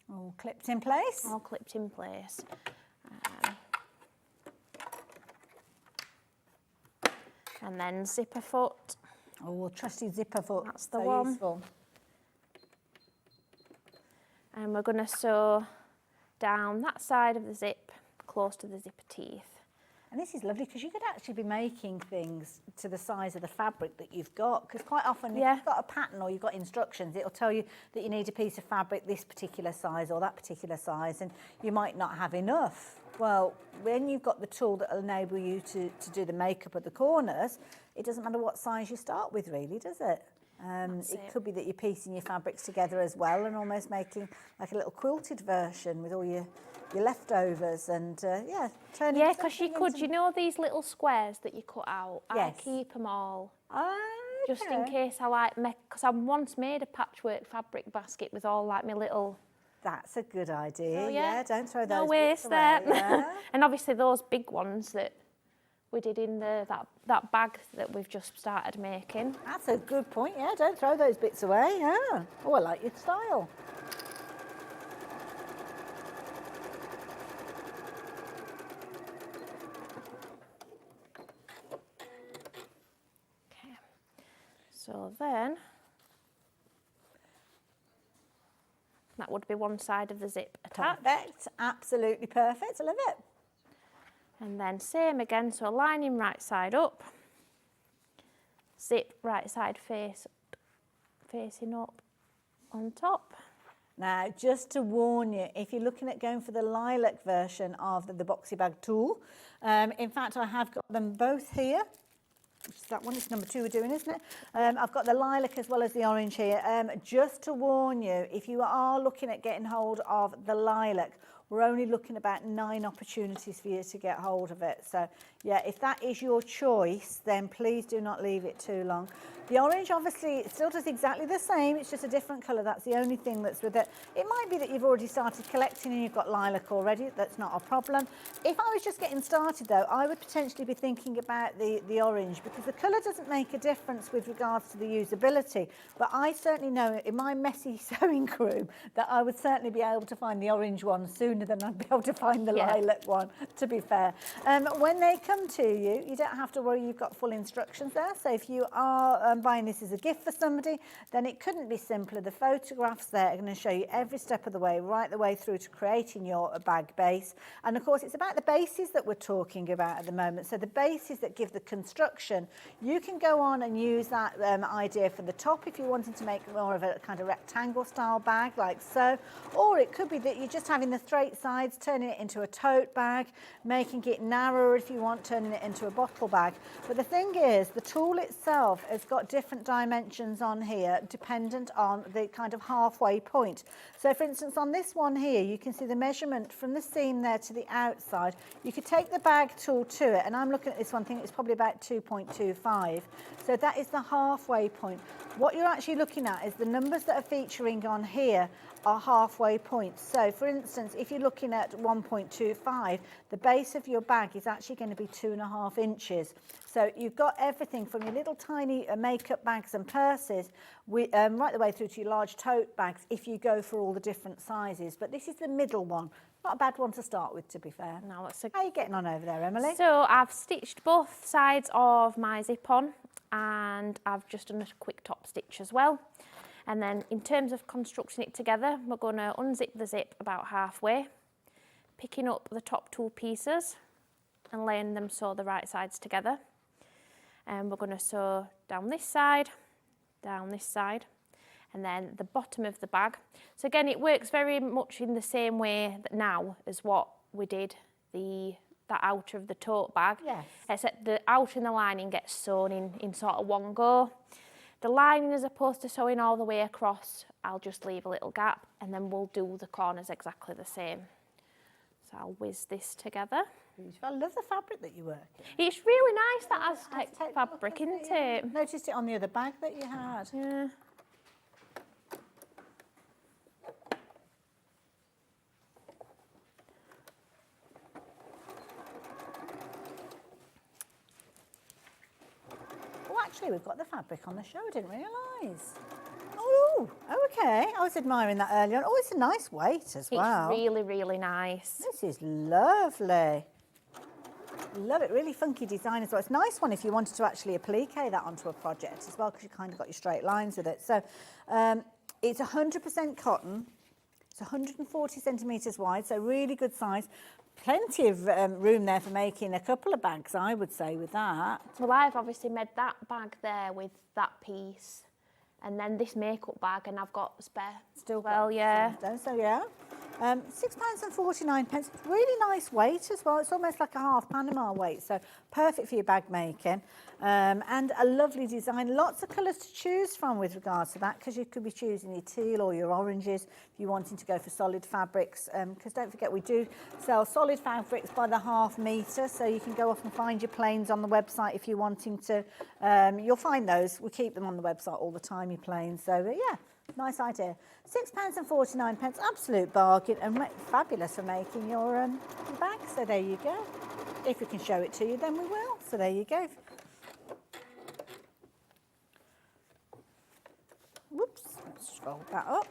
[SPEAKER 3] All clipped in place.
[SPEAKER 6] All clipped in place. And then zipper foot.
[SPEAKER 3] Oh, trusty zipper foot.
[SPEAKER 6] That's the
[SPEAKER 3] so
[SPEAKER 6] one.
[SPEAKER 3] Useful.
[SPEAKER 6] And we're going to sew down that side of the zip close to the zipper teeth.
[SPEAKER 3] And this is lovely because you could actually be making things to the size of the fabric that you've got. Because quite often if you've got a pattern or you've got instructions, it'll tell you that you need a piece of fabric this particular size or that particular size, and you might not have enough. Well, when you've got the tool that will enable you to do the makeup at the corners, it doesn't matter what size you start with really, does it? It could be that you're piecing your fabrics together as well and almost making like a little quilted version with all your leftovers and turning.
[SPEAKER 6] Yeah, because you could, you know these little squares that you cut out?
[SPEAKER 3] Yes.
[SPEAKER 6] I keep them all.
[SPEAKER 3] Okay.
[SPEAKER 6] Just in case I like make, because I once made a patchwork fabric basket with all like my little.
[SPEAKER 3] That's a good idea.
[SPEAKER 6] Oh,
[SPEAKER 3] yeah, don't throw those.
[SPEAKER 6] No
[SPEAKER 3] bits
[SPEAKER 6] waste
[SPEAKER 3] away,
[SPEAKER 6] there.
[SPEAKER 3] yeah.
[SPEAKER 6] And obviously those big ones that we did in that bag that we've just started making.
[SPEAKER 3] That's a good point. Yeah, don't throw those bits away. Yeah. Oh, I like your style.
[SPEAKER 6] Okay. So then that would be one side of the zip attached.
[SPEAKER 3] Perfect. Absolutely perfect. I love it.
[SPEAKER 6] And then same again, so lining right side up, zip right side facing up on top.
[SPEAKER 3] Now, just to warn you, if you're looking at going for the lilac version of the boxy bag tool, in fact, I have got them both here. which is that one. It's number 2 we're doing, isn't it? I've got the lilac as well as the orange here. Just to warn you, if you are looking at getting hold of the lilac, we're only looking about 9 opportunities for you to get hold of it. So, yeah, if that is your choice, then please do not leave it too long. The orange, obviously, it still does exactly the same. It's just a different colour. That's the only thing that's with it. It might be that you've already started collecting and you've got lilac already. That's not a problem. If I was just getting started, though, I would potentially be thinking about the orange, because the colour doesn't make a difference with regards to the usability. But I certainly know in my messy sewing crew that I would certainly be able to find the orange one sooner than I'd be able to find the lilac one, to be fair. When they come to you, you don't have to worry, you've got full instructions there. So if you are buying this as a gift for somebody, then it couldn't be simpler. The photographs there are going to show you every step of the way, right the way through to creating your bag base. And of course, it's about the bases that we're talking about at the moment. So the bases that give the construction, you can go on and use that idea for the top if you're wanting to make more of a kind of rectangle style bag like so. Or it could be that you're just having the straight sides, turning it into a tote bag, making it narrower if you want, turning it into a bottle bag. But the thing is, the tool itself has got different dimensions on here dependent on the kind of halfway point. So for instance, on this one here, you can see the measurement from the seam there to the outside. You could take the bag tool to it, and I'm looking at this one, I think it's probably about 2.25. So that is the halfway point. What you're actually looking at is the numbers that are featuring on here are halfway points. So for instance, if you're looking at 1.25, the base of your bag is actually going to be 2.5 inches. So you've got everything from your little tiny makeup bags and purses right the way through to your large tote bags if you go for all the different sizes. But this is the middle one. Not a bad one to start with, to be fair.
[SPEAKER 6] No, that's
[SPEAKER 3] How are you getting on over there, Emily?
[SPEAKER 6] So I've stitched both sides of my zip on, and I've just done a quick top stitch as well. And then in terms of constructing it together, we're going to unzip the zip about halfway, picking up the top 2 pieces and laying them so the right sides together. And we're going to sew down this side, and then the bottom of the bag. So again, it works very much in the same way now as what we did the outer of the tote bag.
[SPEAKER 3] Yes.
[SPEAKER 6] Except the outer and the lining gets sewn in sort of one go. The lining, as opposed to sewing all the way across, I'll just leave a little gap, and then we'll do the corners exactly the same. So I'll whiz this together.
[SPEAKER 3] Beautiful. I love the fabric that you work in.
[SPEAKER 6] It's really nice, that Aztec fabric, isn't it?
[SPEAKER 3] Noticed it on the other bag that you had.
[SPEAKER 6] Yeah.
[SPEAKER 3] Actually, we've got the fabric on the show, I didn't realise. Oh, okay. I was admiring that earlier on. Oh, it's a nice weight as well.
[SPEAKER 6] It's really, really nice.
[SPEAKER 3] This is lovely. Love it, really funky design as well. It's a nice one if you wanted to actually applique that onto a project as well, because you kind of got your straight lines with it. So it's 100% cotton. It's 140 centimetres wide, so really good size. Plenty of room there for making a couple of bags, I would say, with that.
[SPEAKER 6] Well, I've obviously made that bag there with that piece, and then this makeup bag, and I've got spare.
[SPEAKER 3] Still
[SPEAKER 6] well, yeah.
[SPEAKER 3] So yeah. £6.49. Really nice weight as well. It's almost like a half Panama weight, so perfect for your bag making. And a lovely design. Lots of colours to choose from with regards to that, because you could be choosing your teal or your oranges if you're wanting to go for solid fabrics. Because don't forget, we do sell solid fabrics by the ½ metre, so you can go off and find your plains on the website if you're wanting to. You'll find those. We keep them on the website all the time, your plains. So yeah. Nice idea. £6.49, absolute bargain, and fabulous for making your bag. So there you go. If we can show it to you, then we will. So there you go. Whoops, let's scroll that up.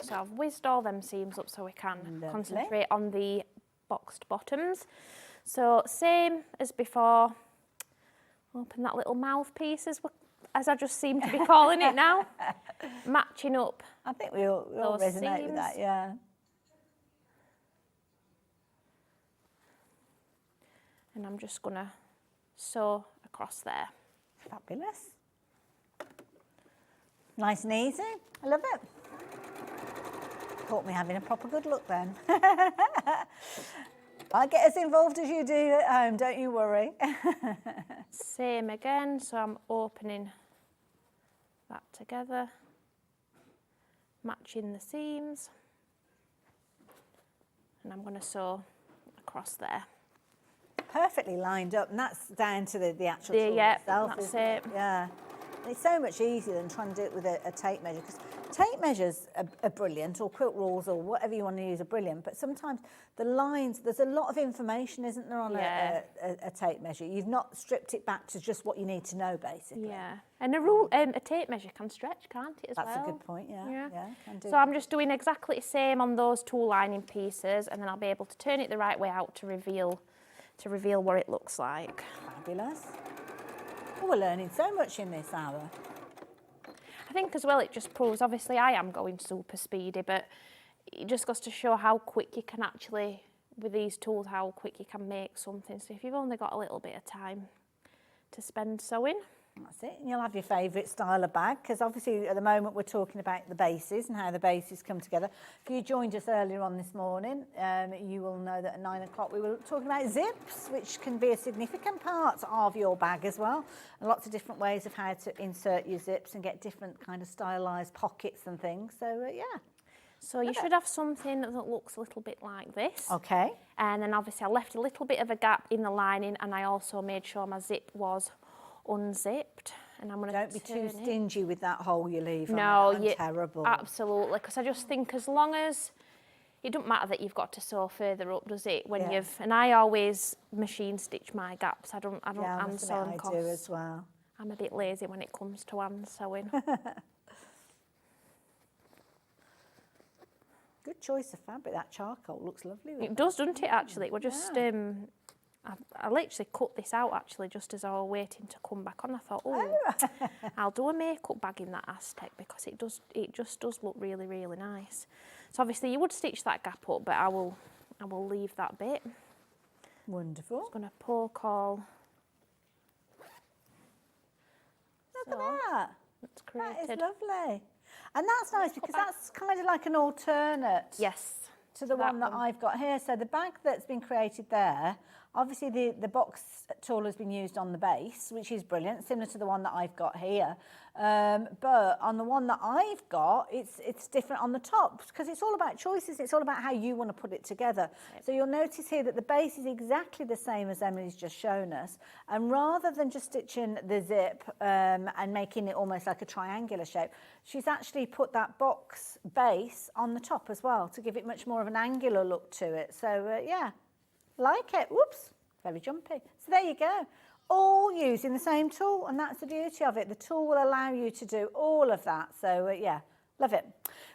[SPEAKER 6] So I've whizzed all them seams up so we can concentrate on the boxed bottoms. So same as before, open that little mouthpiece as I just seem to be calling it now, matching up.
[SPEAKER 3] I think we all resonate with that, yeah.
[SPEAKER 6] And I'm just gonna sew across there.
[SPEAKER 3] Fabulous. Nice and easy. I love it. Caught me having a proper good look then. I get as involved as you do at home, don't you worry.
[SPEAKER 6] Same again, so I'm opening that together, matching the seams, and I'm going to sew across there.
[SPEAKER 3] Perfectly lined up, and that's down to the actual tool
[SPEAKER 6] Yeah,
[SPEAKER 3] itself,
[SPEAKER 6] that's
[SPEAKER 3] isn't
[SPEAKER 6] it.
[SPEAKER 3] Yeah. It's so much easier than trying to do it with a tape measure, because tape measures are brilliant, or quilt rules, or whatever you want to use are brilliant, but sometimes the lines, there's a lot of information, isn't there, on a tape measure? You've not stripped it back to just what you need to know, basically.
[SPEAKER 6] Yeah, and a tape measure can stretch, can't it, as well?
[SPEAKER 3] That's a good point, yeah. Can do
[SPEAKER 6] So I'm just doing exactly the same on those two lining pieces, and then I'll be able to turn it the right way out to reveal what it looks like.
[SPEAKER 3] Fabulous. Oh, we're learning so much in this hour.
[SPEAKER 6] I think as well it just proves, obviously I am going super speedy, but it just goes to show how quick you can actually, with these tools, how quick you can make something. So if you've only got a little bit of time to spend sewing.
[SPEAKER 3] That's it. And you'll have your favourite style of bag, because obviously at the moment we're talking about the bases and how the bases come together. If you joined us earlier on this morning, you will know that at 9 o'clock we were talking about zips, which can be a significant part of your bag as well. And lots of different ways of how to insert your zips and get different kind of stylised pockets and things. So, yeah.
[SPEAKER 6] So you should have something that looks a little bit like this.
[SPEAKER 3] Okay.
[SPEAKER 6] And then obviously I left a little bit of a gap in the lining, and I also made sure my zip was unzipped, and I'm going to
[SPEAKER 3] Don't be too stingy with that hole you leave on.
[SPEAKER 6] No,
[SPEAKER 3] That's terrible.
[SPEAKER 6] Absolutely, because I just think as long as it doesn't matter that you've got to sew further up, does it? When you've, and I always machine stitch my gaps. I don't hand sew them.
[SPEAKER 3] I do as well.
[SPEAKER 6] I'm a bit lazy when it comes to hand sewing.
[SPEAKER 3] Good choice of fabric. That charcoal looks lovely.
[SPEAKER 6] It does, doesn't it? Actually, we're just. I literally cut this out actually just as I was waiting to come back on. I thought, I'll do a makeup bag in that Aztec, because it just does look really, really nice. So obviously you would stitch that gap up, but I will leave that bit.
[SPEAKER 3] Wonderful.
[SPEAKER 6] Just going to poke all.
[SPEAKER 3] Look at that.
[SPEAKER 6] That's created.
[SPEAKER 3] That is lovely. And that's nice, because that's kind of like an alternate.
[SPEAKER 6] Yes.
[SPEAKER 3] To the one that I've got here. So the bag that's been created there, obviously the box tool has been used on the base, which is brilliant, similar to the one that I've got here. But on the one that I've got, it's different on the top, because it's all about choices. It's all about how you want to put it together. So you'll notice here that the base is exactly the same as Emily's just shown us. And rather than just stitching the zip and making it almost like a triangular shape, she's actually put that box base on the top as well to give it much more of an angular look to it. So yeah, like it. Whoops, very jumpy. So there you go. All using the same tool, and that's the beauty of it. The tool will allow you to do all of that. So yeah, love it.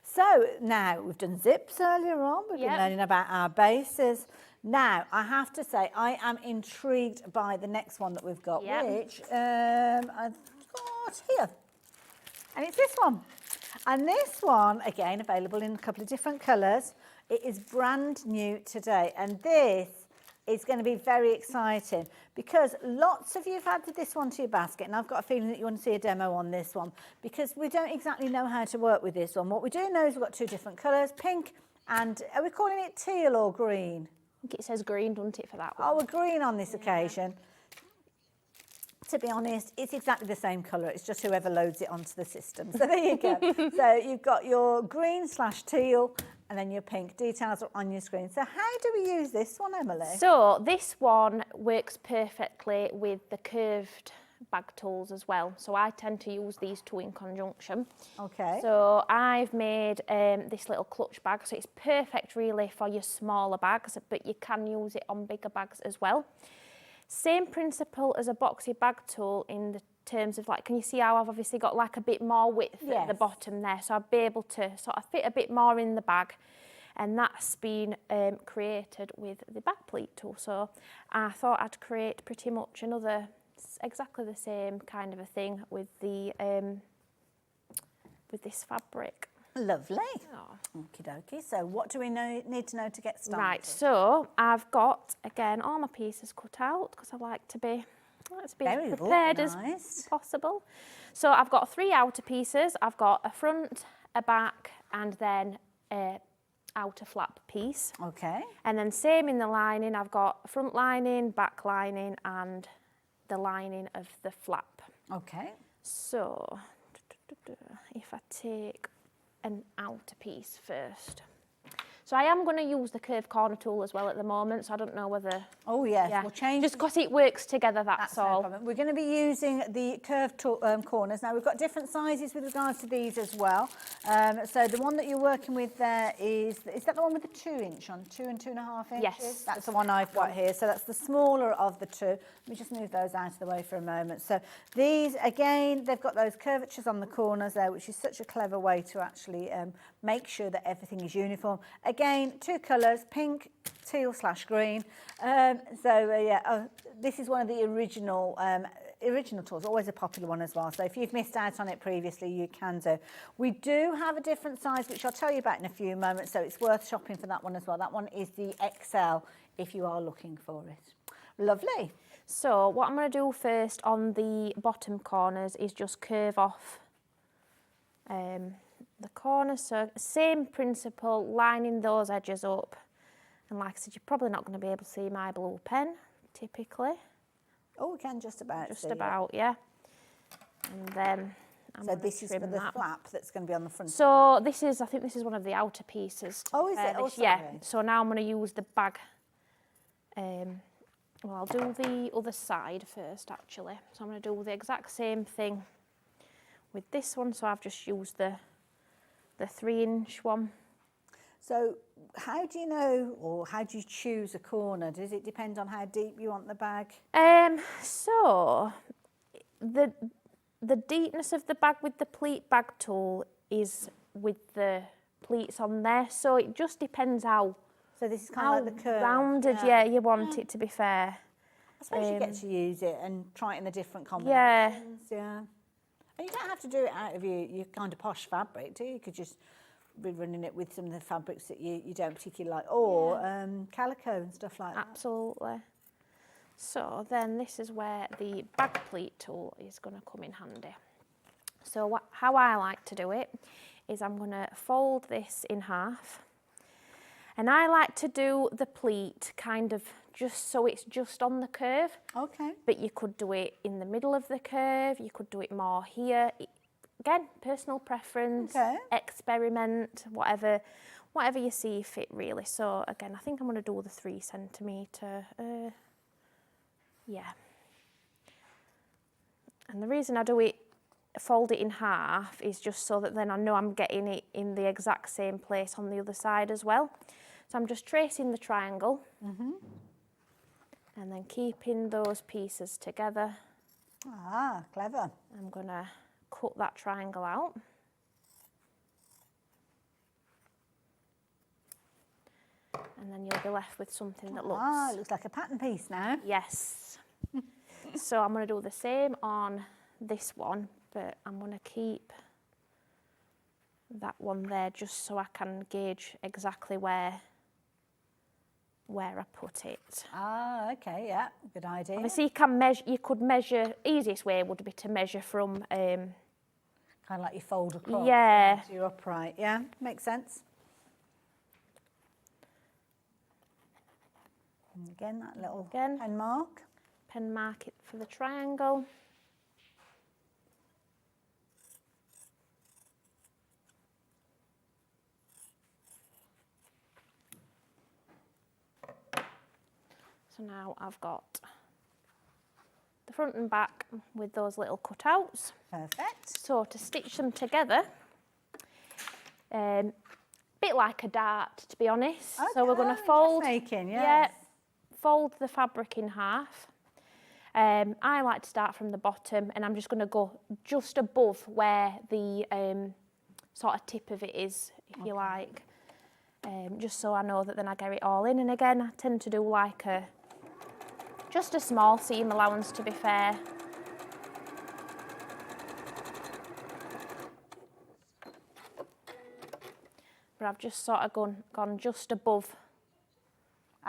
[SPEAKER 3] So now we've done zips earlier on. We've been learning about our bases. Now I have to say I am intrigued by the next one that we've got, which I've got here, and it's this one. And this one, again, available in a couple of different colours. It is brand new today, and this is going to be very exciting, because lots of you have added this one to your basket, and I've got a feeling that you want to see a demo on this one, because we don't exactly know how to work with this one. What we do know is we've got two different colours, pink and, are we calling it teal or green?
[SPEAKER 6] I think it says green, doesn't it, for that one?
[SPEAKER 3] Oh, we're green on this occasion. To be honest, it's exactly the same colour. It's just whoever loads it onto the system. So there you go. So you've got your green/teal and then your pink. Details are on your screen. So how do we use this one, Emily?
[SPEAKER 6] So this one works perfectly with the curved bag tools as well. So I tend to use these two in conjunction.
[SPEAKER 3] Okay.
[SPEAKER 6] So I've made this little clutch bag. So it's perfect really for your smaller bags, but you can use it on bigger bags as well. Same principle as a boxy bag tool in the terms of, like, can you see how I've obviously got like a bit more width at the bottom there, so I'll be able to sort of fit a bit more in the bag, and that's been created with the bag pleat tool. So I thought I'd create pretty much another exactly the same kind of a thing with the with this fabric.
[SPEAKER 3] Lovely. Okie dokie. So what do we need to know to get started?
[SPEAKER 6] Right, so I've got, again, all my pieces cut out, because I like to be
[SPEAKER 3] Let's
[SPEAKER 6] be
[SPEAKER 3] very
[SPEAKER 6] as prepared
[SPEAKER 3] organised
[SPEAKER 6] as possible. So I've got 3 outer pieces. I've got a front, a back, and then a outer flap piece.
[SPEAKER 3] Okay.
[SPEAKER 6] And then same in the lining, I've got front lining, back lining, and the lining of the flap.
[SPEAKER 3] Okay.
[SPEAKER 6] So if I take an outer piece first. So I am going to use the curved corner tool as well at the moment, so I don't know whether...
[SPEAKER 3] Oh yes, we'll change.
[SPEAKER 6] Just because it works together, that's
[SPEAKER 3] No
[SPEAKER 6] all.
[SPEAKER 3] problem. We're going to be using the curved corners. Now we've got different sizes with regards to these as well. So the one that you're working with there is that the one with the 2-inch on, 2 and 2.5 inches?
[SPEAKER 6] Yes.
[SPEAKER 3] That's the one I've got here. So that's the smaller of the two. Let me just move those out of the way for a moment. So these, again, they've got those curvatures on the corners there, which is such a clever way to actually make sure that everything is uniform. Again, 2 colours, pink, teal/green. This is one of the original tools, always a popular one as well. So if you've missed out on it previously, you can do. We do have a different size, which I'll tell you about in a few moments, so it's worth shopping for that one as well. That one is the XL if you are looking for it. Lovely.
[SPEAKER 6] So what I'm going to do first on the bottom corners is just curve off the corners. So same principle, lining those edges up. And like I said, you're probably not going to be able to see my blue pen, typically.
[SPEAKER 3] Oh, we can just about
[SPEAKER 6] Just
[SPEAKER 3] see
[SPEAKER 6] about, yeah. And then
[SPEAKER 3] So this is for the flap that's going to be on the front.
[SPEAKER 6] So this is, I think this is one of the outer pieces.
[SPEAKER 3] Oh, is it? Oh, sorry.
[SPEAKER 6] Yeah. So now I'm going to use the bag. Well, I'll do the other side first, actually. So I'm going to do the exact same thing with this one. So I've just used the 3-inch one.
[SPEAKER 3] So how do you know, or how do you choose a corner? Does it depend on how deep you want the bag?
[SPEAKER 6] So the deepness of the bag with the pleat bag tool is with the pleats on there. So it just depends how.
[SPEAKER 3] So this is kind of like the curve.
[SPEAKER 6] Rounded, yeah, you want it to be fair.
[SPEAKER 3] I suppose you get to use it and try it in the different combinations. Yeah. And you don't have to do it out of your kind of posh fabric, do you? You could just be running it with some of the fabrics that you don't particularly like, or calico and stuff like that.
[SPEAKER 6] Absolutely. So then this is where the bag pleat tool is going to come in handy. So how I like to do it is I'm going to fold this in half, and I like to do the pleat kind of just so it's just on the curve.
[SPEAKER 3] Okay.
[SPEAKER 6] But you could do it in the middle of the curve, you could do it more here. Again, personal preference, experiment, whatever you see fit really. So again, I think I'm going to do the 3 centimetre. Yeah. And the reason I do it, fold it in half, is just so that then I know I'm getting it in the exact same place on the other side as well. So I'm just tracing the triangle and then keeping those pieces together.
[SPEAKER 3] Ah, clever.
[SPEAKER 6] I'm going to cut that triangle out. And then you'll be left with something that looks...
[SPEAKER 3] Ah, it looks like a pattern piece now.
[SPEAKER 6] Yes. So I'm going to do the same on this one, but I'm going to keep that one there just so I can gauge exactly where I put it.
[SPEAKER 3] Ah, okay, yeah, good idea.
[SPEAKER 6] Obviously you can measure, you could measure, easiest way would be to measure from...
[SPEAKER 3] kind of like you fold across.
[SPEAKER 6] Yeah.
[SPEAKER 3] So you're upright, yeah, makes sense. And again, that little pen mark.
[SPEAKER 6] Pen mark it for the triangle. So now I've got the front and back with those little cutouts.
[SPEAKER 3] Perfect.
[SPEAKER 6] So to stitch them together, bit like a dart, to be honest.
[SPEAKER 3] Okay,
[SPEAKER 6] so we're going to fold, fold the fabric in half. I like to start from the bottom, and I'm just going to go just above where the sort of tip of it is, if you like, just so I know that then I get it all in. And again, I tend to do like just a small seam allowance, to be fair. But I've just sort of gone just above.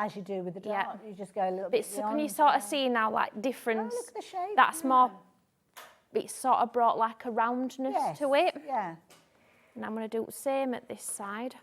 [SPEAKER 3] As you do with the
[SPEAKER 6] Yeah.
[SPEAKER 3] dart, you just go a little
[SPEAKER 6] But
[SPEAKER 3] bit
[SPEAKER 6] so can you
[SPEAKER 3] beyond,
[SPEAKER 6] sort
[SPEAKER 3] yeah.
[SPEAKER 6] of see now, like, difference?
[SPEAKER 3] Oh, look at the shape.
[SPEAKER 6] That's
[SPEAKER 3] yeah.
[SPEAKER 6] more, it's sort of brought like a roundness
[SPEAKER 3] Yes,
[SPEAKER 6] to it.
[SPEAKER 3] Yeah.
[SPEAKER 6] And I'm going to do the same at this side.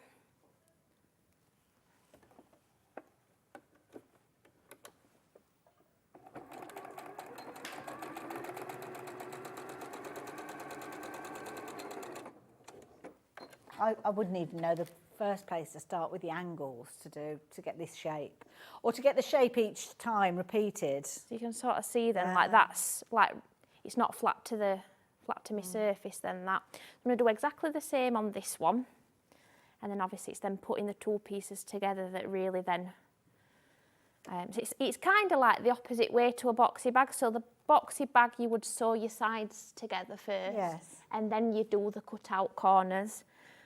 [SPEAKER 3] I wouldn't even know the first place to start with the angles to get this shape, or to get the shape each time repeated.
[SPEAKER 6] So you can sort of see then,
[SPEAKER 3] Yeah.
[SPEAKER 6] like that's like, it's not flat to my surface then that. I'm going to do exactly the same on this one. And then obviously it's then putting the two pieces together that really then, so it's kind of like the opposite way to a boxy bag. So the boxy bag, you would sew your sides together first.
[SPEAKER 3] Yes.
[SPEAKER 6] And then you do the cut out corners.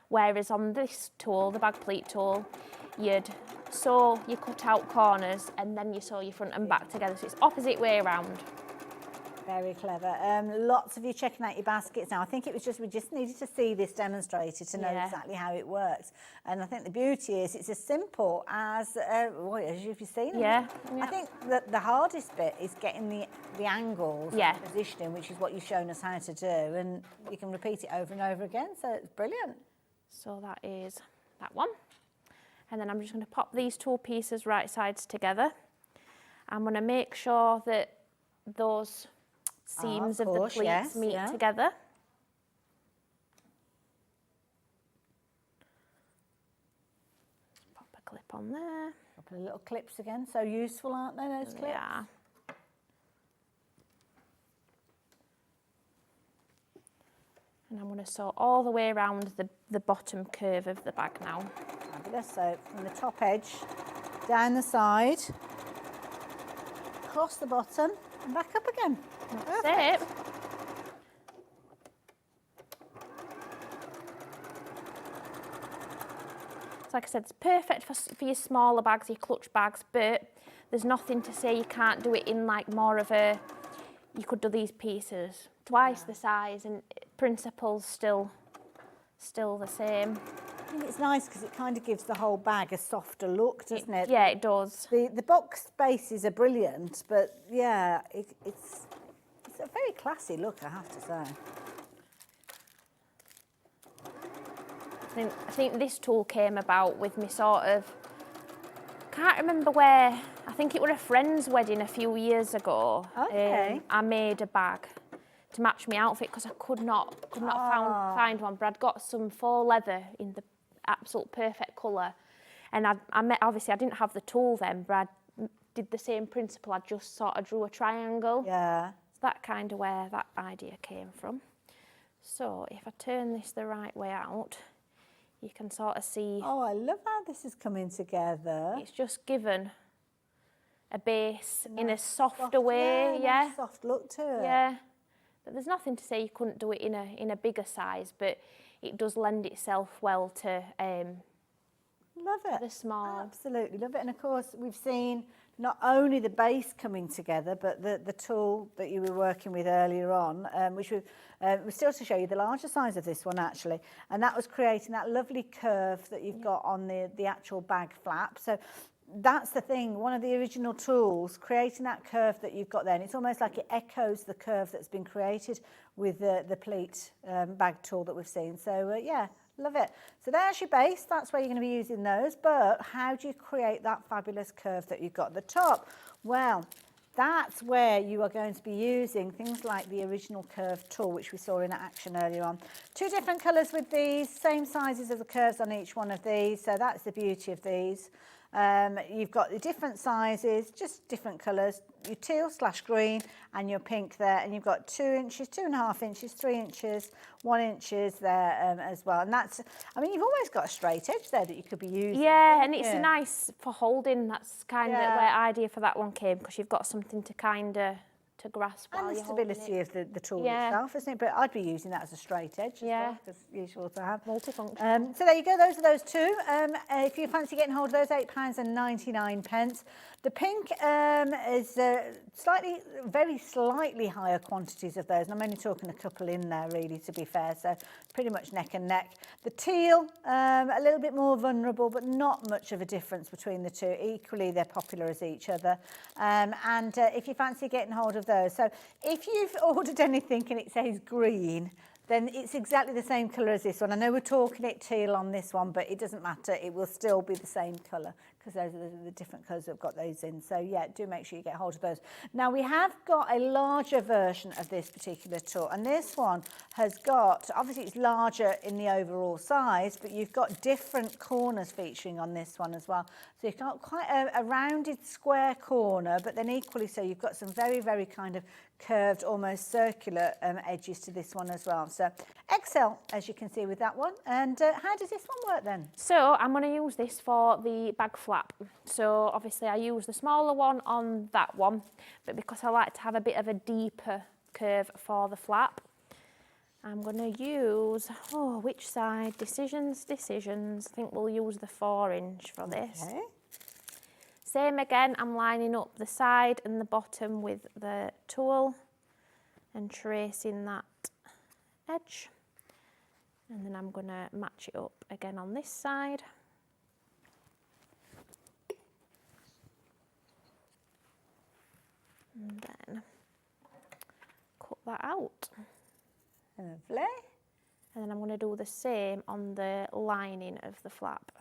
[SPEAKER 6] Whereas on this tool, the bag pleat tool, you'd sew your cut out corners and then you sew your front and back together. So it's opposite way around.
[SPEAKER 3] Very clever. Lots of you checking out your baskets now. I think it was just, we just needed to see this demonstrated to know
[SPEAKER 6] Yeah.
[SPEAKER 3] exactly how it works. And I think the beauty is it's as simple as you've seen it.
[SPEAKER 6] Yeah,
[SPEAKER 3] I
[SPEAKER 6] yeah.
[SPEAKER 3] think that the hardest bit is getting the angles,
[SPEAKER 6] Yeah.
[SPEAKER 3] and positioning, which is what you've shown us how to do. And you can repeat it over and over again. So it's brilliant.
[SPEAKER 6] So that is that one. And then I'm just going to pop these two pieces right sides together. I'm going to make sure that those seams of
[SPEAKER 3] course,
[SPEAKER 6] the pleats
[SPEAKER 3] yes,
[SPEAKER 6] meet
[SPEAKER 3] yeah.
[SPEAKER 6] together. Pop a clip on there.
[SPEAKER 3] Couple of little clips again. So useful, aren't they, those clips?
[SPEAKER 6] Yeah. And I'm going to sew all the way around the bottom curve of the bag now.
[SPEAKER 3] Fabulous. So from the top edge, down the side, across the bottom, and back up again.
[SPEAKER 6] That's it. So like I said, it's perfect for your smaller bags, your clutch bags, but there's nothing to say you can't do it in like more of a, you could do these pieces twice the size and principle's still the same.
[SPEAKER 3] I think it's nice because it kind of gives the whole bag a softer look, doesn't it?
[SPEAKER 6] Yeah, it does.
[SPEAKER 3] The box bases are brilliant, but yeah, it's a very classy look, I have to say.
[SPEAKER 6] I think this tool came about with me sort of, can't remember where, I think it was a friend's wedding a few years ago.
[SPEAKER 3] Okay.
[SPEAKER 6] I made a bag to match my outfit because I could not find one, but I'd got some faux leather in the absolute perfect colour. And obviously I didn't have the tool then, but I did the same principle. I just sort of drew a triangle.
[SPEAKER 3] Yeah.
[SPEAKER 6] So that kind of where that idea came from. So if I turn this the right way out, you can sort of see.
[SPEAKER 3] Oh, I love how this is coming together.
[SPEAKER 6] It's just given a base in a softer way,
[SPEAKER 3] yeah. Nice soft look to it.
[SPEAKER 6] Yeah. But there's nothing to say you couldn't do it in a bigger size, but it does lend itself well to
[SPEAKER 3] Love it.
[SPEAKER 6] the small.
[SPEAKER 3] Absolutely love it. And of course, we've seen not only the base coming together, but the tool that you were working with earlier on, which was still to show you the larger size of this one actually, and that was creating that lovely curve that you've got on the actual bag flap. So that's the thing, one of the original tools, creating that curve that you've got there, and it's almost like it echoes the curve that's been created with the pleat bag tool that we've seen. So yeah, love it. So there's your base, that's where you're going to be using those, but how do you create that fabulous curve that you've got at the top? Well, that's where you are going to be using things like the original curve tool, which we saw in action earlier on. Two different colours with these, same sizes of the curves on each one of these, so that's the beauty of these. You've got the different sizes, just different colours, your teal/green and your pink there, and you've got 2 inches, 2.5 inches, 3 inches, 1 inch there as well. And that's, I mean, you've almost got a straight edge there that you could be using.
[SPEAKER 6] Yeah, and it's nice for holding. That's kind of where idea for that one came, because you've got something to kind of to grasp while
[SPEAKER 3] And the
[SPEAKER 6] you're holding
[SPEAKER 3] stability
[SPEAKER 6] it.
[SPEAKER 3] of the tool
[SPEAKER 6] Yeah.
[SPEAKER 3] itself, isn't it? But I'd be using that as a straight edge as well, because you should also have.
[SPEAKER 6] Multifunction.
[SPEAKER 3] So there you go, those are those two. If you fancy getting hold of those, £8.99. The pink is very slightly higher quantities of those, and I'm only talking a couple in there really, to be fair, so pretty much neck and neck. The teal, a little bit more vulnerable, but not much of a difference between the two. Equally, they're popular as each other. If you fancy getting hold of those, so if you've ordered anything and it says green, then it's exactly the same colour as this one. I know we're talking it teal on this one, but it doesn't matter. It will still be the same colour, because those are the different colours we've got those in. So yeah, do make sure you get hold of those. Now we have got a larger version of this particular tool, and this one has got, obviously it's larger in the overall size, but you've got different corners featuring on this one as well. So you've got quite a rounded square corner, but then equally so you've got some very, very kind of curved, almost circular edges to this one as well. So XL, as you can see with that one. And how does this one work then?
[SPEAKER 6] So I'm going to use this for the bag flap. So obviously I use the smaller one on that one, but because I like to have a bit of a deeper curve for the flap, I'm going to use, which side? Decisions. I think we'll use the 4-inch for this.
[SPEAKER 3] Okay.
[SPEAKER 6] Same again, I'm lining up the side and the bottom with the tool and tracing that edge. And then I'm going to match it up again on this side. And then cut that out.
[SPEAKER 3] Lovely.
[SPEAKER 6] And then I'm going to do the same on the lining of the flap.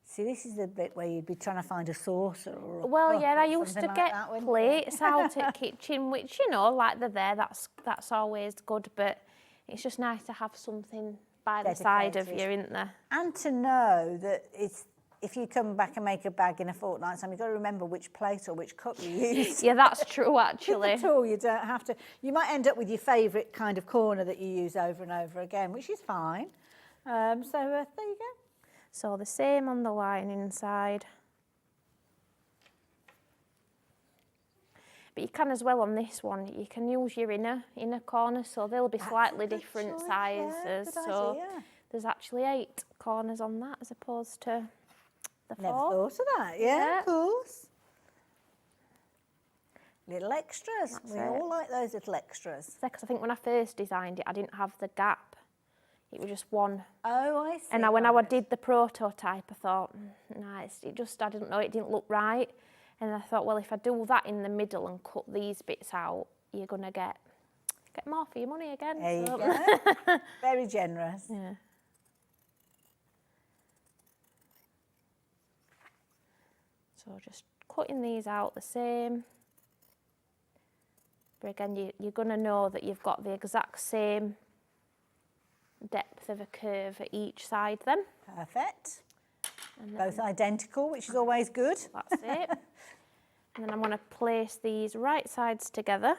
[SPEAKER 3] See, this is the bit where you'd be trying to find a saucer or a
[SPEAKER 6] Well,
[SPEAKER 3] cup
[SPEAKER 6] yeah,
[SPEAKER 3] or
[SPEAKER 6] I used to
[SPEAKER 3] something like
[SPEAKER 6] get
[SPEAKER 3] that, wouldn't you?
[SPEAKER 6] plates out at kitchen, which, you know, like they're there, that's always good, but it's just nice to have something by the side of you, isn't there?
[SPEAKER 3] And to know that if you come back and make a bag in a fortnight's time, you've got to remember which plate or which cup you use.
[SPEAKER 6] Yeah, that's true, actually.
[SPEAKER 3] At all, you don't have to. You might end up with your favourite kind of corner that you use over and over again, which is fine. There you go.
[SPEAKER 6] So the same on the lining side. But you can as well on this one, you can use your inner corner, so they'll be slightly different sizes. So there's actually 8 corners on that as opposed to the 4.
[SPEAKER 3] Never thought of that, yeah, of course. Little extras. We all like those little extras.
[SPEAKER 6] Because I think when I first designed it, I didn't have the gap. It was just one.
[SPEAKER 3] Oh, I see.
[SPEAKER 6] And when I did the prototype, I thought, nice. I didn't know, it didn't look right. And I thought, well, if I do that in the middle and cut these bits out, you're going to get more for your money again.
[SPEAKER 3] There you go. Very generous.
[SPEAKER 6] Yeah. So just cutting these out the same. But again, you're going to know that you've got the exact same depth of a curve at each side then.
[SPEAKER 3] Perfect. Both identical, which is always good.
[SPEAKER 6] That's it. And then I'm going to place these right sides together.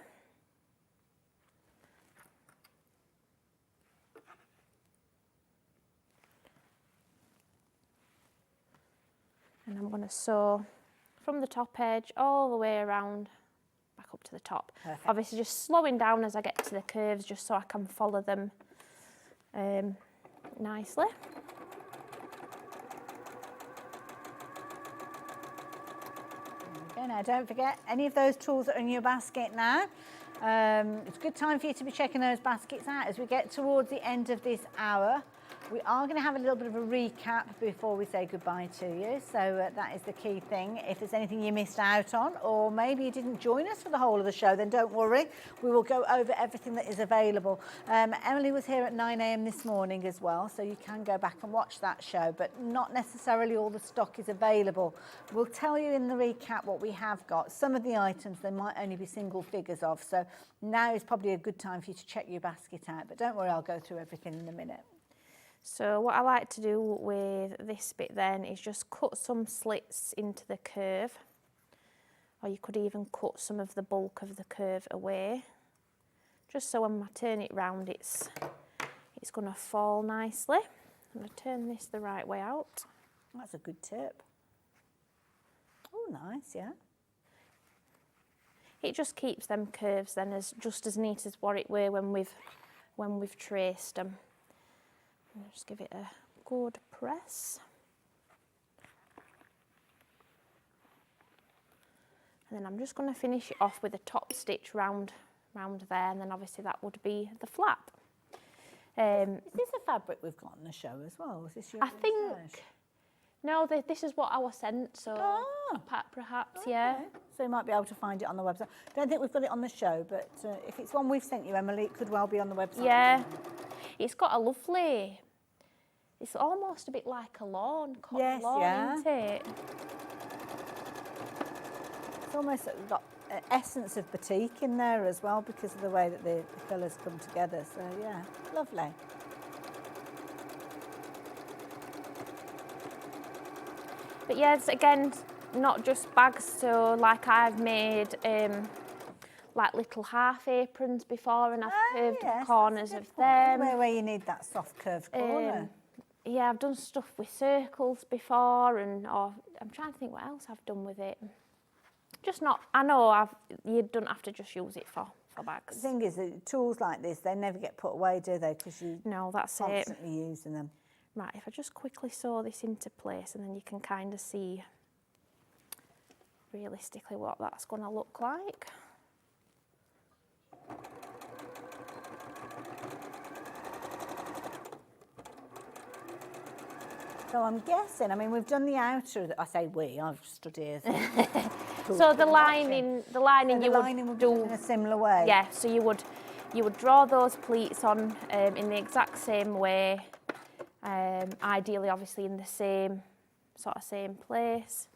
[SPEAKER 6] And I'm going to sew from the top edge all the way around back up to the top.
[SPEAKER 3] Perfect.
[SPEAKER 6] Obviously just slowing down as I get to the curves just so I can follow them nicely.
[SPEAKER 3] Okay, now don't forget any of those tools that are in your basket now. It's a good time for you to be checking those baskets out as we get towards the end of this hour. We are going to have a little bit of a recap before we say goodbye to you, so that is the key thing. If there's anything you missed out on, or maybe you didn't join us for the whole of the show, then don't worry. We will go over everything that is available. Emily was here at 9 a.m. this morning as well, so you can go back and watch that show, but not necessarily all the stock is available. We'll tell you in the recap what we have got. Some of the items there might only be single figures of, so now is probably a good time for you to check your basket out, but don't worry, I'll go through everything in a minute.
[SPEAKER 6] So what I like to do with this bit then is just cut some slits into the curve, or you could even cut some of the bulk of the curve away, just so when I turn it round it's going to fall nicely. I'm going to turn this the right way out.
[SPEAKER 3] That's a good tip. Oh, nice, yeah.
[SPEAKER 6] it just keeps them curves then as just as neat as what it were when we've traced them. Just give it a good press. And then I'm just going to finish it off with a top stitch round there, and then obviously that would be the flap.
[SPEAKER 3] Is this a fabric we've got on the show as well? Is this your
[SPEAKER 6] I think, no, this is what I was sent, so perhaps, yeah.
[SPEAKER 3] So you might be able to find it on the website. Don't think we've got it on the show, but if it's one we've sent you, Emily, it could well be on the website.
[SPEAKER 6] Yeah, it's got a lovely, it's almost a bit like a lawn, cotton lawn, isn't it?
[SPEAKER 3] It's almost got an essence of batik in there as well because of the way that the colours come together. So yeah, lovely.
[SPEAKER 6] But yeah, it's again not just bags. So like I've made like little half aprons before, and I've curved the corners of them.
[SPEAKER 3] Where you need that soft curved corner.
[SPEAKER 6] Yeah, I've done stuff with circles before, or I'm trying to think what else I've done with it. Just not, I know you don't have to just use it for bags.
[SPEAKER 3] The thing is, that tools like this, they never get put away, do they? Because you constantly using them.
[SPEAKER 6] Right, if I just quickly sew this into place, and then you can kind of see realistically what that's going to look like.
[SPEAKER 3] So I'm guessing, I mean, we've done the outer, I say we, I've stood here.
[SPEAKER 6] So the lining you would do
[SPEAKER 3] in a similar way.
[SPEAKER 6] Yeah, so you would draw those pleats on in the exact same way, ideally obviously in the same place.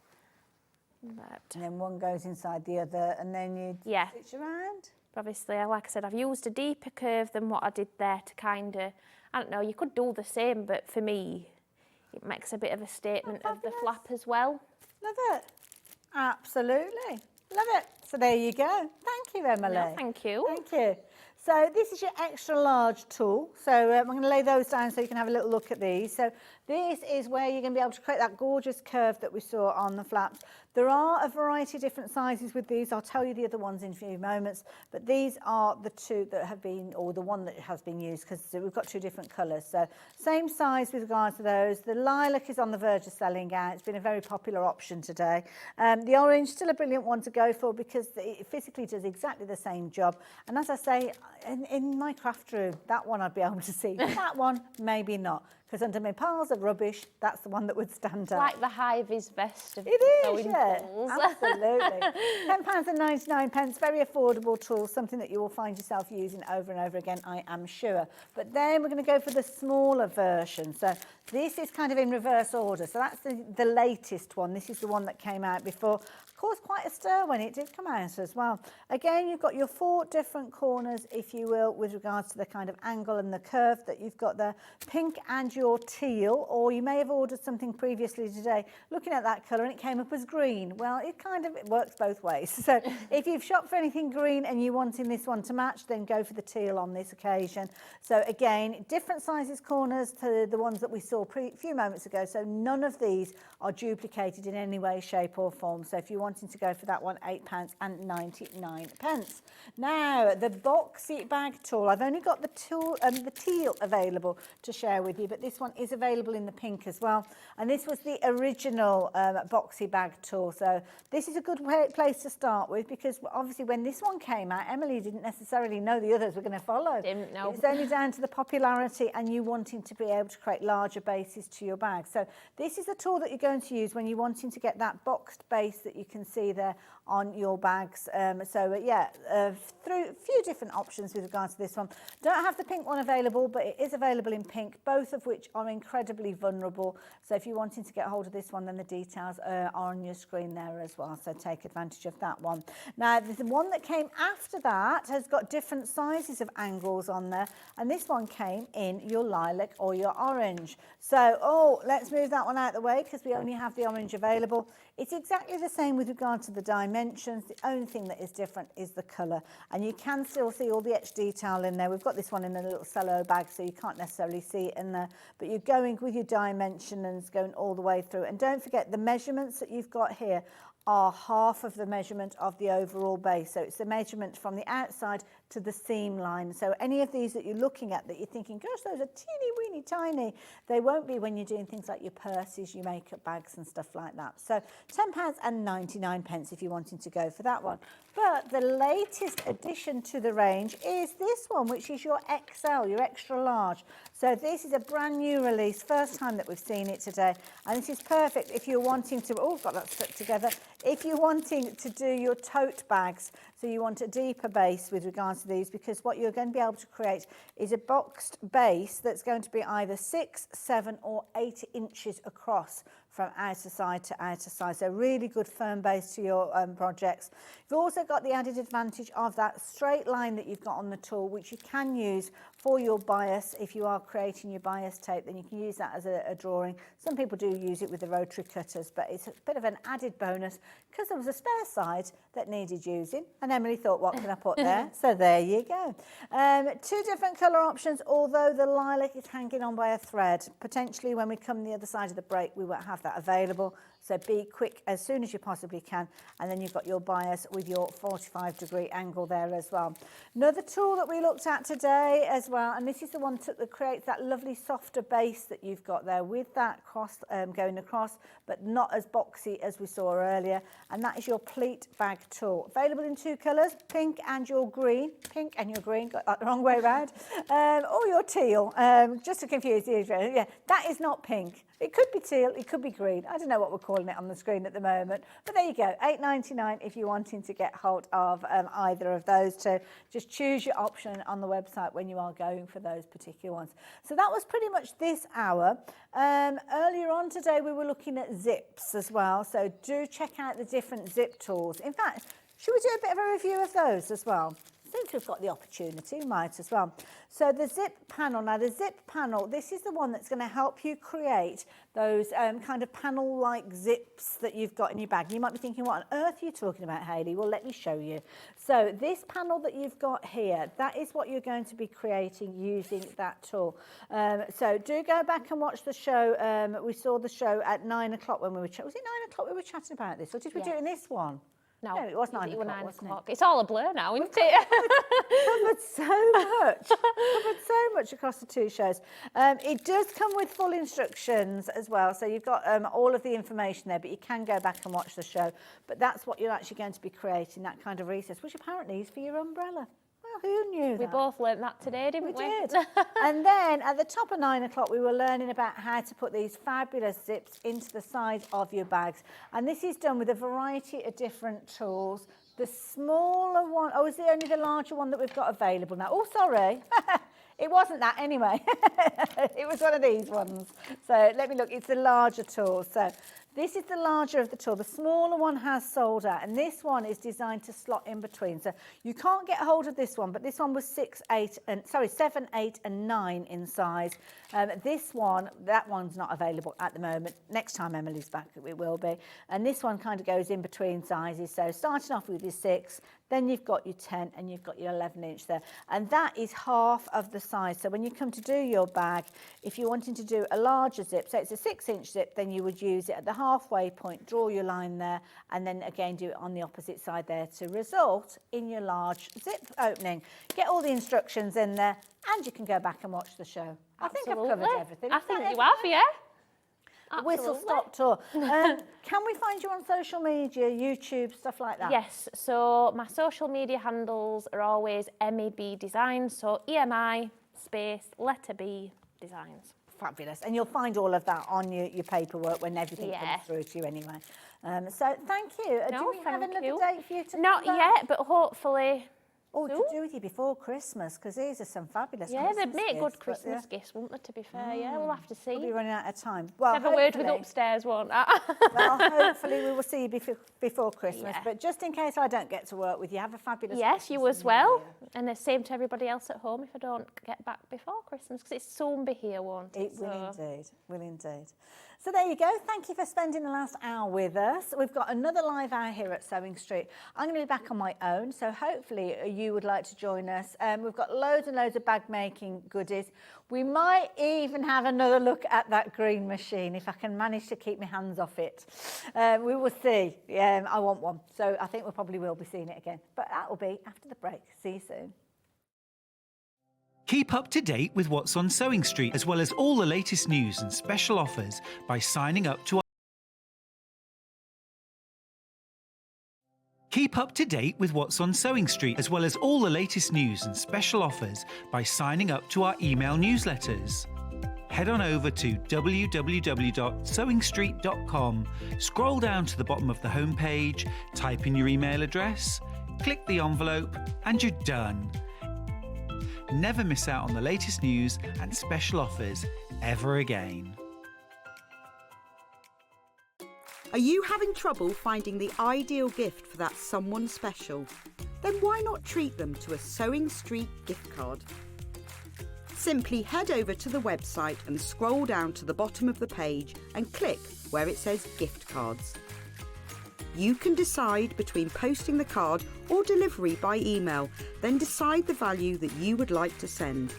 [SPEAKER 3] And then one goes inside the other, and then you stitch around.
[SPEAKER 6] Obviously, like I said, I've used a deeper curve than what I did there to kind of, I don't know, you could do the same, but for me, it makes a bit of a statement of the flap as well.
[SPEAKER 3] Love it. Absolutely. Love it. So there you go. Thank you, Emily.
[SPEAKER 6] No, thank you.
[SPEAKER 3] Thank you. So this is your extra large tool. So I'm going to lay those down so you can have a little look at these. So this is where you're going to be able to create that gorgeous curve that we saw on the flaps. There are a variety of different sizes with these. I'll tell you the other ones in a few moments, but these are the two that have been, or the one that has been used, because we've got two different colours. So same size with regards to those. The lilac is on the verge of selling out. It's been a very popular option today. The orange, still a brilliant one to go for because it physically does exactly the same job. And as I say, in my craft room, that one I'd be able to see. That one, maybe not. Because under my piles of rubbish, that's the one that would stand out.
[SPEAKER 6] Like the high-vis vest of
[SPEAKER 3] sewing tools. Absolutely. £10.99, very affordable tool, something that you will find yourself using over and over again, I am sure. But then we're going to go for the smaller version. So this is kind of in reverse order. So that's the latest one. This is the one that came out before. Caused quite a stir when it did come out as well. Again, you've got your 4 different corners, if you will, with regards to the kind of angle and the curve that you've got there. Pink and your teal, or you may have ordered something previously today looking at that colour and it came up as green. Well, it works both ways. So if you've shopped for anything green and you wanting this one to match, then go for the teal on this occasion. So again, different sizes corners to the ones that we saw a few moments ago. So none of these are duplicated in any way, shape or form. So if you wanting to go for that one, £8.99. Now, the boxy bag tool, I've only got the teal available to share with you, but this one is available in the pink as well. And this was the original boxy bag tool. So this is a good place to start with, because obviously when this one came out, Emily didn't necessarily know the others were going to follow.
[SPEAKER 6] Didn't know.
[SPEAKER 3] It's only down to the popularity and you wanting to be able to create larger bases to your bag. So this is a tool that you're going to use when you're wanting to get that boxed base that you can see there on your bags. Through a few different options with regards to this one. Don't have the pink one available, but it is available in pink, both of which are incredibly vulnerable. So if you're wanting to get hold of this one, then the details are on your screen there as well. So take advantage of that one. Now, the one that came after that has got different sizes of angles on there. And this one came in your lilac or your orange. So, let's move that one out of the way because we only have the orange available. It's exactly the same with regard to the dimensions. The only thing that is different is the colour. And you can still see all the etched detail in there. We've got this one in a little cello bag, so you can't necessarily see it in there. But you're going with your dimensions, going all the way through. And don't forget, the measurements that you've got here are half of the measurement of the overall base. So it's the measurement from the outside to the seam line. So any of these that you're looking at that you're thinking, gosh, those are teeny weeny tiny, they won't be when you're doing things like your purses, your makeup bags and stuff like that. So £10.99 if you're wanting to go for that one. But the latest addition to the range is this one, which is your XL, your extra large. So this is a brand new release, first time that we've seen it today. And this is perfect if you're wanting to, oh, I've got that stuck together. If you're wanting to do your tote bags, so you want a deeper base with regards to these, because what you're going to be able to create is a boxed base that's going to be either 6, 7 or 8 inches across from outer side to outer side. So really good firm base to your projects. You've also got the added advantage of that straight line that you've got on the tool, which you can use for your bias. If you are creating your bias tape, then you can use that as a drawing. Some people do use it with the rotary cutters, but it's a bit of an added bonus because there was a spare side that needed using. And Emily thought, what can I put there? So there you go. 2 different colour options, although the lilac is hanging on by a thread. Potentially when we come the other side of the break, we won't have that available. So be quick as soon as you possibly can. And then you've got your bias with your 45-degree angle there as well. Another tool that we looked at today as well, and this is the one that creates that lovely softer base that you've got there with that cross going across, but not as boxy as we saw earlier. And that is your pleat bag tool. Available in 2 colours, pink and your green. Pink and your green, got that the wrong way around. Or your teal, just to confuse you. Yeah, that is not pink. It could be teal, it could be green. I don't know what we're calling it on the screen at the moment. But there you go, £8.99 if you're wanting to get hold of either of those two. Just choose your option on the website when you are going for those particular ones. So that was pretty much this hour. Earlier on today, we were looking at zips as well. So do check out the different zip tools. In fact, should we do a bit of a review of those as well? Since we've got the opportunity, we might as well. So the zip panel, now the zip panel, this is the one that's going to help you create those kind of panel-like zips that you've got in your bag. You might be thinking, what on earth are you talking about, Hayley? Well, let me show you. So this panel that you've got here, that is what you're going to be creating using that tool. So do go back and watch the show. We saw the show at 9 o'clock when we were chatting. Was it 9 o'clock we were chatting about this? Or did we do it in this one?
[SPEAKER 6] No,
[SPEAKER 3] it was 9 o'clock,
[SPEAKER 6] 9
[SPEAKER 3] wasn't
[SPEAKER 6] o'clock.
[SPEAKER 3] it?
[SPEAKER 6] It's all a blur now, isn't it?
[SPEAKER 3] Covered so much. Covered so much across the 2 shows. It does come with full instructions as well. So you've got all of the information there, but you can go back and watch the show. But that's what you're actually going to be creating, that kind of recess, which apparently is for your umbrella. Well, who knew that?
[SPEAKER 6] We both learnt that today, didn't we?
[SPEAKER 3] We did. And then at the top of 9 o'clock, we were learning about how to put these fabulous zips into the side of your bags. And this is done with a variety of different tools. The smaller one, oh, is it only the larger one that we've got available now? Oh, sorry. It wasn't that anyway. It was one of these ones. So let me look. It's the larger tool. So this is the larger of the tool. The smaller one has sold out, and this one is designed to slot in between. So you can't get hold of this one, but this one was 7, 8 and 9 in size. This one, that one's not available at the moment. Next time Emily's back, it will be. And this one kind of goes in between sizes. So starting off with your 6, then you've got your 10 and you've got your 11 inch there. And that is half of the size. So when you come to do your bag, if you're wanting to do a larger zip, so it's a 6-inch zip, then you would use it at the halfway point, draw your line there, and then again do it on the opposite side there to result in your large zip opening. Get all the instructions in there and you can go back and watch the show. I think I've covered everything.
[SPEAKER 6] I think you have, yeah.
[SPEAKER 3] Whistle stop tour. Can we find you on social media, YouTube, stuff like that?
[SPEAKER 6] Yes, so my social media handles are always MEB Designs, so EMI space letter B Designs.
[SPEAKER 3] Fabulous. And you'll find all of that on your paperwork when everything comes through to you anyway. So thank you. Do we have another date for you to
[SPEAKER 6] Not yet, but hopefully.
[SPEAKER 3] Oh, to do with you before Christmas, because these are some fabulous
[SPEAKER 6] Christmas
[SPEAKER 3] gifts.
[SPEAKER 6] They'd make good Christmas gifts, wouldn't they, to be fair? Yeah, we'll have to see.
[SPEAKER 3] We'll be running out of time. Well,
[SPEAKER 6] have a word with upstairs, won't I?
[SPEAKER 3] Well, hopefully we will see you before Christmas. Yeah. But just in case I don't get to work with you, have a fabulous Christmas.
[SPEAKER 6] Yes, you as well. And the same to everybody else at home if I don't get back before Christmas, because it's soon be here, won't it?
[SPEAKER 3] It will indeed, will indeed. So there you go. Thank you for spending the last hour with us. We've got another live hour here at Sewing Street. I'm going to be back on my own, so hopefully you would like to join us. We've got loads and loads of bag making goodies. We might even have another look at that green machine if I can manage to keep my hands off it. We will see. I want one, so I think we probably will be seeing it again. But that will be after the break. See you soon.
[SPEAKER 1] Keep up to date with what's on Sewing Street, as well as all the latest news and special offers by signing up to our Keep up to date with what's on Sewing Street, as well as all the latest news and special offers by signing up to our email newsletters. Head on over to www.sewingstreet.com, scroll down to the bottom of the homepage, type in your email address, click the envelope, and you're done. Never miss out on the latest news and special offers ever again.
[SPEAKER 4] Are you having trouble finding the ideal gift for that someone special? Then why not treat them to a Sewing Street gift card? Simply head over to the website and scroll down to the bottom of the page and click where it says gift cards. You can decide between posting the card or delivery by email, then decide the value that you would like to send.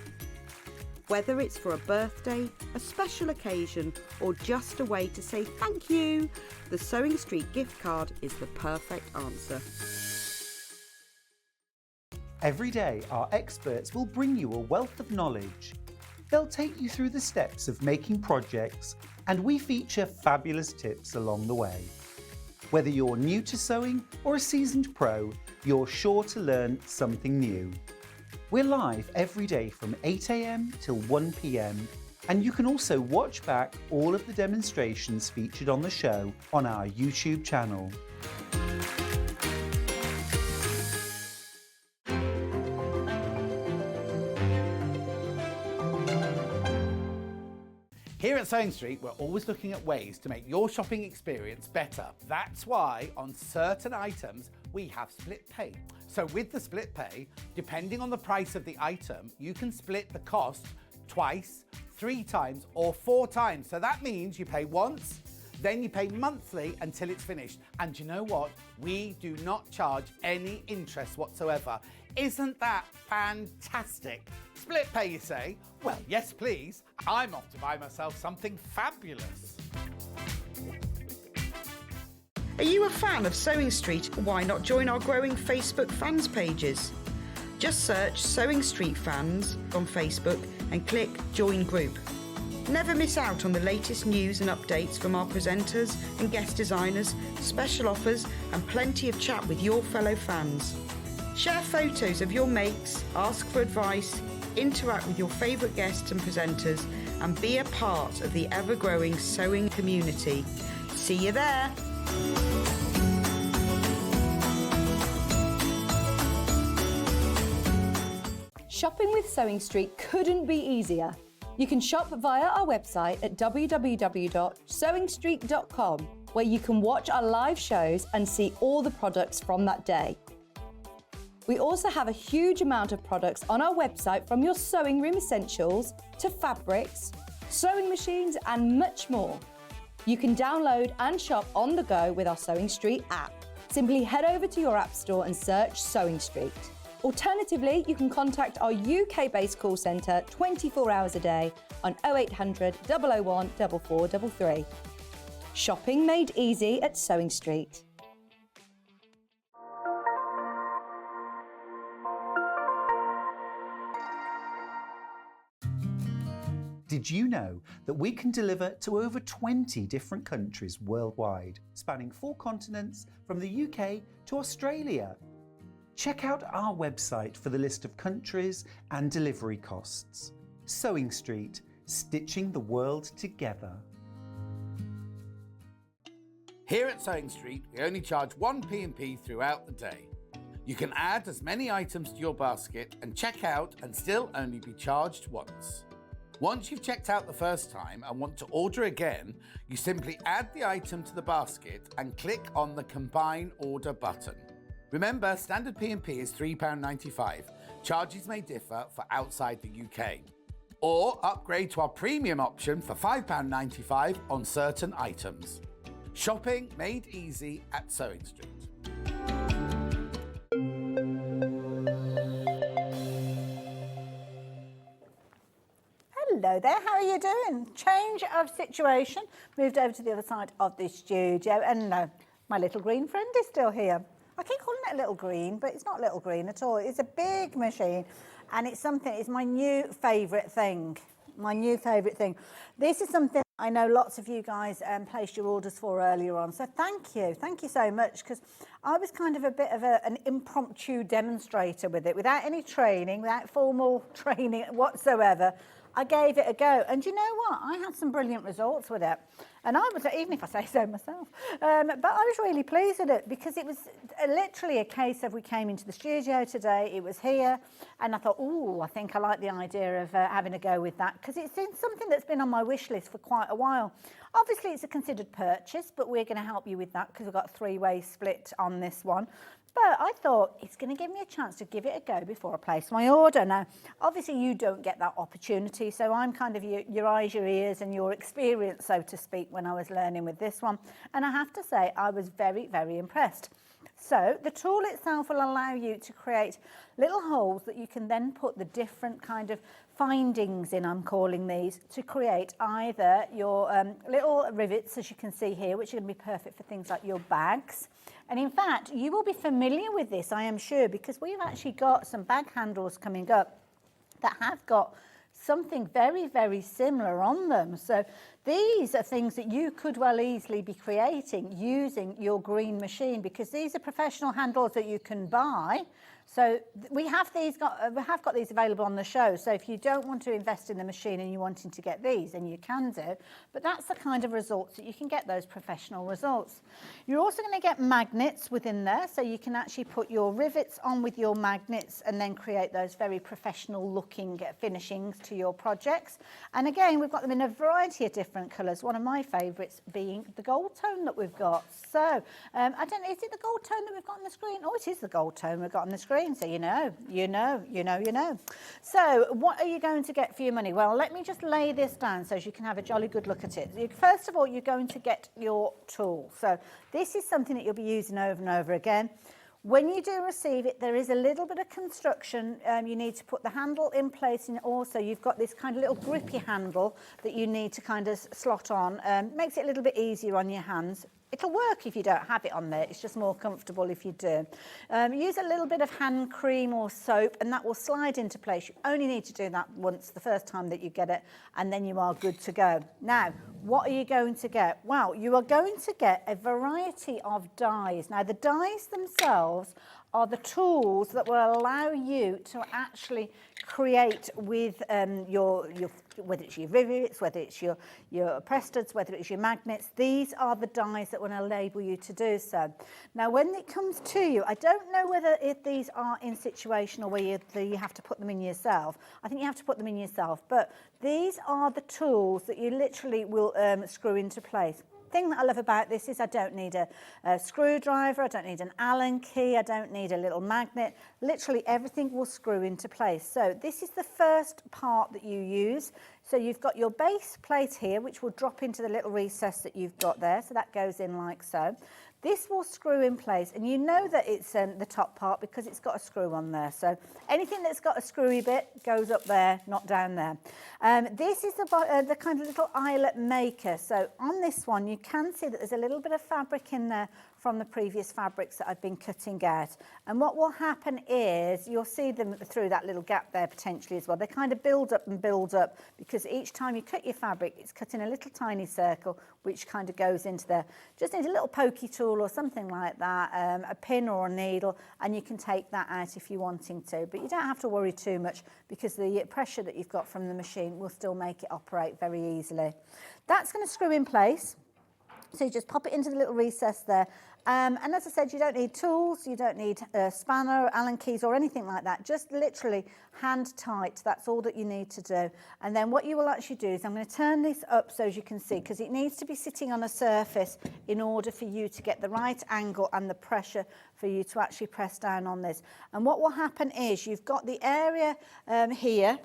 [SPEAKER 4] Whether it's for a birthday, a special occasion, or just a way to say thank you, the Sewing Street gift card is the perfect answer.
[SPEAKER 1] Every day, our experts will bring you a wealth of knowledge. They'll take you through the steps of making projects, and we feature fabulous tips along the way. Whether you're new to sewing or a seasoned pro, you're sure to learn something new. We're live every day from 8 a.m. till 1 p.m. and you can also watch back all of the demonstrations featured on the show on our YouTube channel.
[SPEAKER 2] Here at Sewing Street, we're always looking at ways to make your shopping experience better. That's why on certain items, we have split pay. So with the split pay, depending on the price of the item, you can split the cost twice, 3 times, or 4 times. So that means you pay once, then you pay monthly until it's finished. And you know what? We do not charge any interest whatsoever. Isn't that fantastic? Split pay, you say? Well, yes, please. I'm off to buy myself something fabulous.
[SPEAKER 4] Are you a fan of Sewing Street? Why not join our growing Facebook fans pages? Just search Sewing Street Fans on Facebook and click Join Group. Never miss out on the latest news and updates from our presenters and guest designers, special offers and plenty of chat with your fellow fans. Share photos of your makes, ask for advice, interact with your favourite guests and presenters and be a part of the ever-growing sewing community. See you there!
[SPEAKER 5] Shopping with Sewing Street couldn't be easier. You can shop via our website at www.sewingstreet.com, where you can watch our live shows and see all the products from that day. We also have a huge amount of products on our website, from your sewing room essentials to fabrics, sewing machines and much more. You can download and shop on the go with our Sewing Street app. Simply head over to your app store and search Sewing Street. Alternatively, you can contact our UK-based call centre 24 hours a day on 0800 001 4433. Shopping made easy at Sewing Street.
[SPEAKER 1] Did you know that we can deliver to over 20 different countries worldwide, spanning 4 continents from the UK to Australia? Check out our website for the list of countries and delivery costs. Sewing Street, stitching the world together.
[SPEAKER 2] Here at Sewing Street, we only charge 1 P&P throughout the day. You can add as many items to your basket and check out and still only be charged once. Once you've checked out the first time and want to order again, you simply add the item to the basket and click on the Combine Order button. Remember, standard P&P is £3.95. Charges may differ for outside the UK. or upgrade to our premium option for £5.95 on certain items. Shopping made easy at Sewing Street.
[SPEAKER 3] Hello there, how are you doing? Change of situation. Moved over to the other side of the studio, and no, my little green friend is still here. I keep calling it a little green, but it's not little green at all. It's a big machine, and it's my new favourite thing. My new favourite thing. This is something I know lots of you guys placed your orders for earlier on, so thank you so much, because I was kind of a bit of an impromptu demonstrator with it, without any training, without formal training whatsoever. I gave it a go, and you know what? I had some brilliant results with it, and I was, even if I say so myself, but I was really pleased with it, because it was literally a case of we came into the studio today, it was here, and I thought, oh, I think I like the idea of having a go with that, because it's something that's been on my wish list for quite a while. Obviously, it's a considered purchase, but we're going to help you with that, because we've got a three-way split on this one. But I thought it's going to give me a chance to give it a go before I place my order. Now, obviously, you don't get that opportunity, so I'm kind of your eyes, your ears, and your experience, so to speak, when I was learning with this one. And I have to say, I was very, very impressed. So the tool itself will allow you to create little holes that you can then put the different kind of findings in, I'm calling these, to create either your little rivets, as you can see here, which are going to be perfect for things like your bags. And in fact, you will be familiar with this, I am sure, because we've actually got some bag handles coming up that have got something very, very similar on them. So these are things that you could well easily be creating using your green machine, because these are professional handles that you can buy. So we have got these available on the show. So if you don't want to invest in the machine and you're wanting to get these, then you can do. But that's the kind of results that you can get, those professional results. You're also going to get magnets within there. So you can actually put your rivets on with your magnets and then create those very professional looking finishings to your projects. And again, we've got them in a variety of different colours. One of my favourites being the gold tone that we've got. So I don't know, is it the gold tone that we've got on the screen? Oh, it is the gold tone we've got on the screen. So you know. So what are you going to get for your money? Well, let me just lay this down so you can have a jolly good look at it. First of all, you're going to get your tool. So this is something that you'll be using over and over again. When you do receive it, there is a little bit of construction. You need to put the handle in place, and also you've got this kind of little grippy handle that you need to kind of slot on. Makes it a little bit easier on your hands. It'll work if you don't have it on there. It's just more comfortable if you do. Use a little bit of hand cream or soap, and that will slide into place. You only need to do that once, the first time that you get it, and then you are good to go. Now, what are you going to get? Well, you are going to get a variety of dies. Now, the dies themselves are the tools that will allow you to actually create with your whether it's your rivets, whether it's your press studs, whether it's your magnets. These are the dies that will enable you to do so. Now, when it comes to you, I don't know whether these are in situation or where you have to put them in yourself. I think you have to put them in yourself, but these are the tools that you literally will screw into place. Thing that I love about this is I don't need a screwdriver, I don't need an Allen key, I don't need a little magnet. Literally everything will screw into place. So this is the first part that you use. So you've got your base plate here, which will drop into the little recess that you've got there. So that goes in like so. This will screw in place, and you know that it's the top part because it's got a screw on there. So anything that's got a screwy bit goes up there, not down there. This is the kind of little eyelet maker. So on this one, you can see that there's a little bit of fabric in there from the previous fabrics that I've been cutting out. And what will happen is you'll see them through that little gap there potentially as well. They kind of build up and build up because each time you cut your fabric, it's cut in a little tiny circle which kind of goes into there. Just need a little pokey tool or something like that, a pin or a needle, and you can take that out if you're wanting to. But you don't have to worry too much because the pressure that you've got from the machine will still make it operate very easily. That's going to screw in place. So you just pop it into the little recess there. And as I said, you don't need tools, you don't need a spanner, Allen keys or anything like that. Just literally hand tight, that's all that you need to do. And then what you will actually do is I'm going to turn this up so as you can see, because it needs to be sitting on a surface in order for you to get the right angle and the pressure for you to actually press down on this. And what will happen is you've got the area here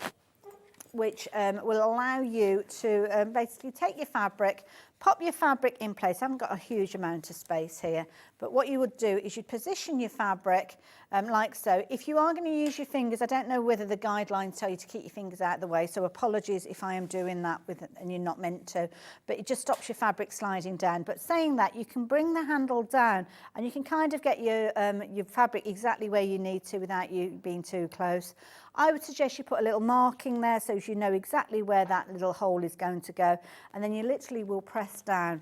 [SPEAKER 3] which will allow you to basically take your fabric, pop your fabric in place. I haven't got a huge amount of space here, but what you would do is you'd position your fabric like so. If you are going to use your fingers, I don't know whether the guidelines tell you to keep your fingers out of the way, so apologies if I am doing that and you're not meant to, but it just stops your fabric sliding down. But saying that, you can bring the handle down and you can kind of get your fabric exactly where you need to without you being too close. I would suggest you put a little marking there so you know exactly where that little hole is going to go, and then you literally will press down.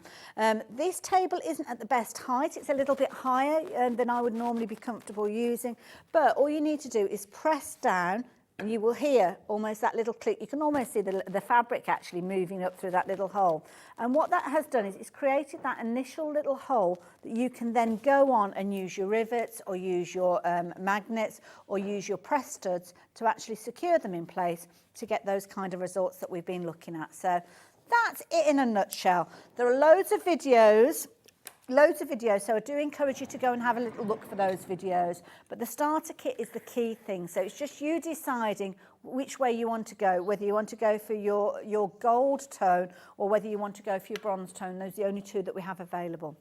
[SPEAKER 3] This table isn't at the best height, it's a little bit higher than I would normally be comfortable using, but all you need to do is press down and you will hear almost that little click. You can almost see the fabric actually moving up through that little hole. And what that has done is it's created that initial little hole that you can then go on and use your rivets or use your magnets or use your press studs to actually secure them in place to get those kind of results that we've been looking at. So that's it in a nutshell. There are loads of videos, so I do encourage you to go and have a little look for those videos, but the starter kit is the key thing. So it's just you deciding which way you want to go, whether you want to go for your gold tone or whether you want to go for your bronze tone. Those are the only two that we have available.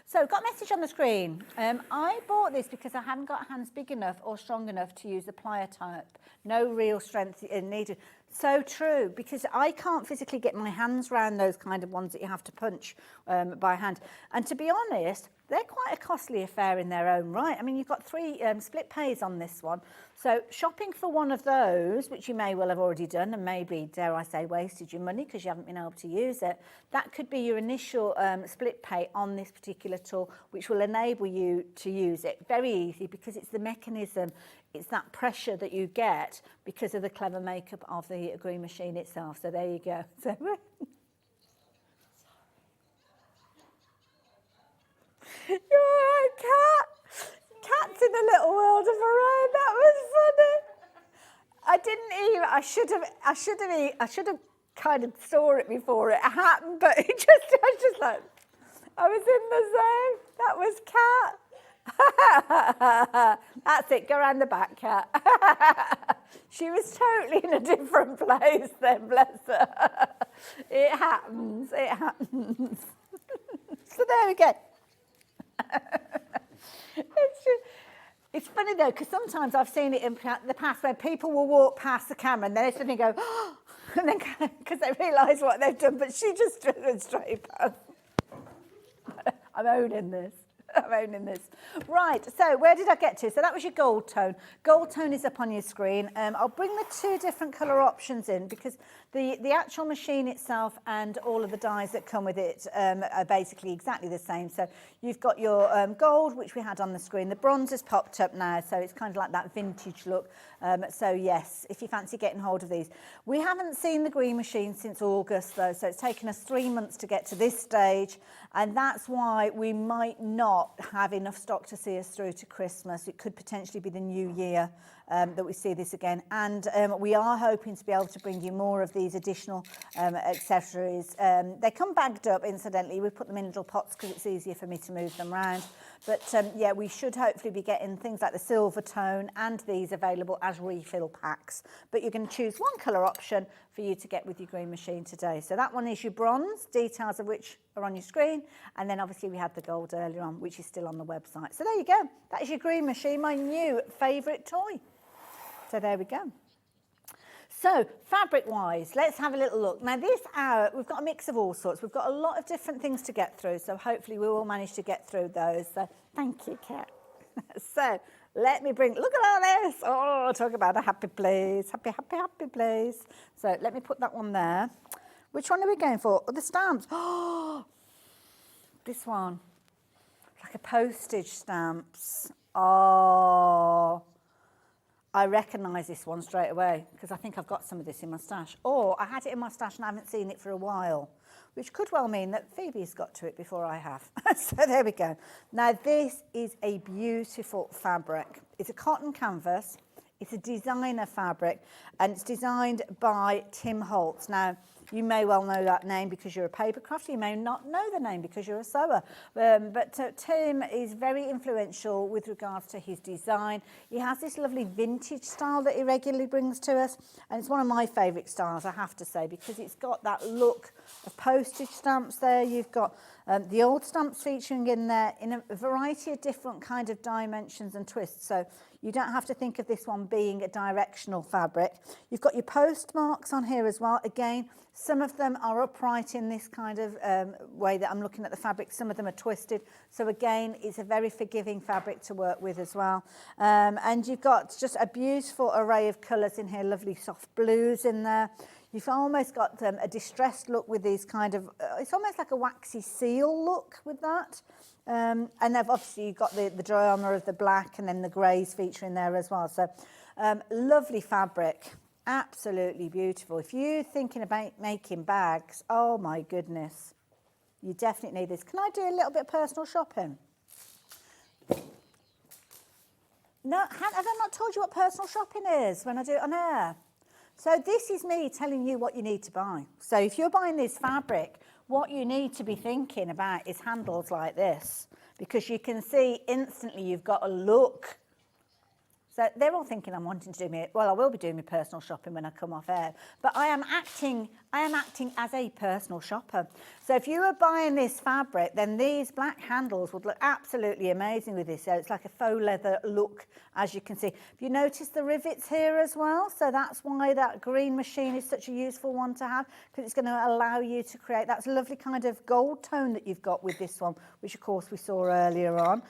[SPEAKER 3] So got a message on the screen. I bought this because I haven't got hands big enough or strong enough to use the plier type. No real strength needed. So true, because I can't physically get my hands around those kind of ones that you have to punch by hand. And to be honest, they're quite a costly affair in their own right. I mean, you've got 3 split pays on this one. So shopping for one of those, which you may well have already done and maybe, dare I say, wasted your money because you haven't been able to use it, that could be your initial split pay on this particular tool, which will enable you to use it very easy because it's the mechanism, it's that pressure that you get because of the clever makeup of the green machine itself. So there you go. So, you're all right, Kat? Kat's in a little world of her own. That was funny. I should have kind of saw it before it happened, but I was just like, I was in the zone. That was Kat. That's it, go around the back, Kat. She was totally in a different place then, bless her. It happens. So there we go. It's funny though, because sometimes I've seen it in the past where people will walk past the camera and they suddenly go, oh, and then because they realise what they've done, but she just went straight past. I'm owning this. Right, so where did I get to? So that was your gold tone. Gold tone is up on your screen. I'll bring the 2 different colour options in because the actual machine itself and all of the dyes that come with it are basically exactly the same. So you've got your gold, which we had on the screen. The bronze has popped up now, so it's kind of like that vintage look. So yes, if you fancy getting hold of these. We haven't seen the green machine since August though, so it's taken us 3 months to get to this stage, and that's why we might not have enough stock to see us through to Christmas. It could potentially be the new year that we see this again, and we are hoping to be able to bring you more of these additional accessories. They come bagged up, incidentally. We put them in little pots because it's easier for me to move them around. But yeah, we should hopefully be getting things like the silver tone and these available as refill packs. But you're going to choose one colour option for you to get with your green machine today. So that one is your bronze, details of which are on your screen. And then obviously we had the gold earlier on, which is still on the website. So there you go. That is your green machine, my new favourite toy. So there we go. So fabric-wise, let's have a little look. Now this hour, we've got a mix of all sorts. We've got a lot of different things to get through, so hopefully we will manage to get through those. So thank you, Kat. So let me bring, look at all this. Oh, talk about a happy place. Happy place. So let me put that one there. Which one are we going for? Oh, the stamps. Oh, this one. Like a postage stamps. Oh, I recognise this one straight away because I think I've got some of this in my stash. Or I had it in my stash and I haven't seen it for a while, which could well mean that Phoebe's got to it before I have. So there we go. Now this is a beautiful fabric. It's a cotton canvas. It's a designer fabric and it's designed by Tim Holtz. Now, You may well know that name because you're a paper crafter. You may not know the name because you're a sewer. But Tim is very influential with regards to his design. He has this lovely vintage style that he regularly brings to us. And it's one of my favourite styles, I have to say, because it's got that look of postage stamps there. You've got the old stamps featuring in there in a variety of different kind of dimensions and twists. So you don't have to think of this one being a directional fabric. You've got your postmarks on here as well. Again, some of them are upright in this kind of way that I'm looking at the fabric. Some of them are twisted. So again, it's a very forgiving fabric to work with as well. And you've got just a beautiful array of colours in here, lovely soft blues in there. You've almost got a distressed look with these kind of, it's almost like a waxy seal look with that. And then obviously you've got the drama of the black and then the greys featuring there as well. So lovely fabric, absolutely beautiful. If you're thinking about making bags, oh my goodness, you definitely need this. Can I do a little bit of personal shopping? No, have I not told you what personal shopping is when I do it on air? So this is me telling you what you need to buy. So if you're buying this fabric, what you need to be thinking about is handles like this, because you can see instantly you've got a look. So they're all thinking I'm wanting to do me, well, I will be doing my personal shopping when I come off air, but I am acting as a personal shopper. So if you were buying this fabric, then these black handles would look absolutely amazing with this. So it's like a faux leather look, as you can see. If you notice the rivets here as well, so that's why that green machine is such a useful one to have, because it's going to allow you to create that lovely kind of gold tone that you've got with this one, which of course we saw earlier on.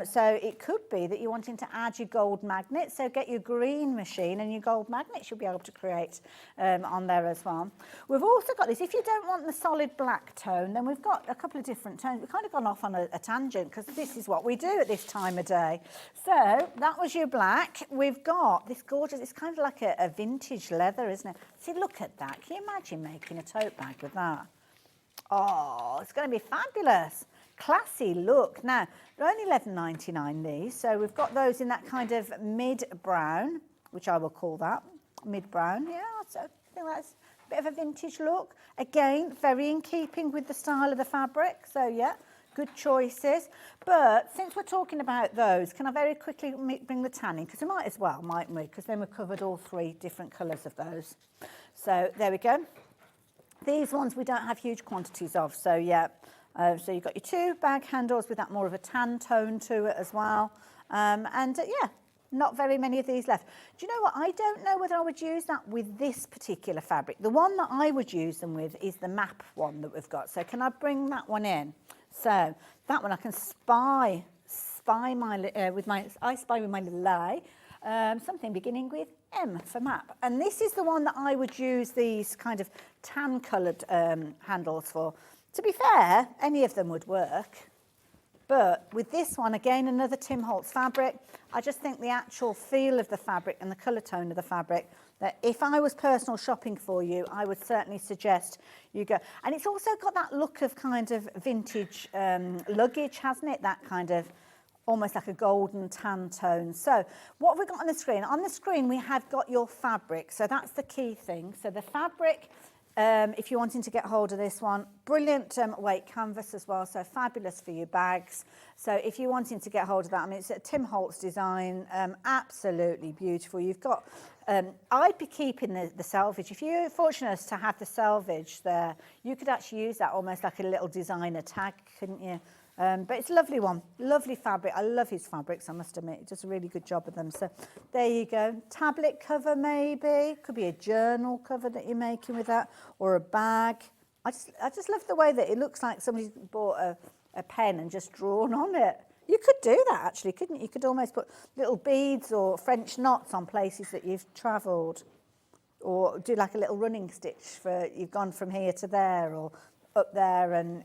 [SPEAKER 3] So it could be that you're wanting to add your gold magnets, so get your green machine and your gold magnets you'll be able to create on there as well. We've also got this, if you don't want the solid black tone, then we've got a couple of different tones. We've kind of gone off on a tangent because this is what we do at this time of day. So that was your black. We've got this gorgeous, it's kind of like a vintage leather, isn't it? See, look at that. Can you imagine making a tote bag with that? Oh, it's going to be fabulous. Classy look. Now, they're only $11.99 these, so we've got those in that kind of mid-brown, which I will call that, mid-brown. Yeah, so I think that's a bit of a vintage look. Again, very in keeping with the style of the fabric, so yeah, good choices. But since we're talking about those, can I very quickly bring the tanning? Because we might as well, mightn't we? Because then we've covered all three different colours of those. So there we go. These ones we don't have huge quantities of, so yeah. So you've got your two bag handles with that more of a tan tone to it as well. Yeah, not very many of these left. Do you know what? I don't know whether I would use that with this particular fabric. The one that I would use them with is the map one that we've got. So can I bring that one in? So that one I can spy with my little eye. Something beginning with M for map. And this is the one that I would use these kind of tan coloured handles for. To be fair, any of them would work. But with this one, again, another Tim Holtz fabric, I just think the actual feel of the fabric and the colour tone of the fabric, that if I was personal shopping for you, I would certainly suggest you go. And it's also got that look of kind of vintage luggage, hasn't it? That kind of almost like a golden tan tone. So what have we got on the screen? On the screen, we have got your fabric. So that's the key thing. So the fabric, if you're wanting to get hold of this one, brilliant weight canvas as well, so fabulous for your bags. So if you're wanting to get hold of that, I mean, it's a Tim Holtz design, absolutely beautiful. You've got, I'd be keeping the selvage. If you're fortunate to have the selvage there, you could actually use that almost like a little designer tag, couldn't you? But it's a lovely one, lovely fabric. I love his fabrics, I must admit. He does a really good job of them. So there you go. Tablet cover maybe. Could be a journal cover that you're making with that, or a bag. I just love the way that it looks like somebody's bought a pen and just drawn on it. You could do that actually, couldn't you? You could almost put little beads or French knots on places that you've travelled, or do like a little running stitch for you've gone from here to there or up there, and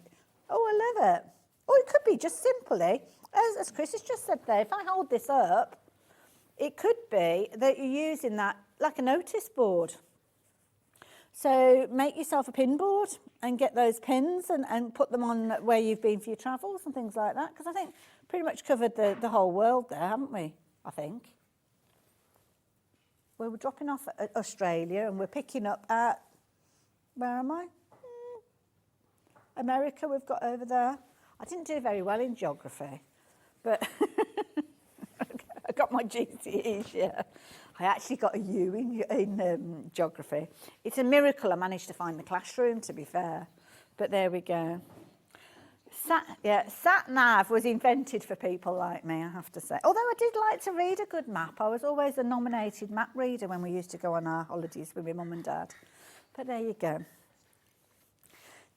[SPEAKER 3] oh, I love it. Or it could be just simply, as Chris has just said there, if I hold this up, it could be that you're using that like a notice board. So make yourself a pin board and get those pins and put them on where you've been for your travels and things like that. Because I think pretty much covered the whole world there, haven't we? I think. Well, we're dropping off at Australia and we're picking up at Where am I? America we've got over there. I didn't do very well in geography, but I got my GCEs, yeah. I actually got a U in geography. It's a miracle I managed to find the classroom, to be fair. But there we go. Sat nav was invented for people like me, I have to say. Although I did like to read a good map. I was always a nominated map reader when we used to go on our holidays with my mum and dad. But there you go.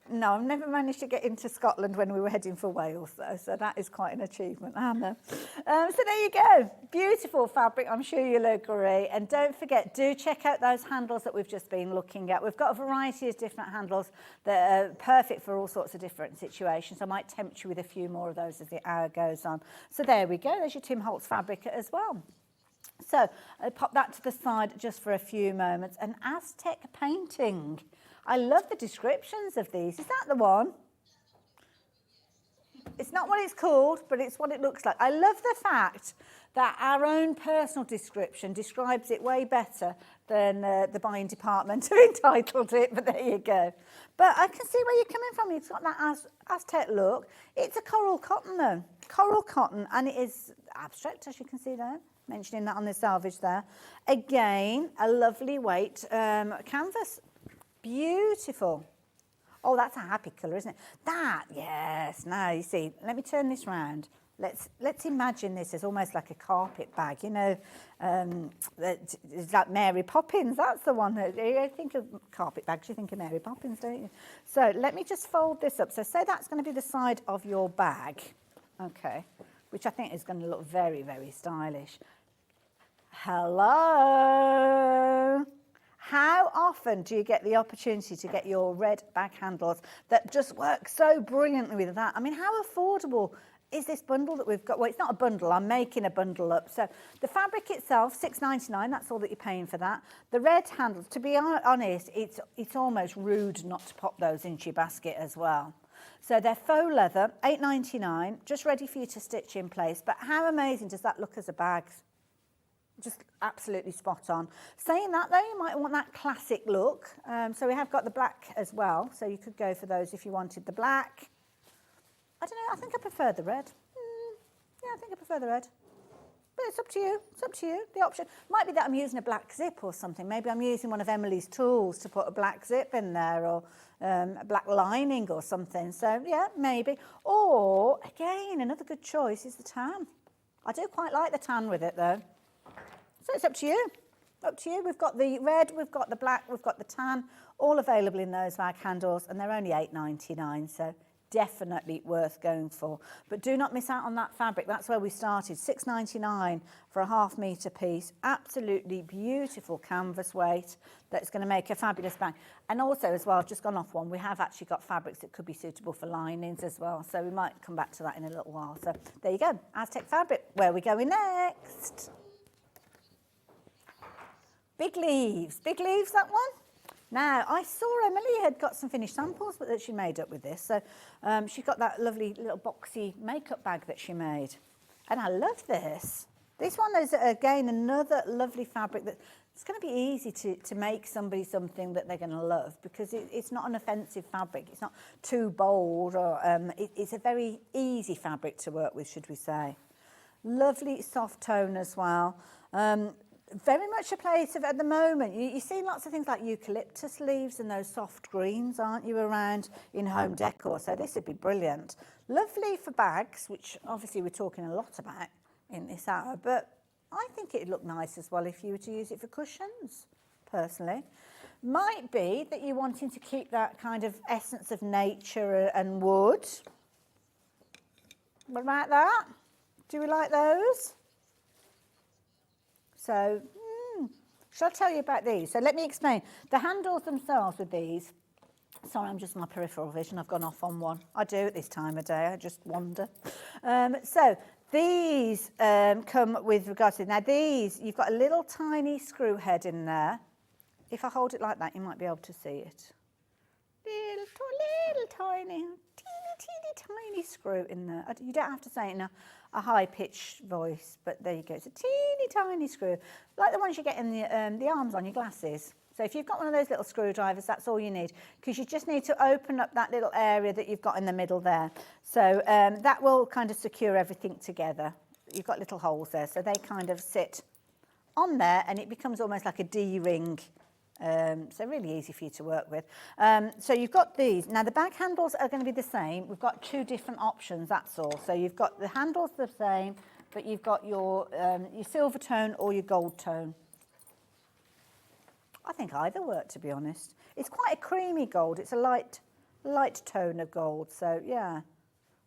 [SPEAKER 3] No, I've never managed to get into Scotland when we were heading for Wales, though, so that is quite an achievement, Anna. So there you go. Beautiful fabric, I'm sure you'll agree. And don't forget, do check out those handles that we've just been looking at. We've got a variety of different handles that are perfect for all sorts of different situations. I might tempt you with a few more of those as the hour goes on. So there we go. There's your Tim Holtz fabric as well. So I'll pop that to the side just for a few moments. An Aztec painting. I love the descriptions of these. Is that the one? It's not what it's called, but it's what it looks like. I love the fact that our own personal description describes it way better than the buying department have entitled it, but there you go. But I can see where you're coming from. It's got that Aztec look. It's a coral cotton, though. Coral cotton, and it is abstract, as you can see there. Mentioning that on the selvage there. Again, a lovely weight canvas. Beautiful. Oh, that's a happy colour, isn't it? That, yes. Now, you see, let me turn this round. Let's imagine this as almost like a carpet bag, you know, it's like Mary Poppins. That's the one that you think of carpet bags, you think of Mary Poppins, don't you? So let me just fold this up. So say that's going to be the side of your bag, okay, which I think is going to look very, very stylish. Hello. How often do you get the opportunity to get your red bag handles that just work so brilliantly with that? I mean, how affordable is this bundle that we've got? Well, it's not a bundle. I'm making a bundle up. So the fabric itself, $6.99. That's all that you're paying for that. The red handles, to be honest, it's almost rude not to pop those into your basket as well. So they're faux leather, $8.99, just ready for you to stitch in place. But how amazing does that look as a bag? Just absolutely spot on. Saying that though, you might want that classic look. So we have got the black as well. So you could go for those if you wanted the black. I don't know, I think I prefer the red. Yeah, I think I prefer the red. But it's up to you, it's up to you. The option might be that I'm using a black zip or something. Maybe I'm using one of Emily's tools to put a black zip in there, or a black lining or something. So yeah, maybe. Or again, another good choice is the tan. I do quite like the tan with it though. So it's up to you, up to you. We've got the red, we've got the black, we've got the tan, all available in those bag handles, and they're only $8.99, so definitely worth going for. But do not miss out on that fabric. That's where we started, $6.99 for a ½ metre piece. Absolutely beautiful canvas weight that's going to make a fabulous bag. And also as well, I've just gone off one, we have actually got fabrics that could be suitable for linings as well, so we might come back to that in a little while. So there you go, Aztec fabric. Where are we going next? Big leaves, that one. Now, I saw Emily had got some finished samples but that she made up with this. So she got that lovely little boxy makeup bag that she made. And I love this. This one is, again, another lovely fabric that it's going to be easy to make somebody something that they're going to love, because it's not an offensive fabric. It's not too bold, or it's a very easy fabric to work with, should we say. Lovely soft tone as well. Very much a place of, at the moment, you see lots of things like eucalyptus leaves and those soft greens, aren't you, around in home decor? So this would be brilliant. Lovely for bags, which obviously we're talking a lot about in this hour, but I think it'd look nice as well if you were to use it for cushions, personally. Might be that you're wanting to keep that kind of essence of nature and wood. What about that? Do we like those? So, shall I tell you about these? So let me explain. The handles themselves with these, sorry, I'm just my peripheral vision, I've gone off on one. I do at this time of day, I just wander. So these come with regards to, now these, you've got a little tiny screw head in there. If I hold it like that, you might be able to see it. Little tiny, teeny screw in there. You don't have to say it in a high-pitched voice, but there you go. It's a teeny tiny screw, like the ones you get in the arms on your glasses. So if you've got one of those little screwdrivers, that's all you need, because you just need to open up that little area that you've got in the middle there. So that will kind of secure everything together. You've got little holes there, so they kind of sit on there and it becomes almost like a D-ring. So really easy for you to work with. So you've got these. Now the bag handles are going to be the same. We've got 2 different options, that's all. So you've got the handles the same, but you've got your silver tone or your gold tone. I think either work, to be honest. It's quite a creamy gold. It's a light tone of gold, so yeah.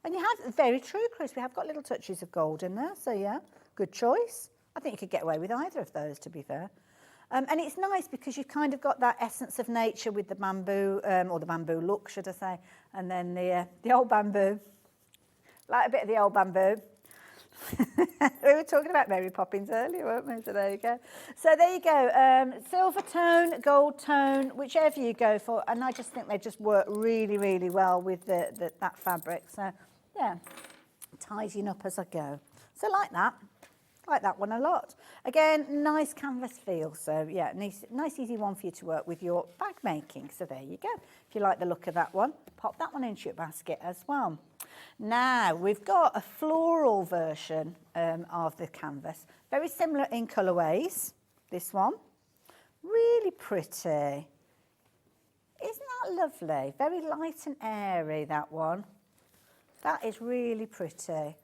[SPEAKER 3] And you have, very true, Chris, we have got little touches of gold in there, so yeah, good choice. I think you could get away with either of those, to be fair. And it's nice because you've kind of got that essence of nature with the bamboo, or the bamboo look, should I say, and then the old bamboo. Like a bit of the old bamboo. We were talking about Mary Poppins earlier, weren't we? So there you go. So there you go. Silver tone, gold tone, whichever you go for. And I just think they just work really, really well with that fabric. So yeah, tidying up as I go. So like that one a lot. Again, nice canvas feel. So yeah, nice easy one for you to work with your bag making. So there you go. If you like the look of that one, pop that one into your basket as well. Now we've got a floral version of the canvas, very similar in colourways. This one, really pretty. Isn't that lovely? Very light and airy, that one. That is really pretty.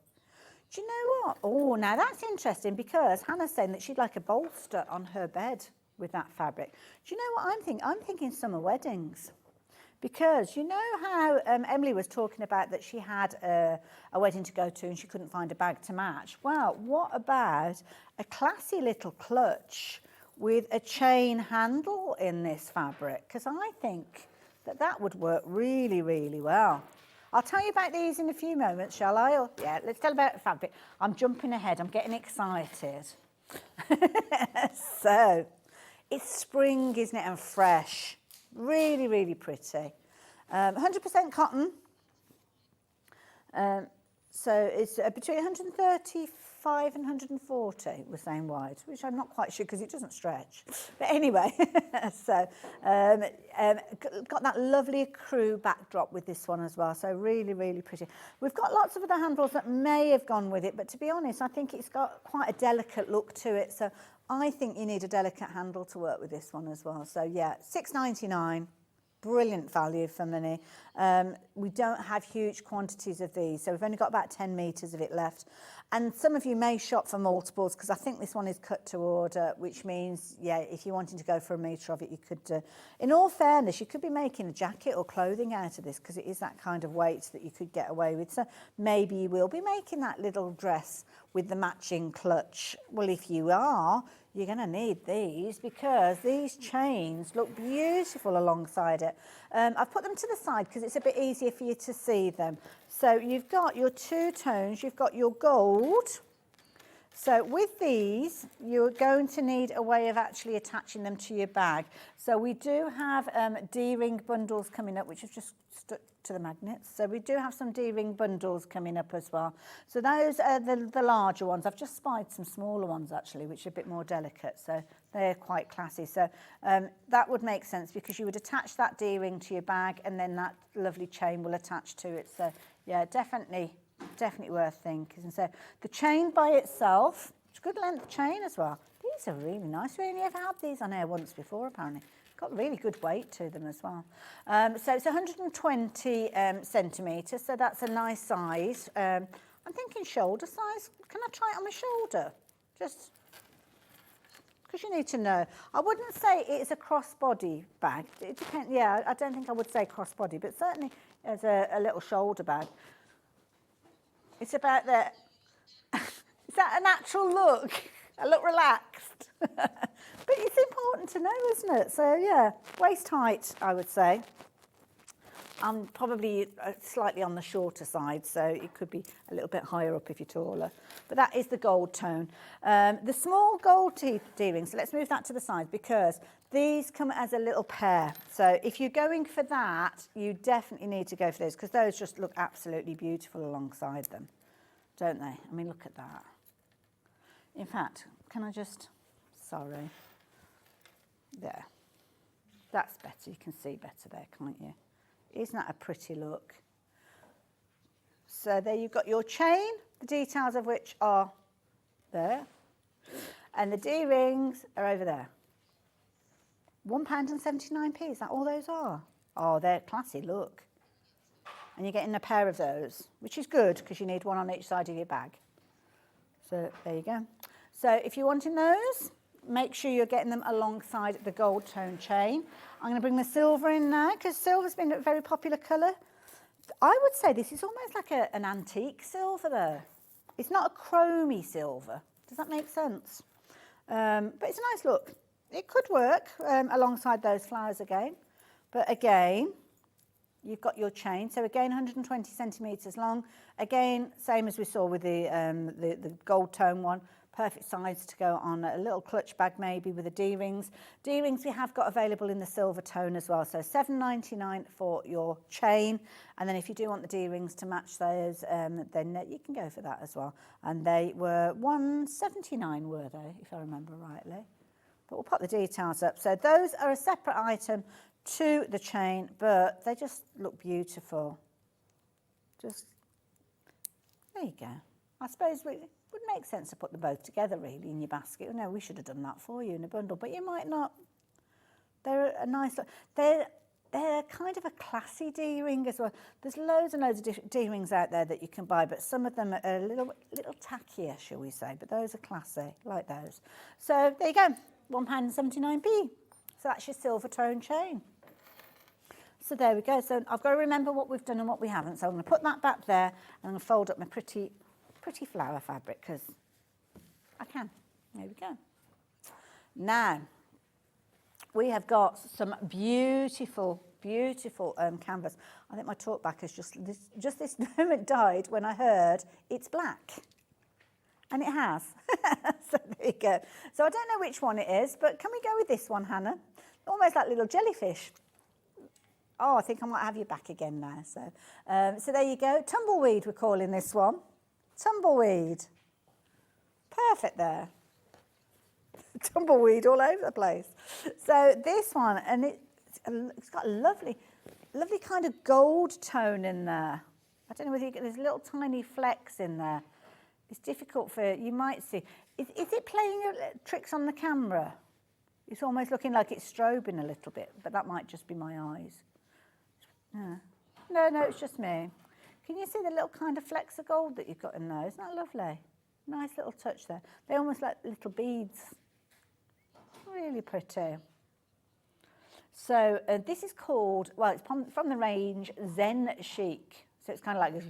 [SPEAKER 3] Do you know what? Oh, now that's interesting because Hannah's saying that she'd like a bolster on her bed with that fabric. Do you know what I'm thinking? I'm thinking summer weddings. Because you know how Emily was talking about that she had a wedding to go to and she couldn't find a bag to match? Well, what about a classy little clutch with a chain handle in this fabric? Because I think that would work really, really well. I'll tell you about these in a few moments, shall I? Or, yeah, let's tell about the fabric. I'm jumping ahead. I'm getting excited. So, it's spring, isn't it, and fresh. Really, really pretty. 100% cotton. So it's between 135 and 140, we're saying wide, which I'm not quite sure because it doesn't stretch. But anyway, so got that lovely crew backdrop with this one as well. So really, really pretty. We've got lots of other handles that may have gone with it, but to be honest, I think it's got quite a delicate look to it. So I think you need a delicate handle to work with this one as well. So yeah, £6.99, brilliant value for money. We don't have huge quantities of these, so we've only got about 10 metres of it left. And some of you may shop for multiples because I think this one is cut to order, which means, yeah, if you're wanting to go for a metre of it, you could, in all fairness, you could be making a jacket or clothing out of this because it is that kind of weight that you could get away with. So maybe you will be making that little dress with the matching clutch. Well, if you are, you're going to need these because these chains look beautiful alongside it. I've put them to the side because it's a bit easier for you to see them. So you've got your 2 tones, you've got your gold. So with these, you're going to need a way of actually attaching them to your bag. So we do have D-ring bundles coming up, which have just stuck to the magnets. So we do have some D-ring bundles coming up as well. So those are the larger ones. I've just spied some smaller ones actually, which are a bit more delicate. So they're quite classy. So that would make sense because you would attach that D-ring to your bag and then that lovely chain will attach to it. So yeah, definitely worth thinking. So the chain by itself, it's a good length chain as well. These are really nice. We only ever had these on air once before apparently. Got really good weight to them as well. So it's 120 centimetres, so that's a nice size. I'm thinking shoulder size. Can I try it on my shoulder? Just because you need to know. I wouldn't say it's a crossbody bag. It depends. Yeah, I don't think I would say crossbody, but certainly as a little shoulder bag. It's about the, is that a natural look? I look relaxed. But it's important to know, isn't it? So yeah, waist height, I would say. I'm probably slightly on the shorter side, so it could be a little bit higher up if you're taller. But that is the gold tone. The small gold D-rings, so let's move that to the side because these come as a little pair. So if you're going for that, you definitely need to go for those because those just look absolutely beautiful alongside them, don't they? I mean, look at that. In fact, can I just, sorry. There. That's better. You can see better there, can't you? Isn't that a pretty look? So there you've got your chain, the details of which are there. And the D-rings are over there. £1.79. Is that all those are? Oh, they're classy, look. And you're getting a pair of those, which is good because you need one on each side of your bag. So there you go. So if you're wanting those, make sure you're getting them alongside the gold tone chain. I'm going to bring the silver in now because silver's been a very popular colour. I would say this is almost like an antique silver though. It's not a chromy silver. Does that make sense? But it's a nice look. It could work alongside those flowers again. But again, you've got your chain. So again, 120 centimetres long. Again, same as we saw with the gold tone one. Perfect size to go on a little clutch bag maybe with the D-rings. D-rings we have got available in the silver tone as well. So £7.99 for your chain. And then if you do want the D-rings to match those, then you can go for that as well. And they were £1.79, were they, if I remember rightly. But we'll pop the details up. So those are a separate item to the chain, but they just look beautiful. Just, there you go. I suppose it would make sense to put them both together really in your basket. No, we should have done that for you in a bundle, but you might not. They're a nice look. They're kind of a classy D-ring as well. There's loads and loads of D-rings out there that you can buy, but some of them are a little tackier, shall we say, but those are classy, like those. So there you go, £1.79. So that's your silver tone chain. So there we go. So I've got to remember what we've done and what we haven't. So I'm going to put that back there and I'm going to fold up my pretty flower fabric because I can. There we go. Now, we have got some beautiful canvas. I think my talk back has just this moment died when I heard it's black. And it has. So there you go. So I don't know which one it is, but can we go with this one, Hannah? Almost like little jellyfish. Oh, I think I might have you back again now. So there you go. Tumbleweed, we're calling this one. Tumbleweed. Perfect there. Tumbleweed all over the place. So this one, and it's got a lovely kind of gold tone in there. I don't know whether you get, there's little tiny flecks in there. It's difficult for, you might see. Is it playing tricks on the camera? It's almost looking like it's strobing a little bit, but that might just be my eyes. Yeah. No, it's just me. Can you see the little kind of flecks of gold that you've got in there? Isn't that lovely? Nice little touch there. They're almost like little beads. Really pretty. So this is called, well, it's from the range Zen Chic. So it's kind of like this.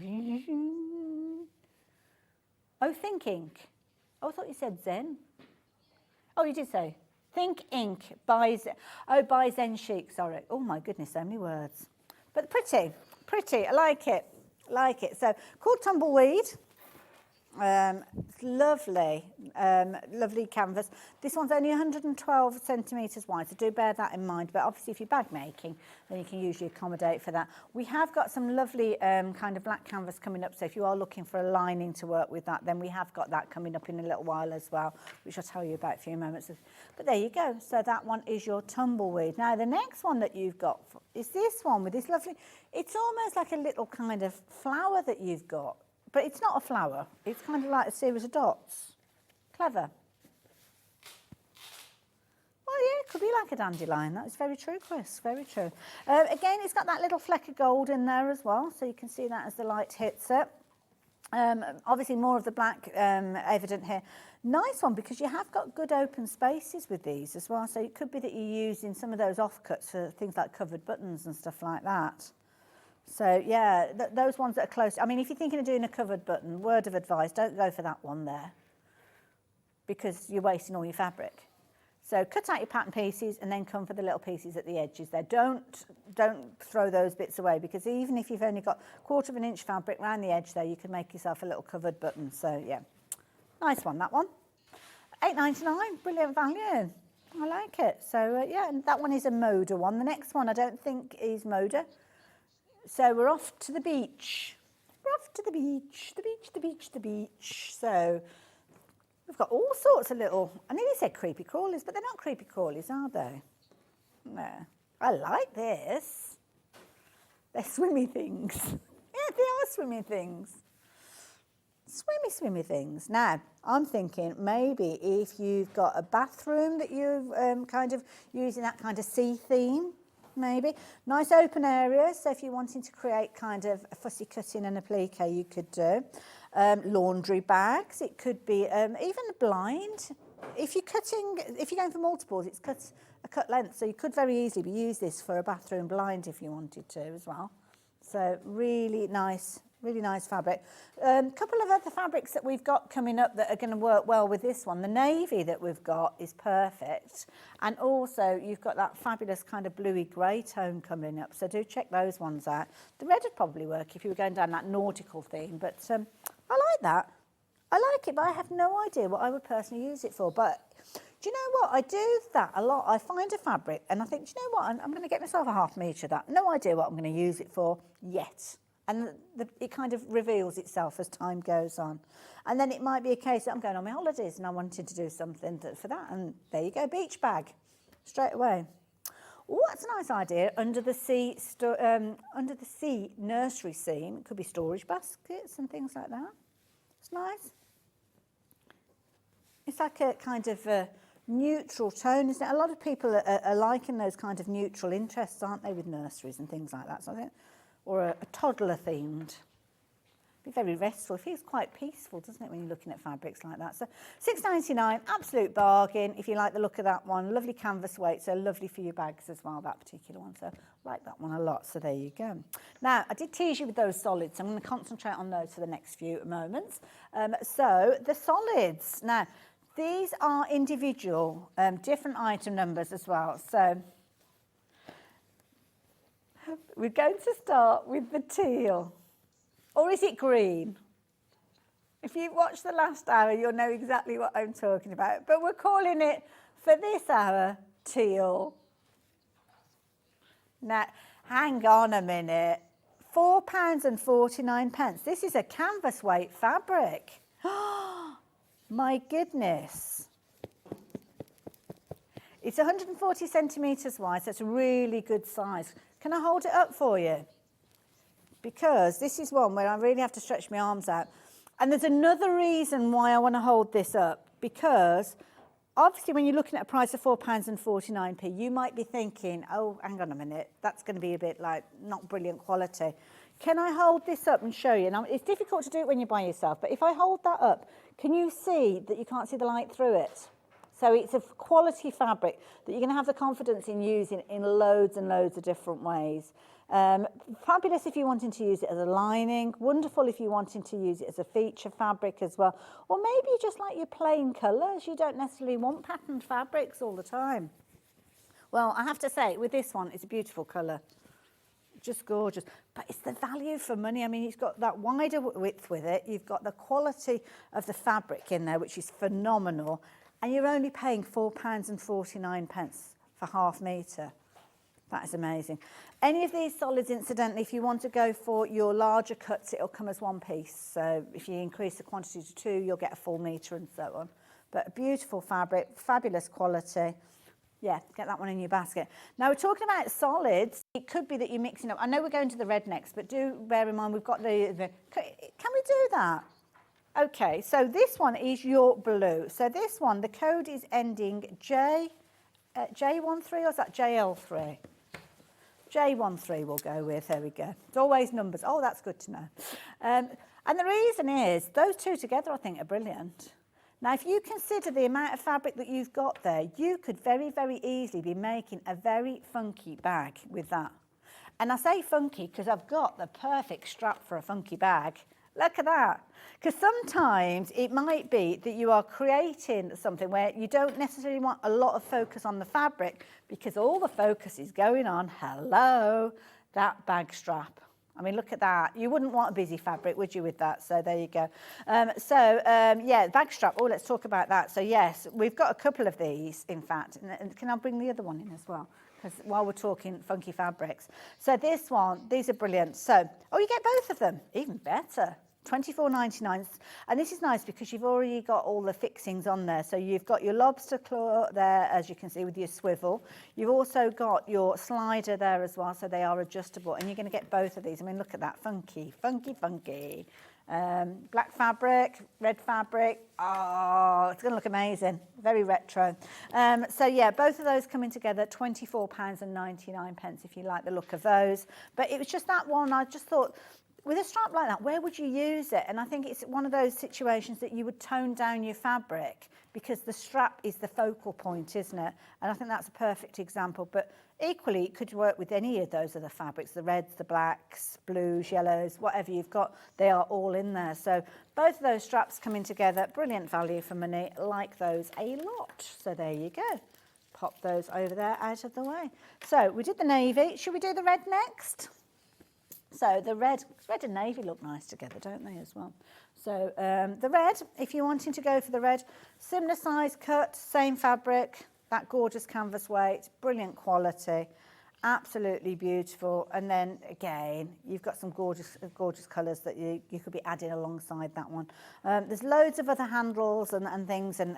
[SPEAKER 3] Oh, Think Ink. Oh, I thought you said Zen. Oh, you did say. Think Ink by Zen Chic, sorry. Oh my goodness, so many words. But pretty, I like it. So called Tumbleweed. It's lovely, lovely canvas. This one's only 112 centimetres wide, so do bear that in mind. But obviously, if you're bag making, then you can usually accommodate for that. We have got some lovely kind of black canvas coming up. So if you are looking for a lining to work with that, then we have got that coming up in a little while as well, which I'll tell you about in a few moments. But there you go. So that one is your Tumbleweed. Now, the next one that you've got is this one with this lovely, it's almost like a little kind of flower that you've got. But it's not a flower. It's kind of like a series of dots. Clever. Well, yeah, it could be like a dandelion. That is very true, Chris. Very true. Again, it's got that little fleck of gold in there as well, so you can see that as the light hits it. Obviously, more of the black evident here. Nice one, because you have got good open spaces with these as well. So it could be that you're using some of those offcuts for things like covered buttons and stuff like that. So, yeah, those ones that are close. I mean, if you're thinking of doing a covered button, word of advice, don't go for that one there because you're wasting all your fabric. So cut out your pattern pieces and then come for the little pieces at the edges there. Don't throw those bits away because even if you've only got 1/4 inch fabric around the edge there, you can make yourself a little covered button. So, yeah, nice one, that one. £8.99, brilliant value. I like it. So, yeah, and that one is a Moda one. The next one I don't think is Moda. So we're off to the beach. We're off to the beach, the beach. So we've got all sorts of little, I nearly said creepy crawlies, but they're not creepy crawlies, are they? No. I like this. They're swimmy things. Yeah, they are swimmy things. Swimmy things. Now, I'm thinking maybe if you've got a bathroom that you're kind of using that kind of sea theme, maybe. Nice open areas, so if you're wanting to create kind of a fussy cutting and applique, you could do. Laundry bags, it could be even a blind. If you're going for multiples, it's a cut length, so you could very easily use this for a bathroom blind if you wanted to as well. So really nice fabric. Couple of other fabrics that we've got coming up that are going to work well with this one. The navy that we've got is perfect, and also you've got that fabulous kind of bluey grey tone coming up, so do check those ones out. The red would probably work if you were going down that nautical theme, but I like that. I like it, but I have no idea what I would personally use it for. But do you know what? I do that a lot. I find a fabric and I think, do you know what? I'm going to get myself a half metre of that. No idea what I'm going to use it for yet. And it kind of reveals itself as time goes on. And then it might be a case that I'm going on my holidays and I wanted to do something for that. And there you go, beach bag, straight away. Oh, that's a nice idea. Under the sea nursery seam, it could be storage baskets and things like that. It's nice. It's like a kind of a neutral tone, isn't it? A lot of people are liking those kind of neutral interests, aren't they, with nurseries and things like that. So I think, or a toddler themed. Be very restful. It feels quite peaceful, doesn't it, when you're looking at fabrics like that? So £6.99, absolute bargain if you like the look of that one. Lovely canvas weight, so lovely for your bags as well, that particular one. So I like that one a lot, so there you go. Now, I did tease you with those solids, so I'm going to concentrate on those for the next few moments. So the solids. Now, these are individual, different item numbers as well. So we're going to start with the teal. Or is it green? If you've watched the last hour, you'll know exactly what I'm talking about. But we're calling it, for this hour, teal. Now, hang on a minute. £4.49. This is a canvas weight fabric. My goodness. It's 140 centimetres wide, so it's a really good size. Can I hold it up for you? Because this is one where I really have to stretch my arms out. And there's another reason why I want to hold this up, because obviously when you're looking at a price of £4.49, you might be thinking, oh, hang on a minute, that's going to be a bit like not brilliant quality. Can I hold this up and show you? Now, it's difficult to do it when you're by yourself, but if I hold that up, can you see that you can't see the light through it? So it's a quality fabric that you're going to have the confidence in using in loads and loads of different ways. Fabulous if you're wanting to use it as a lining, wonderful if you're wanting to use it as a feature fabric as well, or maybe you just like your plain colours, you don't necessarily want patterned fabrics all the time. Well, I have to say, with this one, it's a beautiful colour, just gorgeous, but it's the value for money. I mean, it's got that wider width with it, you've got the quality of the fabric in there, which is phenomenal, and you're only paying £4.49 for half metre. That is amazing. Any of these solids, incidentally, if you want to go for your larger cuts, it'll come as one piece. So if you increase the quantity to 2, you'll get a full metre and so on. But a beautiful fabric, fabulous quality. Yeah, get that one in your basket. Now, we're talking about solids. It could be that you're mixing up. I know we're going to the red next, but do bear in mind we've got the can we do that? Okay, so this one is your blue. So this one, the code is ending J13, or is that JL3? J13 we'll go with, there we go. It's always numbers. Oh, that's good to know. And the reason is, those two together I think are brilliant. Now, if you consider the amount of fabric that you've got there, you could very, very easily be making a very funky bag with that. And I say funky because I've got the perfect strap for a funky bag. Look at that. Because sometimes it might be that you are creating something where you don't necessarily want a lot of focus on the fabric because all the focus is going on, hello, that bag strap. I mean, look at that. You wouldn't want a busy fabric, would you, with that? So there you go. Yeah, bag strap. Oh, let's talk about that. So yes, we've got a couple of these, in fact. And can I bring the other one in as well? Because while we're talking funky fabrics. So this one, these are brilliant. So, oh, you get both of them. Even better. 24.99, and this is nice because you've already got all the fixings on there. So you've got your lobster claw there, as you can see, with your swivel. You've also got your slider there as well, so they are adjustable, and you're going to get both of these. I mean, look at that, funky, funky, funky. Black fabric, red fabric. Oh, it's going to look amazing. Very retro. So yeah, both of those coming together, £24.99 if you like the look of those. But it was just that one, I just thought, with a strap like that, where would you use it? And I think it's one of those situations that you would tone down your fabric because the strap is the focal point, isn't it? And I think that's a perfect example. But equally, it could work with any of those other fabrics, the reds, the blacks, blues, yellows, whatever you've got, they are all in there. So both of those straps coming together, brilliant value for money, like those a lot. So there you go. Pop those over there out of the way. So we did the navy. Should we do the red next? So the red and navy look nice together, don't they, as well? So the red, if you're wanting to go for the red, similar size cut, same fabric, that gorgeous canvas weight, brilliant quality, absolutely beautiful. And then again, you've got some gorgeous colours that you could be adding alongside that one. There's loads of other handles and things and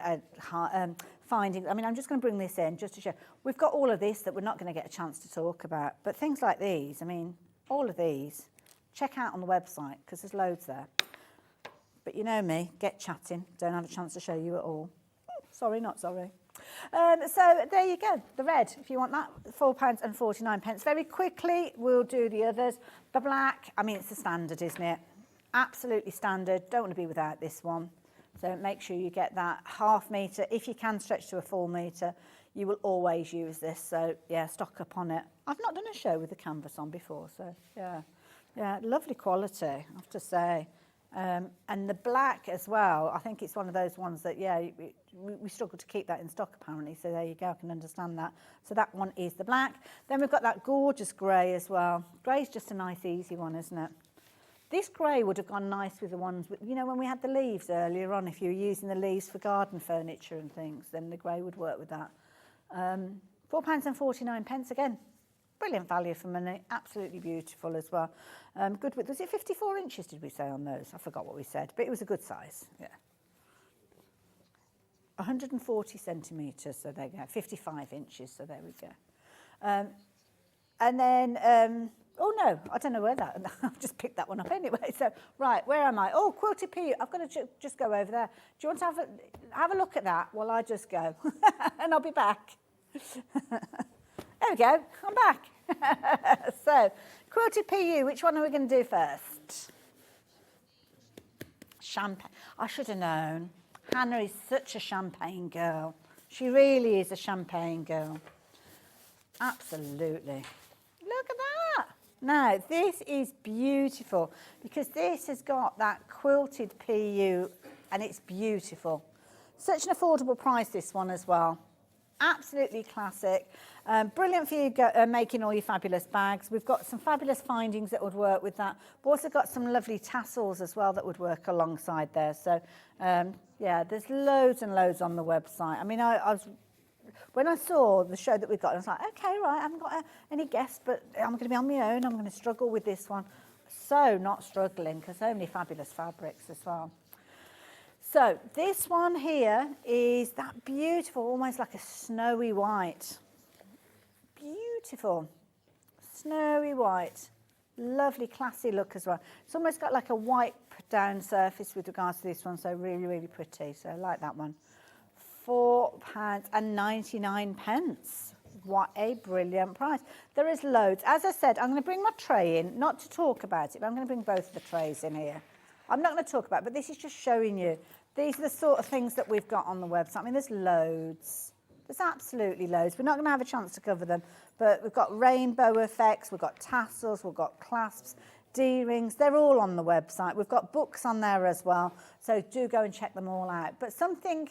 [SPEAKER 3] findings. I mean, I'm just going to bring this in just to show. We've got all of this that we're not going to get a chance to talk about, but things like these, I mean, all of these, check out on the website because there's loads there. But you know me, get chatting, don't have a chance to show you at all. Sorry, not sorry. So there you go, the red, if you want that, £4.49. Very quickly, we'll do the others. The black, I mean, it's the standard, isn't it? Absolutely standard, don't want to be without this one. So make sure you get that ½ metre. If you can stretch to a full metre, you will always use this. So yeah, stock up on it. I've not done a show with the canvas on before, so yeah, lovely quality, I have to say. And the black as well, I think it's one of those ones that, yeah, we struggle to keep that in stock apparently, so there you go, I can understand that. So that one is the black. Then we've got that gorgeous grey as well. Grey's just a nice, easy one, isn't it? This grey would have gone nice with the ones, you know, when we had the leaves earlier on, if you were using the leaves for garden furniture and things, then the grey would work with that. £4.49 again. Brilliant value for money, absolutely beautiful as well. Good width. Was it 54 inches, did we say on those? I forgot what we said, but it was a good size, yeah. 140 centimetres, so there you go, 55 inches, so there we go. And then, oh no, I don't know where that, I've just picked that one up anyway. So, right, where am I? Oh, quilted PU, I've got to just go over there. Do you want to have a look at that while I just go? And I'll be back. There we go, I'm back. So, quilted PU, which one are we going to do first? Champagne. I should have known. Hannah is such a champagne girl. She really is a champagne girl. Absolutely. Look at that. Now, this is beautiful because this has got that quilted PU and it's beautiful. Such an affordable price, this one as well. Absolutely classic. Brilliant for you making all your fabulous bags. We've got some fabulous findings that would work with that. We've also got some lovely tassels as well that would work alongside there. So, yeah, there's loads and loads on the website. I mean, when I saw the show that we've got, I was like, okay, right, I haven't got any guests, but I'm going to be on my own. I'm going to struggle with this one. So not struggling because so many fabulous fabrics as well. So this one here is that beautiful, almost like a snowy white. Beautiful, snowy white. Lovely, classy look as well. It's almost got like a white down surface with regards to this one, so really, really pretty. So I like that one. £4.99. What a brilliant price. There is loads. As I said, I'm going to bring my tray in, not to talk about it, but I'm going to bring both of the trays in here. I'm not going to talk about it, but this is just showing you. These are the sort of things that we've got on the website. I mean, there's loads. There's absolutely loads. We're not going to have a chance to cover them, but we've got rainbow effects, we've got tassels, we've got clasps, D-rings. They're all on the website. We've got books on there as well, so do go and check them all out. But something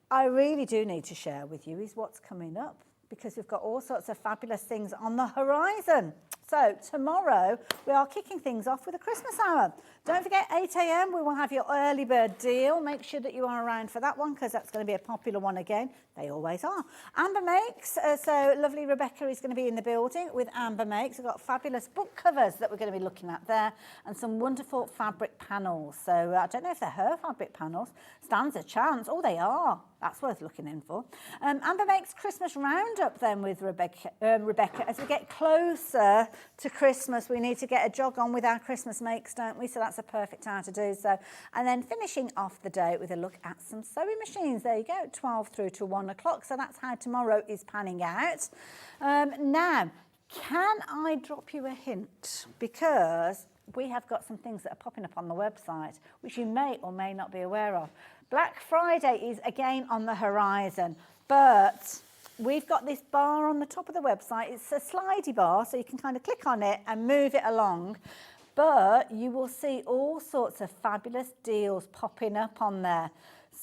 [SPEAKER 3] I really do need to share with you is what's coming up, because we've got all sorts of fabulous things on the horizon. So tomorrow we are kicking things off with a Christmas hour. Don't forget 8 a.m. we will have your early bird deal. Make sure that you are around for that one because that's going to be a popular one again. They always are. Amber Makes, so lovely Rebecca is going to be in the building with Amber Makes. We've got fabulous book covers that we're going to be looking at there and some wonderful fabric panels. So I don't know if they're her fabric panels. Stands a chance. Oh, they are. That's worth looking in for. Amber Makes Christmas Roundup then with Rebecca. As we get closer to Christmas, we need to get a jog on with our Christmas makes, don't we? So that's a perfect time to do so. And then finishing off the day with a look at some sewing machines. There you go, 12 through to 1 o'clock. So that's how tomorrow is panning out. Now, can I drop you a hint? Because we have got some things that are popping up on the website, which you may or may not be aware of. Black Friday is again on the horizon, but we've got this bar on the top of the website. It's a slidey bar, so you can kind of click on it and move it along. But you will see all sorts of fabulous deals popping up on there.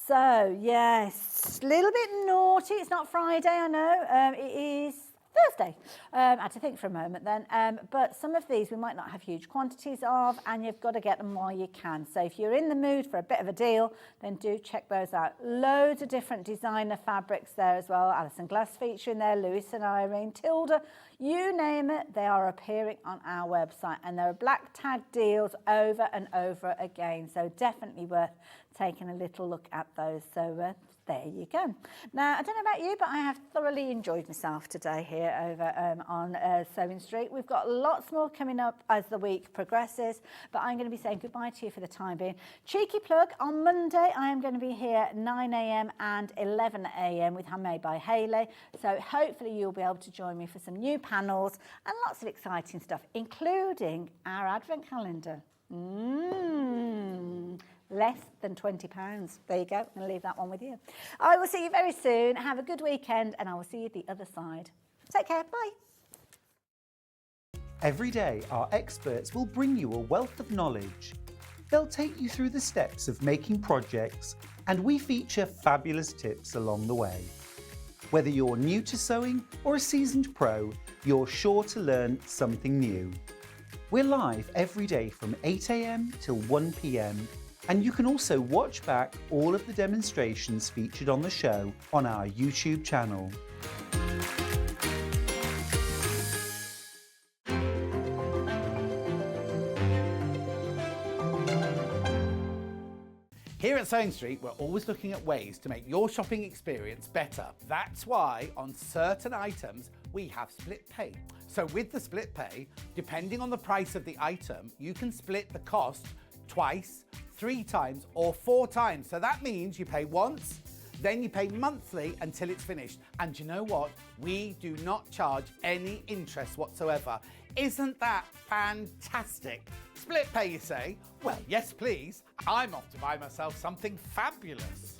[SPEAKER 3] So, yes, a little bit naughty. It's not Friday, I know. It is Thursday. I had to think for a moment then. But some of these we might not have huge quantities of, and you've got to get them while you can. So if you're in the mood for a bit of a deal, then do check those out. Loads of different designer fabrics there as well. Alison Glass featuring there, Lewis and Irene, Tilda, you name it, they are appearing on our website, and there are black tag deals over and over again. So definitely worth taking a little look at those. So there you go. Now, I don't know about you, but I have thoroughly enjoyed myself today here over on Sewing Street. We've got lots more coming up as the week progresses, but I'm going to be saying goodbye to you for the time being. Cheeky plug, on Monday, I am going to be here 9 a.m. and 11 a.m. with Handmade by Hayley. So hopefully you'll be able to join me for some new panels and lots of exciting stuff, including our advent calendar. Less than £20. There you go. I'm going to leave that one with you. I will see you very soon. Have a good weekend, and I will see you the other side. Take care. Bye.
[SPEAKER 1] Every day, our experts will bring you a wealth of knowledge. They'll take you through the steps of making projects, and we feature fabulous tips along the way. Whether you're new to sewing or a seasoned pro, you're sure to learn something new. We're live every day from 8 a.m. till 1 p.m. And you can also watch back all of the demonstrations featured on the show on our YouTube channel.
[SPEAKER 2] Here at Sewing Street, we're always looking at ways to make your shopping experience better. That's why on certain items, we have split pay. So with the split pay, depending on the price of the item, you can split the cost twice, 3 times or 4 times. So that means you pay once, then you pay monthly until it's finished. And you know what? We do not charge any interest whatsoever. Isn't that fantastic? Split pay, you say? Well, yes, please. I'm off to buy myself something fabulous.